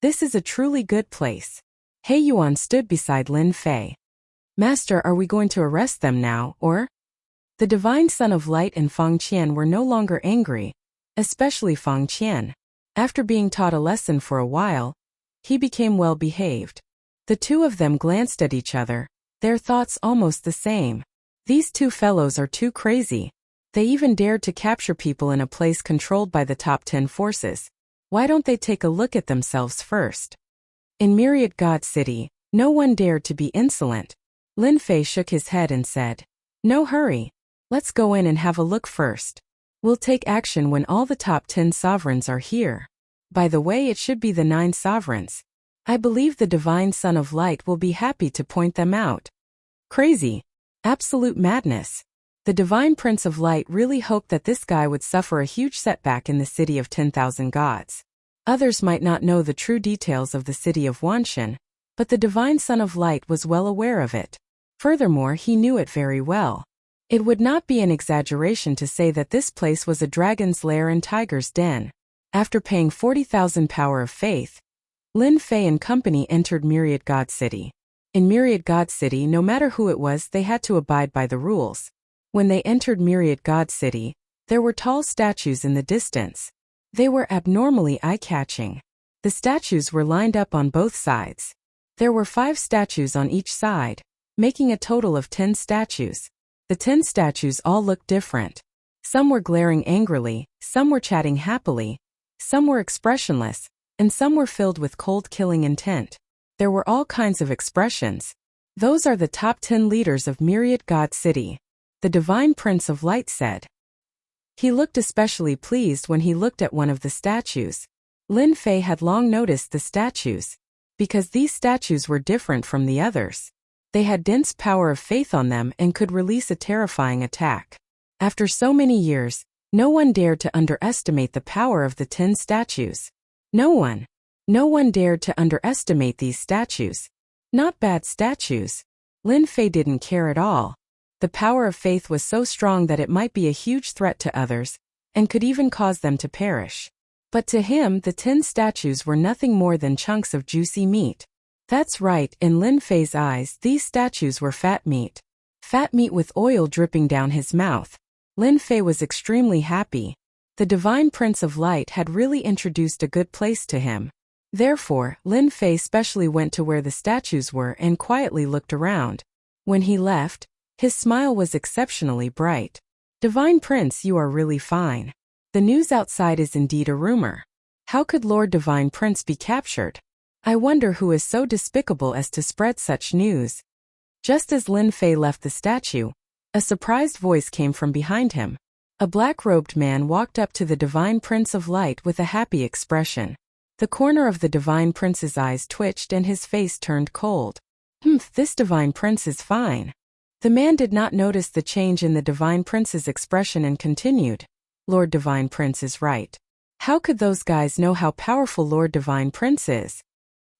This is a truly good place. He Yuan stood beside Lin Fei. Master, are we going to arrest them now, or? The divine son of light and Fang Qian were no longer angry, especially Fang Qian. After being taught a lesson for a while, he became well behaved. The two of them glanced at each other, their thoughts almost the same. These two fellows are too crazy. They even dared to capture people in a place controlled by the top 10 forces. Why don't they take a look at themselves first? In Myriad God City, no one dared to be insolent. Lin Fei shook his head and said, "No hurry. Let's go in and have a look first. We'll take action when all the top 10 sovereigns are here. By the way, it should be the 9 sovereigns. I believe the Divine Son of Light will be happy to point them out." Crazy. Absolute madness. The Divine Prince of Light really hoped that this guy would suffer a huge setback in the city of 10,000 gods. Others might not know the true details of the city of Wanshan, but the Divine Son of Light was well aware of it. Furthermore, he knew it very well. It would not be an exaggeration to say that this place was a dragon's lair and tiger's den. After paying 40,000 power of faith, Lin Fei and company entered Myriad God City. In Myriad God City, no matter who it was, they had to abide by the rules. When they entered Myriad God City, there were tall statues in the distance. They were abnormally eye-catching. The statues were lined up on both sides. There were 5 statues on each side, making a total of 10 statues. The 10 statues all looked different. Some were glaring angrily, some were chatting happily, some were expressionless, and some were filled with cold killing intent. There were all kinds of expressions. Those are the top 10 leaders of Myriad God City, the Divine Prince of Light said. He looked especially pleased when he looked at one of the statues. Lin Fei had long noticed the statues, because these statues were different from the others. They had dense power of faith on them and could release a terrifying attack. After so many years, no one dared to underestimate the power of the 10 statues. No one dared to underestimate these statues. Not bad statues. Lin Fei didn't care at all. The power of faith was so strong that it might be a huge threat to others, and could even cause them to perish. But to him, the 10 statues were nothing more than chunks of juicy meat. That's right, in Lin Fei's eyes, these statues were fat meat. Fat meat with oil dripping down his mouth. Lin Fei was extremely happy. The Divine Prince of Light had really introduced a good place to him. Therefore, Lin Fei specially went to where the statues were and quietly looked around. When he left, his smile was exceptionally bright. "Divine Prince, you are really fine. The news outside is indeed a rumor. How could Lord Divine Prince be captured? I wonder who is so despicable as to spread such news." Just as Lin Fei left the statue, a surprised voice came from behind him. A black-robed man walked up to the Divine Prince of Light with a happy expression. The corner of the Divine Prince's eyes twitched and his face turned cold. This Divine Prince is fine." The man did not notice the change in the Divine Prince's expression and continued. "Lord Divine Prince is right. How could those guys know how powerful Lord Divine Prince is?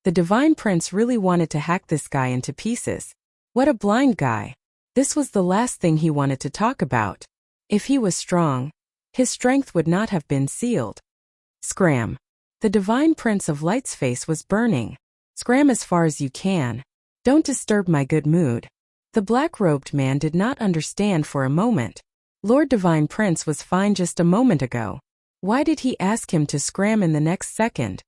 The Divine Prince really wanted to hack this guy into pieces. What a blind guy. This was the last thing he wanted to talk about. If he was strong, his strength would not have been sealed." Scram. The Divine Prince of Light's face was burning. "Scram as far as you can. Don't disturb my good mood." The black-robed man did not understand for a moment. Lord Divine Prince was fine just a moment ago. Why did he ask him to scram in the next second?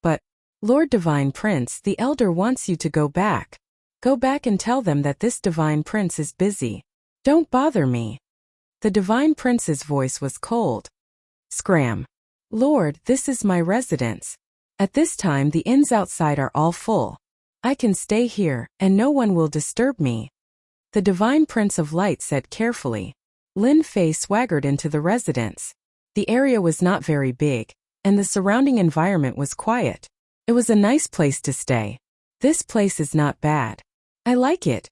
"But, Lord Divine Prince, the Elder wants you to go back. Go back and tell them that this Divine Prince is busy. Don't bother me." The Divine Prince's voice was cold. Scram. "Lord, this is my residence. At this time the inns outside are all full. I can stay here, and no one will disturb me," the Divine Prince of Light said carefully. Lin Fei swaggered into the residence. The area was not very big, and the surrounding environment was quiet. It was a nice place to stay. "This place is not bad. I like it."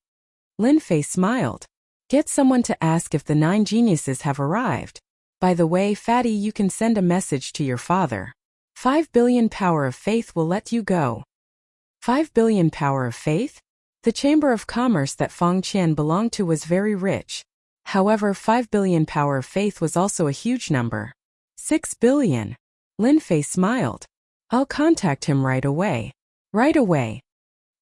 Lin Fei smiled. "Get someone to ask if the 9 geniuses have arrived. By the way, Fatty, you can send a message to your father. 5 billion power of faith will let you go." 5 billion power of faith? The Chamber of Commerce that Feng Qian belonged to was very rich. However, 5 billion power of faith was also a huge number. 6 billion. Lin Fei smiled. I'll contact him right away. Right away.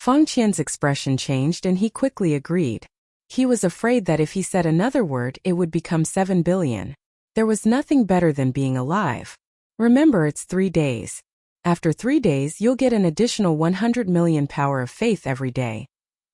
Feng Qian's expression changed and he quickly agreed. He was afraid that if he said another word, it would become 7 billion. There was nothing better than being alive. Remember, it's 3 days. After 3 days, you'll get an additional 100 million power of faith every day.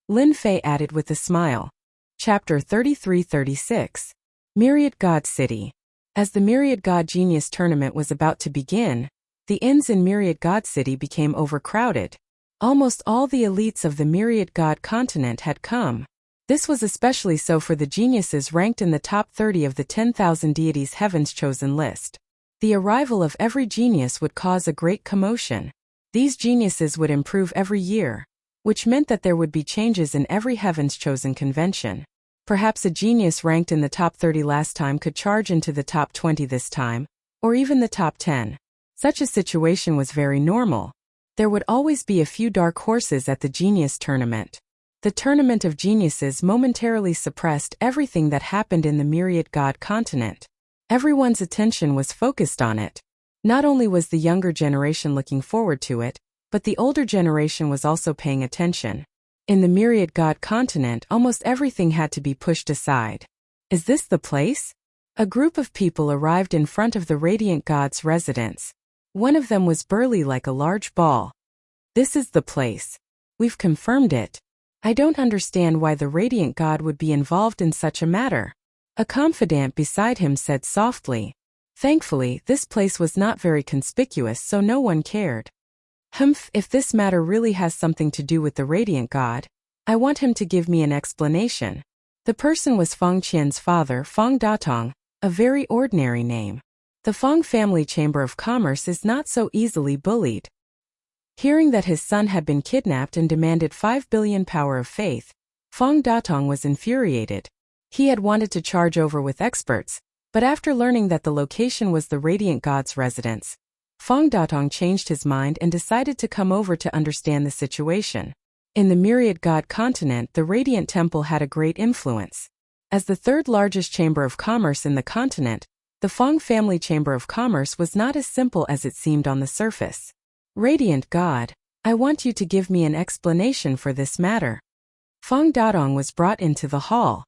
Lin Fei added with a smile. Chapter 33-36. Myriad God City. As the Myriad God Genius Tournament was about to begin, the inns in Myriad God City became overcrowded. Almost all the elites of the Myriad God continent had come. This was especially so for the geniuses ranked in the top 30 of the 10,000 deities Heaven's chosen list. The arrival of every genius would cause a great commotion. These geniuses would improve every year, which meant that there would be changes in every Heaven's chosen convention. Perhaps a genius ranked in the top 30 last time could charge into the top 20 this time, or even the top 10. Such a situation was very normal. There would always be a few dark horses at the genius tournament. The tournament of geniuses momentarily suppressed everything that happened in the Myriad God continent. Everyone's attention was focused on it. Not only was the younger generation looking forward to it, but the older generation was also paying attention. In the Myriad God continent, almost everything had to be pushed aside. Is this the place? A group of people arrived in front of the Radiant God's residence. One of them was burly like a large ball. This is the place. We've confirmed it. I don't understand why the Radiant God would be involved in such a matter. A confidant beside him said softly. Thankfully, this place was not very conspicuous, so no one cared. If this matter really has something to do with the Radiant God, I want him to give me an explanation. The person was Feng Qian's father, Feng Datong, a very ordinary name. The Feng family Chamber of Commerce is not so easily bullied. Hearing that his son had been kidnapped and demanded 5 billion power of faith, Feng Datong was infuriated. He had wanted to charge over with experts, but after learning that the location was the Radiant God's residence, Feng Datong changed his mind and decided to come over to understand the situation. In the Myriad God continent, the Radiant Temple had a great influence. As the third largest chamber of commerce in the continent, the Feng family Chamber of Commerce was not as simple as it seemed on the surface. Radiant God, I want you to give me an explanation for this matter. Feng Datong was brought into the hall.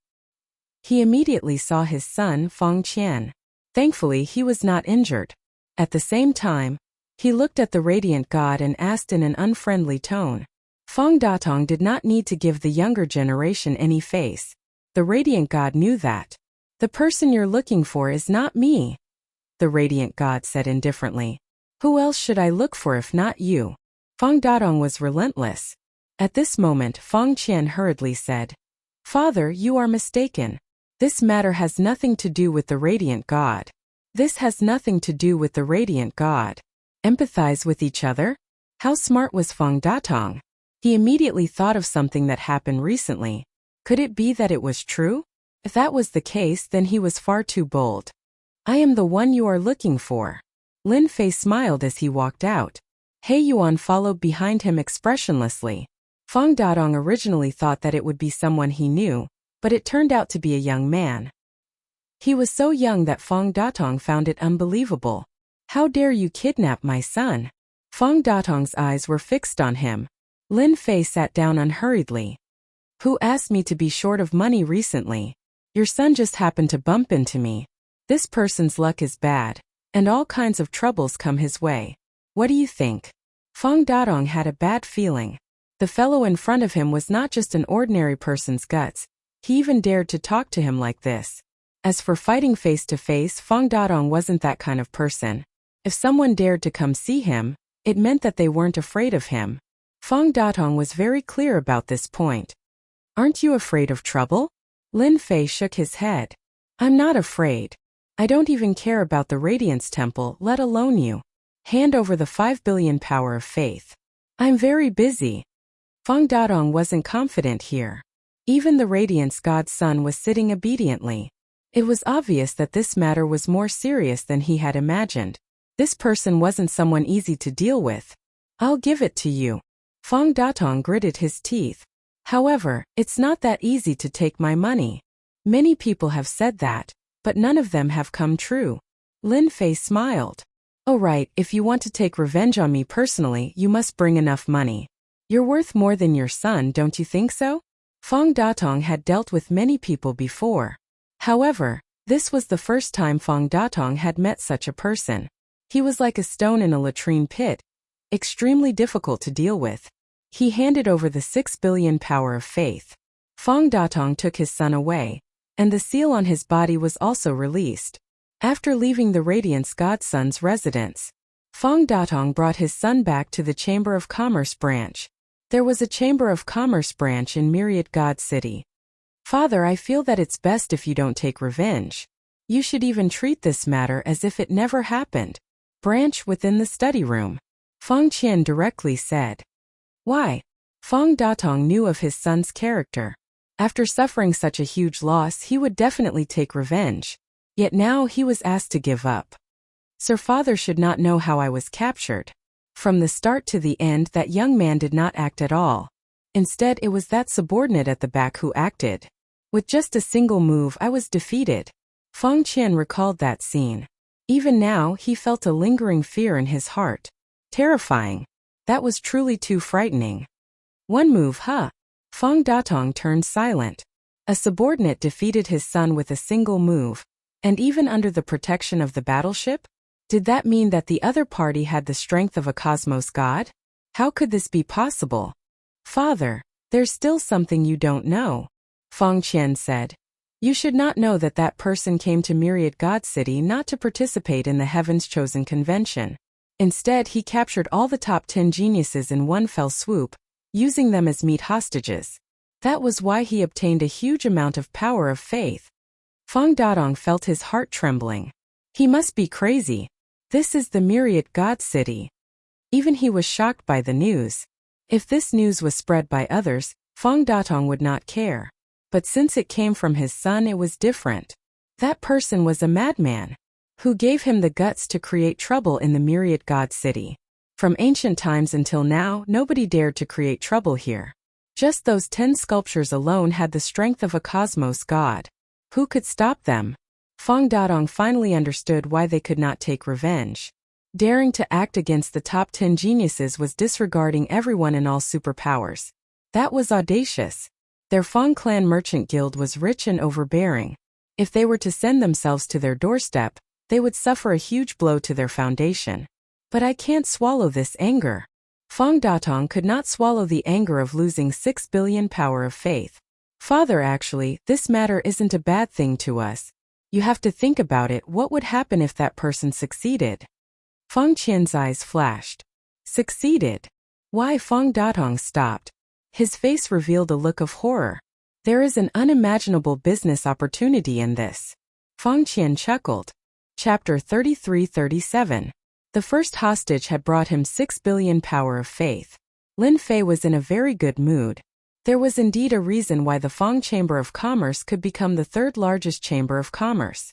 He immediately saw his son, Feng Qian. Thankfully, he was not injured. At the same time, he looked at the Radiant God and asked in an unfriendly tone. Feng Datong did not need to give the younger generation any face. The Radiant God knew that. The person you're looking for is not me, the Radiant God said indifferently. Who else should I look for if not you? Feng Datong was relentless. At this moment, Feng Qian hurriedly said, Father, you are mistaken. This matter has nothing to do with the Radiant God. This has nothing to do with the Radiant God. Empathize with each other? How smart was Feng Datong? He immediately thought of something that happened recently. Could it be that it was true? If that was the case, then he was far too bold. I am the one you are looking for. Lin Fei smiled as he walked out. He Yuan followed behind him expressionlessly. Feng Datong originally thought that it would be someone he knew, but it turned out to be a young man. He was so young that Feng Datong found it unbelievable. How dare you kidnap my son? Feng Datong's eyes were fixed on him. Lin Fei sat down unhurriedly. Who asked me to be short of money recently? Your son just happened to bump into me. This person's luck is bad, and all kinds of troubles come his way. What do you think? Feng Datong had a bad feeling. The fellow in front of him was not just an ordinary person's guts. He even dared to talk to him like this. As for fighting face to face, Feng Datong wasn't that kind of person. If someone dared to come see him, it meant that they weren't afraid of him. Feng Datong was very clear about this point. Aren't you afraid of trouble? Lin Fei shook his head. I'm not afraid. I don't even care about the Radiance Temple, let alone you. Hand over the 5 billion power of faith. I'm very busy. Feng Datong wasn't confident here. Even the Radiance God's son was sitting obediently. It was obvious that this matter was more serious than he had imagined. This person wasn't someone easy to deal with. I'll give it to you. Feng Datong gritted his teeth. However, it's not that easy to take my money. Many people have said that, but none of them have come true. Lin Fei smiled. Oh right, if you want to take revenge on me personally, you must bring enough money. You're worth more than your son, don't you think so? Fang Datong had dealt with many people before. However, this was the first time Fang Datong had met such a person. He was like a stone in a latrine pit, extremely difficult to deal with. He handed over the 6 billion power of faith. Fang Datong took his son away, and the seal on his body was also released. After leaving the Radiance Godson's residence, Fang Datong brought his son back to the Chamber of Commerce branch. There was a Chamber of Commerce branch in Myriad God City. Father, I feel that it's best if you don't take revenge. You should even treat this matter as if it never happened. Branch within the study room. Fang Qian directly said. Why? Fang Datong knew of his son's character. After suffering such a huge loss, he would definitely take revenge. Yet now he was asked to give up. Sir, father should not know how I was captured. From the start to the end, that young man did not act at all. Instead, it was that subordinate at the back who acted. With just a single move, I was defeated. Fang Qian recalled that scene. Even now, he felt a lingering fear in his heart. Terrifying. That was truly too frightening. One move, huh? Fang Datong turned silent. A subordinate defeated his son with a single move, and even under the protection of the battleship? Did that mean that the other party had the strength of a cosmos god? How could this be possible? Father, there's still something you don't know. Fang Qian said. You should not know that that person came to Myriad God City not to participate in the Heaven's Chosen Convention. Instead, he captured all the top 10 geniuses in one fell swoop, using them as meat hostages. That was why he obtained a huge amount of power of faith. Fang Datong felt his heart trembling. He must be crazy. This is the Myriad God City. Even he was shocked by the news. If this news was spread by others, Fang Datong would not care. But since it came from his son, it was different. That person was a madman. Who gave him the guts to create trouble in the Myriad God City? From ancient times until now, nobody dared to create trouble here. Just those 10 sculptures alone had the strength of a cosmos god. Who could stop them? Fang Datong finally understood why they could not take revenge. Daring to act against the top 10 geniuses was disregarding everyone and all superpowers. That was audacious. Their Fang Clan Merchant Guild was rich and overbearing. If they were to send themselves to their doorstep, they would suffer a huge blow to their foundation. But I can't swallow this anger. Fang Datong could not swallow the anger of losing 6 billion power of faith. Father, actually, this matter isn't a bad thing to us. You have to think about it. What would happen if that person succeeded? Fang Qian's eyes flashed. Succeeded? Why? Fang Datong stopped. His face revealed a look of horror. There is an unimaginable business opportunity in this. Fang Qian chuckled. Chapter 33-37. The first hostage had brought him 6 billion power of faith. Lin Fei was in a very good mood. There was indeed a reason why the Fang Chamber of Commerce could become the third largest chamber of commerce.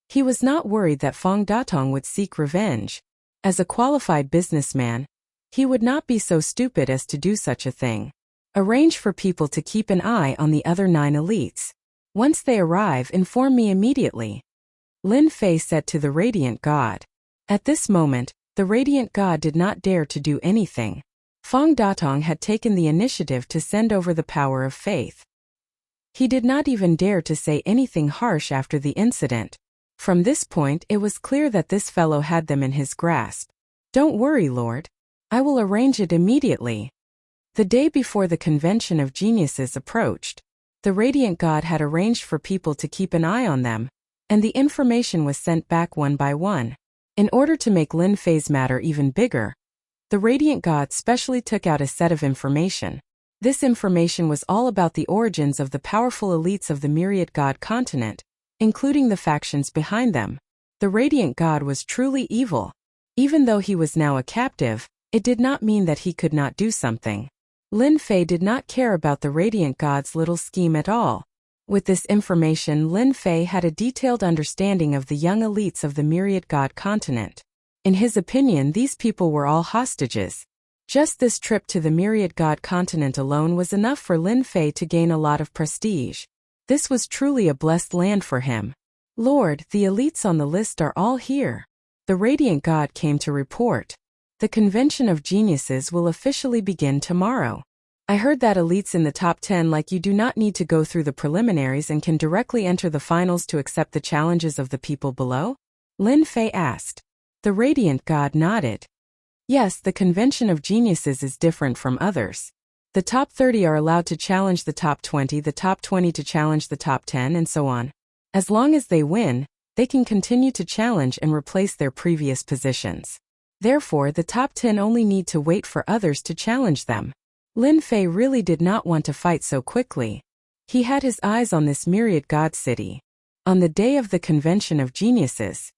He was not worried that Fang Datong would seek revenge. As a qualified businessman, he would not be so stupid as to do such a thing. Arrange for people to keep an eye on the other 9 elites. Once they arrive, inform me immediately. Lin Fei said to the Radiant God. At this moment, the Radiant God did not dare to do anything. Fang Datong had taken the initiative to send over the power of faith. He did not even dare to say anything harsh after the incident. From this point, it was clear that this fellow had them in his grasp. Don't worry, Lord. I will arrange it immediately. The day before the convention of geniuses approached, the Radiant God had arranged for people to keep an eye on them, and the information was sent back one by one. In order to make Lin Fei's matter even bigger, the Radiant God specially took out a set of information. This information was all about the origins of the powerful elites of the Myriad God continent, including the factions behind them. The Radiant God was truly evil. Even though he was now a captive, it did not mean that he could not do something. Lin Fei did not care about the Radiant God's little scheme at all. With this information, Lin Fei had a detailed understanding of the young elites of the Myriad God continent. In his opinion, these people were all hostages. Just this trip to the Myriad God continent alone was enough for Lin Fei to gain a lot of prestige. This was truly a blessed land for him. Lord, the elites on the list are all here. The Radiant God came to report. The Convention of Geniuses will officially begin tomorrow. I heard that elites in the top 10 like you do not need to go through the preliminaries and can directly enter the finals to accept the challenges of the people below? Lin Fei asked. The Radiant God nodded. Yes, the Convention of Geniuses is different from others. The top 30 are allowed to challenge the top 20, the top 20 to challenge the top 10, and so on. As long as they win, they can continue to challenge and replace their previous positions. Therefore, the top 10 only need to wait for others to challenge them. Lin Fei really did not want to fight so quickly. He had his eyes on this Myriad God city. On the day of the Convention of Geniuses,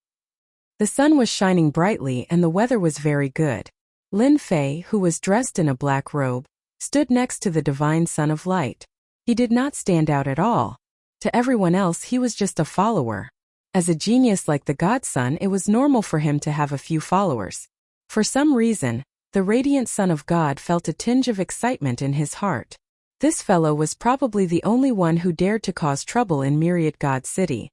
the sun was shining brightly and the weather was very good. Lin Fei, who was dressed in a black robe, stood next to the Divine Son of Light. He did not stand out at all. To everyone else, he was just a follower. As a genius like the Godson, it was normal for him to have a few followers. For some reason, the Radiant Son of God felt a tinge of excitement in his heart. This fellow was probably the only one who dared to cause trouble in Myriad God City.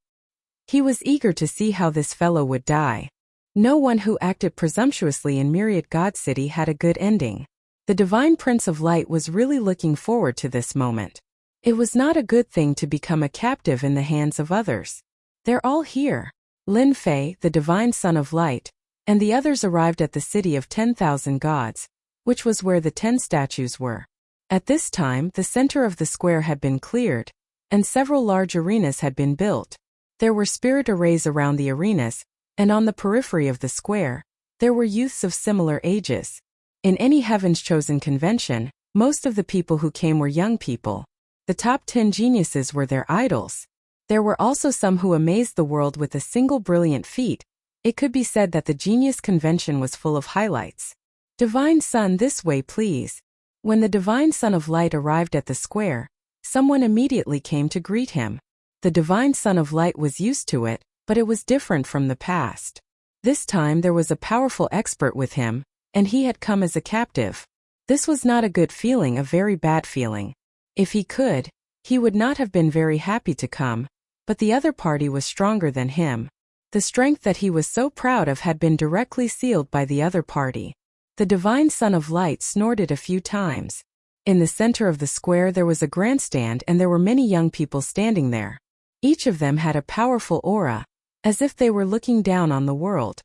He was eager to see how this fellow would die. No one who acted presumptuously in Myriad God City had a good ending. The Divine Prince of Light was really looking forward to this moment. It was not a good thing to become a captive in the hands of others. They're all here. Lin Fei, the Divine Son of Light, and the others arrived at the city of 10,000 gods, which was where the 10 statues were. At this time, the center of the square had been cleared, and several large arenas had been built. There were spirit arrays around the arenas, and on the periphery of the square, there were youths of similar ages. In any Heaven's Chosen convention, most of the people who came were young people. The top 10 geniuses were their idols. There were also some who amazed the world with a single brilliant feat. It could be said that the Genius Convention was full of highlights. Divine Son, this way please. When the Divine Son of Light arrived at the square, someone immediately came to greet him. The Divine Son of Light was used to it, but it was different from the past. This time there was a powerful expert with him, and he had come as a captive. This was not a good feeling, a very bad feeling. If he could, he would not have been very happy to come, but the other party was stronger than him. The strength that he was so proud of had been directly sealed by the other party. The Divine Son of Light snorted a few times. In the center of the square there was a grandstand and there were many young people standing there. Each of them had a powerful aura, as if they were looking down on the world.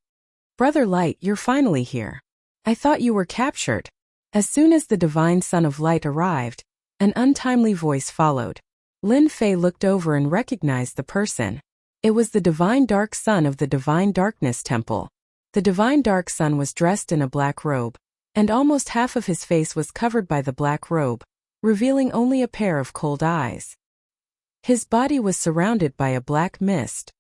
Brother Light, you're finally here. I thought you were captured. As soon as the Divine Son of Light arrived, an untimely voice followed. Lin Fei looked over and recognized the person. It was the Divine Dark Son of the Divine Darkness Temple. The Divine Dark Son was dressed in a black robe, and almost half of his face was covered by the black robe, revealing only a pair of cold eyes. His body was surrounded by a black mist.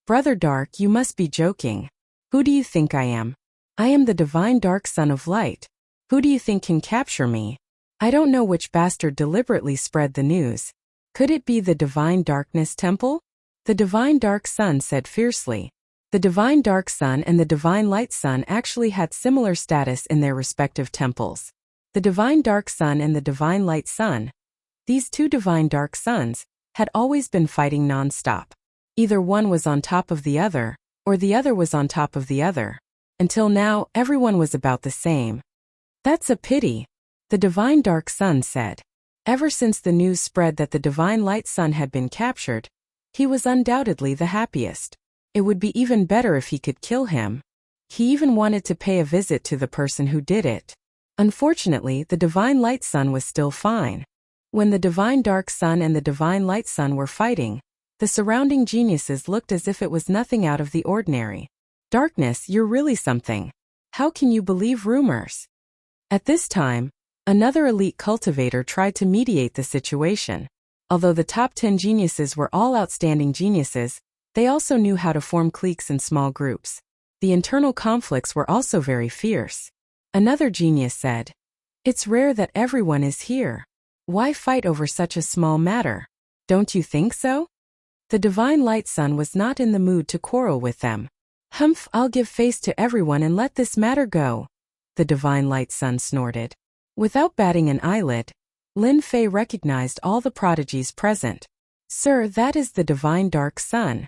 Brother Dark, you must be joking. Who do you think I am? I am the Divine Dark Son of Light. Who do you think can capture me? I don't know which bastard deliberately spread the news. Could it be the Divine Darkness Temple? The Divine Dark Son said fiercely. The Divine Dark Son and the Divine Light Son actually had similar status in their respective temples. The Divine Dark Son and the Divine Light Son, these two Divine Dark Sons, had always been fighting non-stop. Either one was on top of the other, or the other was on top of the other. Until now, everyone was about the same. That's a pity, the Divine Dark Son said. Ever since the news spread that the Divine Light Son had been captured, he was undoubtedly the happiest. It would be even better if he could kill him. He even wanted to pay a visit to the person who did it. Unfortunately, the Divine Light Son was still fine. When the Divine Dark Son and the Divine Light Son were fighting, the surrounding geniuses looked as if it was nothing out of the ordinary. Darkness, you're really something. How can you believe rumors? At this time, another elite cultivator tried to mediate the situation. Although the top 10 geniuses were all outstanding geniuses, they also knew how to form cliques and small groups. The internal conflicts were also very fierce. Another genius said, "It's rare that everyone is here. Why fight over such a small matter? Don't you think so?" The Divine Light Son was not in the mood to quarrel with them. "Humph, I'll give face to everyone and let this matter go." the Divine Light Sun snorted. Without batting an eyelid, Lin Fei recognized all the prodigies present. Sir, that is the Divine Dark Sun.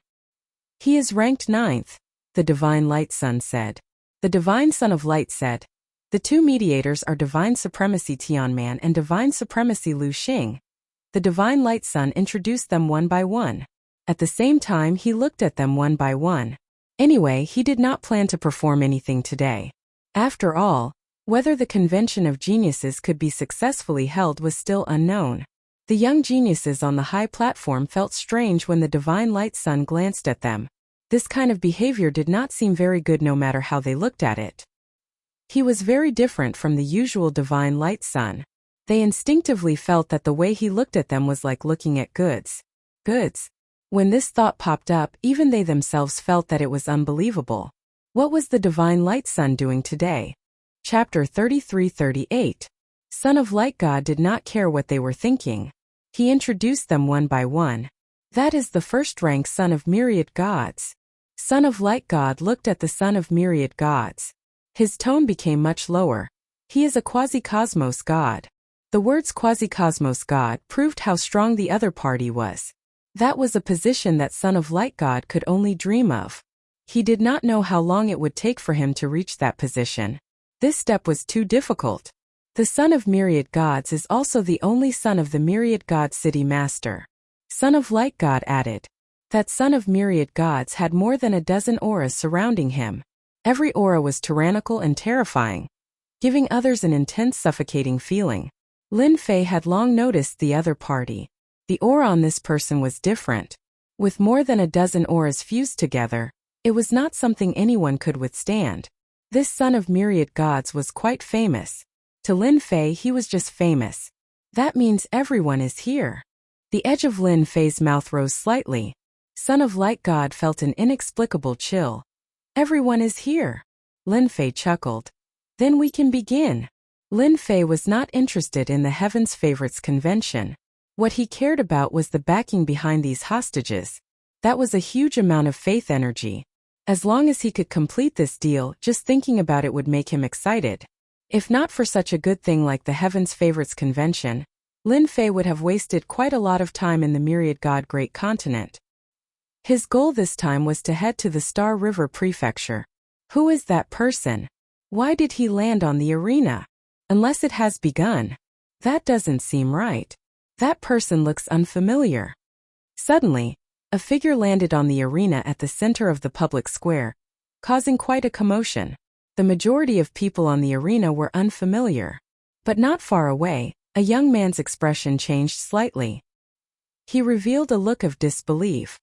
He is ranked 9th, the Divine Light Sun said. The Divine Son of Light said, the two mediators are Divine Supremacy Tianman and Divine Supremacy Lu Xing. The Divine Light Sun introduced them one by one. At the same time, he looked at them one by one. Anyway, he did not plan to perform anything today. After all, whether the convention of geniuses could be successfully held was still unknown. The young geniuses on the high platform felt strange when the Divine Light Sun glanced at them. This kind of behavior did not seem very good no matter how they looked at it. He was very different from the usual Divine Light Sun. They instinctively felt that the way he looked at them was like looking at goods. Goods. When this thought popped up, even they themselves felt that it was unbelievable. What was the Divine Light Sun doing today? Chapter 33-38. Son of Light God did not care what they were thinking. He introduced them one by one. That is the first-rank Son of Myriad Gods. Son of Light God looked at the Son of Myriad Gods. His tone became much lower. He is a quasi-cosmos god. The words quasi-cosmos god proved how strong the other party was. That was a position that Son of Light God could only dream of. He did not know how long it would take for him to reach that position. This step was too difficult. The Son of Myriad Gods is also the only son of the Myriad God City Master. Son of Light God added. That Son of Myriad Gods had more than a dozen auras surrounding him. Every aura was tyrannical and terrifying, giving others an intense suffocating feeling. Lin Fei had long noticed the other party. The aura on this person was different. With more than a dozen auras fused together, it was not something anyone could withstand. This Son of Myriad Gods was quite famous. To Lin Fei, he was just famous. That means everyone is here. The edge of Lin Fei's mouth rose slightly. Son of Light God felt an inexplicable chill. Everyone is here. Lin Fei chuckled. Then we can begin. Lin Fei was not interested in the Heaven's Favorites convention. What he cared about was the backing behind these hostages. That was a huge amount of faith energy. As long as he could complete this deal, just thinking about it would make him excited. If not for such a good thing like the Heaven's Favorites convention, Lin Fei would have wasted quite a lot of time in the Myriad God Great Continent. His goal this time was to head to the Star River Prefecture. Who is that person? Why did he land on the arena? Unless it has begun. That doesn't seem right. That person looks unfamiliar. Suddenly, a figure landed on the arena at the center of the public square, causing quite a commotion. The majority of people on the arena were unfamiliar. But not far away, a young man's expression changed slightly. He revealed a look of disbelief.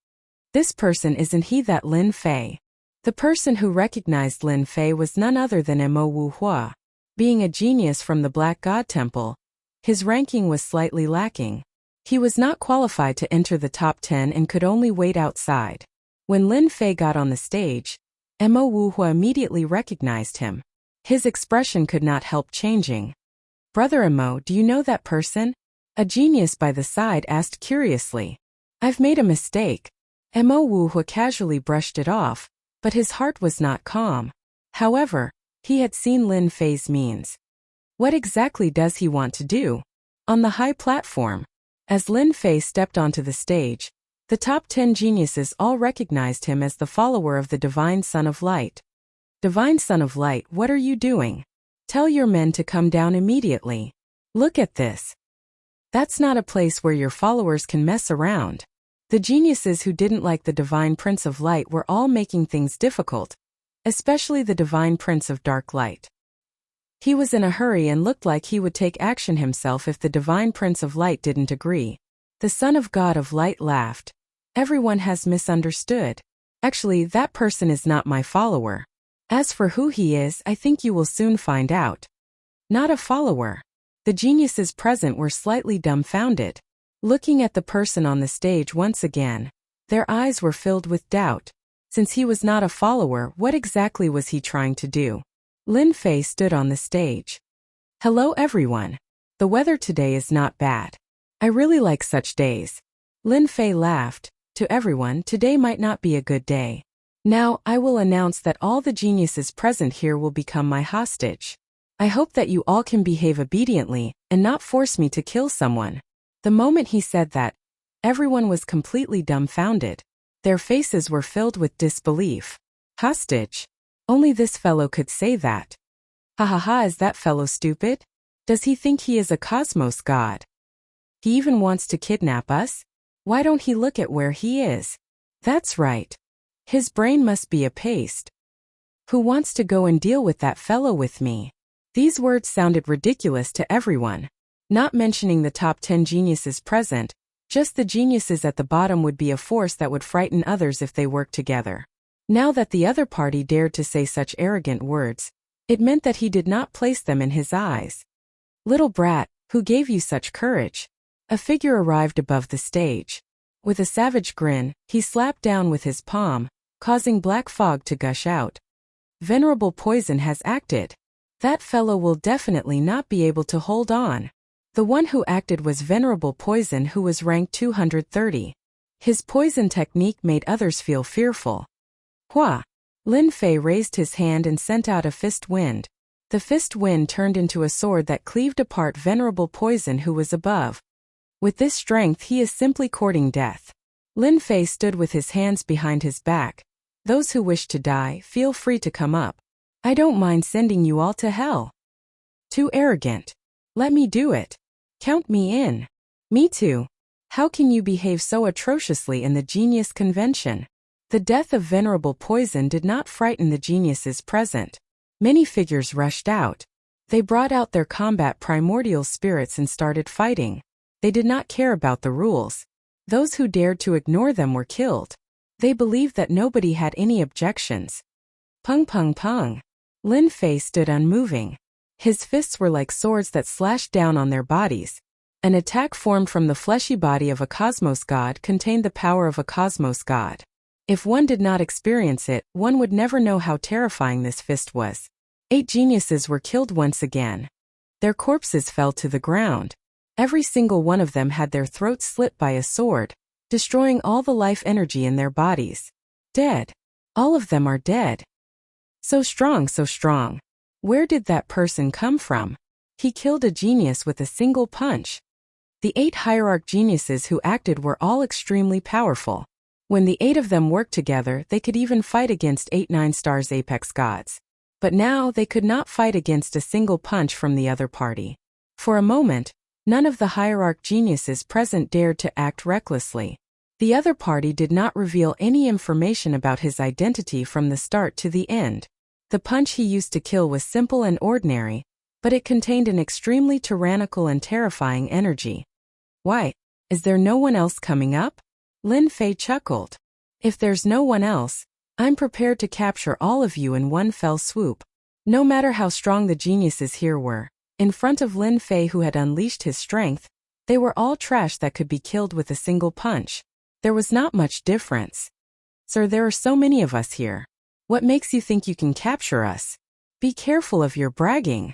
This person isn't he that Lin Fei? The person who recognized Lin Fei was none other than Mo Wuxia. Being a genius from the Black God Temple, his ranking was slightly lacking. He was not qualified to enter the top 10 and could only wait outside. When Lin Fei got on the stage, Mo Wuxia immediately recognized him. His expression could not help changing. Brother Mo, do you know that person? A genius by the side asked curiously. I've made a mistake. Mo Wuxia casually brushed it off, but his heart was not calm. However, he had seen Lin Fei's means. What exactly does he want to do? On the high platform, as Lin Fei stepped onto the stage, the top 10 geniuses all recognized him as the follower of the Divine Son of Light. Divine Son of Light, what are you doing? Tell your men to come down immediately. Look at this. That's not a place where your followers can mess around. The geniuses who didn't like the Divine Prince of Light were all making things difficult, especially the Divine Prince of Dark Light. He was in a hurry and looked like he would take action himself if the Divine Prince of Light didn't agree. The Son of God of Light laughed. Everyone has misunderstood. Actually, that person is not my follower. As for who he is, I think you will soon find out. Not a follower. The geniuses present were slightly dumbfounded. Looking at the person on the stage once again, their eyes were filled with doubt. Since he was not a follower, what exactly was he trying to do? Lin Fei stood on the stage. Hello everyone. The weather today is not bad. I really like such days. Lin Fei laughed. To everyone, today might not be a good day. Now, I will announce that all the geniuses present here will become my hostage. I hope that you all can behave obediently and not force me to kill someone." The moment he said that, everyone was completely dumbfounded. Their faces were filled with disbelief. Hostage? Only this fellow could say that. Ha ha ha, is that fellow stupid? Does he think he is a cosmos god? He even wants to kidnap us? Why don't he look at where he is? That's right. His brain must be a paste. Who wants to go and deal with that fellow with me? These words sounded ridiculous to everyone. Not mentioning the top 10 geniuses present, just the geniuses at the bottom would be a force that would frighten others if they worked together. Now that the other party dared to say such arrogant words, it meant that he did not place them in his eyes. "Little brat, who gave you such courage?" A figure arrived above the stage. With a savage grin, he slapped down with his palm, causing black fog to gush out. "Venerable Poison has acted. That fellow will definitely not be able to hold on." The one who acted was Venerable Poison, who was ranked 230. His poison technique made others feel fearful. Hua! Lin Fei raised his hand and sent out a fist wind. The fist wind turned into a sword that cleaved apart Venerable Poison, who was above. With this strength, he is simply courting death. Lin Fei stood with his hands behind his back. "Those who wish to die, feel free to come up. I don't mind sending you all to hell." "Too arrogant. Let me do it. Count me in." "Me too. How can you behave so atrociously in the genius convention?" The death of Venerable Poison did not frighten the geniuses present. Many figures rushed out. They brought out their combat primordial spirits and started fighting. They did not care about the rules. Those who dared to ignore them were killed. They believed that nobody had any objections. Pung pung pung. Lin Fei stood unmoving. His fists were like swords that slashed down on their bodies. An attack formed from the fleshy body of a cosmos god contained the power of a cosmos god. If one did not experience it, one would never know how terrifying this fist was. 8 geniuses were killed once again. Their corpses fell to the ground. Every single one of them had their throats slit by a sword, destroying all the life energy in their bodies. Dead. All of them are dead. So strong, so strong. Where did that person come from? He killed a genius with a single punch. The 8 hierarch geniuses who acted were all extremely powerful. When the 8 of them worked together, they could even fight against 8 9-stars apex gods. But now they could not fight against a single punch from the other party. For a moment, none of the hierarch geniuses present dared to act recklessly. The other party did not reveal any information about his identity from the start to the end. The punch he used to kill was simple and ordinary, but it contained an extremely tyrannical and terrifying energy. "Why, is there no one else coming up?" Lin Fei chuckled. "If there's no one else, I'm prepared to capture all of you in one fell swoop." No matter how strong the geniuses here were, in front of Lin Fei, who had unleashed his strength, they were all trash that could be killed with a single punch. There was not much difference. "Sir, there are so many of us here. What makes you think you can capture us? Be careful of your bragging.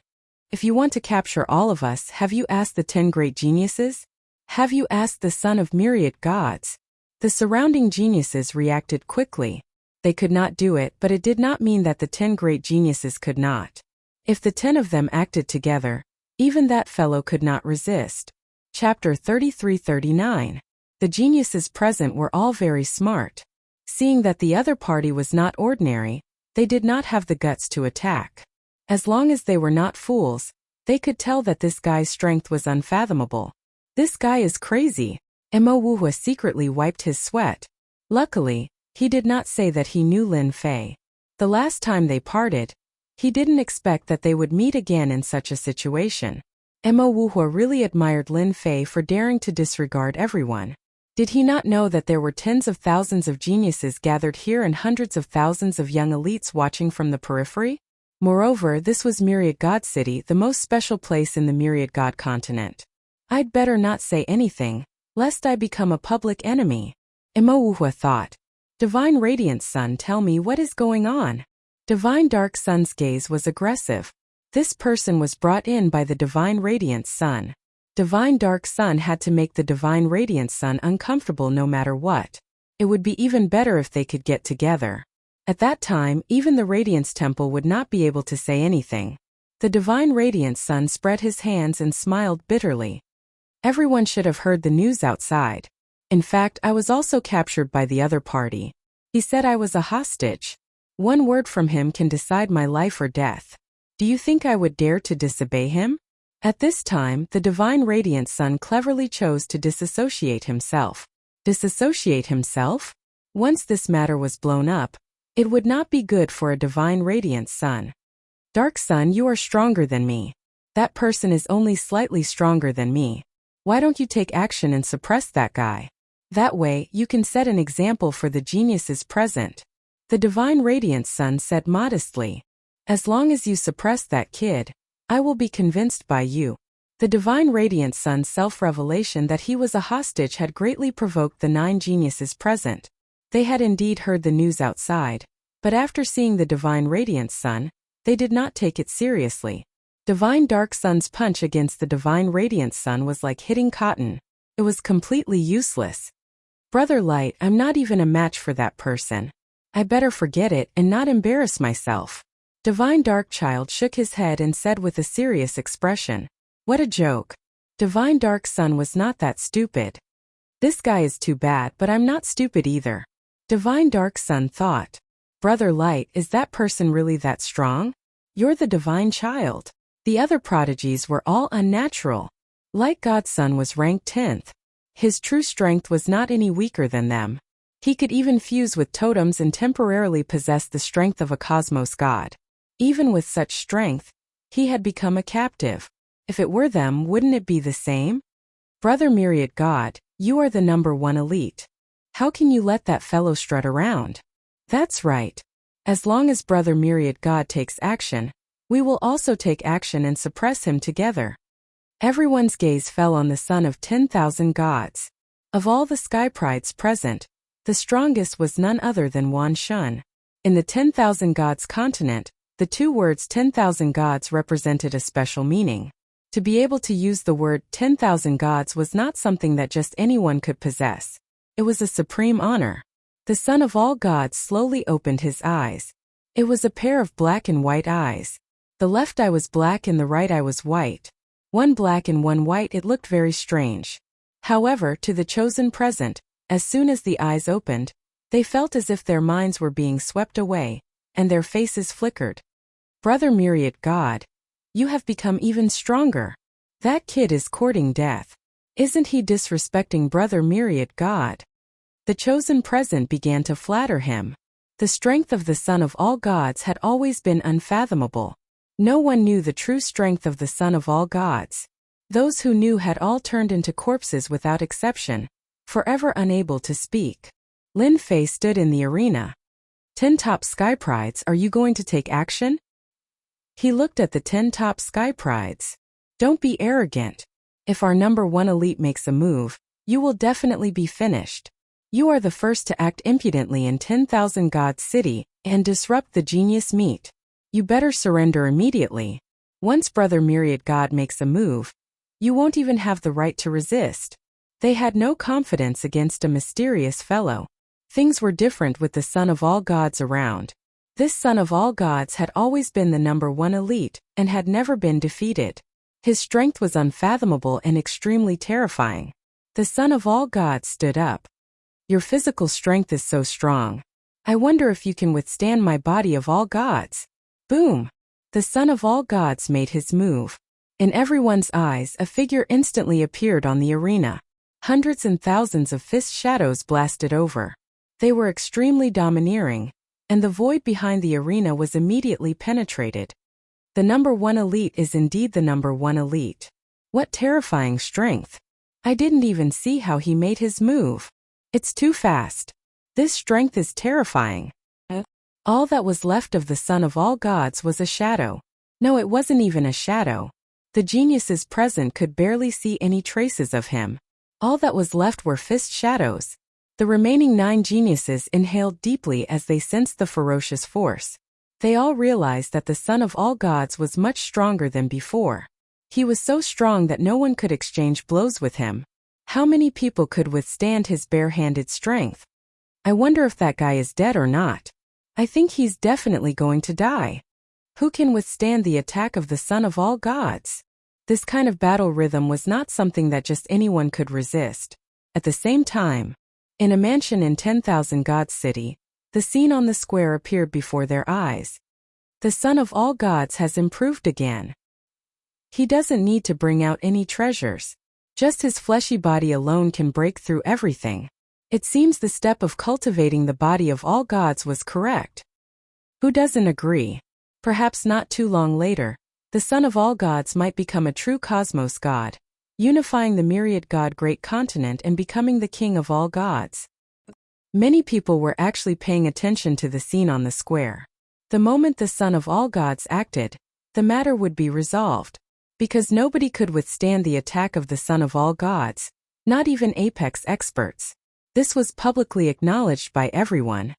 If you want to capture all of us, have you asked the 10 great geniuses? Have you asked the son of myriad gods?" The surrounding geniuses reacted quickly. They could not do it, but it did not mean that the 10 great geniuses could not. If the 10 of them acted together, even that fellow could not resist. Chapter 33-39. The geniuses present were all very smart. Seeing that the other party was not ordinary, they did not have the guts to attack. As long as they were not fools, they could tell that this guy's strength was unfathomable. "This guy is crazy." Mo Wuhua secretly wiped his sweat. Luckily, he did not say that he knew Lin Fei. The last time they parted, he didn't expect that they would meet again in such a situation. Mo Wuhua really admired Lin Fei for daring to disregard everyone. Did he not know that there were tens of thousands of geniuses gathered here and hundreds of thousands of young elites watching from the periphery? Moreover, this was Myriad God City, the most special place in the Myriad God continent. I'd better not say anything, lest I become a public enemy. Mo Wuhua thought. Divine Radiant Sun, tell me what is going on. Divine Dark Sun's gaze was aggressive. This person was brought in by the Divine Radiant Sun. Divine Dark Sun had to make the Divine Radiant Sun uncomfortable no matter what. It would be even better if they could get together. At that time, even the Radiance Temple would not be able to say anything. The divine radiant son spread his hands and smiled bitterly. Everyone should have heard the news outside. In fact, I was also captured by the other party. He said I was a hostage. One word from him can decide my life or death. Do you think I would dare to disobey him? At this time, the divine radiant son cleverly chose to disassociate himself. Disassociate himself? Once this matter was blown up, it would not be good for a divine radiant son. Dark son, you are stronger than me. That person is only slightly stronger than me. Why don't you take action and suppress that guy? That way, you can set an example for the geniuses present. The divine radiant son said modestly. As long as you suppress that kid, I will be convinced by you. The divine radiant son's self-revelation that he was a hostage had greatly provoked the 9 geniuses present. They had indeed heard the news outside, but after seeing the divine radiant son, they did not take it seriously. Divine dark son's punch against the divine radiant son was like hitting cotton. It was completely useless. Brother Light, I'm not even a match for that person. I better forget it and not embarrass myself. Divine Dark Child shook his head and said with a serious expression, "What a joke. Divine Dark Son was not that stupid. This guy is too bad, but I'm not stupid either." Divine Dark Son thought, "Brother Light, is that person really that strong? You're the divine child." The other prodigies were all unnatural. Light Godson was ranked 10th. His true strength was not any weaker than them. He could even fuse with totems and temporarily possess the strength of a cosmos god. Even with such strength, he had become a captive. If it were them, wouldn't it be the same? Brother Myriad God, you are the number 1 elite. How can you let that fellow strut around? That's right. As long as Brother Myriad God takes action, we will also take action and suppress him together. Everyone's gaze fell on the son of 10,000 gods. Of all the sky prides present, the strongest was none other than Wan Shun. In the 10,000 gods continent, the 2 words 10,000 gods represented a special meaning. To be able to use the word 10,000 gods was not something that just anyone could possess. It was a supreme honor. The son of all gods slowly opened his eyes. It was a pair of black and white eyes. The left eye was black and the right eye was white. One black and one white. It looked very strange. However, to the chosen present, as soon as the eyes opened, they felt as if their minds were being swept away, and their faces flickered. Brother Myriad God, you have become even stronger. That kid is courting death. Isn't he disrespecting Brother Myriad God? The chosen present began to flatter him. The strength of the son of all gods had always been unfathomable. No one knew the true strength of the son of all gods. Those who knew had all turned into corpses without exception, forever unable to speak. Lin Fei stoed in the arena. 10 top sky prides, are you going to take action? He looked at the 10 top sky prides. Don't be arrogant. If our number 1 elite makes a move, you will definitely be finished. You are the first to act impudently in 10,000 Gods City and disrupt the genius meet. You better surrender immediately. Once Brother Myriad God makes a move, you won't even have the right to resist. They had no confidence against a mysterious fellow. Things were different with the son of all gods around. This son of all gods had always been the number 1 elite and had never been defeated. His strength was unfathomable and extremely terrifying. The son of all gods stood up. Your physical strength is so strong. I wonder if you can withstand my body of all gods. Boom! The son of all gods made his move. In everyone's eyes, a figure instantly appeared on the arena. Hundreds and thousands of fist shadows blasted over. They were extremely domineering, and the void behind the arena was immediately penetrated. The number 1 elite is indeed the number 1 elite. What terrifying strength! I didn't even see how he made his move. It's too fast. This strength is terrifying. All that was left of the son of all gods was a shadow. No, it wasn't even a shadow. The geniuses present could barely see any traces of him. All that was left were fist shadows. The remaining 9 geniuses inhaled deeply as they sensed the ferocious force. They all realized that the son of all gods was much stronger than before. He was so strong that no one could exchange blows with him. How many people could withstand his bare-handed strength? I wonder if that guy is dead or not. I think he's definitely going to die. Who can withstand the attack of the Son of all gods? This kind of battle rhythm was not something that just anyone could resist. At the same time, in a mansion in 10,000 Gods City, the scene on the square appeared before their eyes. The Son of all gods has improved again. He doesn't need to bring out any treasures. Just his fleshy body alone can break through everything. It seems the step of cultivating the body of all gods was correct. Who doesn't agree? Perhaps not too long later, the Son of all gods might become a true cosmos god, unifying the myriad god great continent and becoming the king of all gods. Many people were actually paying attention to the scene on the square. The moment the Son of all gods acted, the matter would be resolved. Because nobody could withstand the attack of the Son of all gods, not even apex experts. This was publicly acknowledged by everyone.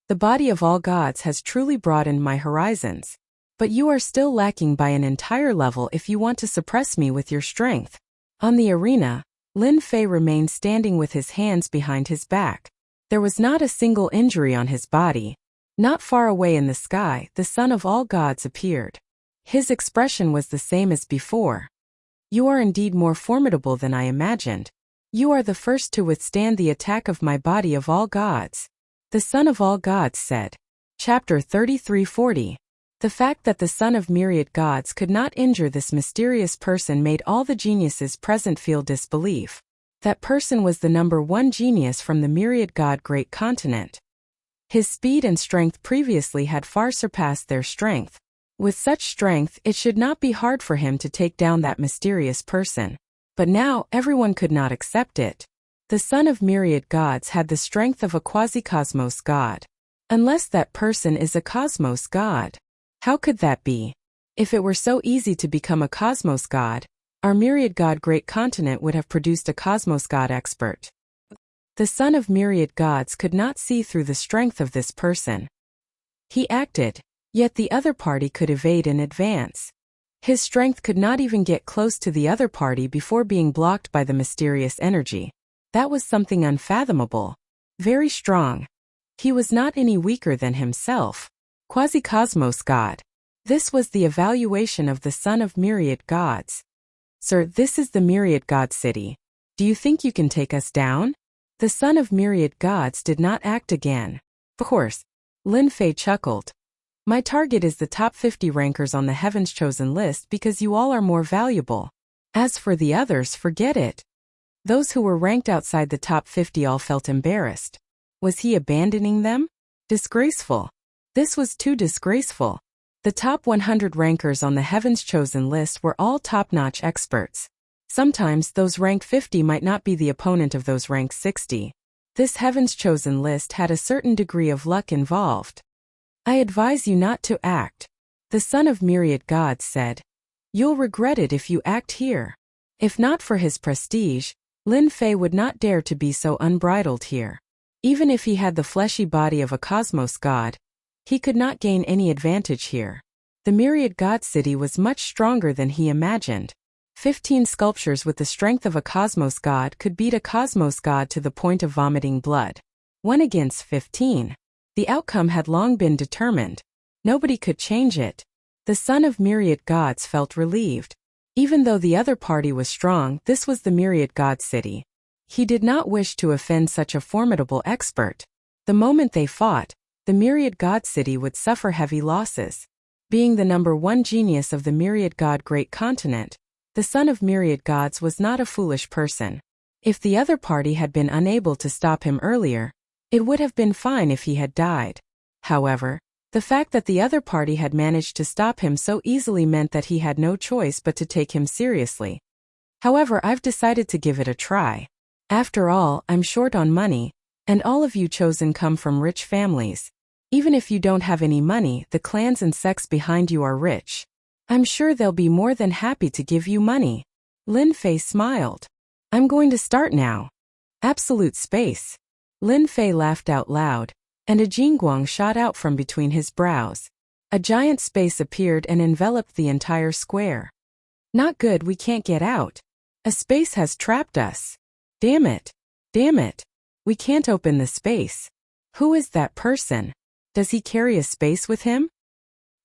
The body of all gods has truly broadened my horizons. But you are still lacking by an entire level if you want to suppress me with your strength. On the arena, Lin Fei remained standing with his hands behind his back. There was not a single injury on his body. Not far away in the sky, the Son of all gods appeared. His expression was the same as before. You are indeed more formidable than I imagined. You are the first to withstand the attack of my body of all gods. The Son of all gods said. Chapter 3340. The fact that the Son of myriad gods could not injure this mysterious person made all the geniuses present feel disbelief. That person was the number one genius from the myriad god great continent. His speed and strength previously had far surpassed their strength. With such strength, it should not be hard for him to take down that mysterious person. But now, everyone could not accept it. The Son of myriad gods had the strength of a quasi-cosmos god. Unless that person is a cosmos god. How could that be? If it were so easy to become a cosmos god, our myriad god great continent would have produced a cosmos god expert. The Son of myriad gods could not see through the strength of this person. He acted. Yet the other party could evade in advance. His strength could not even get close to the other party before being blocked by the mysterious energy. That was something unfathomable. Very strong. He was not any weaker than himself. Quasi-cosmos god. This was the evaluation of the Son of myriad gods. Sir, this is the myriad god city. Do you think you can take us down? The Son of myriad gods did not act again. Of course. Lin Fei chuckled. My target is the top 50 rankers on the Heaven's Chosen list because you all are more valuable. As for the others, forget it. Those who were ranked outside the top 50 all felt embarrassed. Was he abandoning them? Disgraceful. This was too disgraceful. The top 100 rankers on the Heaven's Chosen list were all top-notch experts. Sometimes those ranked 50 might not be the opponent of those ranked 60. This Heaven's Chosen list had a certain degree of luck involved. I advise you not to act. The Son of myriad gods said. You'll regret it if you act here. If not for his prestige, Lin Fei would not dare to be so unbridled here. Even if he had the fleshy body of a cosmos god, he could not gain any advantage here. The myriad god city was much stronger than he imagined. 15 sculptures with the strength of a cosmos god could beat a cosmos god to the point of vomiting blood. 1 against 15. The outcome had long been determined. Nobody could change it. The Son of myriad gods felt relieved. Even though the other party was strong, this was the myriad god city. He did not wish to offend such a formidable expert. The moment they fought, the myriad god city would suffer heavy losses. Being the number one genius of the myriad god great continent, the Son of myriad gods was not a foolish person. If the other party had been unable to stop him earlier, it would have been fine if he had died. However, the fact that the other party had managed to stop him so easily meant that he had no choice but to take him seriously. However, I've decided to give it a try. After all, I'm short on money, and all of you chosen come from rich families. Even if you don't have any money, the clans and sects behind you are rich. I'm sure they'll be more than happy to give you money. Lin Fei smiled. I'm going to start now. Absolute space. Lin Fei laughed out loud, and a jingguang shot out from between his brows. A giant space appeared and enveloped the entire square. Not good, we can't get out. A space has trapped us. Damn it. Damn it. We can't open the space. Who is that person? Does he carry a space with him?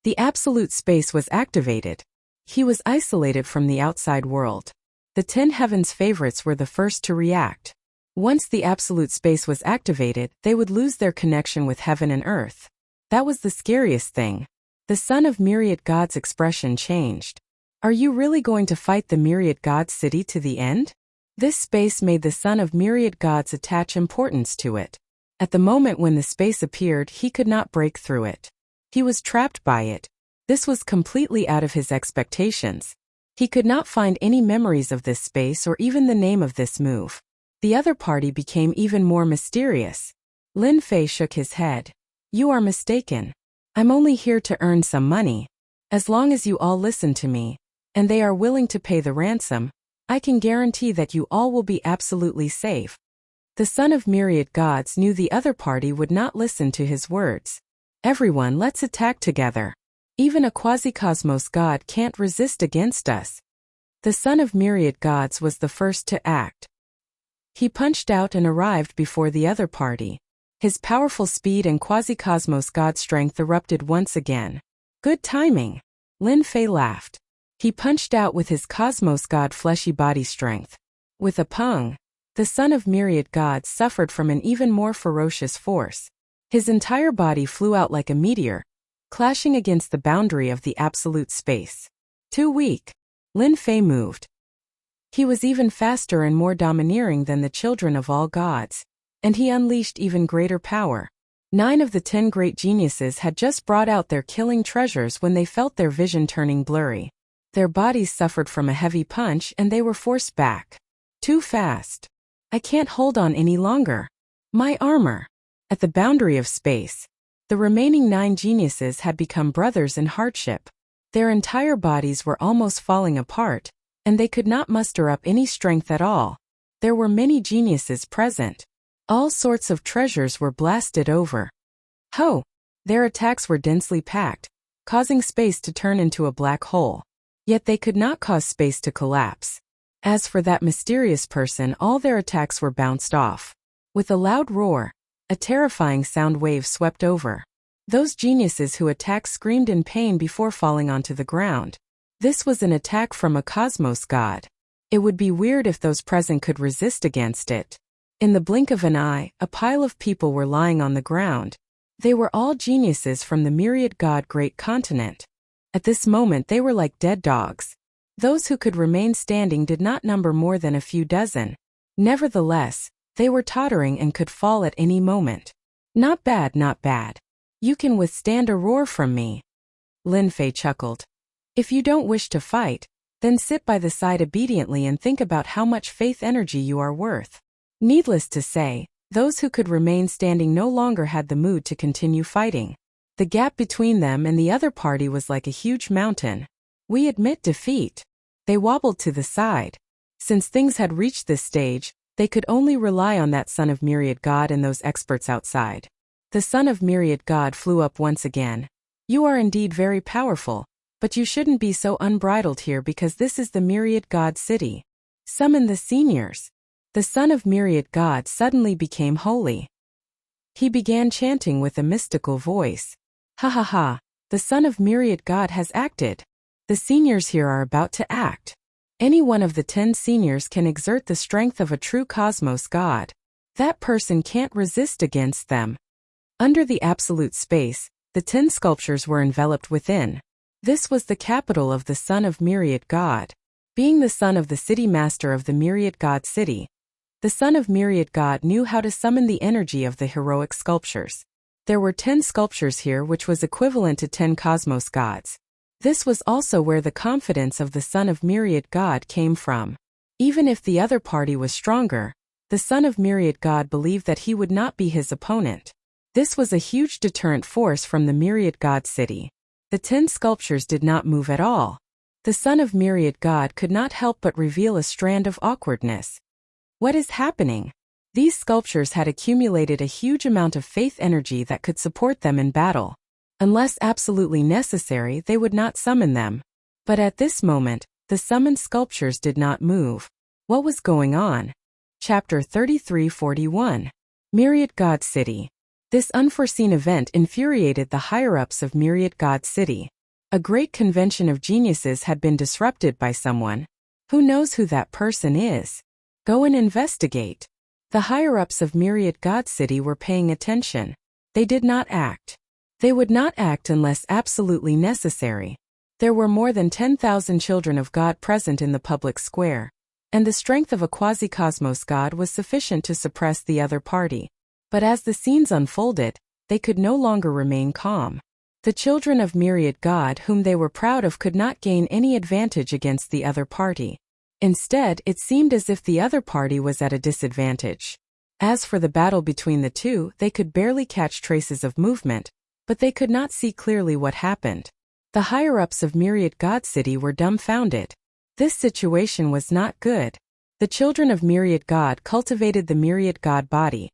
The absolute space was activated. He was isolated from the outside world. The 10 heavens favorites were the first to react. Once the absolute space was activated, they would lose their connection with heaven and earth. That was the scariest thing. The son of myriad gods' expression changed. Are you really going to fight the myriad gods city to the end? This space made the son of myriad gods attach importance to it. At the moment when the space appeared, he could not break through it. He was trapped by it. This was completely out of his expectations. He could not find any memories of this space or even the name of this move. The other party became even more mysterious. Lin Fei shook his head. You are mistaken. I'm only here to earn some money. As long as you all listen to me, and they are willing to pay the ransom, I can guarantee that you all will be absolutely safe. The son of myriad gods knew the other party would not listen to his words. Everyone, let's attack together. Even a quasi-cosmos god can't resist against us. The son of myriad gods was the first to act. He punched out and arrived before the other party. His powerful speed and quasi-cosmos god strength erupted once again. Good timing. Lin Fei laughed. He punched out with his cosmos god fleshy body strength. With a pung, the son of myriad gods suffered from an even more ferocious force. His entire body flew out like a meteor, clashing against the boundary of the absolute space. Too weak. Lin Fei moved. He was even faster and more domineering than the children of all gods, and he unleashed even greater power. 9 of the 10 great geniuses had just brought out their killing treasures when they felt their vision turning blurry. Their bodies suffered from a heavy punch and they were forced back. Too fast. I can't hold on any longer. My armor. At the boundary of space, the remaining 9 geniuses had become brothers in hardship. Their entire bodies were almost falling apart, and they could not muster up any strength at all. There were many geniuses present. All sorts of treasures were blasted over. Ho! Their attacks were densely packed, causing space to turn into a black hole. Yet they could not cause space to collapse. As for that mysterious person, all their attacks were bounced off. With a loud roar, a terrifying sound wave swept over. Those geniuses who attacked screamed in pain before falling onto the ground. This was an attack from a cosmos god. It would be weird if those present could resist against it. In the blink of an eye, a pile of people were lying on the ground. They were all geniuses from the myriad god great continent. At this moment they were like dead dogs. Those who could remain standing did not number more than a few dozen. Nevertheless, they were tottering and could fall at any moment. Not bad, not bad. You can withstand a roar from me. Lin Fei chuckled. If you don't wish to fight, then sit by the side obediently and think about how much faith energy you are worth. Needless to say, those who could remain standing no longer had the mood to continue fighting. The gap between them and the other party was like a huge mountain. We admit defeat. They wobbled to the side. Since things had reached this stage, they could only rely on that son of myriad god and those experts outside. The son of myriad god flew up once again. You are indeed very powerful, but you shouldn't be so unbridled here because this is the myriad god city. Summon the seniors. The son of myriad god suddenly became holy. He began chanting with a mystical voice. Ha ha ha, the son of myriad god has acted. The seniors here are about to act. Any one of the 10 seniors can exert the strength of a true cosmos god. That person can't resist against them. Under the absolute space, the 10 sculptures were enveloped within. This was the capital of the son of myriad god. Being the son of the city master of the myriad god city, the son of myriad god knew how to summon the energy of the heroic sculptures. There were 10 sculptures here, which was equivalent to 10 cosmos gods. This was also where the confidence of the son of myriad god came from. Even if the other party was stronger, the son of myriad god believed that he would not be his opponent. This was a huge deterrent force from the myriad god city. The 10 sculptures did not move at all. The son of myriad god could not help but reveal a strand of awkwardness. What is happening? These sculptures had accumulated a huge amount of faith energy that could support them in battle. Unless absolutely necessary, they would not summon them. But at this moment, the summoned sculptures did not move. What was going on? Chapter 3341. Myriad God City. This unforeseen event infuriated the higher-ups of Myriad God City. A great convention of geniuses had been disrupted by someone. Who knows who that person is? Go and investigate. The higher-ups of Myriad God City were paying attention. They did not act. They would not act unless absolutely necessary. There were more than 10,000 children of God present in the public square, and the strength of a quasi-cosmos god was sufficient to suppress the other party. But as the scenes unfolded, they could no longer remain calm. The children of Myriad God whom they were proud of could not gain any advantage against the other party. Instead, it seemed as if the other party was at a disadvantage. As for the battle between the two, they could barely catch traces of movement, but they could not see clearly what happened. The higher-ups of Myriad God City were dumbfounded. This situation was not good. The children of Myriad God cultivated the Myriad God body,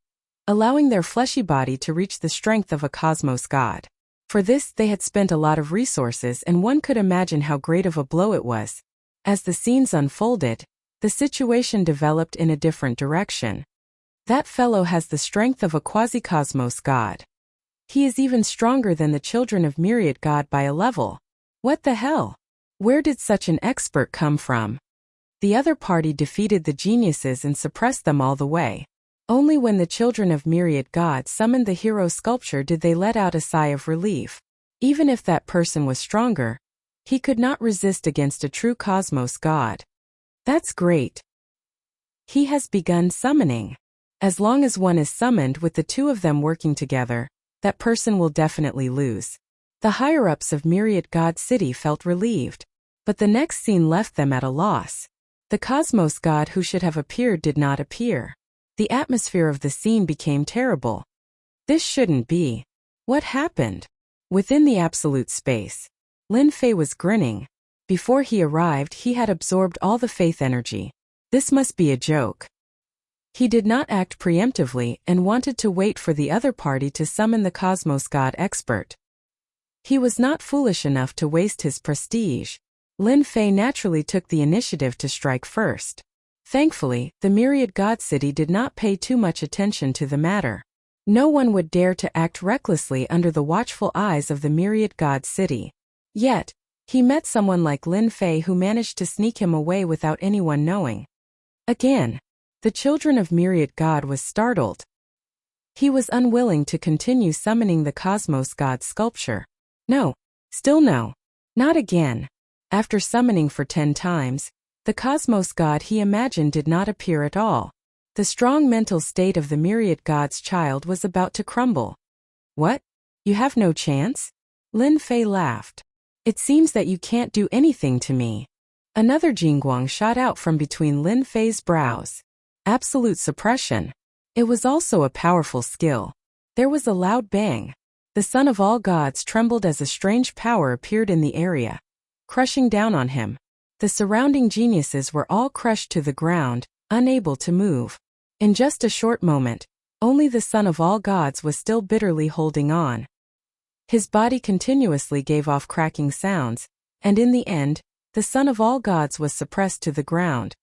allowing their fleshy body to reach the strength of a cosmos god. For this, they had spent a lot of resources, and one could imagine how great of a blow it was. As the scenes unfolded, the situation developed in a different direction. That fellow has the strength of a quasi-cosmos god. He is even stronger than the children of Myriad God by a level. What the hell? Where did such an expert come from? The other party defeated the geniuses and suppressed them all the way. Only when the children of Myriad God summoned the hero sculpture did they let out a sigh of relief. Even if that person was stronger, he could not resist against a true cosmos god. That's great. He has begun summoning. As long as one is summoned with the two of them working together, that person will definitely lose. The higher-ups of Myriad God City felt relieved. But the next scene left them at a loss. The cosmos god who should have appeared did not appear. The atmosphere of the scene became terrible. This shouldn't be. What happened? Within the absolute space, Lin Fei was grinning. Before he arrived, he had absorbed all the faith energy. This must be a joke. He did not act preemptively and wanted to wait for the other party to summon the cosmos god expert. He was not foolish enough to waste his prestige. Lin Fei naturally took the initiative to strike first. Thankfully, the Myriad God City did not pay too much attention to the matter. No one would dare to act recklessly under the watchful eyes of the Myriad God City. Yet, he met someone like Lin Fei who managed to sneak him away without anyone knowing. Again, the children of Myriad God was startled. He was unwilling to continue summoning the cosmos god sculpture. No, still no. Not again. After summoning for 10 times, the cosmos god he imagined did not appear at all. The strong mental state of the Myriad God's child was about to crumble. What? You have no chance? Lin Fei laughed. It seems that you can't do anything to me. Another jingguang shot out from between Lin Fei's brows. Absolute suppression. It was also a powerful skill. There was a loud bang. The son of all gods trembled as a strange power appeared in the area, crushing down on him. The surrounding geniuses were all crushed to the ground, unable to move. In just a short moment, only the son of all gods was still bitterly holding on. His body continuously gave off cracking sounds, and in the end, the son of all gods was suppressed to the ground.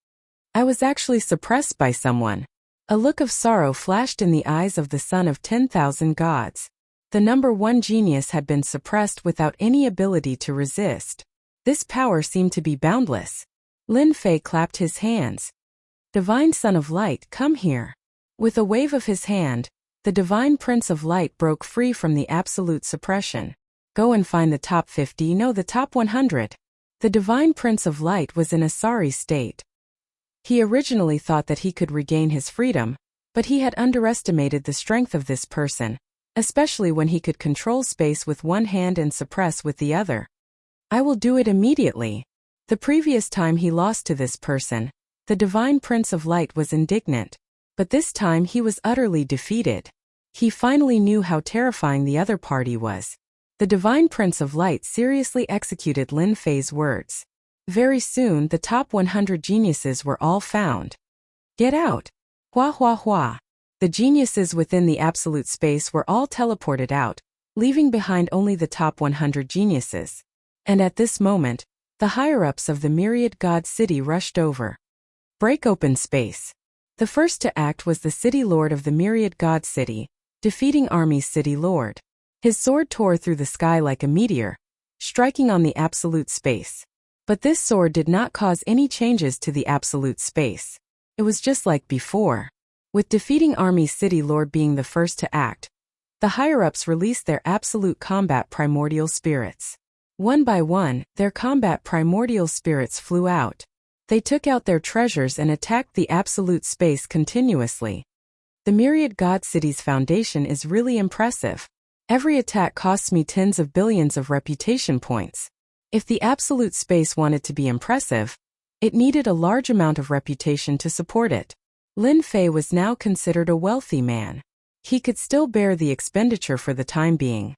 I was actually suppressed by someone. A look of sorrow flashed in the eyes of the son of 10,000 gods. The number one genius had been suppressed without any ability to resist. This power seemed to be boundless. Lin Fei clapped his hands. Divine Son of Light, come here. With a wave of his hand, the Divine Prince of Light broke free from the absolute suppression. Go and find the top 50, no, the top 100. The Divine Prince of Light was in a sorry state. He originally thought that he could regain his freedom, but he had underestimated the strength of this person, especially when he could control space with one hand and suppress with the other. I will do it immediately. The previous time he lost to this person, the Divine Prince of Light was indignant, but this time he was utterly defeated. He finally knew how terrifying the other party was. The Divine Prince of Light seriously executed Lin Fei's words. Very soon the top 100 geniuses were all found. Get out! Hua hua hua! The geniuses within the absolute space were all teleported out, leaving behind only the top 100 geniuses. And at this moment, the higher-ups of the Myriad God City rushed over. Break open space. The first to act was the City Lord of the Myriad God City, defeating Army's City Lord. His sword tore through the sky like a meteor, striking on the absolute space. But this sword did not cause any changes to the absolute space. It was just like before. With defeating Army's City Lord being the first to act, the higher-ups released their absolute combat primordial spirits. One by one, their combat primordial spirits flew out. They took out their treasures and attacked the absolute space continuously. The Myriad God City's foundation is really impressive. Every attack costs me tens of billions of reputation points. If the absolute space wanted to be impressive, it needed a large amount of reputation to support it. Lin Fei was now considered a wealthy man. He could still bear the expenditure for the time being.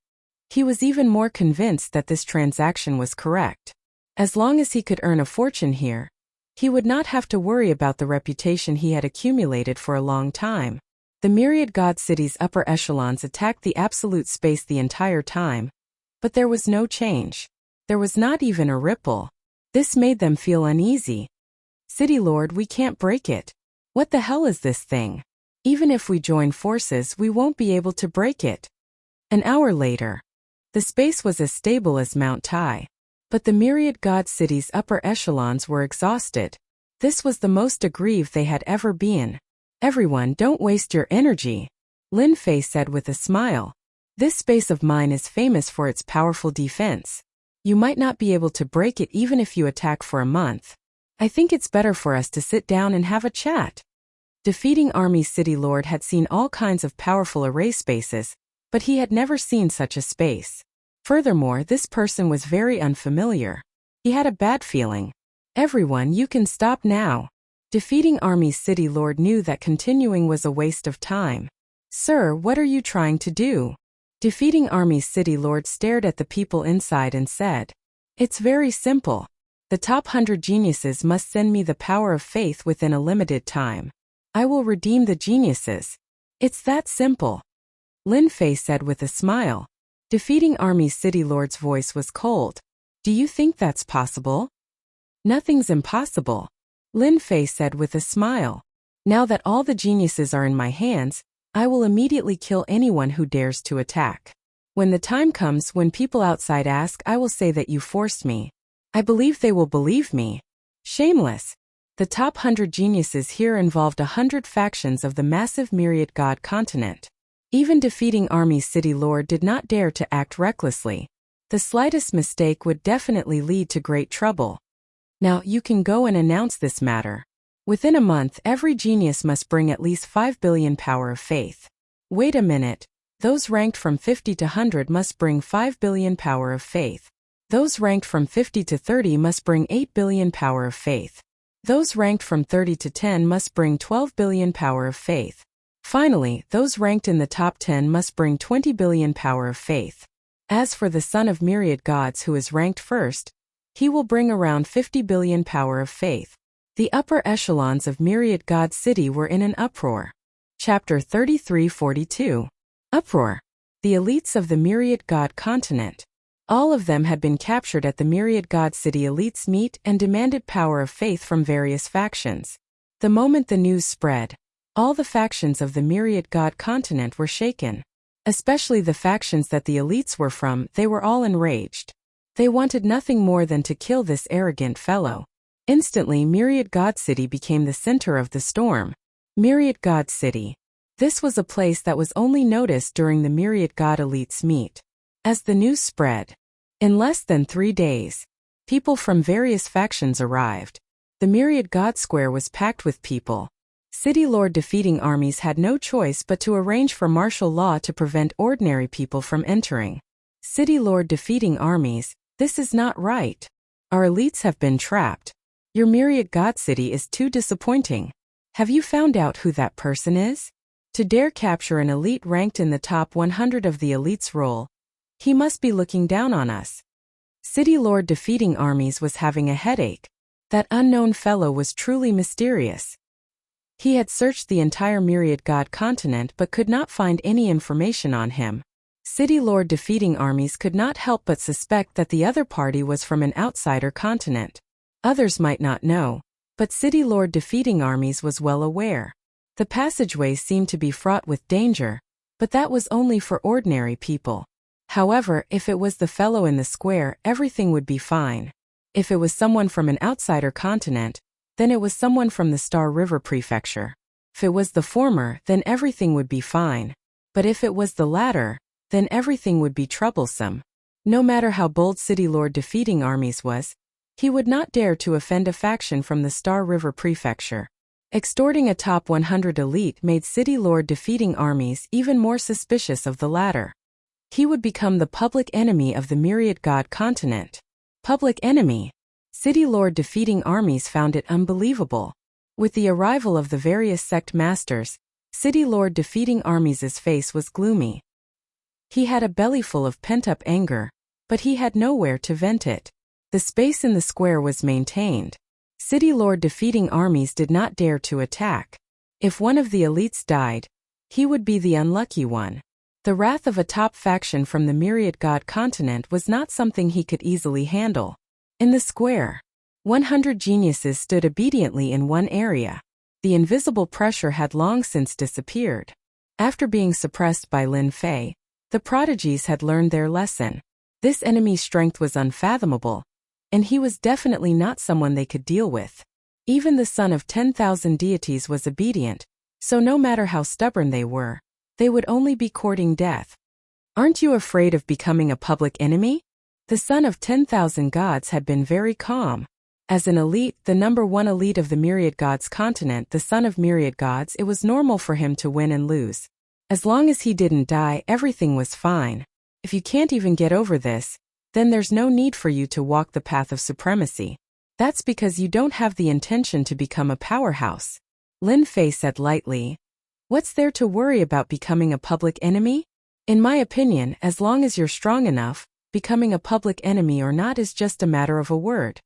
He was even more convinced that this transaction was correct. As long as he could earn a fortune here, he would not have to worry about the reputation he had accumulated for a long time. The Myriad God City's upper echelons attacked the absolute space the entire time, but there was no change. There was not even a ripple. This made them feel uneasy. City Lord, we can't break it. What the hell is this thing? Even if we join forces, we won't be able to break it. An hour later, the space was as stable as Mount Tai. But the Myriad God City's upper echelons were exhausted. This was the most aggrieved they had ever been. Everyone, don't waste your energy, Lin Fei said with a smile. This space of mine is famous for its powerful defense. You might not be able to break it even if you attack for a month. I think it's better for us to sit down and have a chat. Defeating Army's City Lord had seen all kinds of powerful array spaces, but he had never seen such a space. Furthermore, this person was very unfamiliar. He had a bad feeling. Everyone, you can stop now. Defeating Army's City Lord knew that continuing was a waste of time. Sir, what are you trying to do? Defeating Army's City Lord stared at the people inside and said, It's very simple. The top 100 geniuses must send me the power of faith within a limited time. I will redeem the geniuses. It's that simple. Lin Fei said with a smile. Defeating Army's City Lord's voice was cold. Do you think that's possible? Nothing's impossible, Lin Fei said with a smile. Now that all the geniuses are in my hands, I will immediately kill anyone who dares to attack. When the time comes when people outside ask, I will say that you forced me. I believe they will believe me. Shameless. The top 100 geniuses here involved 100 factions of the massive Myriad God continent. Even defeating Army's City Lord did not dare to act recklessly. The slightest mistake would definitely lead to great trouble. Now you can go and announce this matter. Within a month, every genius must bring at least 5 billion power of faith. Wait a minute. Those ranked from 50 to 100 must bring 5 billion power of faith. Those ranked from 50 to 30 must bring 8 billion power of faith. Those ranked from 30 to 10 must bring 12 billion power of faith. Finally, those ranked in the top 10 must bring 20 billion power of faith. As for the son of Myriad Gods who is ranked first, he will bring around 50 billion power of faith. The upper echelons of Myriad God City were in an uproar. Chapter 33-42. Uproar. The elites of the Myriad God continent. All of them had been captured at the Myriad God City elites meet and demanded power of faith from various factions. The moment the news spread, all the factions of the Myriad God continent were shaken. Especially the factions that the elites were from, they were all enraged. They wanted nothing more than to kill this arrogant fellow. Instantly, Myriad God City became the center of the storm. Myriad God City. This was a place that was only noticed during the Myriad God elites meet. As the news spread, in less than 3 days, people from various factions arrived. The Myriad God Square was packed with people. City Lord defeating armies had no choice but to arrange for martial law to prevent ordinary people from entering. City Lord defeating armies, this is not right. Our elites have been trapped. Your Myriad God City is too disappointing. Have you found out who that person is? To dare capture an elite ranked in the top 100 of the elites role, he must be looking down on us. City Lord defeating armies was having a headache. That unknown fellow was truly mysterious. He had searched the entire Myriad God continent but could not find any information on him. City Lord defeating armies could not help but suspect that the other party was from an outsider continent. Others might not know, but City Lord defeating armies was well aware. The passageways seemed to be fraught with danger, but that was only for ordinary people. However, if it was the fellow in the square, everything would be fine. If it was someone from an outsider continent, then it was someone from the Star River Prefecture. If it was the former, then everything would be fine. But if it was the latter, then everything would be troublesome. No matter how bold City Lord defeating armies was, he would not dare to offend a faction from the Star River Prefecture. Extorting a top 100 elite made City Lord defeating armies even more suspicious of the latter. He would become the public enemy of the Myriad God continent. Public enemy. City Lord defeating armies found it unbelievable. With the arrival of the various sect masters, City Lord defeating armies' face was gloomy. He had a bellyful of pent-up anger, but he had nowhere to vent it. The space in the square was maintained. City Lord defeating armies did not dare to attack. If one of the elites died, he would be the unlucky one. The wrath of a top faction from the Myriad God continent was not something he could easily handle. In the square, 100 geniuses stood obediently in one area. The invisible pressure had long since disappeared. After being suppressed by Lin Fei, the prodigies had learned their lesson. This enemy's strength was unfathomable, and he was definitely not someone they could deal with. Even the son of 10,000 deities was obedient, so no matter how stubborn they were, they would only be courting death. Aren't you afraid of becoming a public enemy? The son of 10,000 gods had been very calm. As an elite, the number one elite of the Myriad Gods continent, the son of Myriad Gods, it was normal for him to win and lose. As long as he didn't die, everything was fine. If you can't even get over this, then there's no need for you to walk the path of supremacy. That's because you don't have the intention to become a powerhouse. Lin Fei said lightly. What's there to worry about becoming a public enemy? In my opinion, as long as you're strong enough, becoming a public enemy or not is just a matter of a word.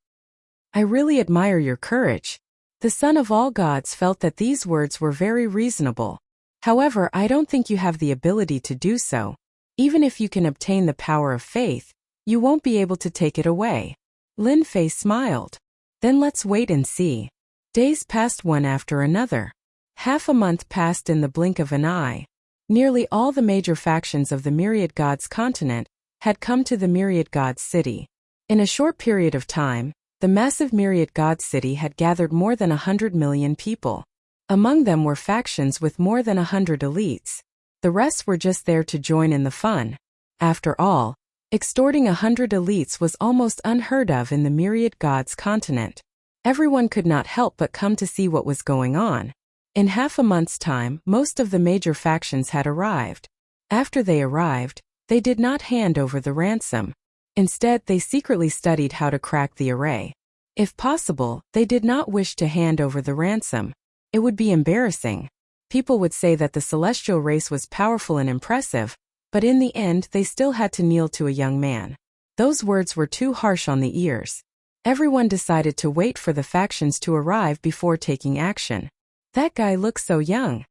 I really admire your courage. The son of all gods felt that these words were very reasonable. However, I don't think you have the ability to do so. Even if you can obtain the power of faith, you won't be able to take it away. Lin Fei smiled. Then let's wait and see. Days passed one after another. Half a month passed in the blink of an eye. Nearly all the major factions of the Myriad Gods continent had come to the Myriad Gods city. In a short period of time, the massive Myriad Gods city had gathered more than 100 million people. Among them were factions with more than 100 elites. The rest were just there to join in the fun. After all, extorting 100 elites was almost unheard of in the Myriad Gods continent. Everyone could not help but come to see what was going on. In half a month's time, most of the major factions had arrived. After they arrived, they did not hand over the ransom. Instead, they secretly studied how to crack the array. If possible, they did not wish to hand over the ransom. It would be embarrassing. People would say that the celestial race was powerful and impressive, but in the end they still had to kneel to a young man. Those words were too harsh on the ears. Everyone decided to wait for the factions to arrive before taking action. That guy looks so young.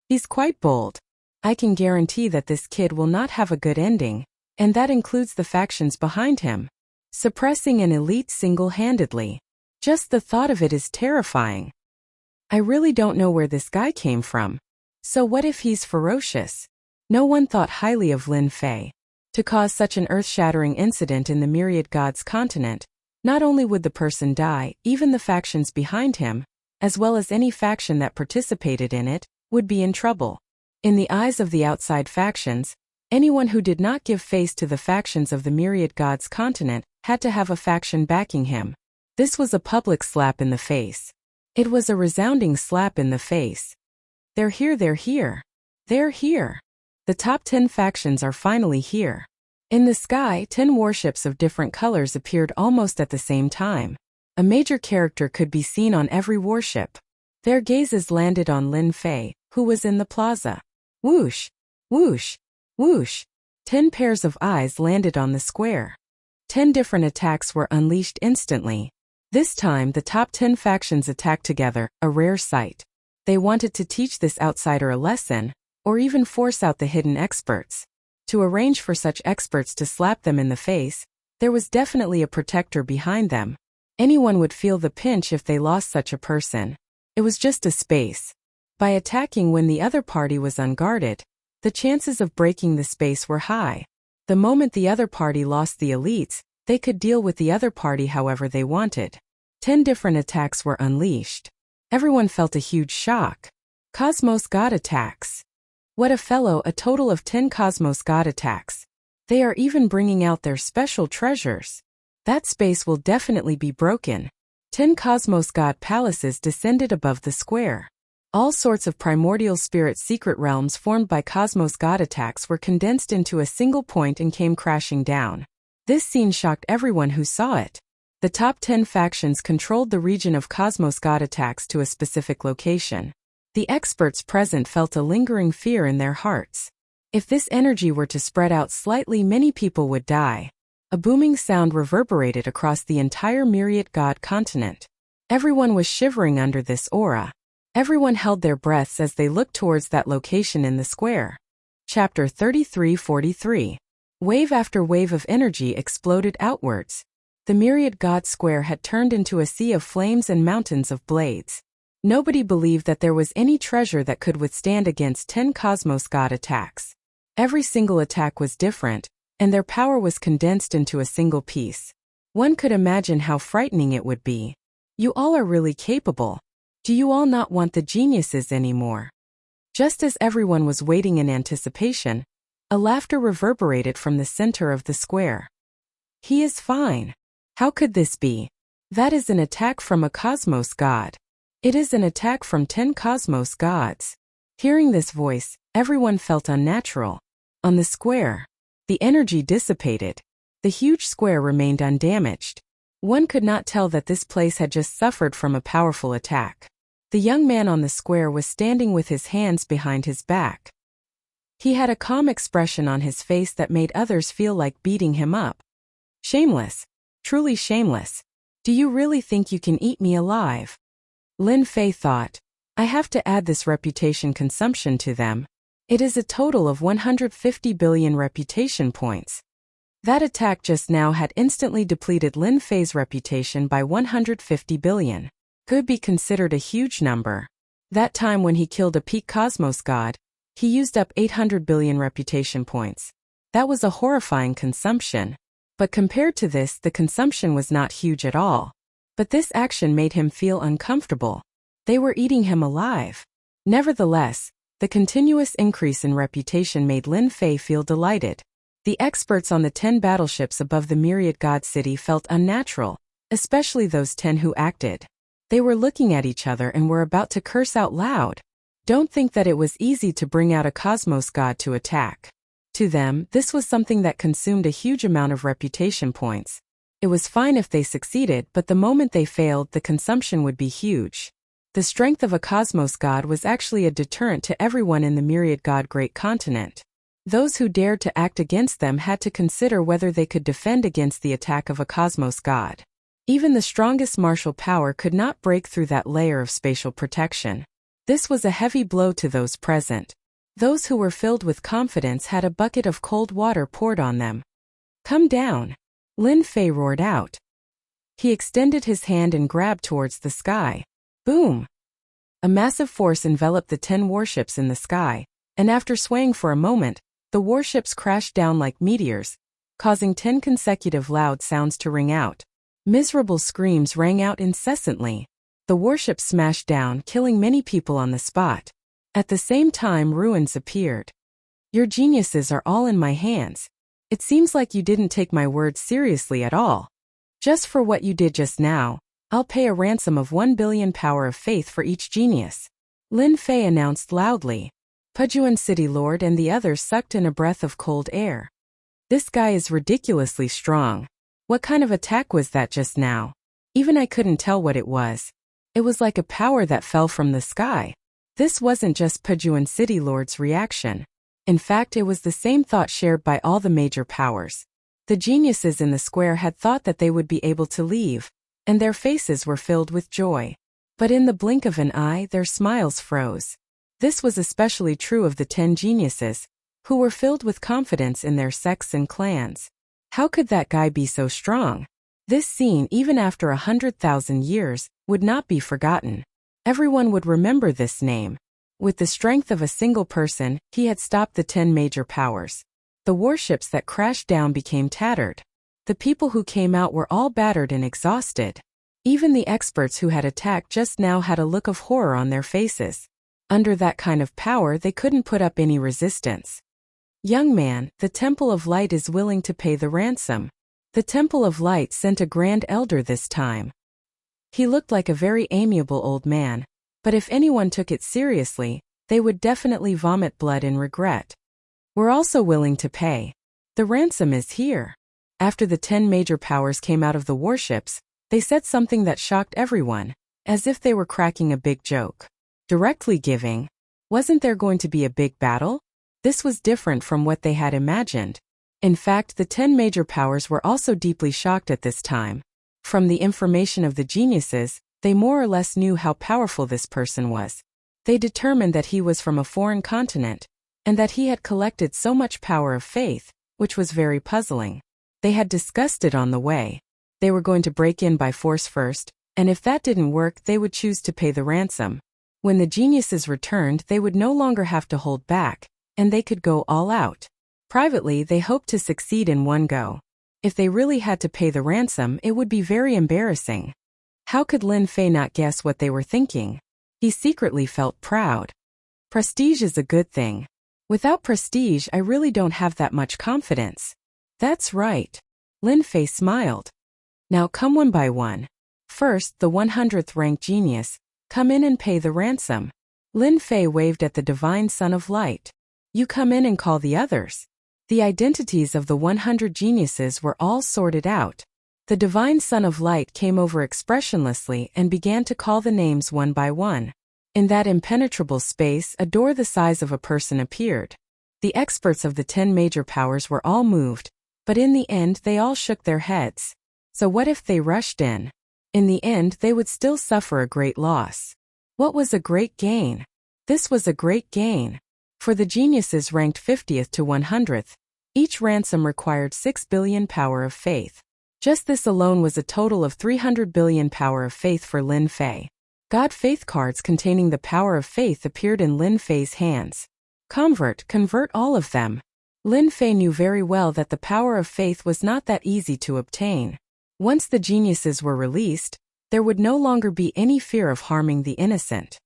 He's quite bold. I can guarantee that this kid will not have a good ending, and that includes the factions behind him. Suppressing an elite single-handedly. Just the thought of it is terrifying. I really don't know where this guy came from. So what if he's ferocious? No one thought highly of Lin Fei. To cause such an earth-shattering incident in the Myriad Gods continent, not only would the person die, even the factions behind him, as well as any faction that participated in it, would be in trouble. In the eyes of the outside factions, anyone who did not give face to the factions of the Myriad Gods continent had to have a faction backing him. This was a public slap in the face. It was a resounding slap in the face. They're here, they're here. They're here. The top 10 factions are finally here. In the sky, 10 warships of different colors appeared almost at the same time. A major character could be seen on every warship. Their gazes landed on Lin Fei, who was in the plaza. Whoosh, whoosh, whoosh. 10 pairs of eyes landed on the square. 10 different attacks were unleashed instantly. This time the top 10 factions attacked together, a rare sight. They wanted to teach this outsider a lesson, or even force out the hidden experts. To arrange for such experts to slap them in the face, there was definitely a protector behind them. Anyone would feel the pinch if they lost such a person. It was just a space. By attacking when the other party was unguarded, the chances of breaking the space were high. The moment the other party lost the elites, they could deal with the other party however they wanted. 10 different attacks were unleashed. Everyone felt a huge shock. Cosmos God attacks. What a total of 10 Cosmos God attacks. They are even bringing out their special treasures. That space will definitely be broken. 10 Cosmos God palaces descended above the square. All sorts of primordial spirit secret realms formed by Cosmos God attacks were condensed into a single point and came crashing down. This scene shocked everyone who saw it. The top 10 factions controlled the region of Cosmos God attacks to a specific location. The experts present felt a lingering fear in their hearts. If this energy were to spread out slightly, many people would die. A booming sound reverberated across the entire Myriad God continent. Everyone was shivering under this aura. Everyone held their breaths as they looked towards that location in the square. Chapter 33:43. Wave after wave of energy exploded outwards. The Myriad God Square had turned into a sea of flames and mountains of blades. Nobody believed that there was any treasure that could withstand against 10 Cosmos God attacks. Every single attack was different, and their power was condensed into a single piece. One could imagine how frightening it would be. You all are really capable. Do you all not want the geniuses anymore? Just as everyone was waiting in anticipation, a laughter reverberated from the center of the square. He is fine. How could this be? That is an attack from a Cosmos God. It is an attack from 10 Cosmos Gods. Hearing this voice, everyone felt unnatural. On the square, the energy dissipated. The huge square remained undamaged. One could not tell that this place had just suffered from a powerful attack. The young man on the square was standing with his hands behind his back. He had a calm expression on his face that made others feel like beating him up. Shameless. Truly shameless. Do you really think you can eat me alive? Lin Fei thought. I have to add this reputation consumption to them. It is a total of 150 billion reputation points. That attack just now had instantly depleted Lin Fei's reputation by 150 billion. Could be considered a huge number. That time when he killed a peak Cosmos God, he used up 800 billion reputation points. That was a horrifying consumption. But compared to this, the consumption was not huge at all. But this action made him feel uncomfortable. They were eating him alive. Nevertheless, the continuous increase in reputation made Lin Fei feel delighted. The experts on the 10 battleships above the Myriad God City felt unnatural, especially those 10 who acted. They were looking at each other and were about to curse out loud. Don't think that it was easy to bring out a Cosmos God to attack. To them, this was something that consumed a huge amount of reputation points. It was fine if they succeeded, but the moment they failed, the consumption would be huge. The strength of a Cosmos God was actually a deterrent to everyone in the Myriad God Great Continent. Those who dared to act against them had to consider whether they could defend against the attack of a Cosmos God. Even the strongest martial power could not break through that layer of spatial protection. This was a heavy blow to those present. Those who were filled with confidence had a bucket of cold water poured on them. Come down. Lin Fei roared out. He extended his hand and grabbed towards the sky. Boom! A massive force enveloped the 10 warships in the sky, and after swaying for a moment, the warships crashed down like meteors, causing 10 consecutive loud sounds to ring out. Miserable screams rang out incessantly. The warships smashed down, killing many people on the spot. At the same time, ruins appeared. Your geniuses are all in my hands. It seems like you didn't take my words seriously at all. Just for what you did just now, I'll pay a ransom of 1 billion power of faith for each genius. Lin Fei announced loudly. Pujuan City Lord and the others sucked in a breath of cold air. This guy is ridiculously strong. What kind of attack was that just now? Even I couldn't tell what it was. It was like a power that fell from the sky. This wasn't just Pujuan City Lord's reaction. In fact, it was the same thought shared by all the major powers. The geniuses in the square had thought that they would be able to leave, and their faces were filled with joy. But in the blink of an eye, their smiles froze. This was especially true of the 10 geniuses, who were filled with confidence in their sects and clans. How could that guy be so strong? This scene, even after 100,000 years, would not be forgotten. Everyone would remember this name. With the strength of a single person, he had stopped the 10 major powers. The warships that crashed down became tattered. The people who came out were all battered and exhausted. Even the experts who had attacked just now had a look of horror on their faces. Under that kind of power, they couldn't put up any resistance. Young man, the Temple of Light is willing to pay the ransom. The Temple of Light sent a grand elder this time. He looked like a very amiable old man, but if anyone took it seriously, they would definitely vomit blood in regret. We're also willing to pay. The ransom is here. After the 10 major powers came out of the warships, they said something that shocked everyone, as if they were cracking a big joke. Directly giving? Wasn't there going to be a big battle? This was different from what they had imagined. In fact, the 10 major powers were also deeply shocked at this time. From the information of the geniuses, they more or less knew how powerful this person was. They determined that he was from a foreign continent, and that he had collected so much power of faith, which was very puzzling. They had discussed it on the way. They were going to break in by force first, and if that didn't work, they would choose to pay the ransom. When the geniuses returned, they would no longer have to hold back, and they could go all out. Privately, they hoped to succeed in one go. If they really had to pay the ransom, it would be very embarrassing. How could Lin Fei not guess what they were thinking? He secretly felt proud. Prestige is a good thing. Without prestige, I really don't have that much confidence. That's right. Lin Fei smiled. Now come one by one. First, the 100th rank genius. Come in and pay the ransom. Lin Fei waved at the divine son of light. You come in and call the others. The identities of the 100 geniuses were all sorted out. The divine son of light came over expressionlessly and began to call the names one by one. In that impenetrable space, a door the size of a person appeared. The experts of the 10 major powers were all moved, but in the end they all shook their heads. So what if they rushed in? In the end, they would still suffer a great loss. What was a great gain? This was a great gain. For the geniuses ranked 50th to 100th, each ransom required 6 billion power of faith. Just this alone was a total of 300 billion power of faith for Lin Fei. God faith cards containing the power of faith appeared in Lin Fei's hands. Convert all of them. Lin Fei knew very well that the power of faith was not that easy to obtain. Once the geniuses were released, there would no longer be any fear of harming the innocent.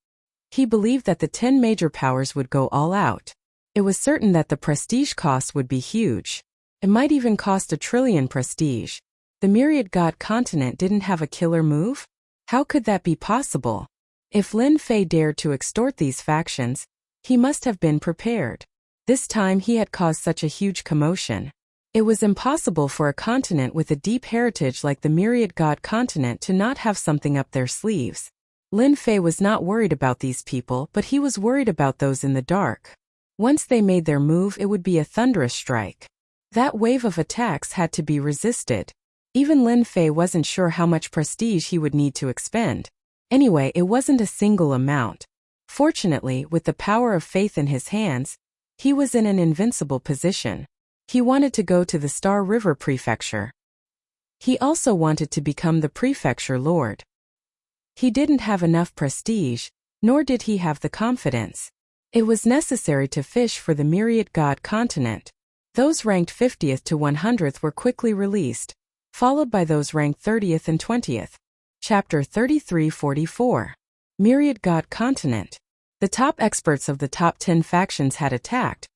He believed that the 10 major powers would go all out. It was certain that the prestige cost would be huge. It might even cost 1 trillion prestige. The Myriad God continent didn't have a killer move? How could that be possible? If Lin Fei dared to extort these factions, he must have been prepared. This time he had caused such a huge commotion. It was impossible for a continent with a deep heritage like the Myriad God continent to not have something up their sleeves. Lin Fei was not worried about these people, but he was worried about those in the dark. Once they made their move, it would be a thunderous strike. That wave of attacks had to be resisted. Even Lin Fei wasn't sure how much prestige he would need to expend. Anyway, it wasn't a single amount. Fortunately, with the power of faith in his hands, he was in an invincible position. He wanted to go to the Star River Prefecture. He also wanted to become the prefecture lord. He didn't have enough prestige, nor did he have the confidence. It was necessary to fish for the Myriad God continent. Those ranked 50th to 100th were quickly released, followed by those ranked 30th and 20th. Chapter 33-44. Myriad God continent. The top experts of the top 10 factions had attacked,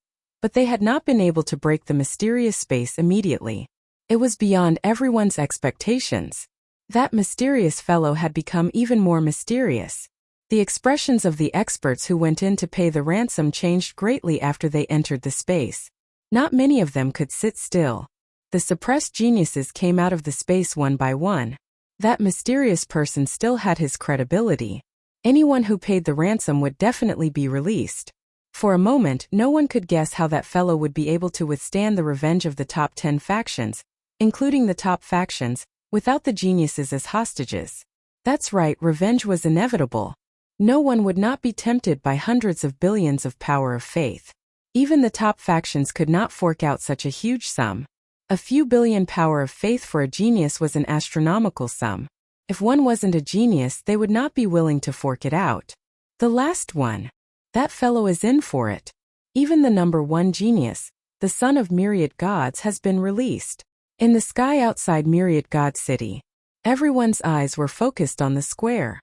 but they had not been able to break the mysterious space immediately. It was beyond everyone's expectations. That mysterious fellow had become even more mysterious. The expressions of the experts who went in to pay the ransom changed greatly after they entered the space. Not many of them could sit still. The suppressed geniuses came out of the space one by one. That mysterious person still had his credibility. Anyone who paid the ransom would definitely be released. For a moment, no one could guess how that fellow would be able to withstand the revenge of the top 10 factions, including the top factions, without the geniuses as hostages. That's right, revenge was inevitable. No one would not be tempted by hundreds of billions of power of faith. Even the top factions could not fork out such a huge sum. A few billion power of faith for a genius was an astronomical sum. If one wasn't a genius, they would not be willing to fork it out. The last one. That fellow is in for it. Even the number 1 genius, the son of myriad gods, has been released. In the sky outside Myriad God City, everyone's eyes were focused on the square.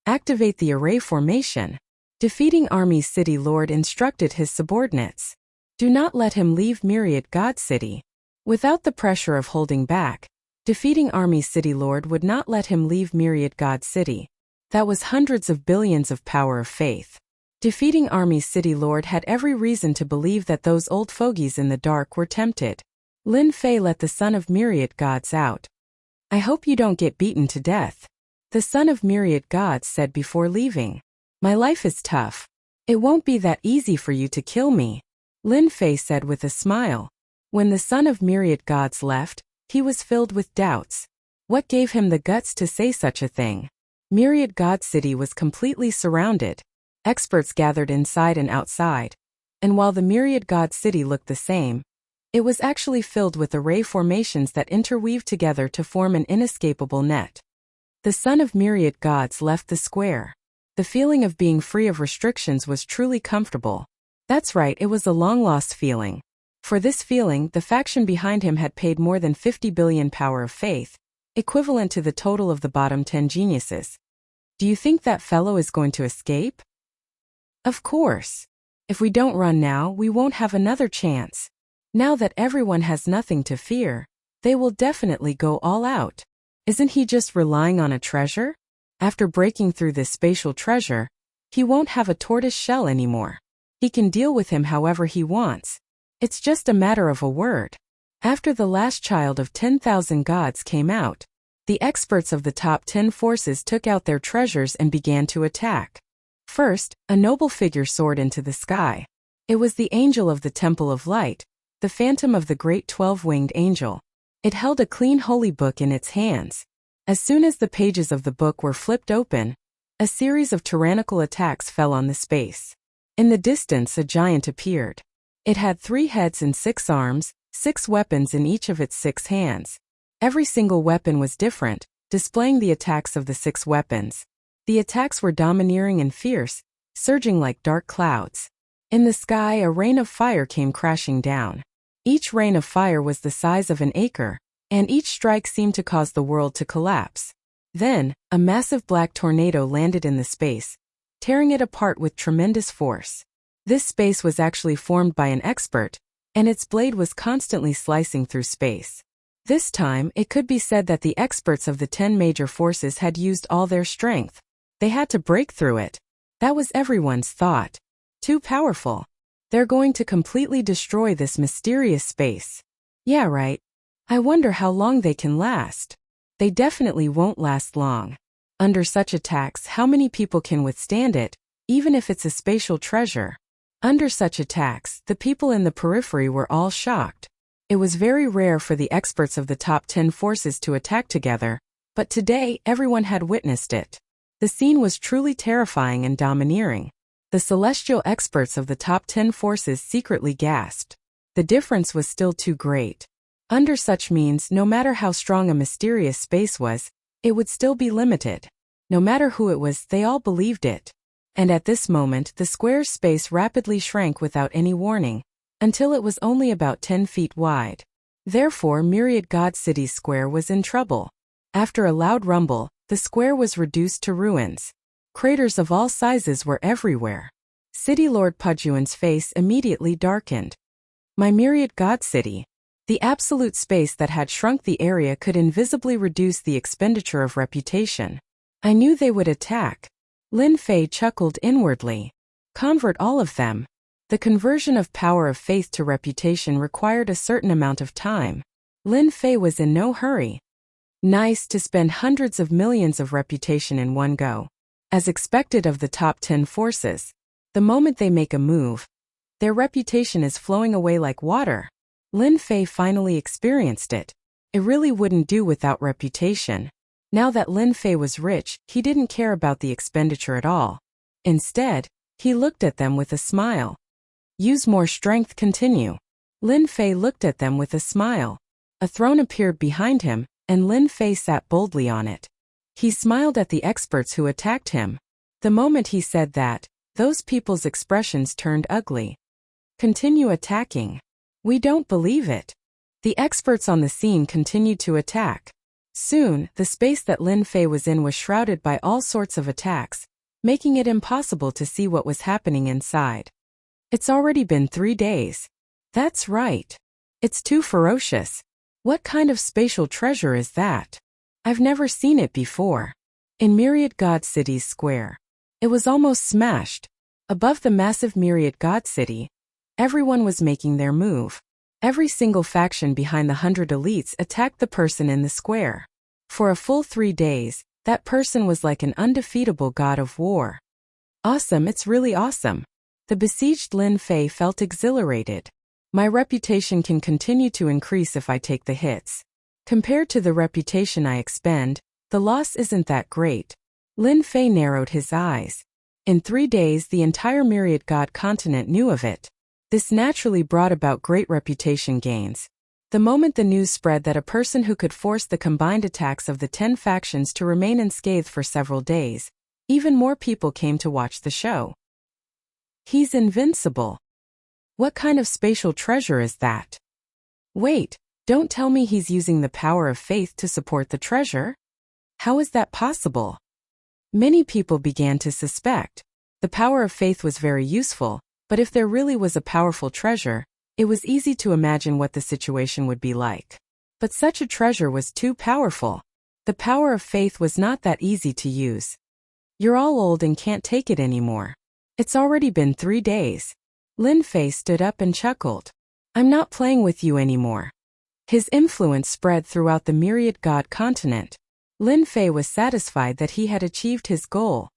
Activate the array formation. Defeating Army's City Lord instructed his subordinates. Do not let him leave Myriad God City. Without the pressure of holding back, defeating Army's City Lord would not let him leave Myriad God City. That was hundreds of billions of power of faith. Defeating Army's City Lord had every reason to believe that those old fogies in the dark were tempted. Lin Fei let the son of myriad gods out. I hope you don't get beaten to death, the son of myriad gods said before leaving. My life is tough. It won't be that easy for you to kill me, Lin Fei said with a smile. When the son of myriad gods left, he was filled with doubts. What gave him the guts to say such a thing? Myriad God City was completely surrounded. Experts gathered inside and outside. And while the Myriad God City looked the same, it was actually filled with array formations that interweaved together to form an inescapable net. The son of myriad gods left the square. The feeling of being free of restrictions was truly comfortable. That's right, it was a long-lost feeling. For this feeling, the faction behind him had paid more than 50 billion power of faith, equivalent to the total of the bottom 10 geniuses. Do you think that fellow is going to escape? Of course. If we don't run now, we won't have another chance. Now that everyone has nothing to fear, they will definitely go all out. Isn't he just relying on a treasure? After breaking through this spatial treasure, he won't have a tortoise shell anymore. He can deal with him however he wants. It's just a matter of a word. After the last child of 10,000 gods came out, the experts of the top 10 forces took out their treasures and began to attack. First, a noble figure soared into the sky. It was the angel of the Temple of Light, the phantom of the great 12-winged angel. It held a clean holy book in its hands. As soon as the pages of the book were flipped open, a series of tyrannical attacks fell on the space. In the distance, a giant appeared. It had 3 heads and 6 arms, 6 weapons in each of its 6 hands. Every single weapon was different, displaying the attacks of the 6 weapons. The attacks were domineering and fierce, surging like dark clouds. In the sky, a rain of fire came crashing down. Each rain of fire was the size of an acre, and each strike seemed to cause the world to collapse. Then, a massive black tornado landed in the space, tearing it apart with tremendous force. This space was actually formed by an expert, and its blade was constantly slicing through space. This time, it could be said that the experts of the 10 major forces had used all their strength. They had to break through it. That was everyone's thought. Too powerful. They're going to completely destroy this mysterious space. Yeah, right. I wonder how long they can last. They definitely won't last long. Under such attacks, how many people can withstand it, even if it's a spatial treasure? Under such attacks, the people in the periphery were all shocked. It was very rare for the experts of the top 10 forces to attack together, but today everyone had witnessed it. The scene was truly terrifying and domineering. The celestial experts of the top 10 forces secretly gasped. The difference was still too great. Under such means, no matter how strong a mysterious space was, it would still be limited. No matter who it was, they all believed it. And at this moment, the square's space rapidly shrank without any warning, until it was only about 10 feet wide. Therefore, Myriad God City's square was in trouble. After a loud rumble, the square was reduced to ruins. Craters of all sizes were everywhere. City Lord Pujuan's face immediately darkened. My Myriad God City. The absolute space that had shrunk the area could invisibly reduce the expenditure of reputation. I knew they would attack. Lin Fei chuckled inwardly. Convert all of them. The conversion of power of faith to reputation required a certain amount of time. Lin Fei was in no hurry. Nice to spend hundreds of millions of reputation in one go. As expected of the top 10 forces, the moment they make a move, their reputation is flowing away like water. Lin Fei finally experienced it. It really wouldn't do without reputation. Now that Lin Fei was rich, he didn't care about the expenditure at all. Instead, he looked at them with a smile. Use more strength, continue. Lin Fei looked at them with a smile. A throne appeared behind him, and Lin Fei sat boldly on it. He smiled at the experts who attacked him. The moment he said that, those people's expressions turned ugly. Continue attacking. We don't believe it. The experts on the scene continued to attack. Soon, the space that Lin Fei was in was shrouded by all sorts of attacks, making it impossible to see what was happening inside. It's already been 3 days. That's right. It's too ferocious. What kind of spatial treasure is that? I've never seen it before. In Myriad God City's square. It was almost smashed. Above the massive Myriad God City, everyone was making their move. Every single faction behind the 100 elites attacked the person in the square. For a full 3 days, that person was like an undefeatable god of war. Awesome, it's really awesome. The besieged Lin Fei felt exhilarated. My reputation can continue to increase if I take the hits. Compared to the reputation I expend, the loss isn't that great. Lin Fei narrowed his eyes. In 3 days, the entire Myriad God continent knew of it. This naturally brought about great reputation gains. The moment the news spread that a person who could force the combined attacks of the 10 factions to remain unscathed for several days, even more people came to watch the show. He's invincible. What kind of spatial treasure is that? Wait, don't tell me he's using the power of faith to support the treasure? How is that possible? Many people began to suspect. The power of faith was very useful, but if there really was a powerful treasure, it was easy to imagine what the situation would be like. But such a treasure was too powerful. The power of faith was not that easy to use. You're all old and can't take it anymore. It's already been 3 days. Lin Fei stood up and chuckled. I'm not playing with you anymore. His influence spread throughout the Myriad God continent. Lin Fei was satisfied that he had achieved his goal.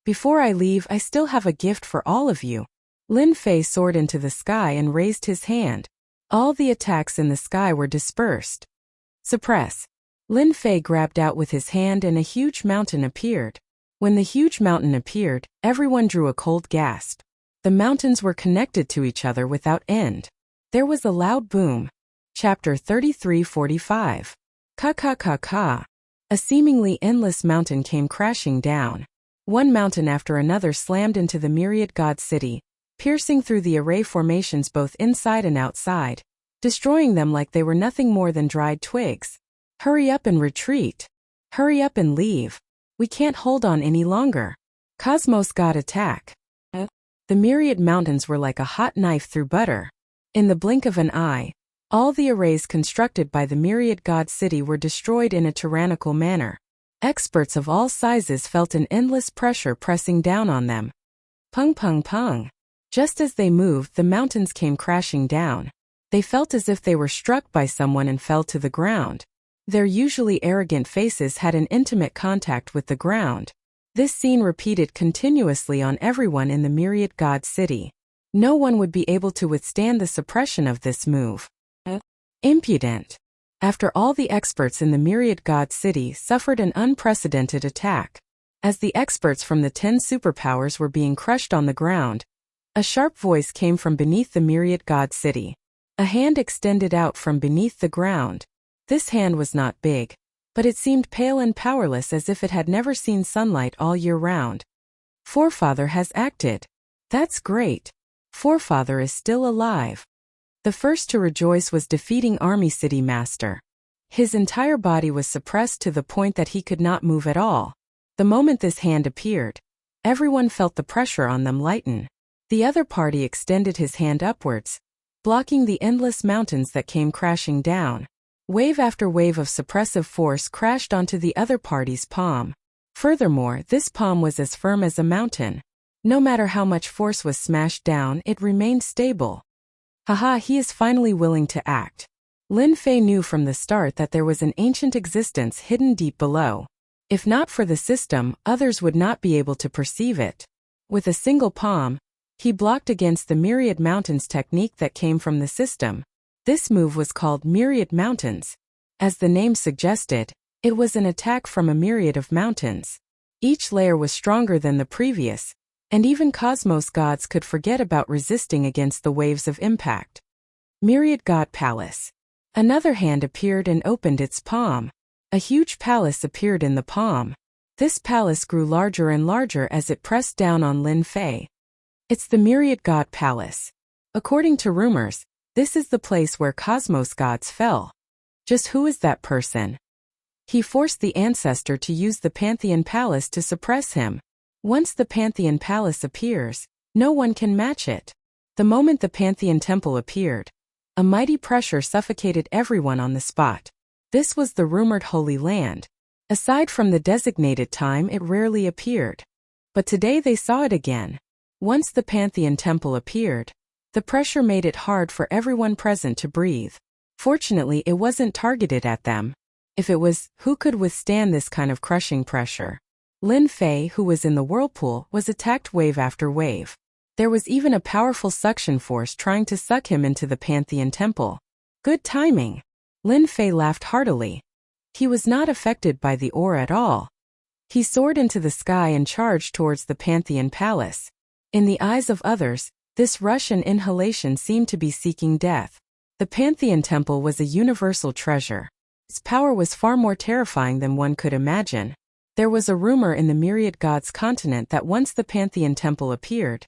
Before I leave, I still have a gift for all of you. Lin Fei soared into the sky and raised his hand. All the attacks in the sky were dispersed. Suppress. Lin Fei grabbed out with his hand and a huge mountain appeared. When the huge mountain appeared, everyone drew a cold gasp. The mountains were connected to each other without end. There was a loud boom. Chapter 33:45. Ka. A seemingly endless mountain came crashing down. One mountain after another slammed into the Myriad God City, piercing through the array formations both inside and outside, destroying them like they were nothing more than dried twigs. Hurry up and retreat. Hurry up and leave. We can't hold on any longer. Cosmos God attack. The Myriad Mountains were like a hot knife through butter. In the blink of an eye, all the arrays constructed by the Myriad God City were destroyed in a tyrannical manner. Experts of all sizes felt an endless pressure pressing down on them. Pung. Just as they moved, the mountains came crashing down. They felt as if they were struck by someone and fell to the ground. Their usually arrogant faces had an intimate contact with the ground. This scene repeated continuously on everyone in the Myriad God City. No one would be able to withstand the suppression of this move. Impudent. After all, the experts in the Myriad God City suffered an unprecedented attack. As the experts from the 10 superpowers were being crushed on the ground, a sharp voice came from beneath the Myriad God City. A hand extended out from beneath the ground. This hand was not big, but it seemed pale and powerless as if it had never seen sunlight all year round. Forefather has acted. That's great. Forefather is still alive. The first to rejoice was defeating Army City Master. His entire body was suppressed to the point that he could not move at all. The moment this hand appeared, everyone felt the pressure on them lighten. The other party extended his hand upwards, blocking the endless mountains that came crashing down. Wave after wave of suppressive force crashed onto the other party's palm. Furthermore, this palm was as firm as a mountain. No matter how much force was smashed down, it remained stable. Haha, he is finally willing to act. Lin Fei knew from the start that there was an ancient existence hidden deep below. If not for the system, others would not be able to perceive it. With a single palm, he blocked against the Myriad Mountains technique that came from the system. This move was called Myriad Mountains. As the name suggested, it was an attack from a myriad of mountains. Each layer was stronger than the previous, and even Cosmos gods could forget about resisting against the waves of impact. Myriad God Palace. Another hand appeared and opened its palm. A huge palace appeared in the palm. This palace grew larger and larger as it pressed down on Lin Fei. It's the Myriad God Palace. According to rumors, This is the place where cosmos gods fell. Just who is that person? He forced the ancestor to use the Pantheon Palace to suppress him. Once the Pantheon Palace appears, no one can match it. The moment the Pantheon Temple appeared, a mighty pressure suffocated everyone on the spot. This was the rumored Holy Land. Aside from the designated time, it rarely appeared. But today they saw it again. Once the Pantheon Temple appeared, the pressure made it hard for everyone present to breathe. Fortunately, it wasn't targeted at them. If it was, who could withstand this kind of crushing pressure? Lin Fei, who was in the whirlpool, was attacked wave after wave. There was even a powerful suction force trying to suck him into the Pantheon Temple. Good timing. Lin Fei laughed heartily. He was not affected by the aura at all. He soared into the sky and charged towards the Pantheon Palace. In the eyes of others, this rush and inhalation seemed to be seeking death. The Pantheon Temple was a universal treasure. Its power was far more terrifying than one could imagine. There was a rumor in the myriad gods continent that once the Pantheon Temple appeared,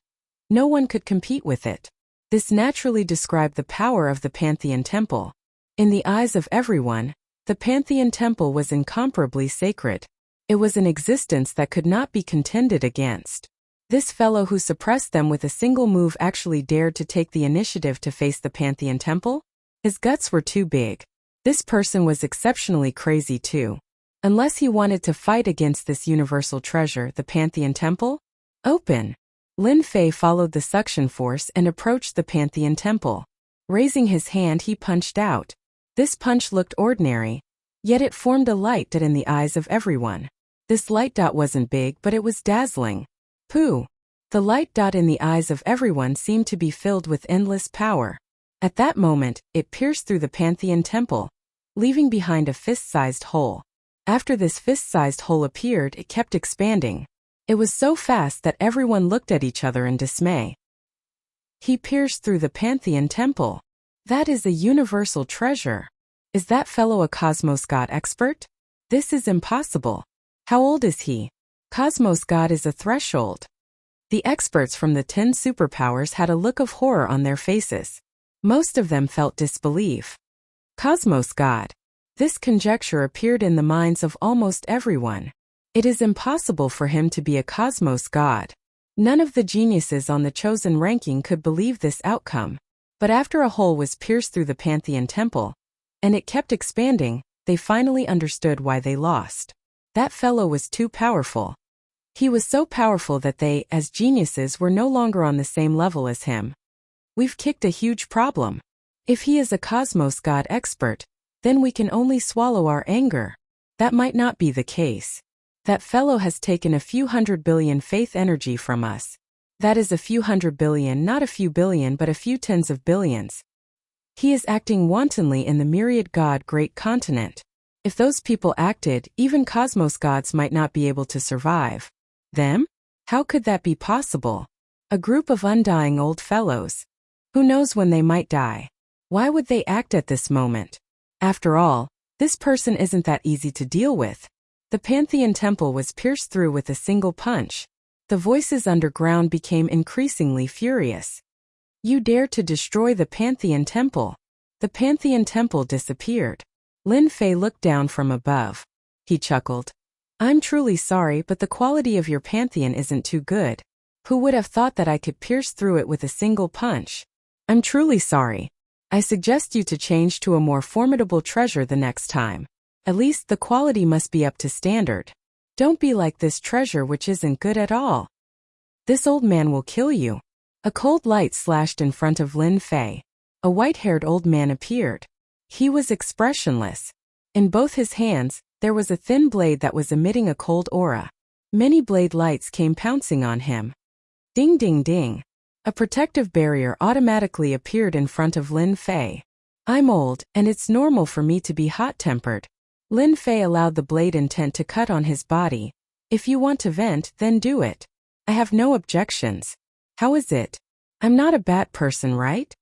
no one could compete with it. This naturally described the power of the Pantheon Temple. In the eyes of everyone, the Pantheon Temple was incomparably sacred. It was an existence that could not be contended against. This fellow who suppressed them with a single move actually dared to take the initiative to face the Pantheon Temple? His guts were too big. This person was exceptionally crazy too. Unless he wanted to fight against this universal treasure, the Pantheon Temple? Open. Lin Fei followed the suction force and approached the Pantheon Temple. Raising his hand, he punched out. This punch looked ordinary, yet it formed a light dot in the eyes of everyone. This light dot wasn't big, but it was dazzling. Pooh! The light dot in the eyes of everyone seemed to be filled with endless power. At that moment, it pierced through the Pantheon Temple, leaving behind a fist-sized hole. After this fist-sized hole appeared, it kept expanding. It was so fast that everyone looked at each other in dismay. He pierced through the Pantheon Temple. That is a universal treasure. Is that fellow a Cosmos God expert? This is impossible. How old is he? Cosmos God is a threshold. The experts from the 10 superpowers had a look of horror on their faces. Most of them felt disbelief. Cosmos God. This conjecture appeared in the minds of almost everyone. It is impossible for him to be a Cosmos God. None of the geniuses on the chosen ranking could believe this outcome. But after a hole was pierced through the Pantheon Temple, and it kept expanding, they finally understood why they lost. That fellow was too powerful. He was so powerful that they, as geniuses, were no longer on the same level as him. We've kicked a huge problem. If he is a Cosmos God expert, then we can only swallow our anger. That might not be the case. That fellow has taken a few 100 billion faith energy from us. That is a few 100 billion, not a few billion, but a few tens of billions. He is acting wantonly in the myriad god great continent. If those people acted, even Cosmos gods might not be able to survive. Them? How could that be possible? A group of undying old fellows. Who knows when they might die? Why would they act at this moment? After all, this person isn't that easy to deal with. The Pantheon Temple was pierced through with a single punch. The voices underground became increasingly furious. You dare to destroy the Pantheon Temple. The Pantheon Temple disappeared. Lin Fei looked down from above. He chuckled. I'm truly sorry, but the quality of your Pantheon isn't too good. Who would have thought that I could pierce through it with a single punch? I'm truly sorry. I suggest you to change to a more formidable treasure the next time. At least the quality must be up to standard. Don't be like this treasure which isn't good at all. This old man will kill you. A cold light slashed in front of Lin Fei. A white-haired old man appeared. He was expressionless. In both his hands, there was a thin blade that was emitting a cold aura. Many blade lights came pouncing on him. Ding ding ding. A protective barrier automatically appeared in front of Lin Fei. I'm old, and it's normal for me to be hot-tempered. Lin Fei allowed the blade intent to cut on his body. If you want to vent, then do it. I have no objections. How is it? I'm not a bad person, right?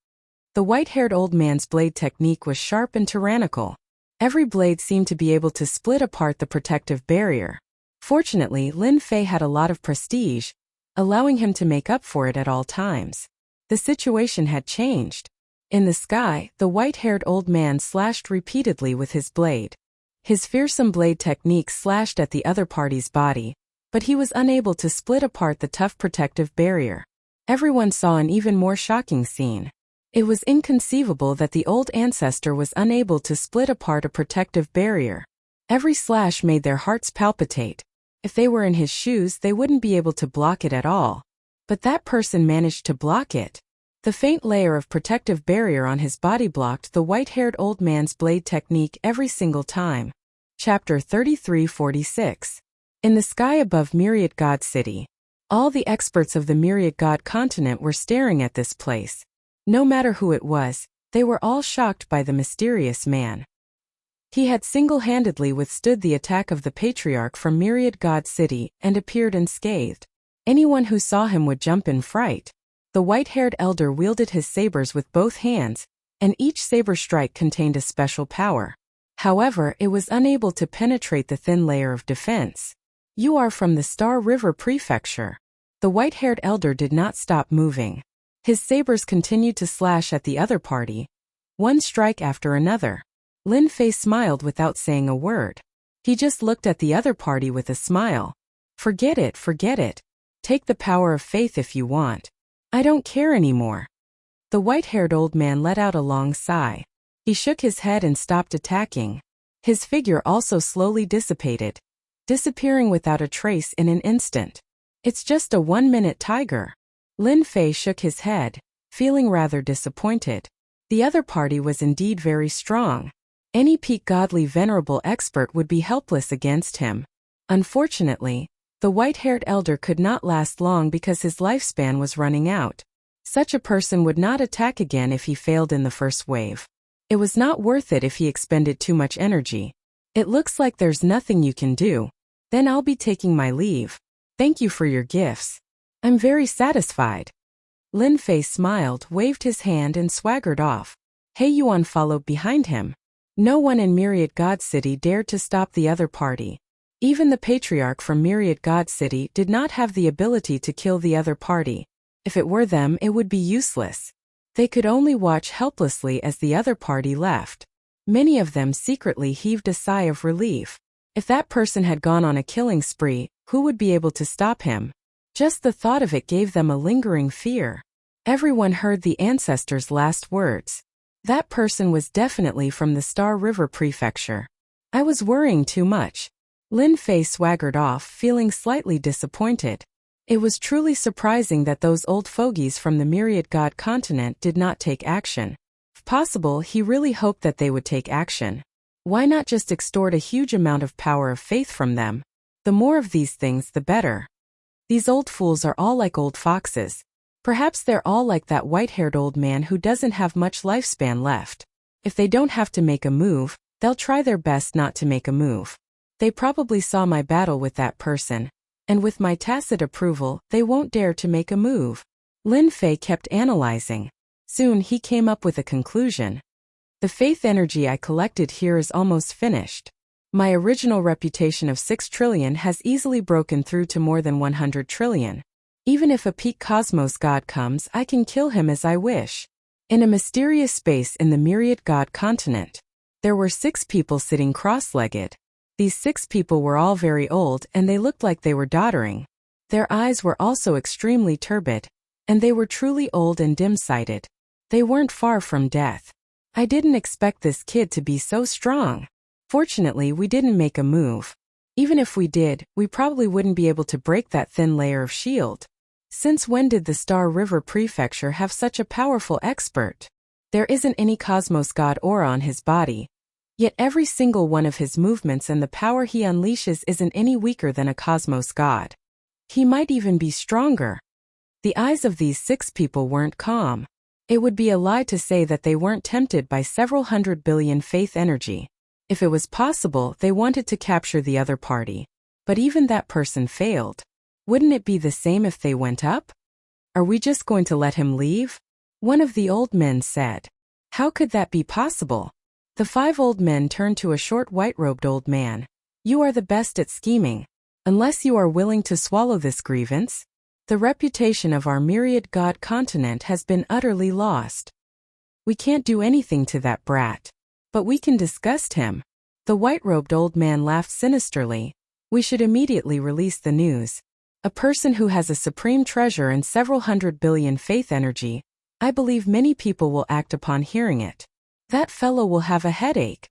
The white-haired old man's blade technique was sharp and tyrannical. Every blade seemed to be able to split apart the protective barrier. Fortunately, Lin Fei had a lot of prestige, allowing him to make up for it at all times. The situation had changed. In the sky, the white-haired old man slashed repeatedly with his blade. His fearsome blade technique slashed at the other party's body, but he was unable to split apart the tough protective barrier. Everyone saw an even more shocking scene. It was inconceivable that the old ancestor was unable to split apart a protective barrier. Every slash made their hearts palpitate. If they were in his shoes, they wouldn't be able to block it at all. But that person managed to block it. The faint layer of protective barrier on his body blocked the white-haired old man's blade technique every single time. Chapter 3346. In the sky above Myriad God City. All the experts of the Myriad God continent were staring at this place. No matter who it was, they were all shocked by the mysterious man. He had single-handedly withstood the attack of the Patriarch from Myriad God City and appeared unscathed. Anyone who saw him would jump in fright. The white-haired elder wielded his sabers with both hands, and each saber strike contained a special power. However, it was unable to penetrate the thin layer of defense. You are from the Star River Prefecture. The white-haired elder did not stop moving. His sabers continued to slash at the other party, one strike after another. Lin Fei smiled without saying a word. He just looked at the other party with a smile. Forget it, forget it. Take the power of faith if you want. I don't care anymore. The white-haired old man let out a long sigh. He shook his head and stopped attacking. His figure also slowly dissipated, disappearing without a trace in an instant. It's just a 1-minute tiger. Lin Fei shook his head, feeling rather disappointed. The other party was indeed very strong. Any peak godly venerable expert would be helpless against him. Unfortunately, the white-haired elder could not last long because his lifespan was running out. Such a person would not attack again if he failed in the first wave. It was not worth it if he expended too much energy. It looks like there's nothing you can do. Then I'll be taking my leave. Thank you for your gifts. I'm very satisfied. Lin Fei smiled, waved his hand and swaggered off. He Yuan followed behind him. No one in Myriad God City dared to stop the other party. Even the Patriarch from Myriad God City did not have the ability to kill the other party. If it were them, it would be useless. They could only watch helplessly as the other party left. Many of them secretly heaved a sigh of relief. If that person had gone on a killing spree, who would be able to stop him? Just the thought of it gave them a lingering fear. Everyone heard the ancestor's last words. That person was definitely from the Star River Prefecture. I was worrying too much. Lin Fei swaggered off, feeling slightly disappointed. It was truly surprising that those old fogies from the Myriad God continent did not take action. If possible, he really hoped that they would take action. Why not just extort a huge amount of power of faith from them? The more of these things, the better. These old fools are all like old foxes. Perhaps they're all like that white-haired old man who doesn't have much lifespan left. If they don't have to make a move, they'll try their best not to make a move. They probably saw my battle with that person, and with my tacit approval, they won't dare to make a move. Lin Fei kept analyzing. Soon he came up with a conclusion. The faith energy I collected here is almost finished. My original reputation of 6 trillion has easily broken through to more than 100 trillion. Even if a peak cosmos god comes, I can kill him as I wish. In a mysterious space in the Myriad God continent, there were 6 people sitting cross-legged. These 6 people were all very old and they looked like they were doddering. Their eyes were also extremely turbid, and they were truly old and dim-sighted. They weren't far from death. I didn't expect this kid to be so strong. Fortunately, we didn't make a move. Even if we did, we probably wouldn't be able to break that thin layer of shield. Since when did the Star River Prefecture have such a powerful expert? There isn't any cosmos god aura on his body. Yet every single one of his movements and the power he unleashes isn't any weaker than a cosmos god. He might even be stronger. The eyes of these 6 people weren't calm. It would be a lie to say that they weren't tempted by several 100 billion faith energy. If it was possible, they wanted to capture the other party. But even that person failed. Wouldn't it be the same if they went up? Are we just going to let him leave? One of the old men said. How could that be possible? The 5 old men turned to a short white-robed old man. You are the best at scheming. Unless you are willing to swallow this grievance, the reputation of our Myriad God continent has been utterly lost. We can't do anything to that brat. But we can disgust him. The white-robed old man laughed sinisterly. We should immediately release the news. A person who has a supreme treasure and several hundred billion faith energy, I believe many people will act upon hearing it. That fellow will have a headache.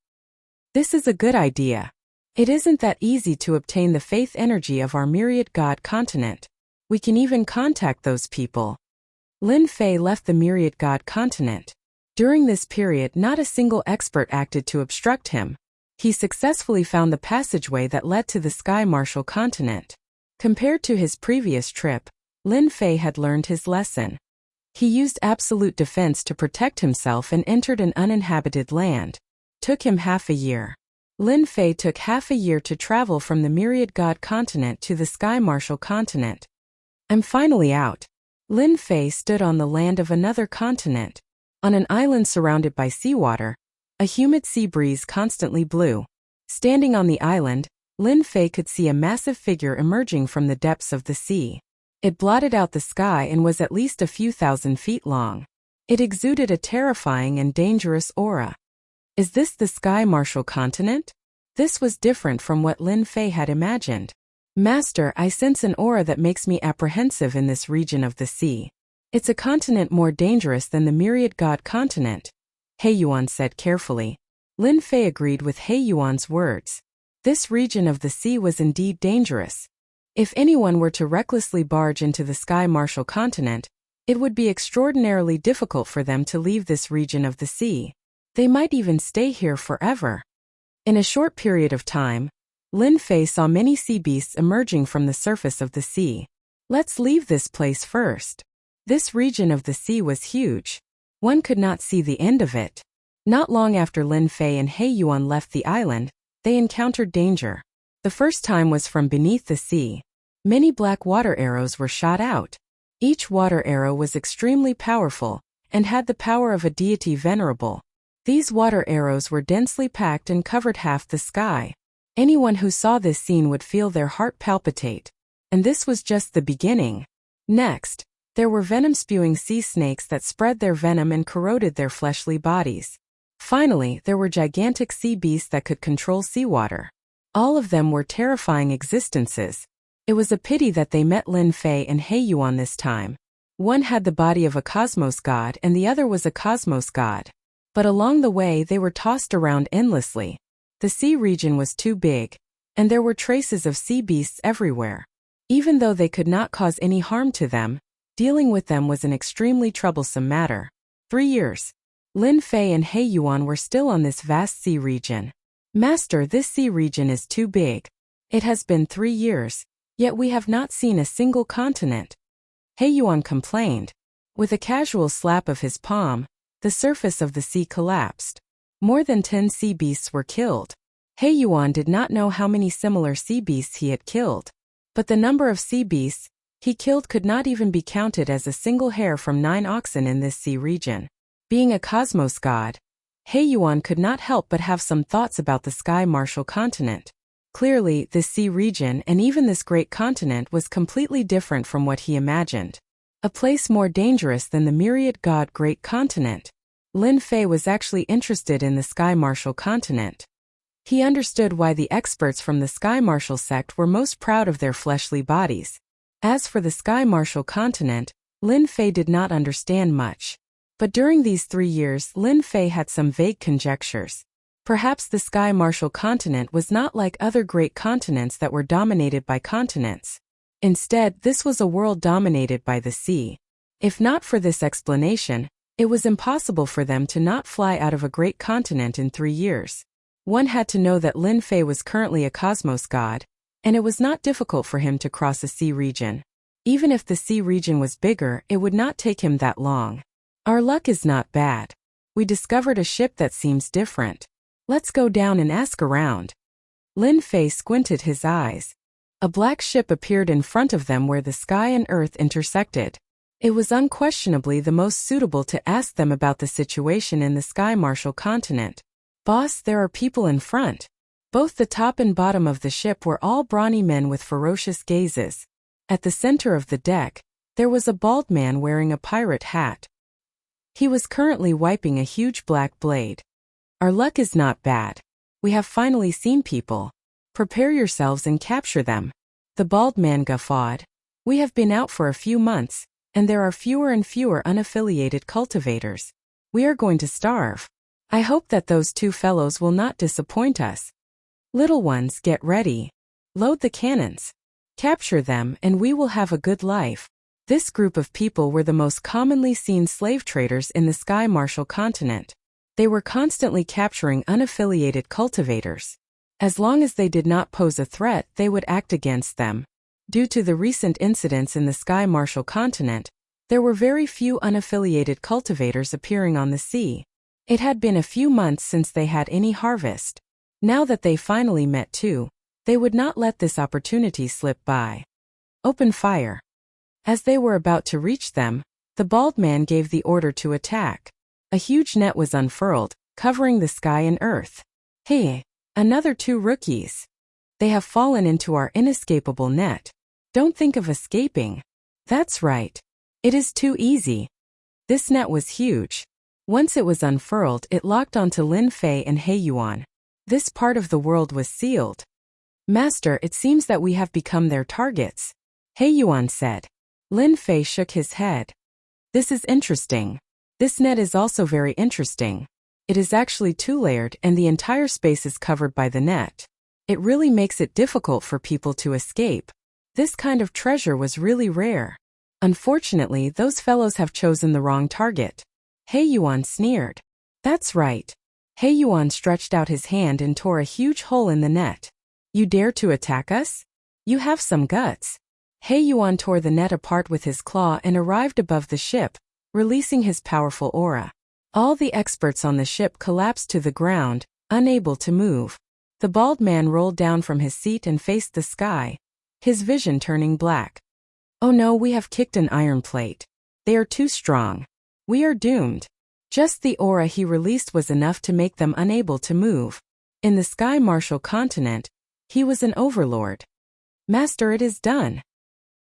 This is a good idea. It isn't that easy to obtain the faith energy of our myriad god continent. We can even contact those people. Lin Fei left the myriad god continent. During this period, not a single expert acted to obstruct him. He successfully found the passageway that led to the Sky Martial continent. Compared to his previous trip, Lin Fei had learned his lesson. He used absolute defense to protect himself and entered an uninhabited land. Took him half a year. Lin Fei took half a year to travel from the myriad god continent to the Sky Martial continent. I'm finally out. Lin Fei stood on the land of another continent. On an island surrounded by seawater, a humid sea breeze constantly blew. Standing on the island, Lin Fei could see a massive figure emerging from the depths of the sea. It blotted out the sky and was at least a few thousand feet long. It exuded a terrifying and dangerous aura. Is this the Sky Martial continent? This was different from what Lin Fei had imagined. Master, I sense an aura that makes me apprehensive in this region of the sea. It's a continent more dangerous than the myriad god continent, He Yuan said carefully. Lin Fei agreed with He Yuan's words. This region of the sea was indeed dangerous. If anyone were to recklessly barge into the Sky Martial continent, it would be extraordinarily difficult for them to leave this region of the sea. They might even stay here forever. In a short period of time, Lin Fei saw many sea beasts emerging from the surface of the sea. Let's leave this place first. This region of the sea was huge. One could not see the end of it. Not long after Lin Fei and He Yuan left the island, they encountered danger. The first time was from beneath the sea. Many black water arrows were shot out. Each water arrow was extremely powerful, and had the power of a deity venerable. These water arrows were densely packed and covered half the sky. Anyone who saw this scene would feel their heart palpitate. And this was just the beginning. Next, there were venom-spewing sea snakes that spread their venom and corroded their fleshly bodies. Finally, there were gigantic sea beasts that could control seawater. All of them were terrifying existences. It was a pity that they met Lin Fei and He Yuan this time. One had the body of a cosmos god and the other was a cosmos god. But along the way they were tossed around endlessly. The sea region was too big, and there were traces of sea beasts everywhere. Even though they could not cause any harm to them, dealing with them was an extremely troublesome matter. 3 years. Lin Fei and He Yuan were still on this vast sea region. Master, this sea region is too big. It has been 3 years, yet we have not seen a single continent. He Yuan complained. With a casual slap of his palm, the surface of the sea collapsed. More than 10 sea beasts were killed. He Yuan did not know how many similar sea beasts he had killed. But the number of sea beasts he killed could not even be counted as a single hair from 9 oxen in this sea region. Being a cosmos god, He Yuan could not help but have some thoughts about the Sky Martial continent. Clearly, this sea region and even this great continent was completely different from what he imagined. A place more dangerous than the myriad god great continent. Lin Fei was actually interested in the Sky Martial continent. He understood why the experts from the Sky Martial sect were most proud of their fleshly bodies. As for the Sky Martial continent, Lin Fei did not understand much. But during these 3 years, Lin Fei had some vague conjectures. Perhaps the Sky Martial continent was not like other great continents that were dominated by continents. Instead, this was a world dominated by the sea. If not for this explanation, it was impossible for them to not fly out of a great continent in 3 years. One had to know that Lin Fei was currently a cosmos god, and it was not difficult for him to cross a sea region. Even if the sea region was bigger, it would not take him that long. Our luck is not bad. We discovered a ship that seems different. Let's go down and ask around. Lin Fei squinted his eyes. A black ship appeared in front of them where the sky and earth intersected. It was unquestionably the most suitable to ask them about the situation in the Sky Martial continent. Boss, there are people in front. Both the top and bottom of the ship were all brawny men with ferocious gazes. At the center of the deck, there was a bald man wearing a pirate hat. He was currently wiping a huge black blade. Our luck is not bad. We have finally seen people. Prepare yourselves and capture them. The bald man guffawed. We have been out for a few months, and there are fewer and fewer unaffiliated cultivators. We are going to starve. I hope that those two fellows will not disappoint us. Little ones, get ready. Load the cannons. Capture them and we will have a good life. This group of people were the most commonly seen slave traders in the Sky Marshal continent. They were constantly capturing unaffiliated cultivators. As long as they did not pose a threat, they would act against them. Due to the recent incidents in the Sky Marshal continent, there were very few unaffiliated cultivators appearing on the sea. It had been a few months since they had any harvest. Now that they finally met two, they would not let this opportunity slip by. Open fire. As they were about to reach them, the bald man gave the order to attack. A huge net was unfurled, covering the sky and earth. Hey, another two rookies. They have fallen into our inescapable net. Don't think of escaping. That's right. It is too easy. This net was huge. Once it was unfurled, it locked onto Lin Fei and He Yuan. This part of the world was sealed. Master, it seems that we have become their targets, He Yuan said. Lin Fei shook his head. This is interesting. This net is also very interesting. It is actually two-layered and the entire space is covered by the net. It really makes it difficult for people to escape. This kind of treasure was really rare. Unfortunately, those fellows have chosen the wrong target. He Yuan sneered. That's right. He Yuan stretched out his hand and tore a huge hole in the net. You dare to attack us? You have some guts. He Yuan tore the net apart with his claw and arrived above the ship, releasing his powerful aura. All the experts on the ship collapsed to the ground, unable to move. The bald man rolled down from his seat and faced the sky, his vision turning black. Oh no, we have kicked an iron plate. They are too strong. We are doomed. Just the aura he released was enough to make them unable to move. In the Sky Marshal continent, he was an overlord. Master, it is done.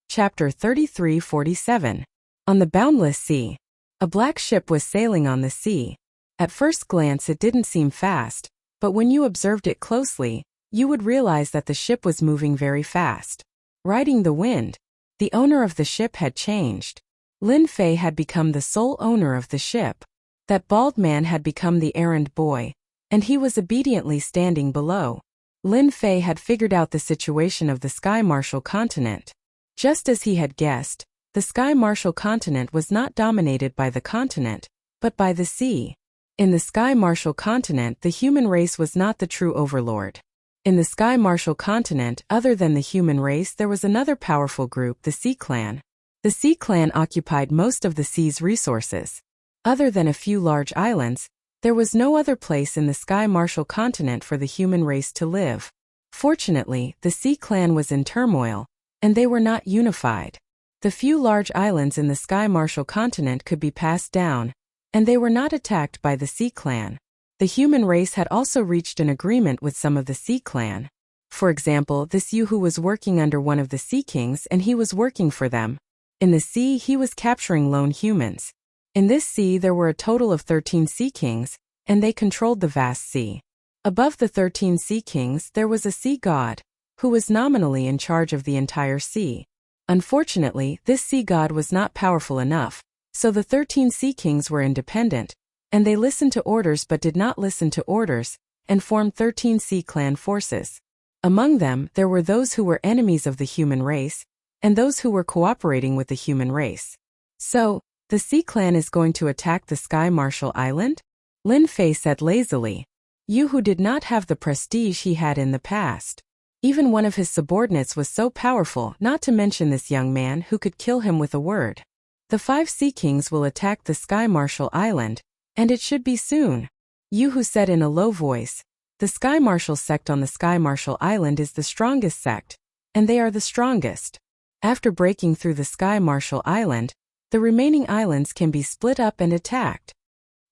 Chapter 3347. On the boundless sea. A black ship was sailing on the sea. At first glance it didn't seem fast, but when you observed it closely, you would realize that the ship was moving very fast. Riding the wind, the owner of the ship had changed. Lin Fei had become the sole owner of the ship. That bald man had become the errand boy, and he was obediently standing below. Lin Fei had figured out the situation of the Sky Marshal continent. Just as he had guessed, the Sky Marshal continent was not dominated by the continent, but by the sea. In the Sky Marshal continent, the human race was not the true overlord. In the Sky Marshal continent, other than the human race, there was another powerful group, the Sea Clan. The Sea Clan occupied most of the sea's resources. Other than a few large islands, there was no other place in the Sky Marshal continent for the human race to live. Fortunately, the Sea Clan was in turmoil, and they were not unified. The few large islands in the Sky Marshal continent could be passed down, and they were not attacked by the Sea Clan. The human race had also reached an agreement with some of the Sea Clan. For example, this Yu who was working under one of the Sea Kings and he was working for them. In the sea, he was capturing lone humans. In this sea, there were a total of 13 Sea Kings, and they controlled the vast sea. Above the 13 Sea Kings, there was a sea god, who was nominally in charge of the entire sea. Unfortunately, this sea god was not powerful enough, so the 13 Sea Kings were independent, and they listened to orders but did not listen to orders, and formed 13 Sea Clan forces. Among them, there were those who were enemies of the human race, and those who were cooperating with the human race. So, the Sea Clan is going to attack the Sky Marshal Island? Lin Fei said lazily. Yu who did not have the prestige he had in the past. Even one of his subordinates was so powerful, not to mention this young man who could kill him with a word. The 5 Sea Kings will attack the Sky Marshal Island, and it should be soon. Yu who said in a low voice, the Sky Marshal sect on the Sky Marshal Island is the strongest sect, and they are the strongest. After breaking through the Sky Marshal Island, the remaining islands can be split up and attacked.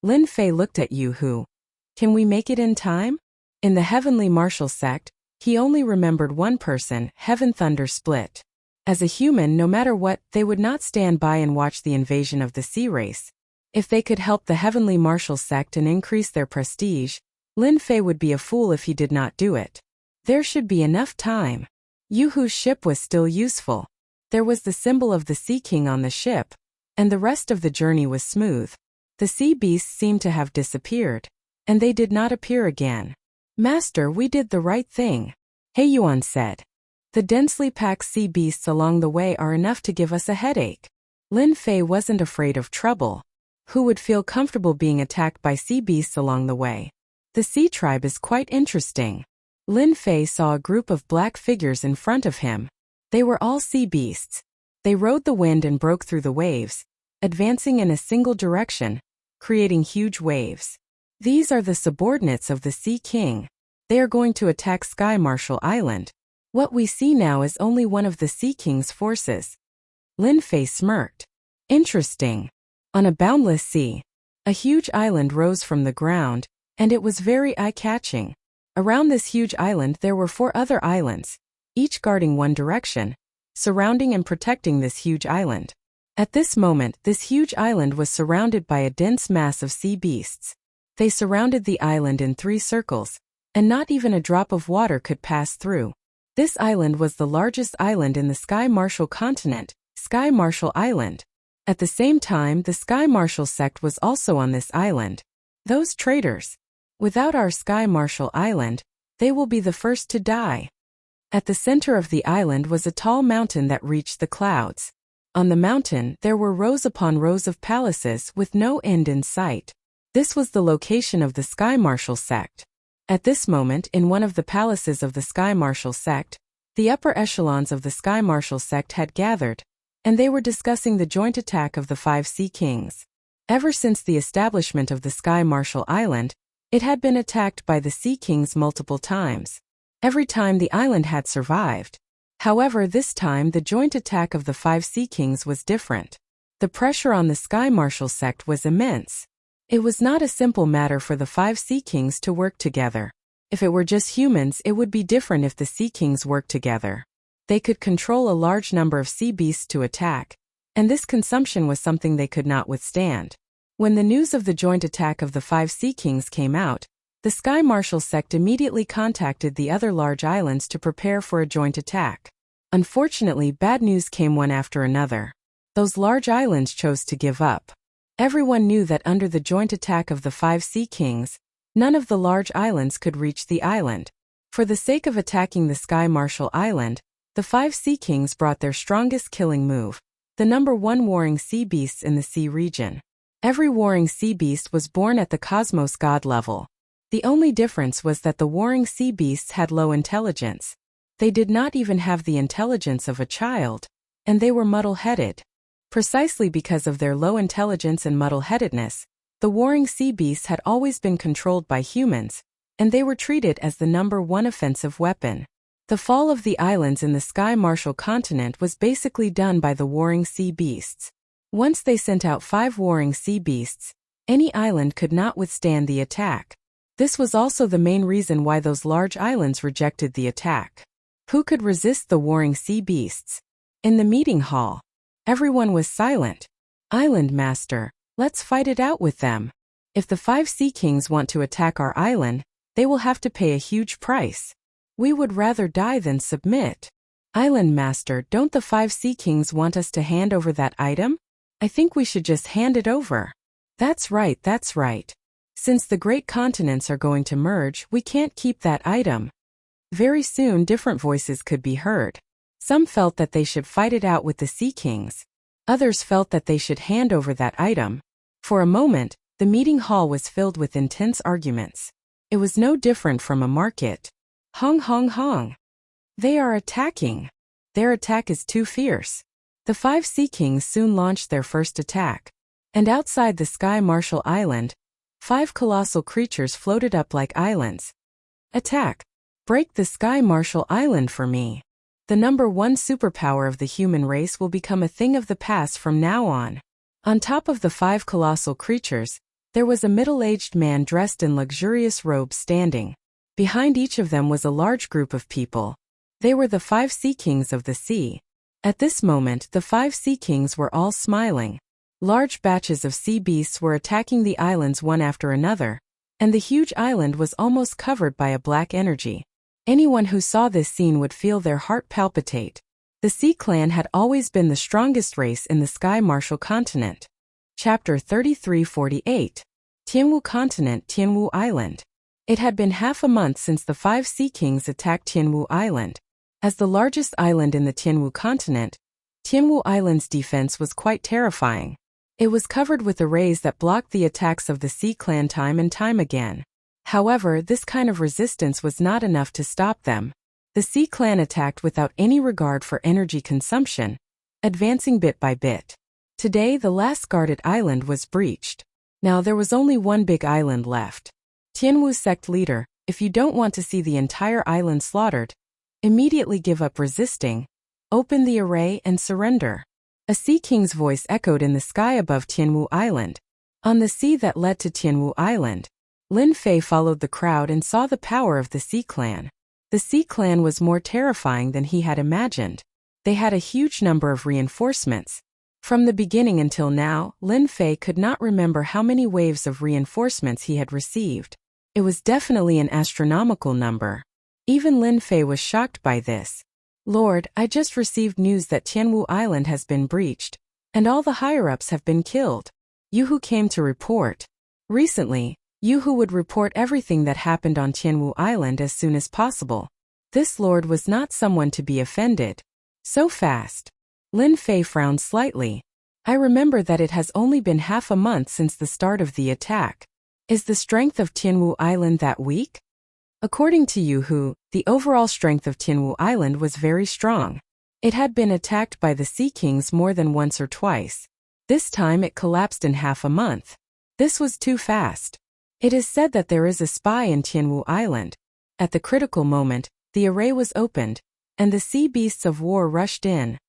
Lin Fei looked at Yu who. Can we make it in time? In the Heavenly Marshal sect, he only remembered one person, Heaven Thunder Split. As a human, no matter what, they would not stand by and watch the invasion of the sea race. If they could help the Heavenly Martial Sect and increase their prestige, Lin Fei would be a fool if he did not do it. There should be enough time. Yu Hu's ship was still useful. There was the symbol of the Sea King on the ship, and the rest of the journey was smooth. The sea beasts seemed to have disappeared, and they did not appear again. Master, we did the right thing, He Yuan said. The densely packed sea beasts along the way are enough to give us a headache. Lin Fei wasn't afraid of trouble. Who would feel comfortable being attacked by sea beasts along the way? The sea tribe is quite interesting. Lin Fei saw a group of black figures in front of him. They were all sea beasts. They rode the wind and broke through the waves, advancing in a single direction, creating huge waves. These are the subordinates of the Sea King. They are going to attack Sky Marshal Island. What we see now is only one of the Sea King's forces. Lin Fei smirked. Interesting. On a boundless sea, a huge island rose from the ground, and it was very eye-catching. Around this huge island there were 4 other islands, each guarding one direction, surrounding and protecting this huge island. At this moment, this huge island was surrounded by a dense mass of sea beasts. They surrounded the island in 3 circles, and not even a drop of water could pass through. This island was the largest island in the Sky Marshal continent, Sky Marshal Island. At the same time, the Sky Marshal sect was also on this island. Those traitors. Without our Sky Marshal Island, they will be the first to die. At the center of the island was a tall mountain that reached the clouds. On the mountain, there were rows upon rows of palaces with no end in sight. This was the location of the Sky Marshal sect. At this moment, in one of the palaces of the Sky Marshal sect, the upper echelons of the Sky Marshal sect had gathered, and they were discussing the joint attack of the 5 Sea Kings. Ever since the establishment of the Sky Marshal Island, it had been attacked by the Sea Kings multiple times. Every time the island had survived. However, this time the joint attack of the 5 Sea Kings was different. The pressure on the Sky Marshal sect was immense. It was not a simple matter for the 5 Sea Kings to work together. If it were just humans, it would be different if the Sea Kings worked together. They could control a large number of sea beasts to attack, and this consumption was something they could not withstand. When the news of the joint attack of the 5 Sea Kings came out, the Sky Marshal sect immediately contacted the other large islands to prepare for a joint attack. Unfortunately, bad news came one after another. Those large islands chose to give up. Everyone knew that under the joint attack of the 5 Sea Kings, none of the large islands could reach the island. For the sake of attacking the Sky Marshal Island, the 5 Sea Kings brought their strongest killing move, the number 1 warring sea beasts in the sea region. Every warring sea beast was born at the Cosmos God level. The only difference was that the warring sea beasts had low intelligence. They did not even have the intelligence of a child, and they were muddle-headed. Precisely because of their low intelligence and muddle-headedness, the warring sea beasts had always been controlled by humans, and they were treated as the number 1 offensive weapon. The fall of the islands in the Sky Marshal continent was basically done by the warring sea beasts. Once they sent out 5 warring sea beasts, any island could not withstand the attack. This was also the main reason why those large islands rejected the attack. Who could resist the warring sea beasts? In the meeting hall, everyone was silent. Island Master, let's fight it out with them. If the 5 Sea Kings want to attack our island, they will have to pay a huge price. We would rather die than submit. Island Master, don't the 5 Sea Kings want us to hand over that item? I think we should just hand it over. That's right, that's right. Since the great continents are going to merge, we can't keep that item. Very soon different voices could be heard. Some felt that they should fight it out with the Sea Kings. Others felt that they should hand over that item. For a moment, the meeting hall was filled with intense arguments. It was no different from a market. Hong hong hong. They are attacking. Their attack is too fierce. The 5 Sea Kings soon launched their first attack. And outside the Sky Marshal Island, 5 colossal creatures floated up like islands. Attack. Break the Sky Marshal Island for me. The number 1 superpower of the human race will become a thing of the past from now on. On top of the 5 colossal creatures, there was a middle-aged man dressed in luxurious robes standing. Behind each of them was a large group of people. They were the 5 Sea Kings of the sea. At this moment, the 5 Sea Kings were all smiling. Large batches of sea beasts were attacking the islands one after another, and the huge island was almost covered by a black energy. Anyone who saw this scene would feel their heart palpitate. The Sea Clan had always been the strongest race in the Sky Martial Continent. Chapter 3348. Tianwu Continent, Tianwu Island. It had been half a month since the 5 Sea Kings attacked Tianwu Island. As the largest island in the Tianwu continent, Tianwu Island's defense was quite terrifying. It was covered with arrays that blocked the attacks of the Sea Clan time and time again. However, this kind of resistance was not enough to stop them. The Sea Clan attacked without any regard for energy consumption, advancing bit by bit. Today, the last guarded island was breached. Now there was only one big island left. Tianwu sect leader, if you don't want to see the entire island slaughtered, immediately give up resisting, open the array and surrender. A Sea King's voice echoed in the sky above Tianwu Island. On the sea that led to Tianwu Island, Lin Fei followed the crowd and saw the power of the Sea Clan. The Sea Clan was more terrifying than he had imagined. They had a huge number of reinforcements. From the beginning until now, Lin Fei could not remember how many waves of reinforcements he had received. It was definitely an astronomical number. Even Lin Fei was shocked by this. Lord, I just received news that Tianwu Island has been breached, and all the higher-ups have been killed. Yuhu came to report. Recently, Yuhu would report everything that happened on Tianwu Island as soon as possible. This lord was not someone to be offended. So fast. Lin Fei frowned slightly. I remember that it has only been half a month since the start of the attack. Is the strength of Tianwu Island that weak? According to Yuhu, the overall strength of Tianwu Island was very strong. It had been attacked by the Sea Kings more than once or twice. This time it collapsed in half a month. This was too fast. It is said that there is a spy in Tianwu Island. At the critical moment, the array was opened, and the sea beasts of war rushed in.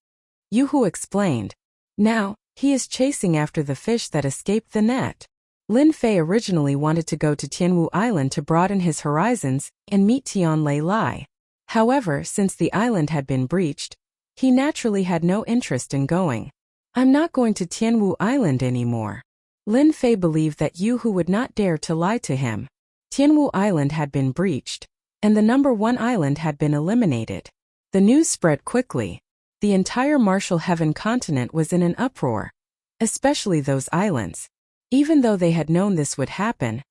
Yuhu explained. Now, he is chasing after the fish that escaped the net. Lin Fei originally wanted to go to Tianwu Island to broaden his horizons and meet Tianlei Lai. However, since the island had been breached, he naturally had no interest in going. I'm not going to Tianwu Island anymore. Lin Fei believed that Yuhu would not dare to lie to him. Tianwu Island had been breached, and the number 1 island had been eliminated. The news spread quickly. The entire Martial Heaven continent was in an uproar, especially those islands. Even though they had known this would happen,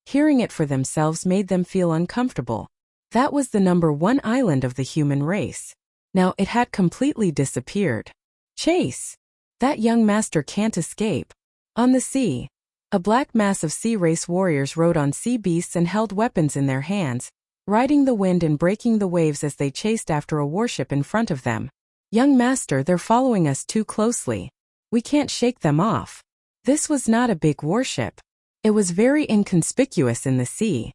hearing it for themselves made them feel uncomfortable. That was the number 1 island of the human race. Now it had completely disappeared. Chase! That young master can't escape. On the sea, a black mass of sea race warriors rode on sea beasts and held weapons in their hands, riding the wind and breaking the waves as they chased after a warship in front of them. Young master, they're following us too closely. We can't shake them off. This was not a big warship. It was very inconspicuous in the sea.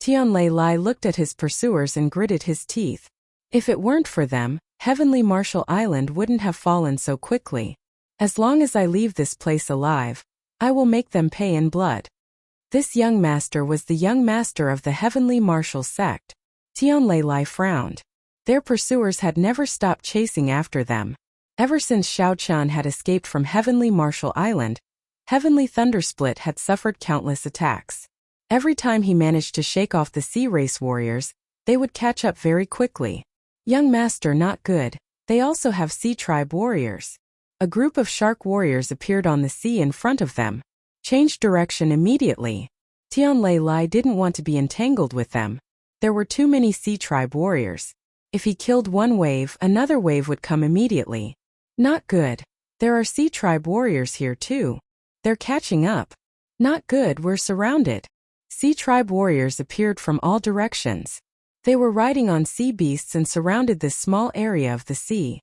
Tianlei Lai looked at his pursuers and gritted his teeth. If it weren't for them, Heavenly Martial Island wouldn't have fallen so quickly. As long as I leave this place alive, I will make them pay in blood. This young master was the young master of the Heavenly Martial sect. Tianlei Lai frowned. Their pursuers had never stopped chasing after them. Ever since Xiao Qian had escaped from Heavenly Martial Island, Heavenly Thundersplit had suffered countless attacks. Every time he managed to shake off the sea race warriors, they would catch up very quickly. Young master, not good. They also have sea tribe warriors. A group of shark warriors appeared on the sea in front of them. Changed direction immediately. Tianlei Lai didn't want to be entangled with them. There were too many sea tribe warriors. If he killed one wave, another wave would come immediately. Not good. There are sea tribe warriors here too. They're catching up. Not good, we're surrounded. Sea tribe warriors appeared from all directions. They were riding on sea beasts and surrounded this small area of the sea.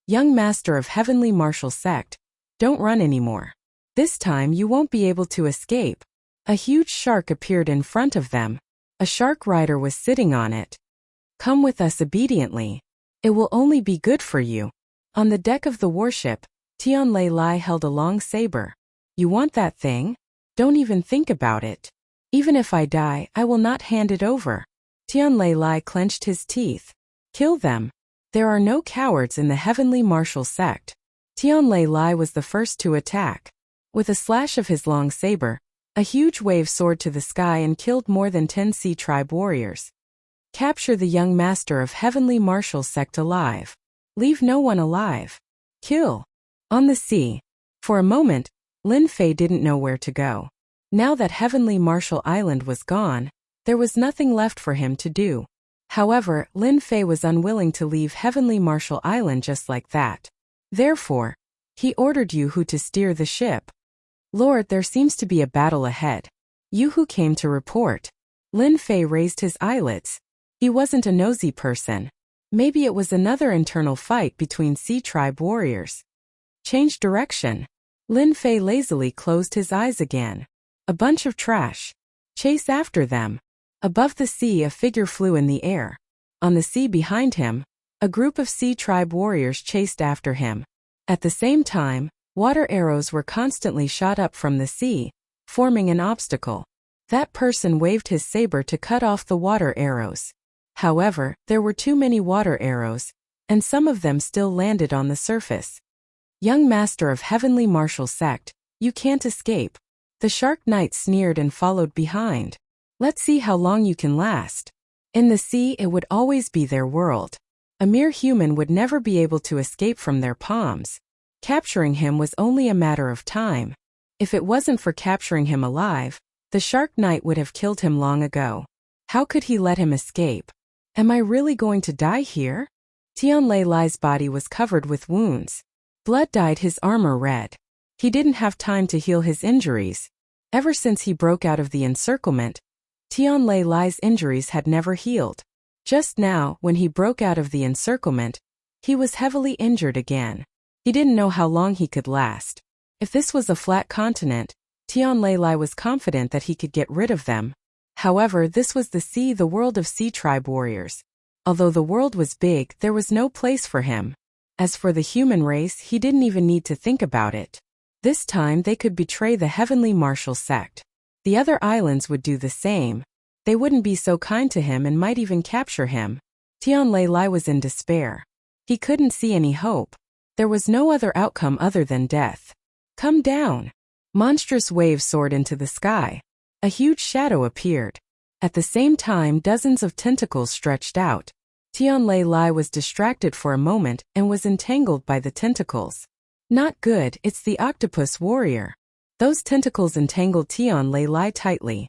Young master of Heavenly Martial sect, don't run anymore. This time you won't be able to escape. A huge shark appeared in front of them. A shark rider was sitting on it. Come with us obediently. It will only be good for you. On the deck of the warship, Tianlei Lai held a long saber. You want that thing? Don't even think about it. Even if I die, I will not hand it over. Tianlei Lai clenched his teeth. Kill them. There are no cowards in the Heavenly Martial sect. Tianlei Lai was the first to attack. With a slash of his long saber, a huge wave soared to the sky and killed more than 10 Sea Tribe warriors. Capture the young master of Heavenly Martial Sect alive. Leave no one alive. Kill. On the sea. For a moment, Lin Fei didn't know where to go. Now that Heavenly Martial Island was gone, there was nothing left for him to do. However, Lin Fei was unwilling to leave Heavenly Martial Island just like that. Therefore, he ordered Yu Hu to steer the ship. Lord, there seems to be a battle ahead. Yu Hu came to report. Lin Fei raised his eyelids. He wasn't a nosy person. Maybe it was another internal fight between Sea Tribe warriors. Change direction. Lin Fei lazily closed his eyes again. A bunch of trash. Chase after them. Above the sea, a figure flew in the air. On the sea behind him, a group of Sea Tribe warriors chased after him. At the same time, water arrows were constantly shot up from the sea, forming an obstacle. That person waved his saber to cut off the water arrows. However, there were too many water arrows, and some of them still landed on the surface. Young master of Heavenly Martial Sect, you can't escape. The Shark Knight sneered and followed behind. Let's see how long you can last. In the sea, it would always be their world. A mere human would never be able to escape from their palms. Capturing him was only a matter of time. If it wasn't for capturing him alive, the Shark Knight would have killed him long ago. How could he let him escape? Am I really going to die here? Tianlai Lai's body was covered with wounds. Blood dyed his armor red. He didn't have time to heal his injuries. Ever since he broke out of the encirclement, Tianlai Lai's injuries had never healed. Just now, when he broke out of the encirclement, he was heavily injured again. He didn't know how long he could last. If this was a flat continent, Tianlai Lai was confident that he could get rid of them. However, this was the sea, the world of Sea Tribe warriors. Although the world was big, there was no place for him. As for the human race, he didn't even need to think about it. This time they could betray the Heavenly Martial Sect. The other islands would do the same. They wouldn't be so kind to him and might even capture him. Tianlai Lai was in despair. He couldn't see any hope. There was no other outcome other than death. Come down. Monstrous waves soared into the sky. A huge shadow appeared. At the same time, dozens of tentacles stretched out. Tianlai Lai was distracted for a moment and was entangled by the tentacles. Not good, it's the octopus warrior. Those tentacles entangled Tianlai Lai tightly.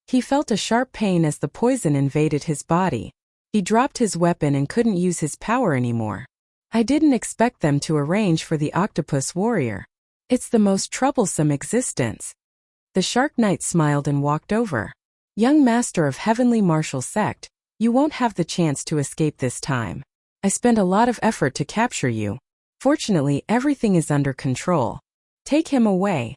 He felt a sharp pain as the poison invaded his body. He dropped his weapon and couldn't use his power anymore. I didn't expect them to arrange for the octopus warrior. It's the most troublesome existence. The Shark Knight smiled and walked over. Young master of Heavenly Martial Sect, you won't have the chance to escape this time. I spent a lot of effort to capture you. Fortunately, everything is under control. Take him away.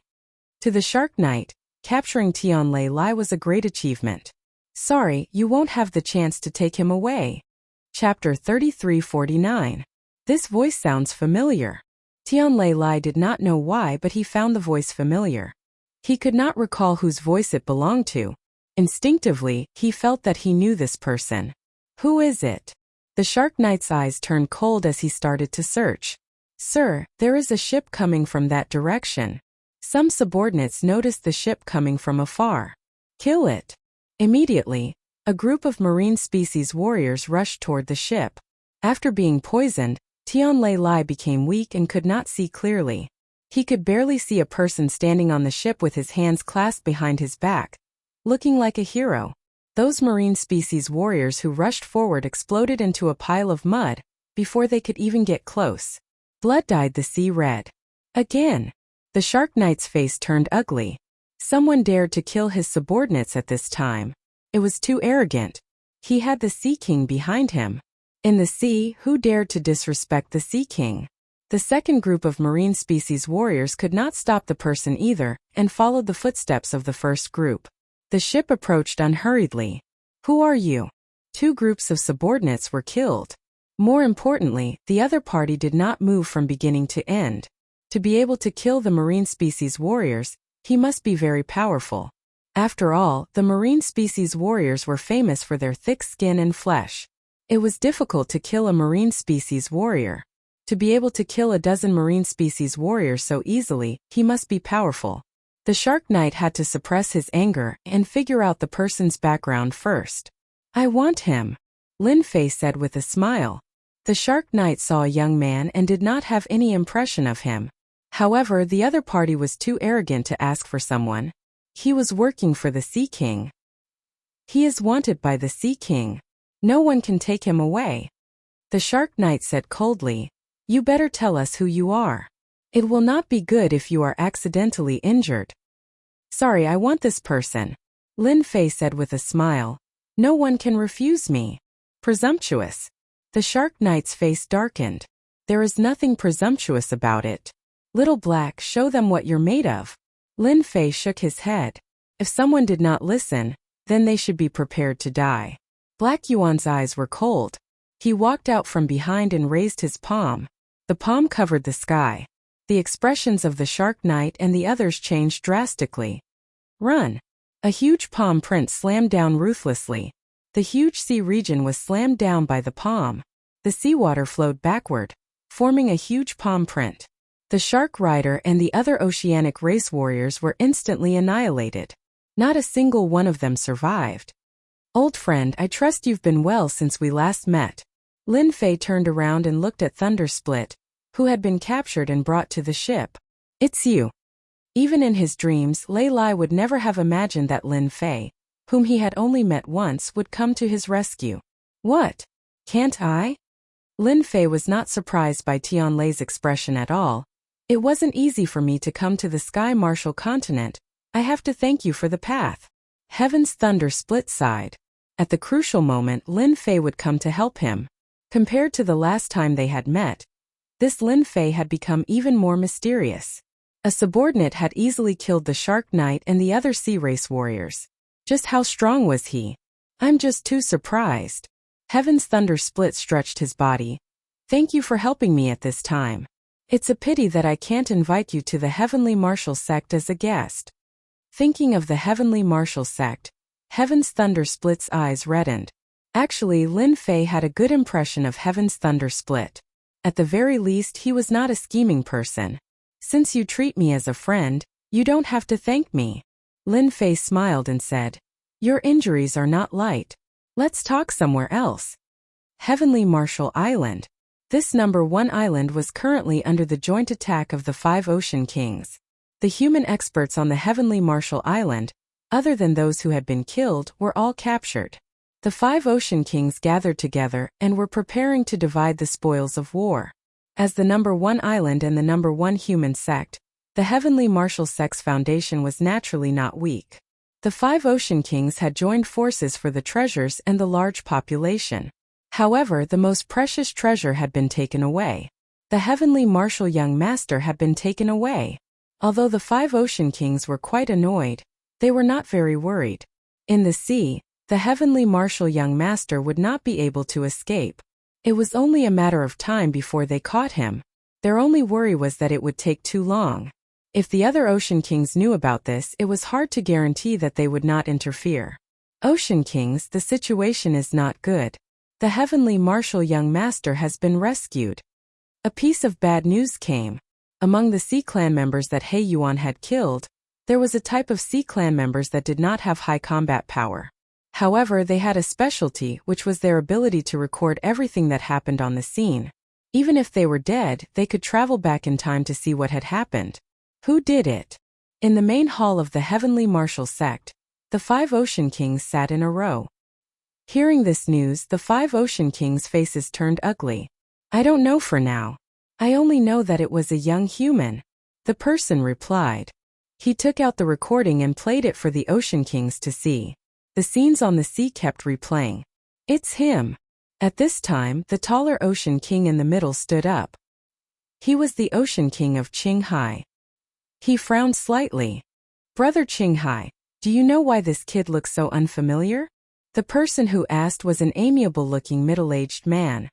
To the Shark Knight, capturing Tianlai Lai was a great achievement. Sorry, you won't have the chance to take him away. Chapter 3349. This voice sounds familiar. Tianlai Lai did not know why, but he found the voice familiar. He could not recall whose voice it belonged to. Instinctively, he felt that he knew this person. Who is it? The Shark Knight's eyes turned cold as he started to search. Sir, there is a ship coming from that direction. Some subordinates noticed the ship coming from afar. Kill it. Immediately, a group of marine species warriors rushed toward the ship. After being poisoned, Tianlai Lai became weak and could not see clearly. He could barely see a person standing on the ship with his hands clasped behind his back, looking like a hero. Those marine species warriors who rushed forward exploded into a pile of mud before they could even get close. Blood dyed the sea red. Again. The Shark Knight's face turned ugly. Someone dared to kill his subordinates at this time. It was too arrogant. He had the Sea King behind him. In the sea, who dared to disrespect the Sea King? The second group of marine species warriors could not stop the person either, and followed the footsteps of the first group. The ship approached unhurriedly. Who are you? Two groups of subordinates were killed. More importantly, the other party did not move from beginning to end. To be able to kill the marine species warriors, he must be very powerful. After all, the marine species warriors were famous for their thick skin and flesh. It was difficult to kill a marine species warrior. To be able to kill a dozen marine species warriors so easily, he must be powerful. The Shark Knight had to suppress his anger and figure out the person's background first. I want him, Lin Fei said with a smile. The Shark Knight saw a young man and did not have any impression of him. However, the other party was too arrogant to ask for someone. He was working for the Sea King. He is wanted by the Sea King. No one can take him away. The Shark Knight said coldly, "You better tell us who you are. It will not be good if you are accidentally injured." "Sorry, I want this person," Lin Fei said with a smile. "No one can refuse me." Presumptuous. The Shark Knight's face darkened. There is nothing presumptuous about it. "Little Black, show them what you're made of." Lin Fei shook his head. If someone did not listen, then they should be prepared to die. Black Yuan's eyes were cold. He walked out from behind and raised his palm. The palm covered the sky. The expressions of the Shark Knight and the others changed drastically. "Run!" A huge palm print slammed down ruthlessly. The huge sea region was slammed down by the palm. The seawater flowed backward, forming a huge palm print. The Shark Rider and the other oceanic race warriors were instantly annihilated. Not a single one of them survived. "Old friend, I trust you've been well since we last met." Lin Fei turned around and looked at Thundersplit, who had been captured and brought to the ship. "It's you." Even in his dreams, Lei Lai would never have imagined that Lin Fei, whom he had only met once, would come to his rescue. "What? Can't I?" Lin Fei was not surprised by Tian Lei's expression at all. "It wasn't easy for me to come to the Sky Martial continent. I have to thank you for the path." Heaven's Thundersplit sighed. At the crucial moment, Lin Fei would come to help him. Compared to the last time they had met, this Lin Fei had become even more mysterious. A subordinate had easily killed the Shark Knight and the other sea race warriors. Just how strong was he? "I'm just too surprised." Heaven's Thundersplit stretched his body. "Thank you for helping me at this time. It's a pity that I can't invite you to the Heavenly Martial Sect as a guest." Thinking of the Heavenly Martial Sect, Heaven's Thundersplit's eyes reddened. Actually, Lin Fei had a good impression of Heaven's Thundersplit. At the very least, he was not a scheming person. "Since you treat me as a friend, you don't have to thank me." Lin Fei smiled and said, "Your injuries are not light. Let's talk somewhere else." Heavenly Martial Island. This #1 island was currently under the joint attack of the 5 Ocean Kings. The human experts on the Heavenly Martial Island, other than those who had been killed, were all captured. The 5 Ocean Kings gathered together and were preparing to divide the spoils of war. As the #1 island and the #1 human sect, the Heavenly Martial Sect's foundation was naturally not weak. The 5 Ocean Kings had joined forces for the treasures and the large population. However, the most precious treasure had been taken away. The Heavenly Martial Young Master had been taken away. Although the 5 Ocean Kings were quite annoyed, they were not very worried. In the sea, the Heavenly Martial Young Master would not be able to escape. It was only a matter of time before they caught him. Their only worry was that it would take too long. If the other Ocean Kings knew about this, it was hard to guarantee that they would not interfere. "Ocean Kings, the situation is not good. The Heavenly Martial Young Master has been rescued." A piece of bad news came. Among the Sea Clan members that He Yuan had killed, there was a type of Sea Clan members that did not have high combat power. However, they had a specialty, which was their ability to record everything that happened on the scene. Even if they were dead, they could travel back in time to see what had happened. Who did it? In the main hall of the Heavenly Martial Sect, the 5 Ocean Kings sat in a row. Hearing this news, the 5 Ocean Kings' faces turned ugly. "I don't know for now. I only know that it was a young human," the person replied. He took out the recording and played it for the Ocean Kings to see. The scenes on the sea kept replaying. "It's him." At this time, the taller Ocean King in the middle stood up. He was the Ocean King of Qinghai. He frowned slightly. "Brother Qinghai, do you know why this kid looks so unfamiliar?" The person who asked was an amiable-looking middle-aged man.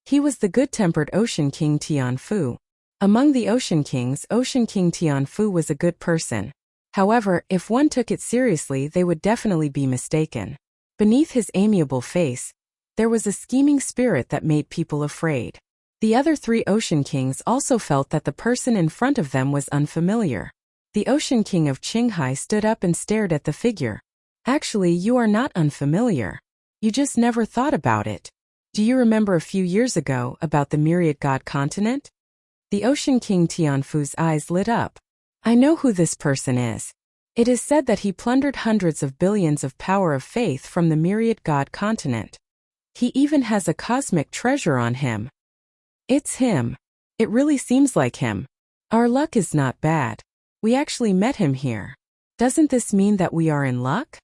He was the good-tempered Ocean King Tianfu. Among the Ocean Kings, Ocean King Tianfu was a good person. However, if one took it seriously, they would definitely be mistaken. Beneath his amiable face, there was a scheming spirit that made people afraid. The other 3 Ocean Kings also felt that the person in front of them was unfamiliar. The Ocean King of Qinghai stood up and stared at the figure. Actually, you are not unfamiliar. You just never thought about it. Do you remember a few years ago about the Myriad God continent? The Ocean King Tianfu's eyes lit up. I know who this person is. It is said that he plundered hundreds of billions of power of faith from the Myriad God continent. He even has a cosmic treasure on him. It's him. It really seems like him. Our luck is not bad. We actually met him here. Doesn't this mean that we are in luck?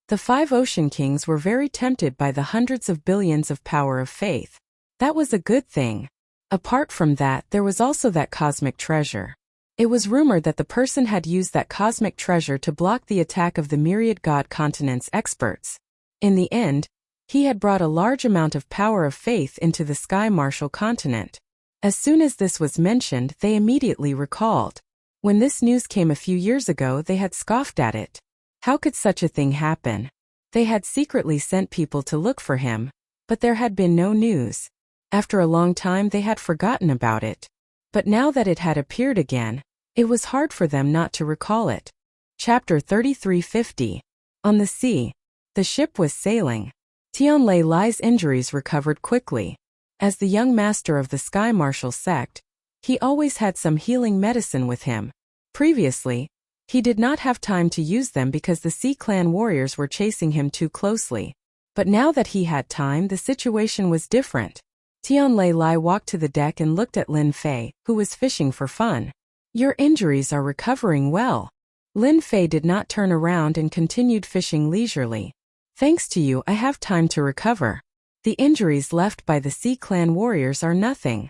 The 5 Ocean Kings were very tempted by the hundreds of billions of power of faith. That was a good thing. Apart from that, there was also that cosmic treasure. It was rumored that the person had used that cosmic treasure to block the attack of the Myriad God continent's experts. In the end, he had brought a large amount of power of faith into the Sky Martial continent. As soon as this was mentioned, they immediately recalled. When this news came a few years ago, they had scoffed at it. How could such a thing happen? They had secretly sent people to look for him, but there had been no news. After a long time they had forgotten about it. But now that it had appeared again, it was hard for them not to recall it. Chapter 3350. On the sea. The ship was sailing. Tianlei Lai's injuries recovered quickly. As the young master of the Sky Martial sect, he always had some healing medicine with him. Previously, he did not have time to use them because the Sea Clan warriors were chasing him too closely. But now that he had time, the situation was different. Tianlei Lai walked to the deck and looked at Lin Fei, who was fishing for fun. Your injuries are recovering well. Lin Fei did not turn around and continued fishing leisurely. Thanks to you, I have time to recover. The injuries left by the Sea Clan warriors are nothing.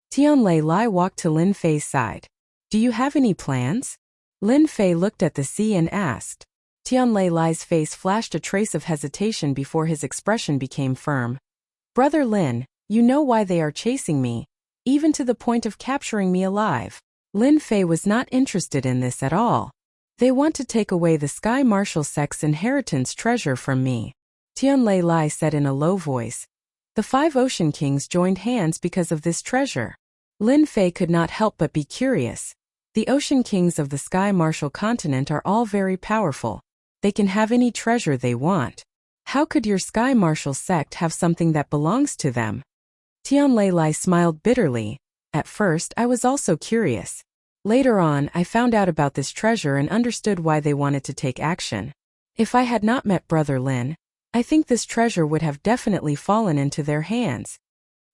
Tianlei Lai walked to Lin Fei's side. Do you have any plans? Lin Fei looked at the sea and asked. Tianlei Lai's face flashed a trace of hesitation before his expression became firm. Brother Lin, you know why they are chasing me, even to the point of capturing me alive. Lin Fei was not interested in this at all. They want to take away the Sky Martial sect's inheritance treasure from me. Tianlei Lai said in a low voice. The 5 Ocean Kings joined hands because of this treasure. Lin Fei could not help but be curious. The Ocean Kings of the Sky Martial continent are all very powerful. They can have any treasure they want. How could your Sky Martial sect have something that belongs to them? Tianlei Lai smiled bitterly. At first, I was also curious. Later on, I found out about this treasure and understood why they wanted to take action. If I had not met Brother Lin, I think this treasure would have definitely fallen into their hands.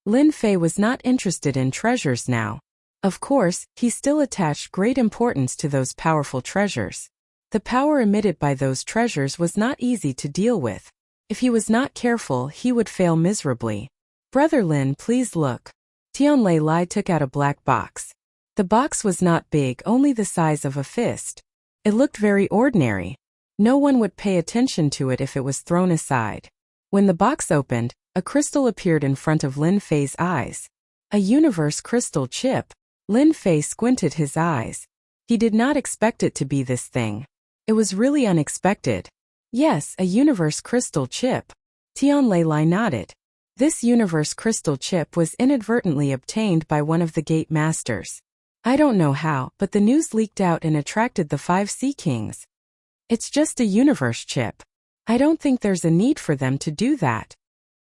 Lin Fei was not interested in treasures now. Of course, he still attached great importance to those powerful treasures. The power emitted by those treasures was not easy to deal with. If he was not careful, he would fail miserably. Brother Lin, please look. Tianlei Lai took out a black box. The box was not big, only the size of a fist. It looked very ordinary. No one would pay attention to it if it was thrown aside. When the box opened, a crystal appeared in front of Lin Fei's eyes. A universe crystal chip. Lin Fei squinted his eyes. He did not expect it to be this thing. It was really unexpected. Yes, a universe crystal chip. Tianlei Lai nodded. This universe crystal chip was inadvertently obtained by one of the gate masters. I don't know how, but the news leaked out and attracted the 5 Sea Kings. It's just a universe chip. I don't think there's a need for them to do that.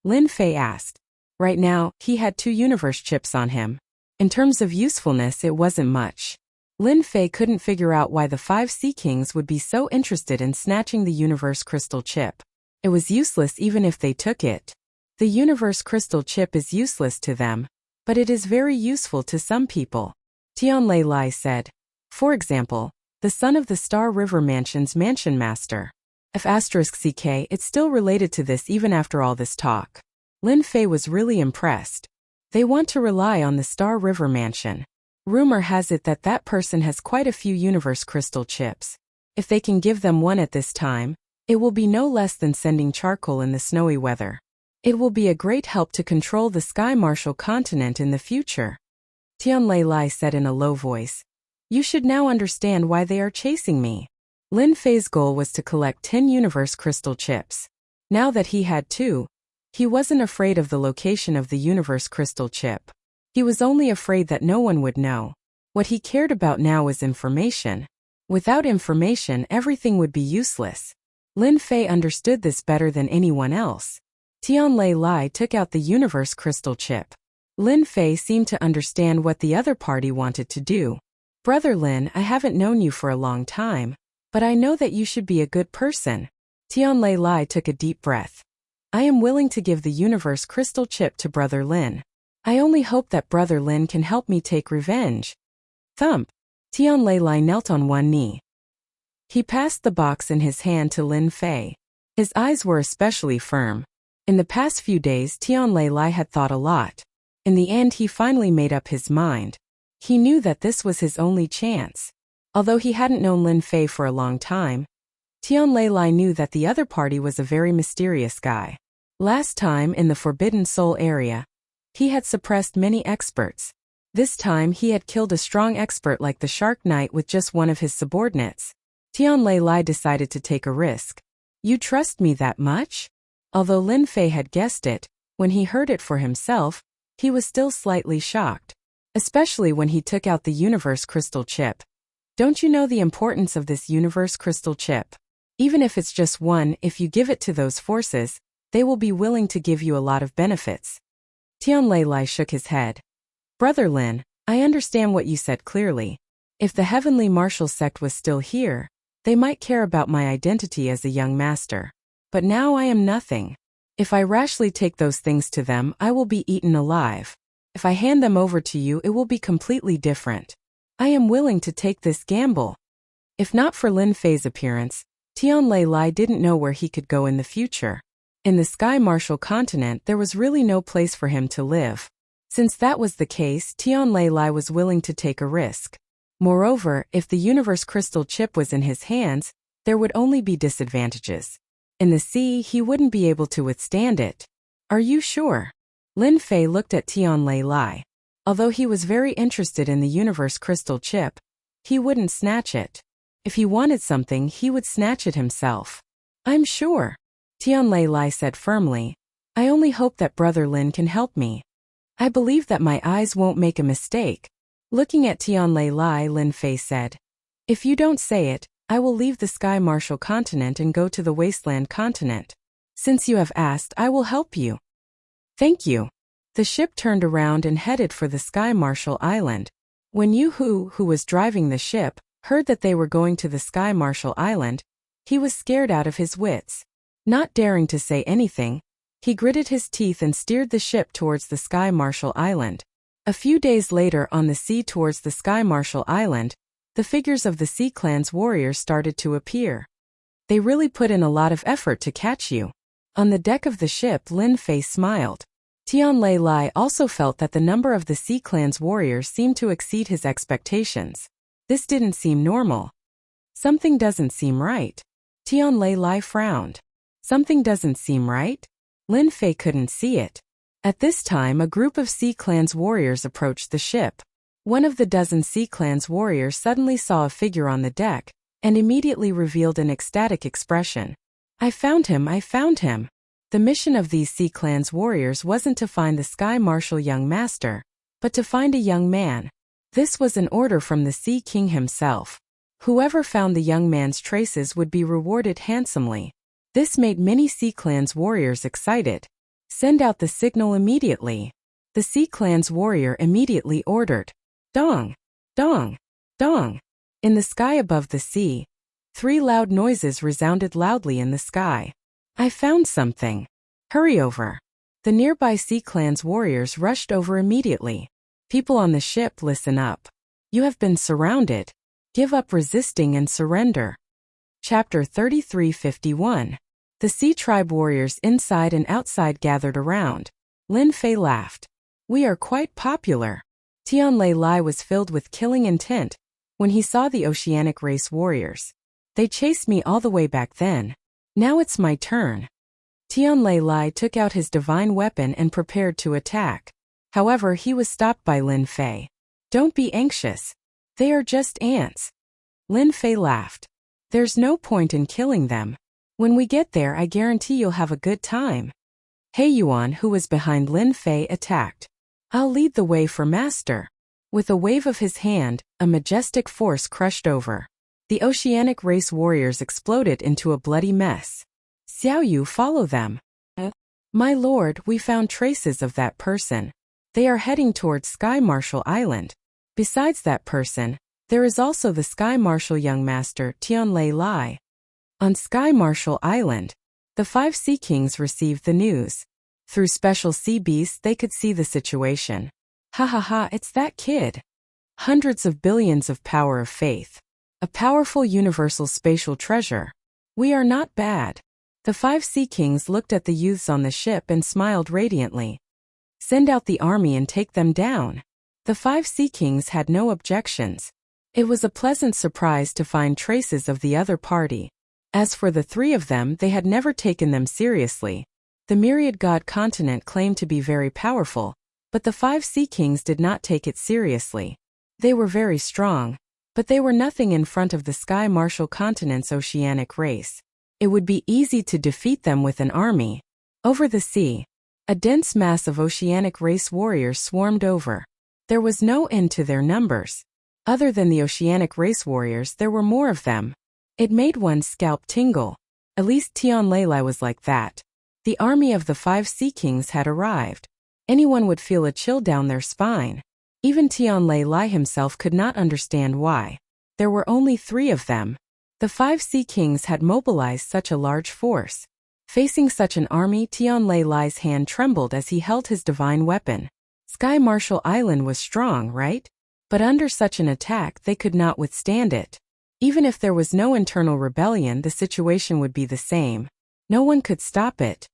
Lin Fei asked. Right now, he had 2 universe chips on him. In terms of usefulness, it wasn't much. Lin Fei couldn't figure out why the 5 Sea Kings would be so interested in snatching the universe crystal chip. It was useless even if they took it. The universe crystal chip is useless to them, but it is very useful to some people. Tianlei Lai said. For example, the son of the Star River Mansion's mansion master. F*CK, it's still related to this even after all this talk. Lin Fei was really impressed. They want to rely on the Star River Mansion. Rumor has it that that person has quite a few universe crystal chips. If they can give them one at this time, it will be no less than sending charcoal in the snowy weather. It will be a great help to control the Sky Martial continent in the future. Tianlei Lai said in a low voice. You should now understand why they are chasing me. Lin Fei's goal was to collect 10 universe crystal chips. Now that he had 2, he wasn't afraid of the location of the universe crystal chip. He was only afraid that no one would know. What he cared about now was information. Without information, everything would be useless. Lin Fei understood this better than anyone else. Tianlai Lai took out the universe crystal chip. Lin Fei seemed to understand what the other party wanted to do. Brother Lin, I haven't known you for a long time, but I know that you should be a good person. Tianlai Lai took a deep breath. I am willing to give the universe crystal chip to Brother Lin. I only hope that Brother Lin can help me take revenge. Thump. Tianlai Lai knelt on one knee. He passed the box in his hand to Lin Fei. His eyes were especially firm. In the past few days, Tianlai Lai had thought a lot. In the end, he finally made up his mind. He knew that this was his only chance. Although he hadn't known Lin Fei for a long time, Tianlai Lai knew that the other party was a very mysterious guy. Last time, in the Forbidden Soul area, he had suppressed many experts. This time, he had killed a strong expert like the Shark Knight with just one of his subordinates. Tianlai Lai decided to take a risk. You trust me that much? Although Lin Fei had guessed it, when he heard it for himself, he was still slightly shocked. Especially when he took out the universe crystal chip. Don't you know the importance of this universe crystal chip? Even if it's just one, if you give it to those forces, they will be willing to give you a lot of benefits. Tianlai Lai shook his head. Brother Lin, I understand what you said clearly. If the Heavenly Martial Sect was still here, they might care about my identity as a young master. But now I am nothing. If I rashly take those things to them, I will be eaten alive. If I hand them over to you, it will be completely different. I am willing to take this gamble. If not for Lin Fei's appearance, Tianlai Lai didn't know where he could go in the future. In the Sky Martial continent, there was really no place for him to live. Since that was the case, Tianlai Lai was willing to take a risk. Moreover, if the universe crystal chip was in his hands, there would only be disadvantages. In the sea, he wouldn't be able to withstand it. Are you sure? Lin Fei looked at Tianlai Lai. Although he was very interested in the universe crystal chip, he wouldn't snatch it. If he wanted something, he would snatch it himself. I'm sure. Tianlai Lai said firmly. I only hope that Brother Lin can help me. I believe that my eyes won't make a mistake. Looking at Tianlai Lai, Lin Fei said. If you don't say it, I will leave the Sky Martial continent and go to the Wasteland continent. Since you have asked, I will help you. Thank you. The ship turned around and headed for the Sky Martial Island. When Yu Hu, who was driving the ship, heard that they were going to the Sky Martial Island, he was scared out of his wits. Not daring to say anything, he gritted his teeth and steered the ship towards the Sky Martial Island. A few days later, on the sea towards the Sky Martial Island, the figures of the Sea Clan's warriors started to appear. They really put in a lot of effort to catch you. On the deck of the ship, Lin Fei smiled. Tianlai Lai also felt that the number of the Sea Clan's warriors seemed to exceed his expectations. This didn't seem normal. Something doesn't seem right. Tianlai Lai frowned. Something doesn't seem right? Lin Fei couldn't see it. At this time, a group of Sea Clan's warriors approached the ship. One of the dozen Sea Clan's warriors suddenly saw a figure on the deck, and immediately revealed an ecstatic expression. I found him, I found him. The mission of these Sea Clan's warriors wasn't to find the Sky Martial young master, but to find a young man. This was an order from the Sea King himself. Whoever found the young man's traces would be rewarded handsomely. This made many Sea Clan's warriors excited. Send out the signal immediately. The Sea Clan's warrior immediately ordered. Dong! Dong! Dong! In the sky above the sea, 3 loud noises resounded loudly in the sky. I found something. Hurry over. The nearby Sea Clan's warriors rushed over immediately. People on the ship, listen up. You have been surrounded. Give up resisting and surrender. Chapter 3351. The Sea Tribe warriors inside and outside gathered around. Lin Fei laughed. We are quite popular. Tianlai Lai was filled with killing intent when he saw the Oceanic Race warriors. They chased me all the way back then. Now it's my turn. Tianlai Lai took out his divine weapon and prepared to attack. However, he was stopped by Lin Fei. Don't be anxious. They are just ants. Lin Fei laughed. There's no point in killing them. When we get there, I guarantee you'll have a good time. He Yuan, who was behind Lin Fei, attacked. I'll lead the way for master. With a wave of his hand, a majestic force crushed over. The oceanic race warriors exploded into a bloody mess. Xiaoyu, follow them. My lord, we found traces of that person. They are heading towards Sky Marshal Island. Besides that person, there is also the Sky Marshal young master Tianlei Lai. On Sky Marshal Island, the 5 Sea Kings received the news. Through special sea beasts they could see the situation. Ha ha ha, it's that kid. Hundreds of billions of power of faith. A powerful universal spatial treasure. We are not bad. The 5 Sea Kings looked at the youths on the ship and smiled radiantly. Send out the army and take them down. The 5 Sea Kings had no objections. It was a pleasant surprise to find traces of the other party. As for the 3 of them, they had never taken them seriously. The myriad god continent claimed to be very powerful, but the 5 Sea Kings did not take it seriously. They were very strong, but they were nothing in front of the Sky Marshal continent's oceanic race. It would be easy to defeat them with an army. Over the sea, a dense mass of oceanic race warriors swarmed over. There was no end to their numbers. Other than the oceanic race warriors, there were more of them. It made one's scalp tingle. At least Tianlei Lai was like that. The army of the 5 Sea Kings had arrived. Anyone would feel a chill down their spine. Even Tianlei Lai himself could not understand why. There were only 3 of them. The 5 Sea Kings had mobilized such a large force. Facing such an army, Tianlei Lai's hand trembled as he held his divine weapon. Sky Marshal Island was strong, right? But under such an attack they could not withstand it. Even if there was no internal rebellion, the situation would be the same. No one could stop it.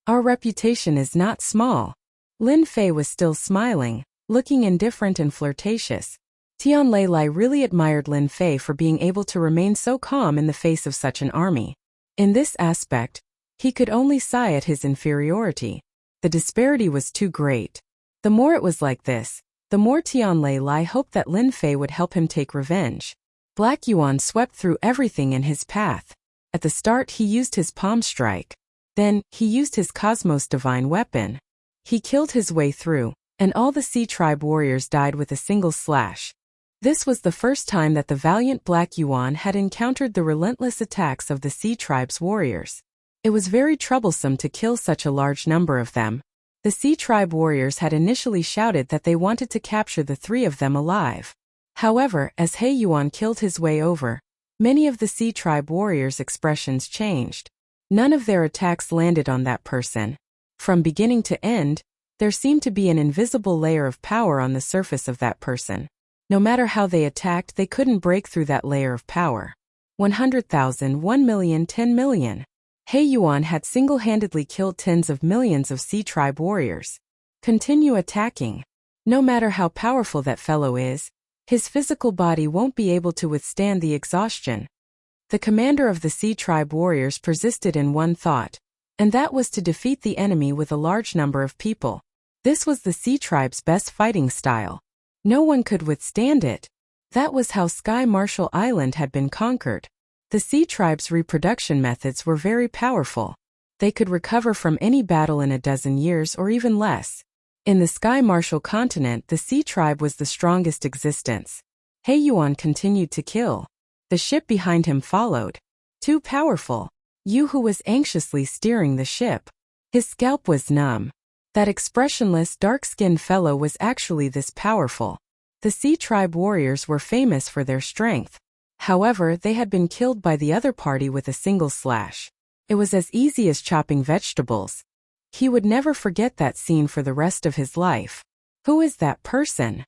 Our reputation is not small. Lin Fei was still smiling, looking indifferent and flirtatious. Tianlei Lai really admired Lin Fei for being able to remain so calm in the face of such an army. In this aspect, he could only sigh at his inferiority. The disparity was too great. The more it was like this, the more Tianlei Lai hoped that Lin Fei would help him take revenge. Black Yuan swept through everything in his path. At the start he used his palm strike. Then, he used his Cosmos divine weapon. He killed his way through, and all the Sea Tribe warriors died with a single slash. This was the first time that the valiant Black Yuan had encountered the relentless attacks of the Sea Tribe's warriors. It was very troublesome to kill such a large number of them. The Sea Tribe warriors had initially shouted that they wanted to capture the 3 of them alive. However, as He Yuan killed his way over, many of the Sea Tribe warriors' expressions changed. None of their attacks landed on that person. From beginning to end, there seemed to be an invisible layer of power on the surface of that person. No matter how they attacked, they couldn't break through that layer of power. 100,000, 1 million, 10 million. He Yuan had single-handedly killed tens of millions of Sea Tribe warriors. Continue attacking. No matter how powerful that fellow is, his physical body won't be able to withstand the exhaustion. The commander of the Sea Tribe warriors persisted in one thought, and that was to defeat the enemy with a large number of people. This was the Sea Tribe's best fighting style. No one could withstand it. That was how Sky Marshal Island had been conquered. The Sea Tribe's reproduction methods were very powerful. They could recover from any battle in a dozen years or even less. In the Sky Marshal continent, the Sea Tribe was the strongest existence. He Yuan continued to kill. The ship behind him followed. Too powerful. Yu Hu was anxiously steering the ship. His scalp was numb. That expressionless, dark-skinned fellow was actually this powerful. The Sea Tribe warriors were famous for their strength. However, they had been killed by the other party with a single slash. It was as easy as chopping vegetables. He would never forget that scene for the rest of his life. Who is that person?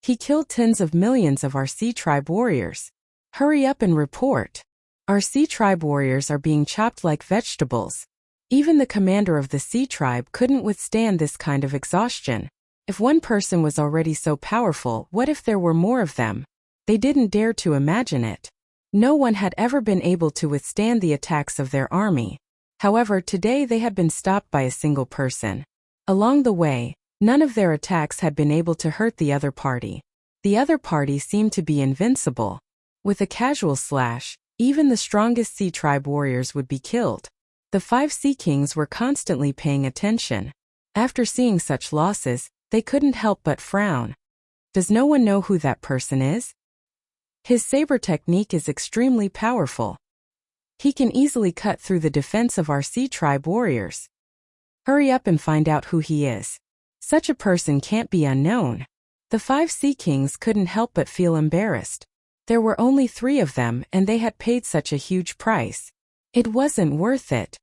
He killed tens of millions of our Sea Tribe warriors. Hurry up and report. Our Sea Tribe warriors are being chopped like vegetables. Even the commander of the Sea Tribe couldn't withstand this kind of exhaustion. If one person was already so powerful, what if there were more of them? They didn't dare to imagine it. No one had ever been able to withstand the attacks of their army. However, today they had been stopped by a single person. Along the way, none of their attacks had been able to hurt the other party. The other party seemed to be invincible. With a casual slash, even the strongest Sea Tribe warriors would be killed. The 5 Sea Kings were constantly paying attention. After seeing such losses, They couldn't help but frown. Does no one know who that person is? His saber technique is extremely powerful. He can easily cut through the defense of our sea tribe warriors. Hurry up and find out who he is. Such a person can't be unknown. The 5 sea kings couldn't help but feel embarrassed. There were only 3 of them and they had paid such a huge price. It wasn't worth it.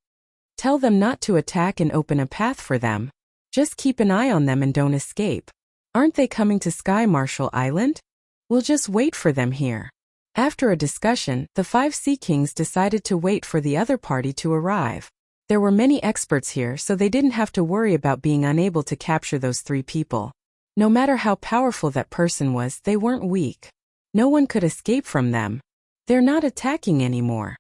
Tell them not to attack and open a path for them. Just keep an eye on them and don't escape. Aren't they coming to Sky Marshal Island? We'll just wait for them here. After a discussion, the 5 sea kings decided to wait for the other party to arrive. There were many experts here, so they didn't have to worry about being unable to capture those 3 people. No matter how powerful that person was, they weren't weak. No one could escape from them. They're not attacking anymore.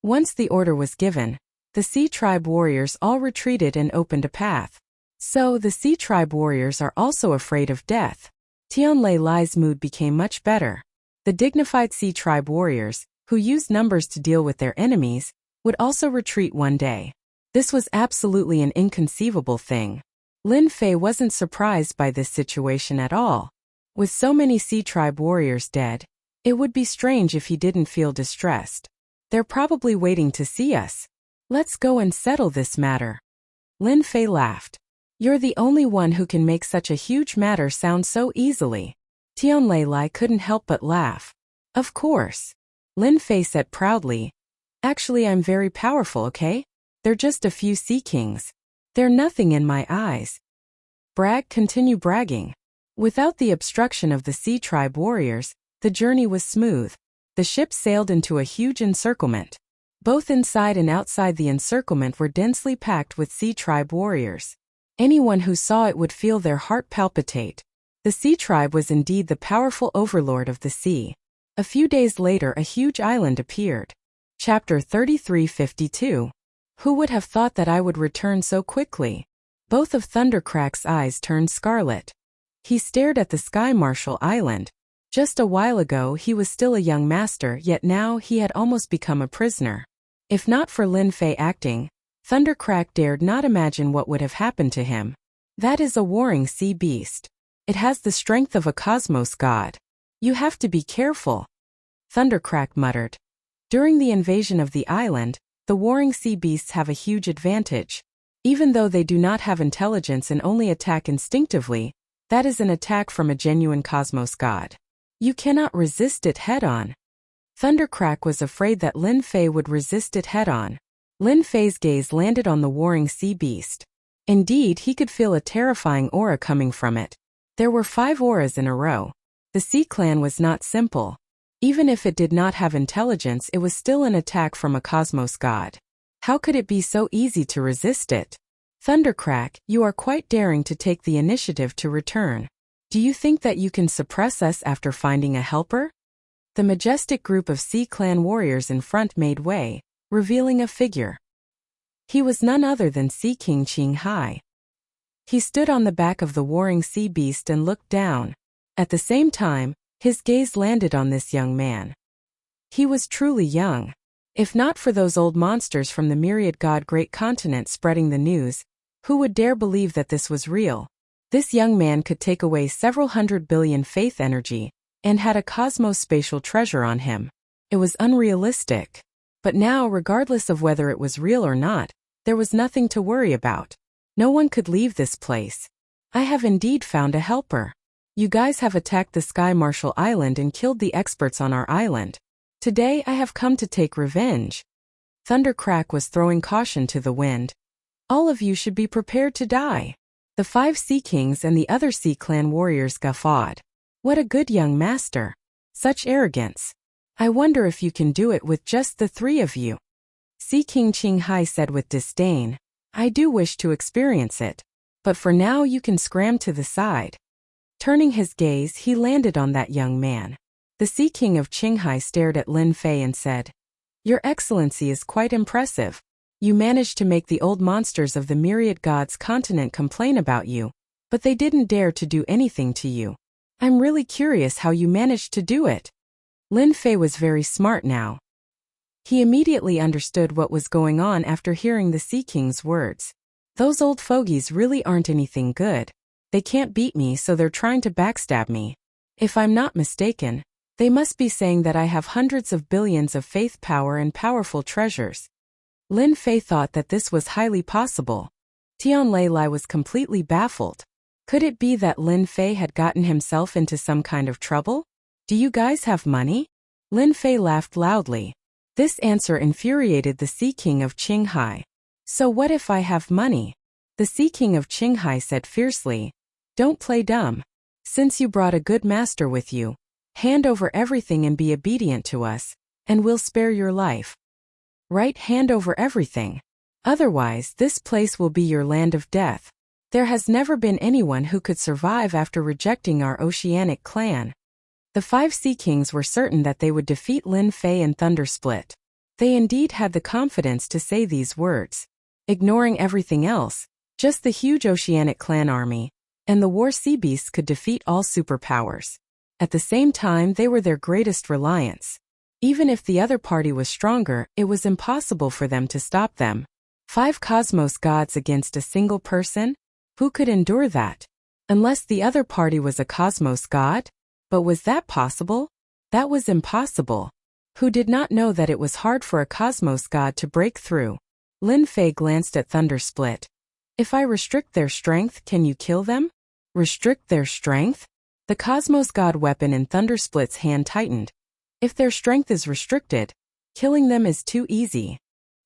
Once the order was given, the Sea Tribe warriors all retreated and opened a path. So, the Sea Tribe warriors are also afraid of death. Tianlei Lai's mood became much better. The dignified Sea Tribe warriors, who used numbers to deal with their enemies, would also retreat one day. This was absolutely an inconceivable thing. Lin Fei wasn't surprised by this situation at all. With so many Sea Tribe warriors dead, it would be strange if he didn't feel distressed. They're probably waiting to see us. Let's go and settle this matter. Lin Fei laughed. You're the only one who can make such a huge matter sound so easily. Tianlei Lai couldn't help but laugh. Of course. Lin Fei said proudly. Actually, I'm very powerful, okay? They're just a few sea kings. They're nothing in my eyes. Continue bragging. Without the obstruction of the Sea Tribe warriors, the journey was smooth. The ship sailed into a huge encirclement. Both inside and outside the encirclement were densely packed with Sea Tribe warriors. Anyone who saw it would feel their heart palpitate. The Sea Tribe was indeed the powerful overlord of the sea. A few days later, a huge island appeared. Chapter 3352. Who would have thought that I would return so quickly? Both of Thundercrack's eyes turned scarlet. He stared at the Sky Marshal Island. Just a while ago he was still a young master, yet now he had almost become a prisoner. If not for Lin Fei acting, Thundercrack dared not imagine what would have happened to him. That is a warring sea beast. It has the strength of a cosmos god. You have to be careful. Thundercrack muttered. During the invasion of the island, the warring sea beasts have a huge advantage. Even though they do not have intelligence and only attack instinctively, that is an attack from a genuine cosmos god. You cannot resist it head-on. Thundercrack was afraid that Lin Fei would resist it head-on. Lin Fei's gaze landed on the warring sea beast. Indeed, he could feel a terrifying aura coming from it. There were 5 auras in a row. The Sea Clan was not simple. Even if it did not have intelligence, it was still an attack from a cosmos god. How could it be so easy to resist it? Thundercrack, you are quite daring to take the initiative to return. Do you think that you can suppress us after finding a helper? The majestic group of Sea Clan warriors in front made way, revealing a figure. He was none other than Sea King Qinghai. He stood on the back of the warring sea beast and looked down. At the same time, his gaze landed on this young man. He was truly young. If not for those old monsters from the myriad god great continent spreading the news, who would dare believe that this was real? This young man could take away several 100 billion faith energy, and had a cosmos-spatial treasure on him. It was unrealistic. But now, regardless of whether it was real or not, there was nothing to worry about. No one could leave this place. I have indeed found a helper. You guys have attacked the Sky Marshal Island and killed the experts on our island. Today I have come to take revenge. Thundercrack was throwing caution to the wind. All of you should be prepared to die. The 5 Sea Kings and the other Sea Clan warriors guffawed. What a good young master. Such arrogance. I wonder if you can do it with just the 3 of you. Sea King Qinghai said with disdain. I do wish to experience it. But for now you can scram to the side. Turning his gaze, he landed on that young man. The Sea King of Qinghai stared at Lin Fei and said, Your Excellency is quite impressive. You managed to make the old monsters of the myriad gods continent complain about you, but they didn't dare to do anything to you. I'm really curious how you managed to do it. Lin Fei was very smart now. He immediately understood what was going on after hearing the Sea King's words. Those old fogies really aren't anything good. They can't beat me, so they're trying to backstab me. If I'm not mistaken, they must be saying that I have hundreds of billions of faith power and powerful treasures. Lin Fei thought that this was highly possible. Tian Lei was completely baffled. Could it be that Lin Fei had gotten himself into some kind of trouble? Do you guys have money? Lin Fei laughed loudly. This answer infuriated the Sea King of Qinghai. So what if I have money? The Sea King of Qinghai said fiercely. Don't play dumb. Since you brought a good master with you, hand over everything and be obedient to us, and we'll spare your life. Right, hand over everything. Otherwise, this place will be your land of death. There has never been anyone who could survive after rejecting our oceanic clan. The 5 Sea Kings were certain that they would defeat Lin Fei and Thundersplit. They indeed had the confidence to say these words. Ignoring everything else, just the huge oceanic clan army, and the war sea beasts could defeat all superpowers. At the same time, they were their greatest reliance. Even if the other party was stronger, it was impossible for them to stop them. 5 cosmos gods against a single person? Who could endure that? Unless the other party was a cosmos god? But was that possible? That was impossible. Who did not know that it was hard for a cosmos god to break through? Lin Fei glanced at Thundersplit. If I restrict their strength, can you kill them? Restrict their strength? The cosmos god weapon in Thundersplit's hand tightened. If their strength is restricted, killing them is too easy.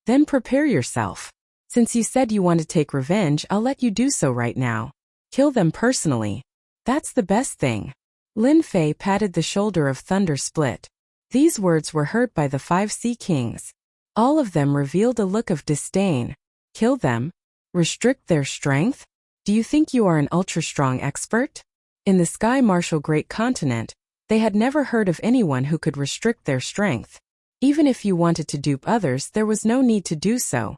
Then prepare yourself. Since you said you want to take revenge, I'll let you do so right now. Kill them personally. That's the best thing. Lin Fei patted the shoulder of Thundersplit. These words were heard by the 5 Sea Kings. All of them revealed a look of disdain. Kill them? Restrict their strength? Do you think you are an ultra-strong expert? In the Sky Martial Great Continent, they had never heard of anyone who could restrict their strength. Even if you wanted to dupe others, there was no need to do so.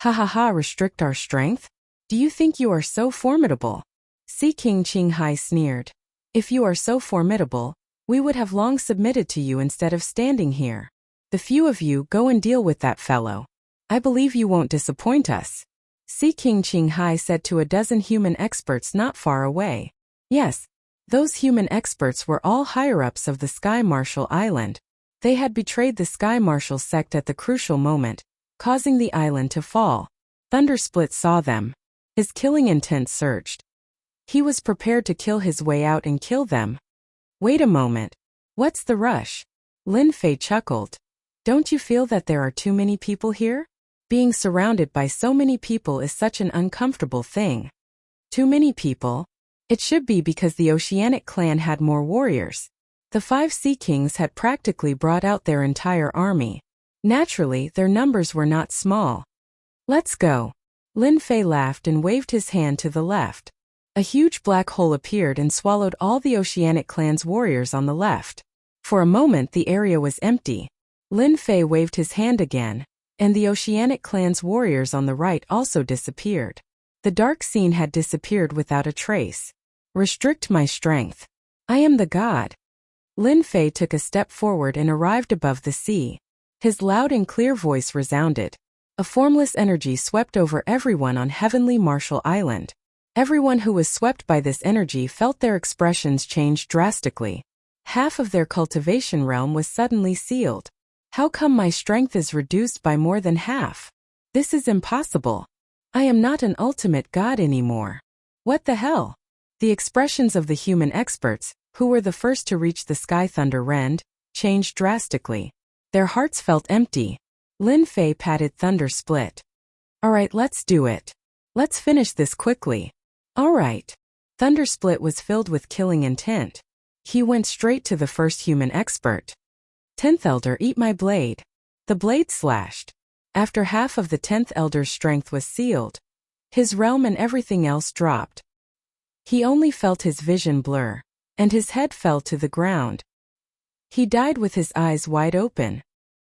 Ha ha ha, restrict our strength? Do you think you are so formidable? Sea King Qinghai sneered. If you are so formidable, we would have long submitted to you instead of standing here. The few of you go and deal with that fellow. I believe you won't disappoint us. Sea King Qinghai said to a dozen human experts not far away. Yes, those human experts were all higher-ups of the Sky Martial Island. They had betrayed the Sky Martial sect at the crucial moment, causing the island to fall. Thundersplit saw them. His killing intent surged. He was prepared to kill his way out and kill them. Wait a moment. What's the rush? Lin Fei chuckled. Don't you feel that there are too many people here? Being surrounded by so many people is such an uncomfortable thing. Too many people? It should be because the Oceanic clan had more warriors. The 5 Sea Kings had practically brought out their entire army. Naturally, their numbers were not small. Let's go. Lin Fei laughed and waved his hand to the left. A huge black hole appeared and swallowed all the Oceanic clan's warriors on the left. For a moment the area was empty. Lin Fei waved his hand again, and the Oceanic clan's warriors on the right also disappeared. The dark scene had disappeared without a trace. Restrict my strength. I am the god. Lin Fei took a step forward and arrived above the sea. His loud and clear voice resounded. A formless energy swept over everyone on Heavenly Martial Island. Everyone who was swept by this energy felt their expressions change drastically. Half of their cultivation realm was suddenly sealed. How come my strength is reduced by more than half? This is impossible. I am not an ultimate god anymore. What the hell? The expressions of the human experts, who were the first to reach the Sky Thunder Rend, changed drastically. Their hearts felt empty. Lin Fei patted Thundersplit. Alright, let's do it. Let's finish this quickly. Alright. Thundersplit was filled with killing intent. He went straight to the first human expert. 10th Elder, eat my blade. The blade slashed. After half of the 10th Elder's strength was sealed, his realm and everything else dropped. He only felt his vision blur, and his head fell to the ground. He died with his eyes wide open.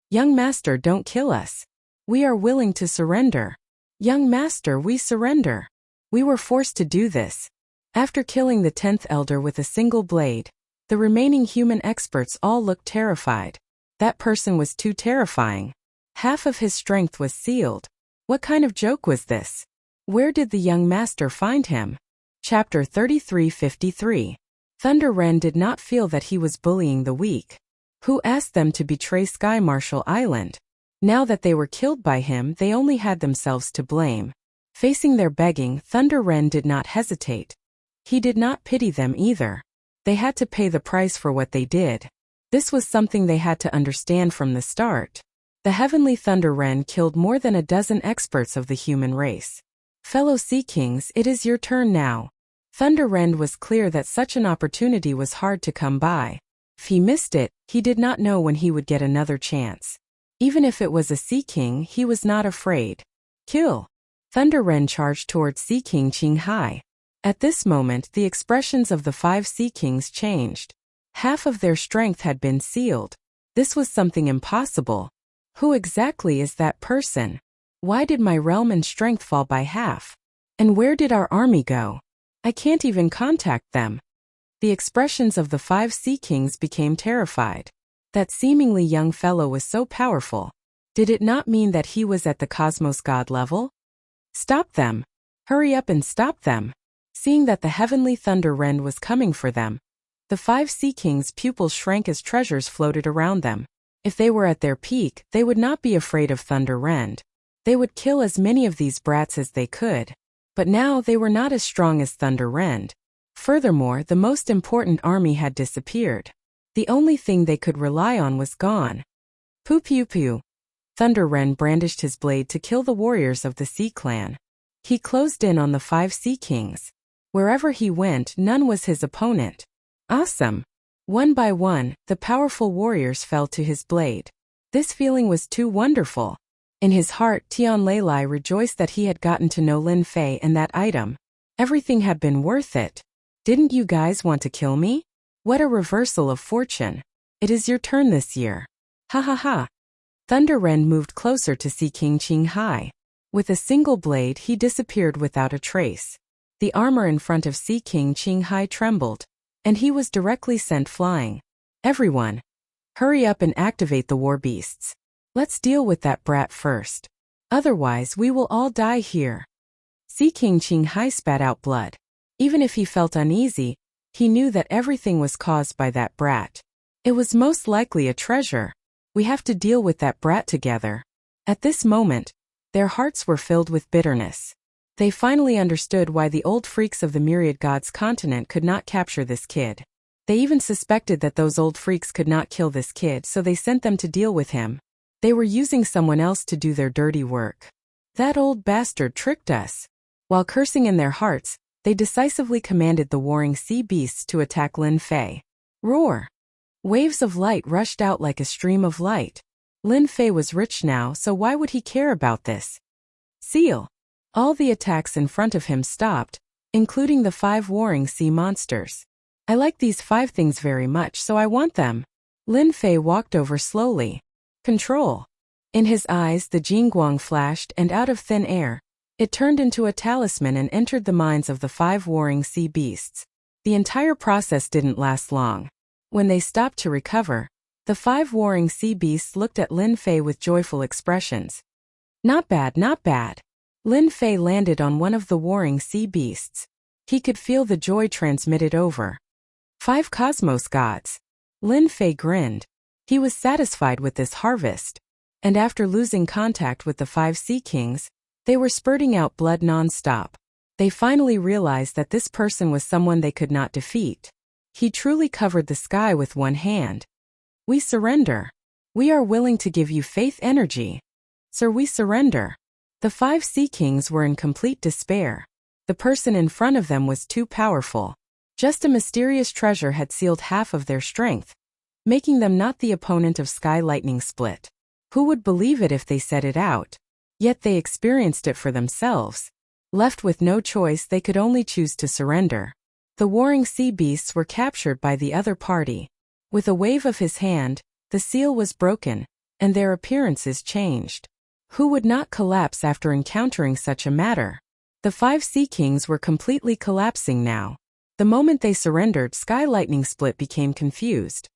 Young Master, don't kill us. We are willing to surrender. Young Master, we surrender. We were forced to do this. After killing the 10th Elder with a single blade, the remaining human experts all looked terrified. That person was too terrifying. Half of his strength was sealed. What kind of joke was this? Where did the young master find him? Chapter 3353. Thunder Ren did not feel that he was bullying the weak. Who asked them to betray Sky Marshal Island? Now that they were killed by him, they only had themselves to blame. Facing their begging, Thunder Ren did not hesitate. He did not pity them either. They had to pay the price for what they did. This was something they had to understand from the start. The Heavenly Thunder Ren killed more than a dozen experts of the human race. Fellow Sea Kings, it is your turn now. Thunder Ren was clear that such an opportunity was hard to come by. If he missed it, he did not know when he would get another chance. Even if it was a Sea King, he was not afraid. Kill! Thunder Ren charged towards Sea King Qinghai. At this moment, the expressions of the 5 Sea Kings changed. Half of their strength had been sealed. This was something impossible. Who exactly is that person? Why did my realm and strength fall by half? And where did our army go? I can't even contact them. The expressions of the 5 Sea Kings became terrified. That seemingly young fellow was so powerful. Did it not mean that he was at the Cosmos God level? Stop them! Hurry up and stop them! Seeing that the Heavenly Thunder Ren was coming for them, the 5 Sea Kings' pupils shrank as treasures floated around them. If they were at their peak, they would not be afraid of Thunder Ren. They would kill as many of these brats as they could. But now they were not as strong as Thunder Ren. Furthermore, the most important army had disappeared. The only thing they could rely on was gone. Pew pew pew. Thunder Ren brandished his blade to kill the warriors of the Sea Clan. He closed in on the 5 Sea Kings. Wherever he went, none was his opponent. Awesome! One by one, the powerful warriors fell to his blade. This feeling was too wonderful. In his heart, Tian Leilai rejoiced that he had gotten to know Lin Fei and that item. Everything had been worth it. Didn't you guys want to kill me? What a reversal of fortune. It is your turn this year. Ha ha ha. Thunder Ren moved closer to Sea King Qinghai. With a single blade, he disappeared without a trace. The armor in front of Sea King Qinghai trembled, and he was directly sent flying. Everyone, hurry up and activate the war beasts. Let's deal with that brat first. Otherwise, we will all die here. Sea King Qinghai spat out blood. Even if he felt uneasy, he knew that everything was caused by that brat. It was most likely a treasure. We have to deal with that brat together. At this moment, their hearts were filled with bitterness. They finally understood why the old freaks of the Myriad Gods continent could not capture this kid. They even suspected that those old freaks could not kill this kid, so they sent them to deal with him. They were using someone else to do their dirty work. That old bastard tricked us. While cursing in their hearts, they decisively commanded the warring sea beasts to attack Lin Fei. Roar! Waves of light rushed out like a stream of light. Lin Fei was rich now, so why would he care about this? Seal! All the attacks in front of him stopped, including the 5 warring sea monsters. I like these 5 things very much, so I want them. Lin Fei walked over slowly. Control. In his eyes the Jingguang flashed, and out of thin air, it turned into a talisman and entered the minds of the 5 warring sea beasts. The entire process didn't last long. When they stopped to recover, the 5 warring sea beasts looked at Lin Fei with joyful expressions. Not bad, not bad. Lin Fei landed on one of the warring sea beasts. He could feel the joy transmitted over. 5 Cosmos Gods. Lin Fei grinned. He was satisfied with this harvest. And after losing contact with the 5 Sea Kings, they were spurting out blood non-stop. They finally realized that this person was someone they could not defeat. He truly covered the sky with one hand. We surrender. We are willing to give you faith energy. Sir, we surrender. The 5 Sea Kings were in complete despair. The person in front of them was too powerful. Just a mysterious treasure had sealed half of their strength, making them not the opponent of Sky Lightning Split. Who would believe it if they said it out? Yet they experienced it for themselves. Left with no choice, they could only choose to surrender. The warring sea beasts were captured by the other party. With a wave of his hand, the seal was broken, and their appearances changed. Who would not collapse after encountering such a matter? The 5 Sea Kings were completely collapsing now. The moment they surrendered, Sky Lightning Split became confused.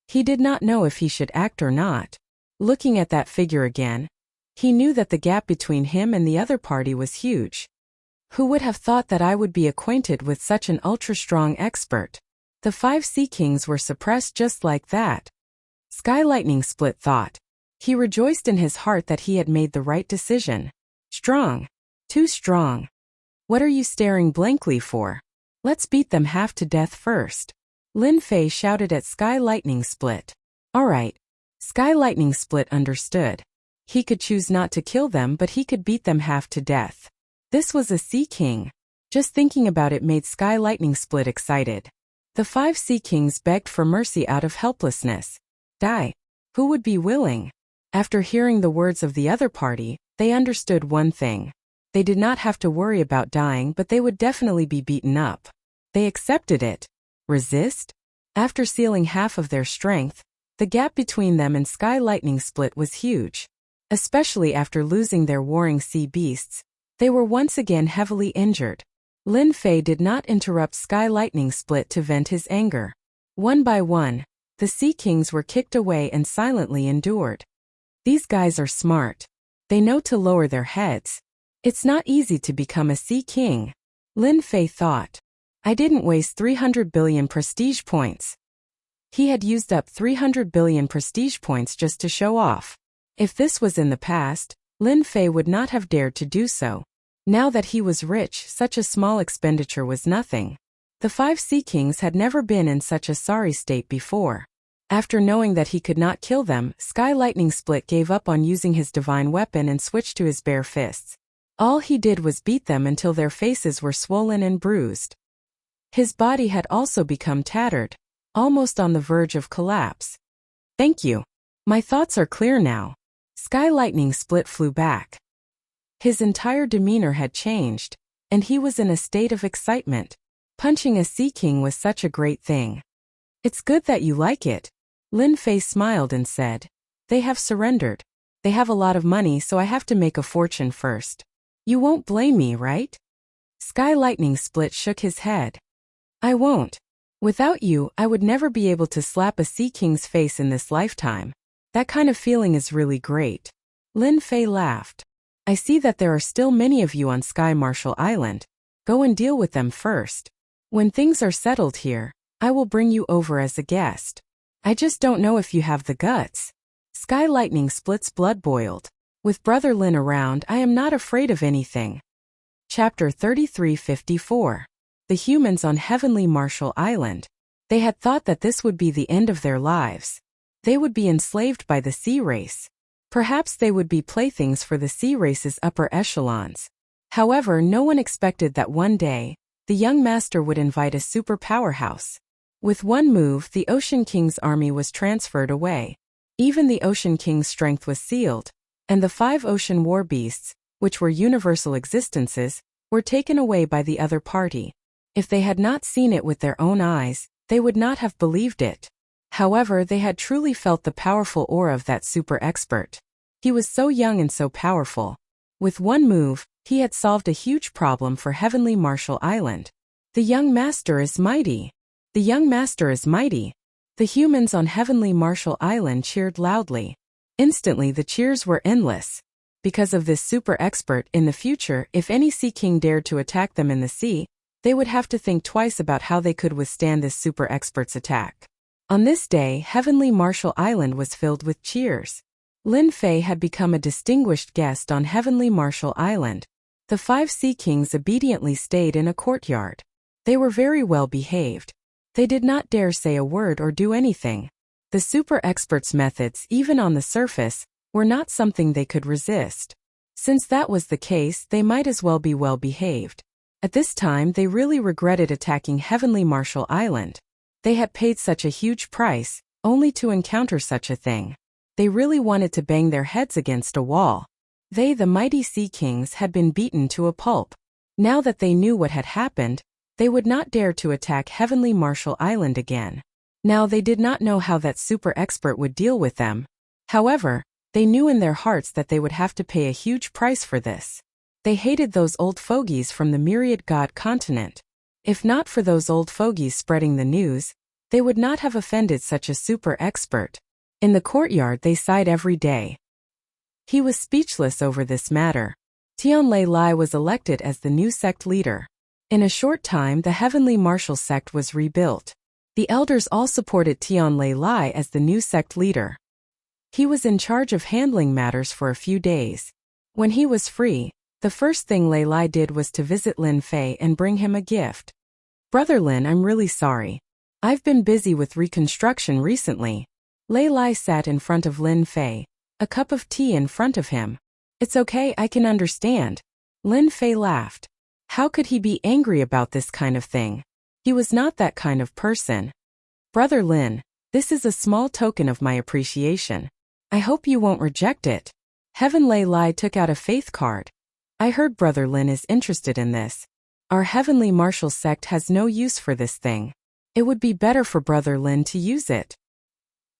He did not know if he should act or not. Looking at that figure again, he knew that the gap between him and the other party was huge. Who would have thought that I would be acquainted with such an ultra-strong expert? The 5 Sea Kings were suppressed just like that. Sky Lightning Split thought. He rejoiced in his heart that he had made the right decision. Strong. Too strong. What are you staring blankly for? Let's beat them half to death first. Lin Fei shouted at Sky Lightning Split. Alright. Sky Lightning Split understood. He could choose not to kill them, but he could beat them half to death. This was a Sea King. Just thinking about it made Sky Lightning Split excited. The 5 Sea Kings begged for mercy out of helplessness. Die. Who would be willing? After hearing the words of the other party, they understood one thing. They did not have to worry about dying, but they would definitely be beaten up. They accepted it. Resist? After sealing half of their strength, the gap between them and Sky Lightning Split was huge. Especially after losing their warring sea beasts, they were once again heavily injured. Lin Fei did not interrupt Sky Lightning Split to vent his anger. One by one, the Sea Kings were kicked away and silently endured. These guys are smart. They know to lower their heads. It's not easy to become a Sea King. Lin Fei thought. I didn't waste 300 billion prestige points. He had used up 300 billion prestige points just to show off. If this was in the past, Lin Fei would not have dared to do so. Now that he was rich, such a small expenditure was nothing. The 5 Sea Kings had never been in such a sorry state before. After knowing that he could not kill them, Sky Lightning Split gave up on using his divine weapon and switched to his bare fists. All he did was beat them until their faces were swollen and bruised. His body had also become tattered, almost on the verge of collapse. Thank you. My thoughts are clear now. Sky Lightning Split flew back. His entire demeanor had changed, and he was in a state of excitement. Punching a Sea King was such a great thing. It's good that you like it. Lin Fei smiled and said. They have surrendered. They have a lot of money, so I have to make a fortune first. You won't blame me, right? Sky Lightning Split shook his head. I won't. Without you, I would never be able to slap a Sea King's face in this lifetime. That kind of feeling is really great. Lin Fei laughed. I see that there are still many of you on Sky Marshall Island. Go and deal with them first. When things are settled here, I will bring you over as a guest. I just don't know if you have the guts. Sky Lightning Split's blood boiled. With Brother Lin around, I am not afraid of anything. Chapter 3354. The humans on Heavenly Marshall Island. They had thought that this would be the end of their lives. They would be enslaved by the sea race. Perhaps they would be playthings for the sea race's upper echelons. However, no one expected that one day, the young master would invite a super powerhouse. With one move, the Ocean King's army was transferred away. Even the Ocean King's strength was sealed, and the 5 ocean war beasts, which were universal existences, were taken away by the other party. If they had not seen it with their own eyes, they would not have believed it. However, they had truly felt the powerful aura of that super expert. He was so young and so powerful. With one move, he had solved a huge problem for Heavenly Marshall Island. The young master is mighty. The young master is mighty. The humans on Heavenly Marshall Island cheered loudly. Instantly the cheers were endless. Because of this super expert, in the future, if any Sea King dared to attack them in the sea, they would have to think twice about how they could withstand this super expert's attack. On this day, Heavenly Marshall Island was filled with cheers. Lin Fei had become a distinguished guest on Heavenly Marshall Island. The 5 Sea Kings obediently stayed in a courtyard. They were very well behaved. They did not dare say a word or do anything. The super expert's methods, even on the surface, were not something they could resist. Since that was the case, they might as well be well behaved. At this time, they really regretted attacking Heavenly Marshall Island. They had paid such a huge price, only to encounter such a thing. They really wanted to bang their heads against a wall. They, the mighty Sea Kings, had been beaten to a pulp. Now that they knew what had happened, they would not dare to attack Heavenly Marshall Island again. Now they did not know how that super expert would deal with them. However, they knew in their hearts that they would have to pay a huge price for this. They hated those old fogies from the Myriad God continent. If not for those old fogies spreading the news, they would not have offended such a super expert. In the courtyard they sighed every day. He was speechless over this matter. Tianlai Lai was elected as the new sect leader. In a short time, the Heavenly Martial Sect was rebuilt. The elders all supported Tianlai Lai as the new sect leader. He was in charge of handling matters for a few days. When he was free, the first thing Lei Lai did was to visit Lin Fei and bring him a gift. "Brother Lin, I'm really sorry. I've been busy with reconstruction recently." Lei Lai sat in front of Lin Fei, a cup of tea in front of him. "It's okay, I can understand." Lin Fei laughed. How could he be angry about this kind of thing? He was not that kind of person. "Brother Lin, this is a small token of my appreciation. I hope you won't reject it." Heaven Lei Lai took out a faith card. "I heard Brother Lin is interested in this. Our Heavenly Martial Sect has no use for this thing. It would be better for Brother Lin to use it."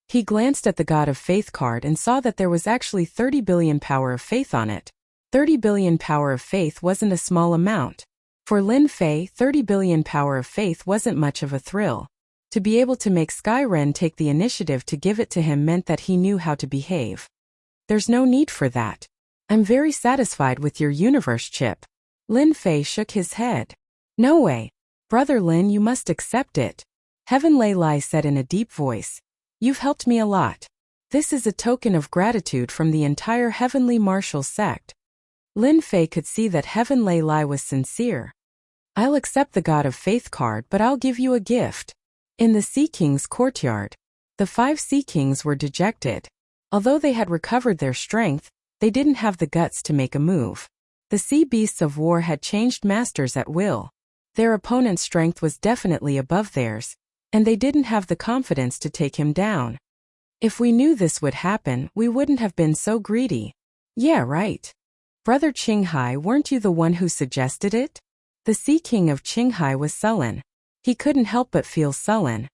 He glanced at the God of Faith card and saw that there was actually 30 billion power of faith on it. 30 billion power of faith wasn't a small amount. For Lin Fei, 30 billion power of faith wasn't much of a thrill. To be able to make Sky Ren take the initiative to give it to him meant that he knew how to behave. "There's no need for that. I'm very satisfied with your universe chip." Lin Fei shook his head. "No way. Brother Lin, you must accept it." Heaven Lei Lai said in a deep voice. "You've helped me a lot. This is a token of gratitude from the entire Heavenly Martial Sect." Lin Fei could see that Heaven Lei Lai was sincere. "I'll accept the God of Faith card, but I'll give you a gift." In the Sea King's courtyard, the 5 Sea Kings were dejected. Although they had recovered their strength, they didn't have the guts to make a move. The sea beasts of war had changed masters at will. Their opponent's strength was definitely above theirs, and they didn't have the confidence to take him down. "If we knew this would happen, we wouldn't have been so greedy." "Yeah, right. Brother Qinghai, weren't you the one who suggested it?" The Sea King of Qinghai was sullen. He couldn't help but feel sullen.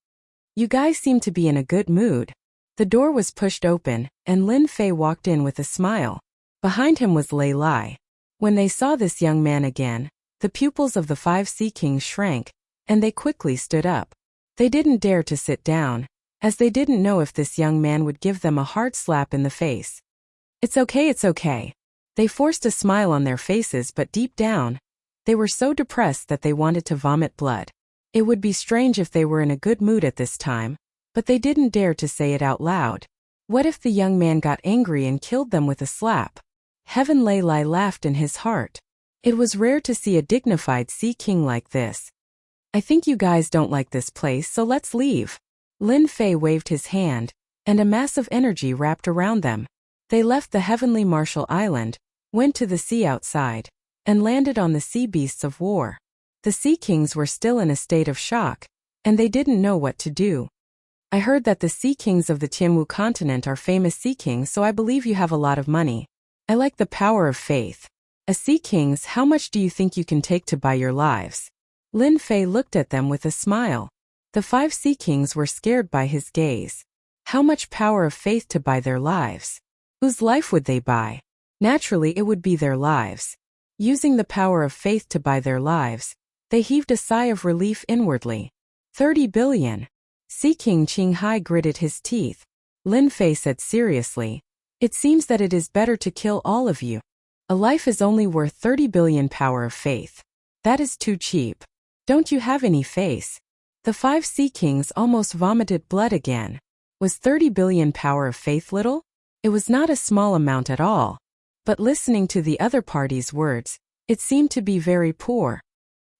"You guys seem to be in a good mood." The door was pushed open, and Lin Fei walked in with a smile. Behind him was Lei Lai. When they saw this young man again, the pupils of the 5 Sea Kings shrank, and they quickly stood up. They didn't dare to sit down, as they didn't know if this young man would give them a hard slap in the face. It's okay. They forced a smile on their faces, but deep down, they were so depressed that they wanted to vomit blood. It would be strange if they were in a good mood at this time, but they didn't dare to say it out loud. What if the young man got angry and killed them with a slap? Heaven Lei Lai laughed in his heart. It was rare to see a dignified Sea King like this. "I think you guys don't like this place, so let's leave." Lin Fei waved his hand, and a mass of energy wrapped around them. They left the Heavenly Martial Island, went to the sea outside, and landed on the sea beasts of war. The Sea Kings were still in a state of shock, and they didn't know what to do. "I heard that the Sea Kings of the Tianwu continent are famous Sea Kings, so I believe you have a lot of money. I like the power of faith. As Sea Kings, how much do you think you can take to buy your lives?" Lin Fei looked at them with a smile. The 5 Sea Kings were scared by his gaze. How much power of faith to buy their lives? Whose life would they buy? Naturally, it would be their lives. Using the power of faith to buy their lives, they heaved a sigh of relief inwardly. 30 billion. Sea King Qinghai gritted his teeth. Lin Fei said seriously, "It seems that it is better to kill all of you. A life is only worth 30 billion power of faith. That is too cheap. Don't you have any face?" The 5 Sea Kings almost vomited blood again. Was 30 billion power of faith little? It was not a small amount at all. But listening to the other party's words, it seemed to be very poor.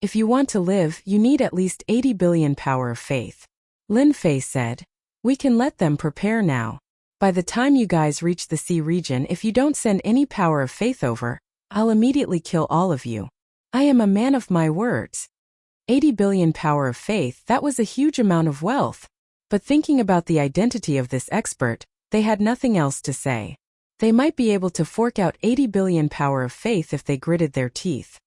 "If you want to live, you need at least 80 billion power of faith." Lin Fei said, "We can let them prepare now. By the time you guys reach the sea region, if you don't send any power of faith over, I'll immediately kill all of you. I am a man of my words." 80 billion power of faith, that was a huge amount of wealth. But thinking about the identity of this expert, they had nothing else to say. They might be able to fork out 80 billion power of faith if they gritted their teeth.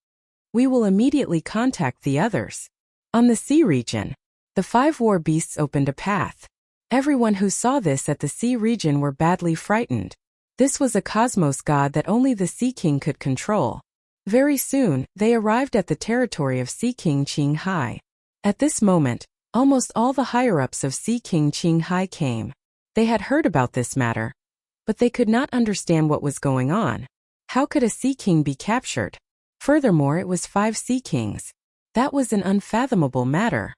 "We will immediately contact the others." On the sea region, the 5 war beasts opened a path. Everyone who saw this at the sea region were badly frightened. This was a cosmos god that only the Sea King could control. Very soon, they arrived at the territory of Sea King Qinghai. At this moment, almost all the higher-ups of Sea King Qinghai came. They had heard about this matter, but they could not understand what was going on. How could a sea king be captured? Furthermore, it was 5 sea kings. That was an unfathomable matter.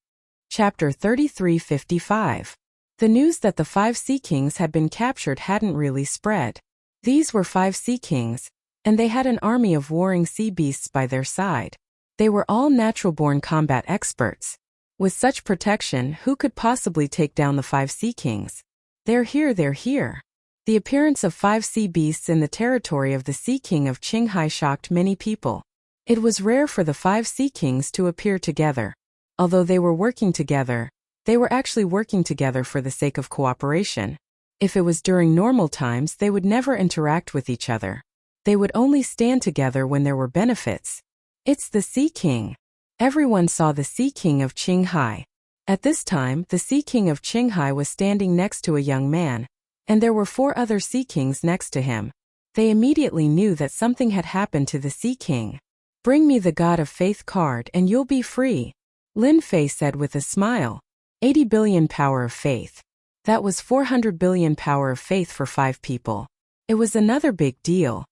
Chapter 3355. The news that the 5 sea kings had been captured hadn't really spread. These were 5 sea kings, and they had an army of warring sea beasts by their side. They were all natural-born combat experts. With such protection, who could possibly take down the 5 sea kings? They're here, they're here. The appearance of 5 sea beasts in the territory of the Sea King of Qinghai shocked many people. It was rare for the 5 sea kings to appear together. Although they were working together, they were actually working together for the sake of cooperation. If it was during normal times, they would never interact with each other. They would only stand together when there were benefits. It's the Sea King. Everyone saw the Sea King of Qinghai. At this time, the Sea King of Qinghai was standing next to a young man, and there were 4 other Sea Kings next to him. They immediately knew that something had happened to the Sea King. "Bring me the God of Faith card and you'll be free," Lin Fei said with a smile. 80 billion power of faith. That was 400 billion power of faith for 5 people. It was another big deal.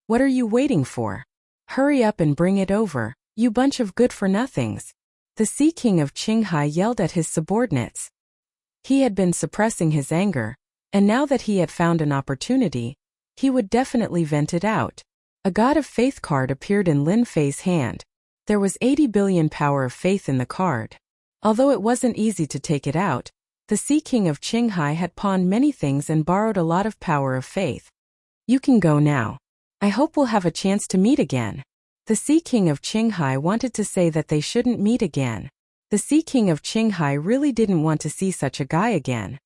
"What are you waiting for? Hurry up and bring it over, you bunch of good-for-nothings," the Sea King of Qinghai yelled at his subordinates. He had been suppressing his anger, and now that he had found an opportunity, he would definitely vent it out. A God of Faith card appeared in Lin Fei's hand. There was 80 billion power of faith in the card. Although it wasn't easy to take it out, the Sea King of Qinghai had pawned many things and borrowed a lot of power of faith. "You can go now. I hope we'll have a chance to meet again." The Sea King of Qinghai wanted to say that they shouldn't meet again. The Sea King of Qinghai really didn't want to see such a guy again.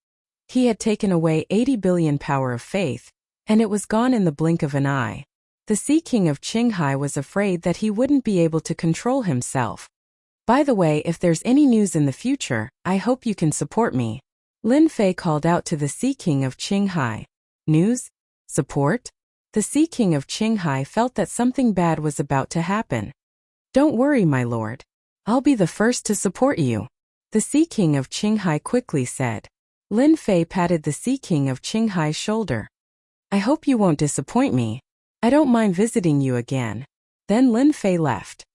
He had taken away 80 billion power of faith, and it was gone in the blink of an eye. The Sea King of Qinghai was afraid that he wouldn't be able to control himself. "By the way, if there's any news in the future, I hope you can support me," Lin Fei called out to the Sea King of Qinghai. "News? Support?" The Sea King of Qinghai felt that something bad was about to happen. "Don't worry, my lord. I'll be the first to support you," the Sea King of Qinghai quickly said. Lin Fei patted the Sea King of Qinghai's shoulder. "I hope you won't disappoint me. I don't mind visiting you again." Then Lin Fei left.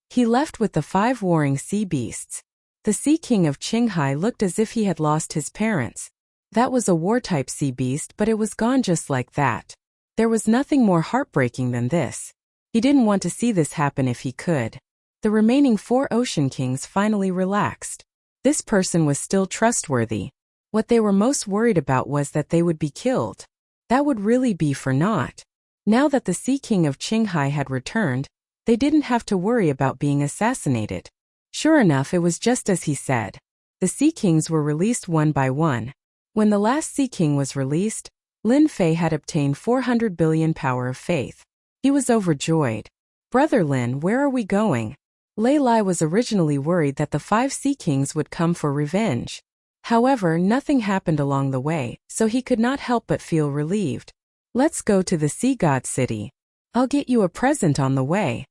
He left with the 5 warring sea beasts. The Sea King of Qinghai looked as if he had lost his parents. That was a war-type sea beast, but it was gone just like that. There was nothing more heartbreaking than this. He didn't want to see this happen if he could. The remaining 4 Ocean Kings finally relaxed. This person was still trustworthy. What they were most worried about was that they would be killed. That would really be for naught. Now that the Sea King of Qinghai had returned, they didn't have to worry about being assassinated. Sure enough, it was just as he said. The Sea Kings were released one by one. When the last Sea King was released, Lin Fei had obtained 400 billion power of faith. He was overjoyed. "Brother Lin, where are we going?" Lei Lai was originally worried that the 5 Sea Kings would come for revenge. However, nothing happened along the way, so he could not help but feel relieved. "Let's go to the Sea God City. I'll get you a present on the way."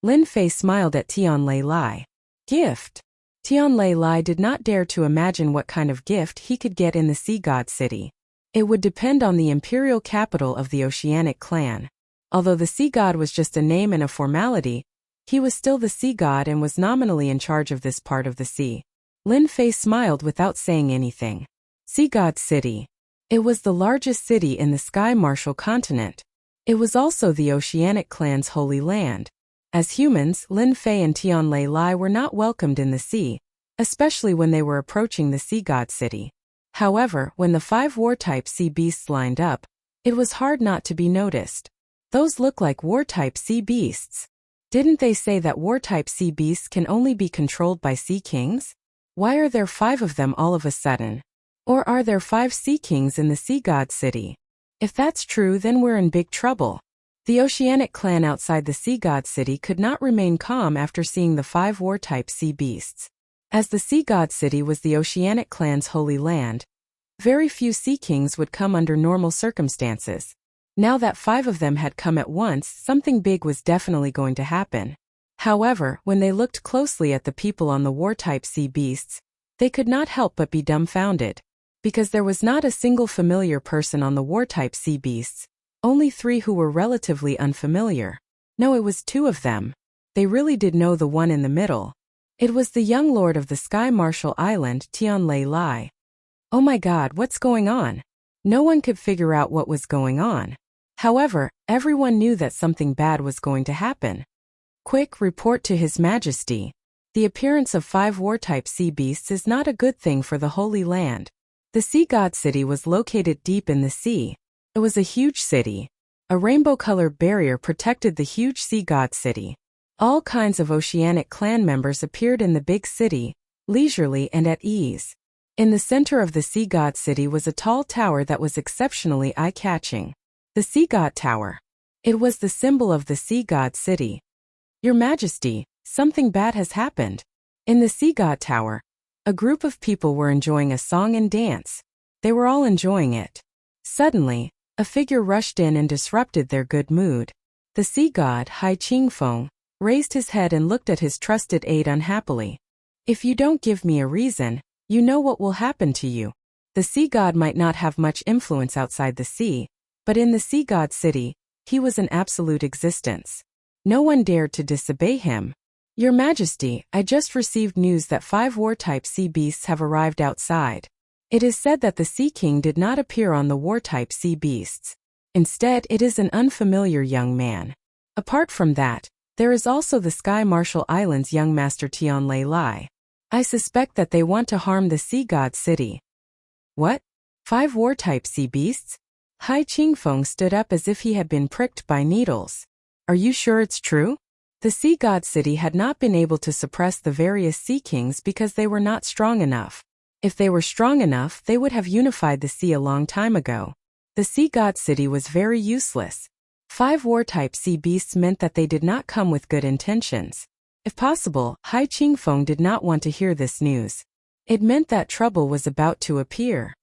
Lin Fei smiled at Tian Lei Lai. Gift. Tian Lei Lai did not dare to imagine what kind of gift he could get in the Sea God City. It would depend on the imperial capital of the Oceanic clan. Although the Sea God was just a name and a formality, he was still the Sea God and was nominally in charge of this part of the sea. Lin Fei smiled without saying anything. Sea God City. It was the largest city in the Sky Martial continent. It was also the Oceanic clan's holy land. As humans, Lin Fei and Tian Lei Lai were not welcomed in the sea, especially when they were approaching the Sea God City. However, when the 5 war-type sea beasts lined up, it was hard not to be noticed. Those look like war-type sea beasts. Didn't they say that war-type sea beasts can only be controlled by sea kings? Why are there 5 of them all of a sudden? Or are there 5 sea kings in the Sea God City? If that's true, then we're in big trouble. The Oceanic clan outside the Sea God City could not remain calm after seeing the 5 war-type sea beasts. As the Sea God City was the Oceanic clan's holy land, very few sea kings would come under normal circumstances. Now that 5 of them had come at once, something big was definitely going to happen. However, when they looked closely at the people on the war-type sea beasts, they could not help but be dumbfounded. Because there was not a single familiar person on the war-type sea beasts, Only 3 who were relatively unfamiliar. No, it was 2 of them. They really did know the one in the middle. It was the young lord of the Sky Marshal Island, Tianlei Lai. Oh my god, what's going on? No one could figure out what was going on. However, everyone knew that something bad was going to happen. Quick, report to His Majesty. The appearance of 5 war-type sea beasts is not a good thing for the Holy Land. The Sea God City was located deep in the sea. It was a huge city. A rainbow-colored barrier protected the huge Sea God City. All kinds of oceanic clan members appeared in the big city, leisurely and at ease. In the center of the Sea God City was a tall tower that was exceptionally eye-catching. The Sea God Tower. It was the symbol of the Sea God City. Your Majesty, something bad has happened. In the Sea God Tower, a group of people were enjoying a song and dance. They were all enjoying it. Suddenly, a figure rushed in and disrupted their good mood. The Sea God, Hai Qingfeng, raised his head and looked at his trusted aide unhappily. If you don't give me a reason, you know what will happen to you. The Sea God might not have much influence outside the sea, but in the Sea God City, he was an absolute existence. No one dared to disobey him. Your Majesty, I just received news that 5 war-type sea beasts have arrived outside. It is said that the Sea King did not appear on the war-type sea beasts. Instead, it is an unfamiliar young man. Apart from that, there is also the Sky Marshal Island's young master Tianlei Lai. I suspect that they want to harm the Sea God City. What? 5 war-type sea beasts? Hai Qingfeng stood up as if he had been pricked by needles. Are you sure it's true? The Sea God City had not been able to suppress the various Sea Kings because they were not strong enough. If they were strong enough, they would have unified the sea a long time ago. The Sea God City was very useless. 5 war-type sea beasts meant that they did not come with good intentions. If possible, Hai Qingfeng did not want to hear this news. It meant that trouble was about to appear.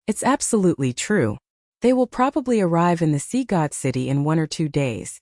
It's absolutely true. They will probably arrive in the Sea God City in 1 or 2 days.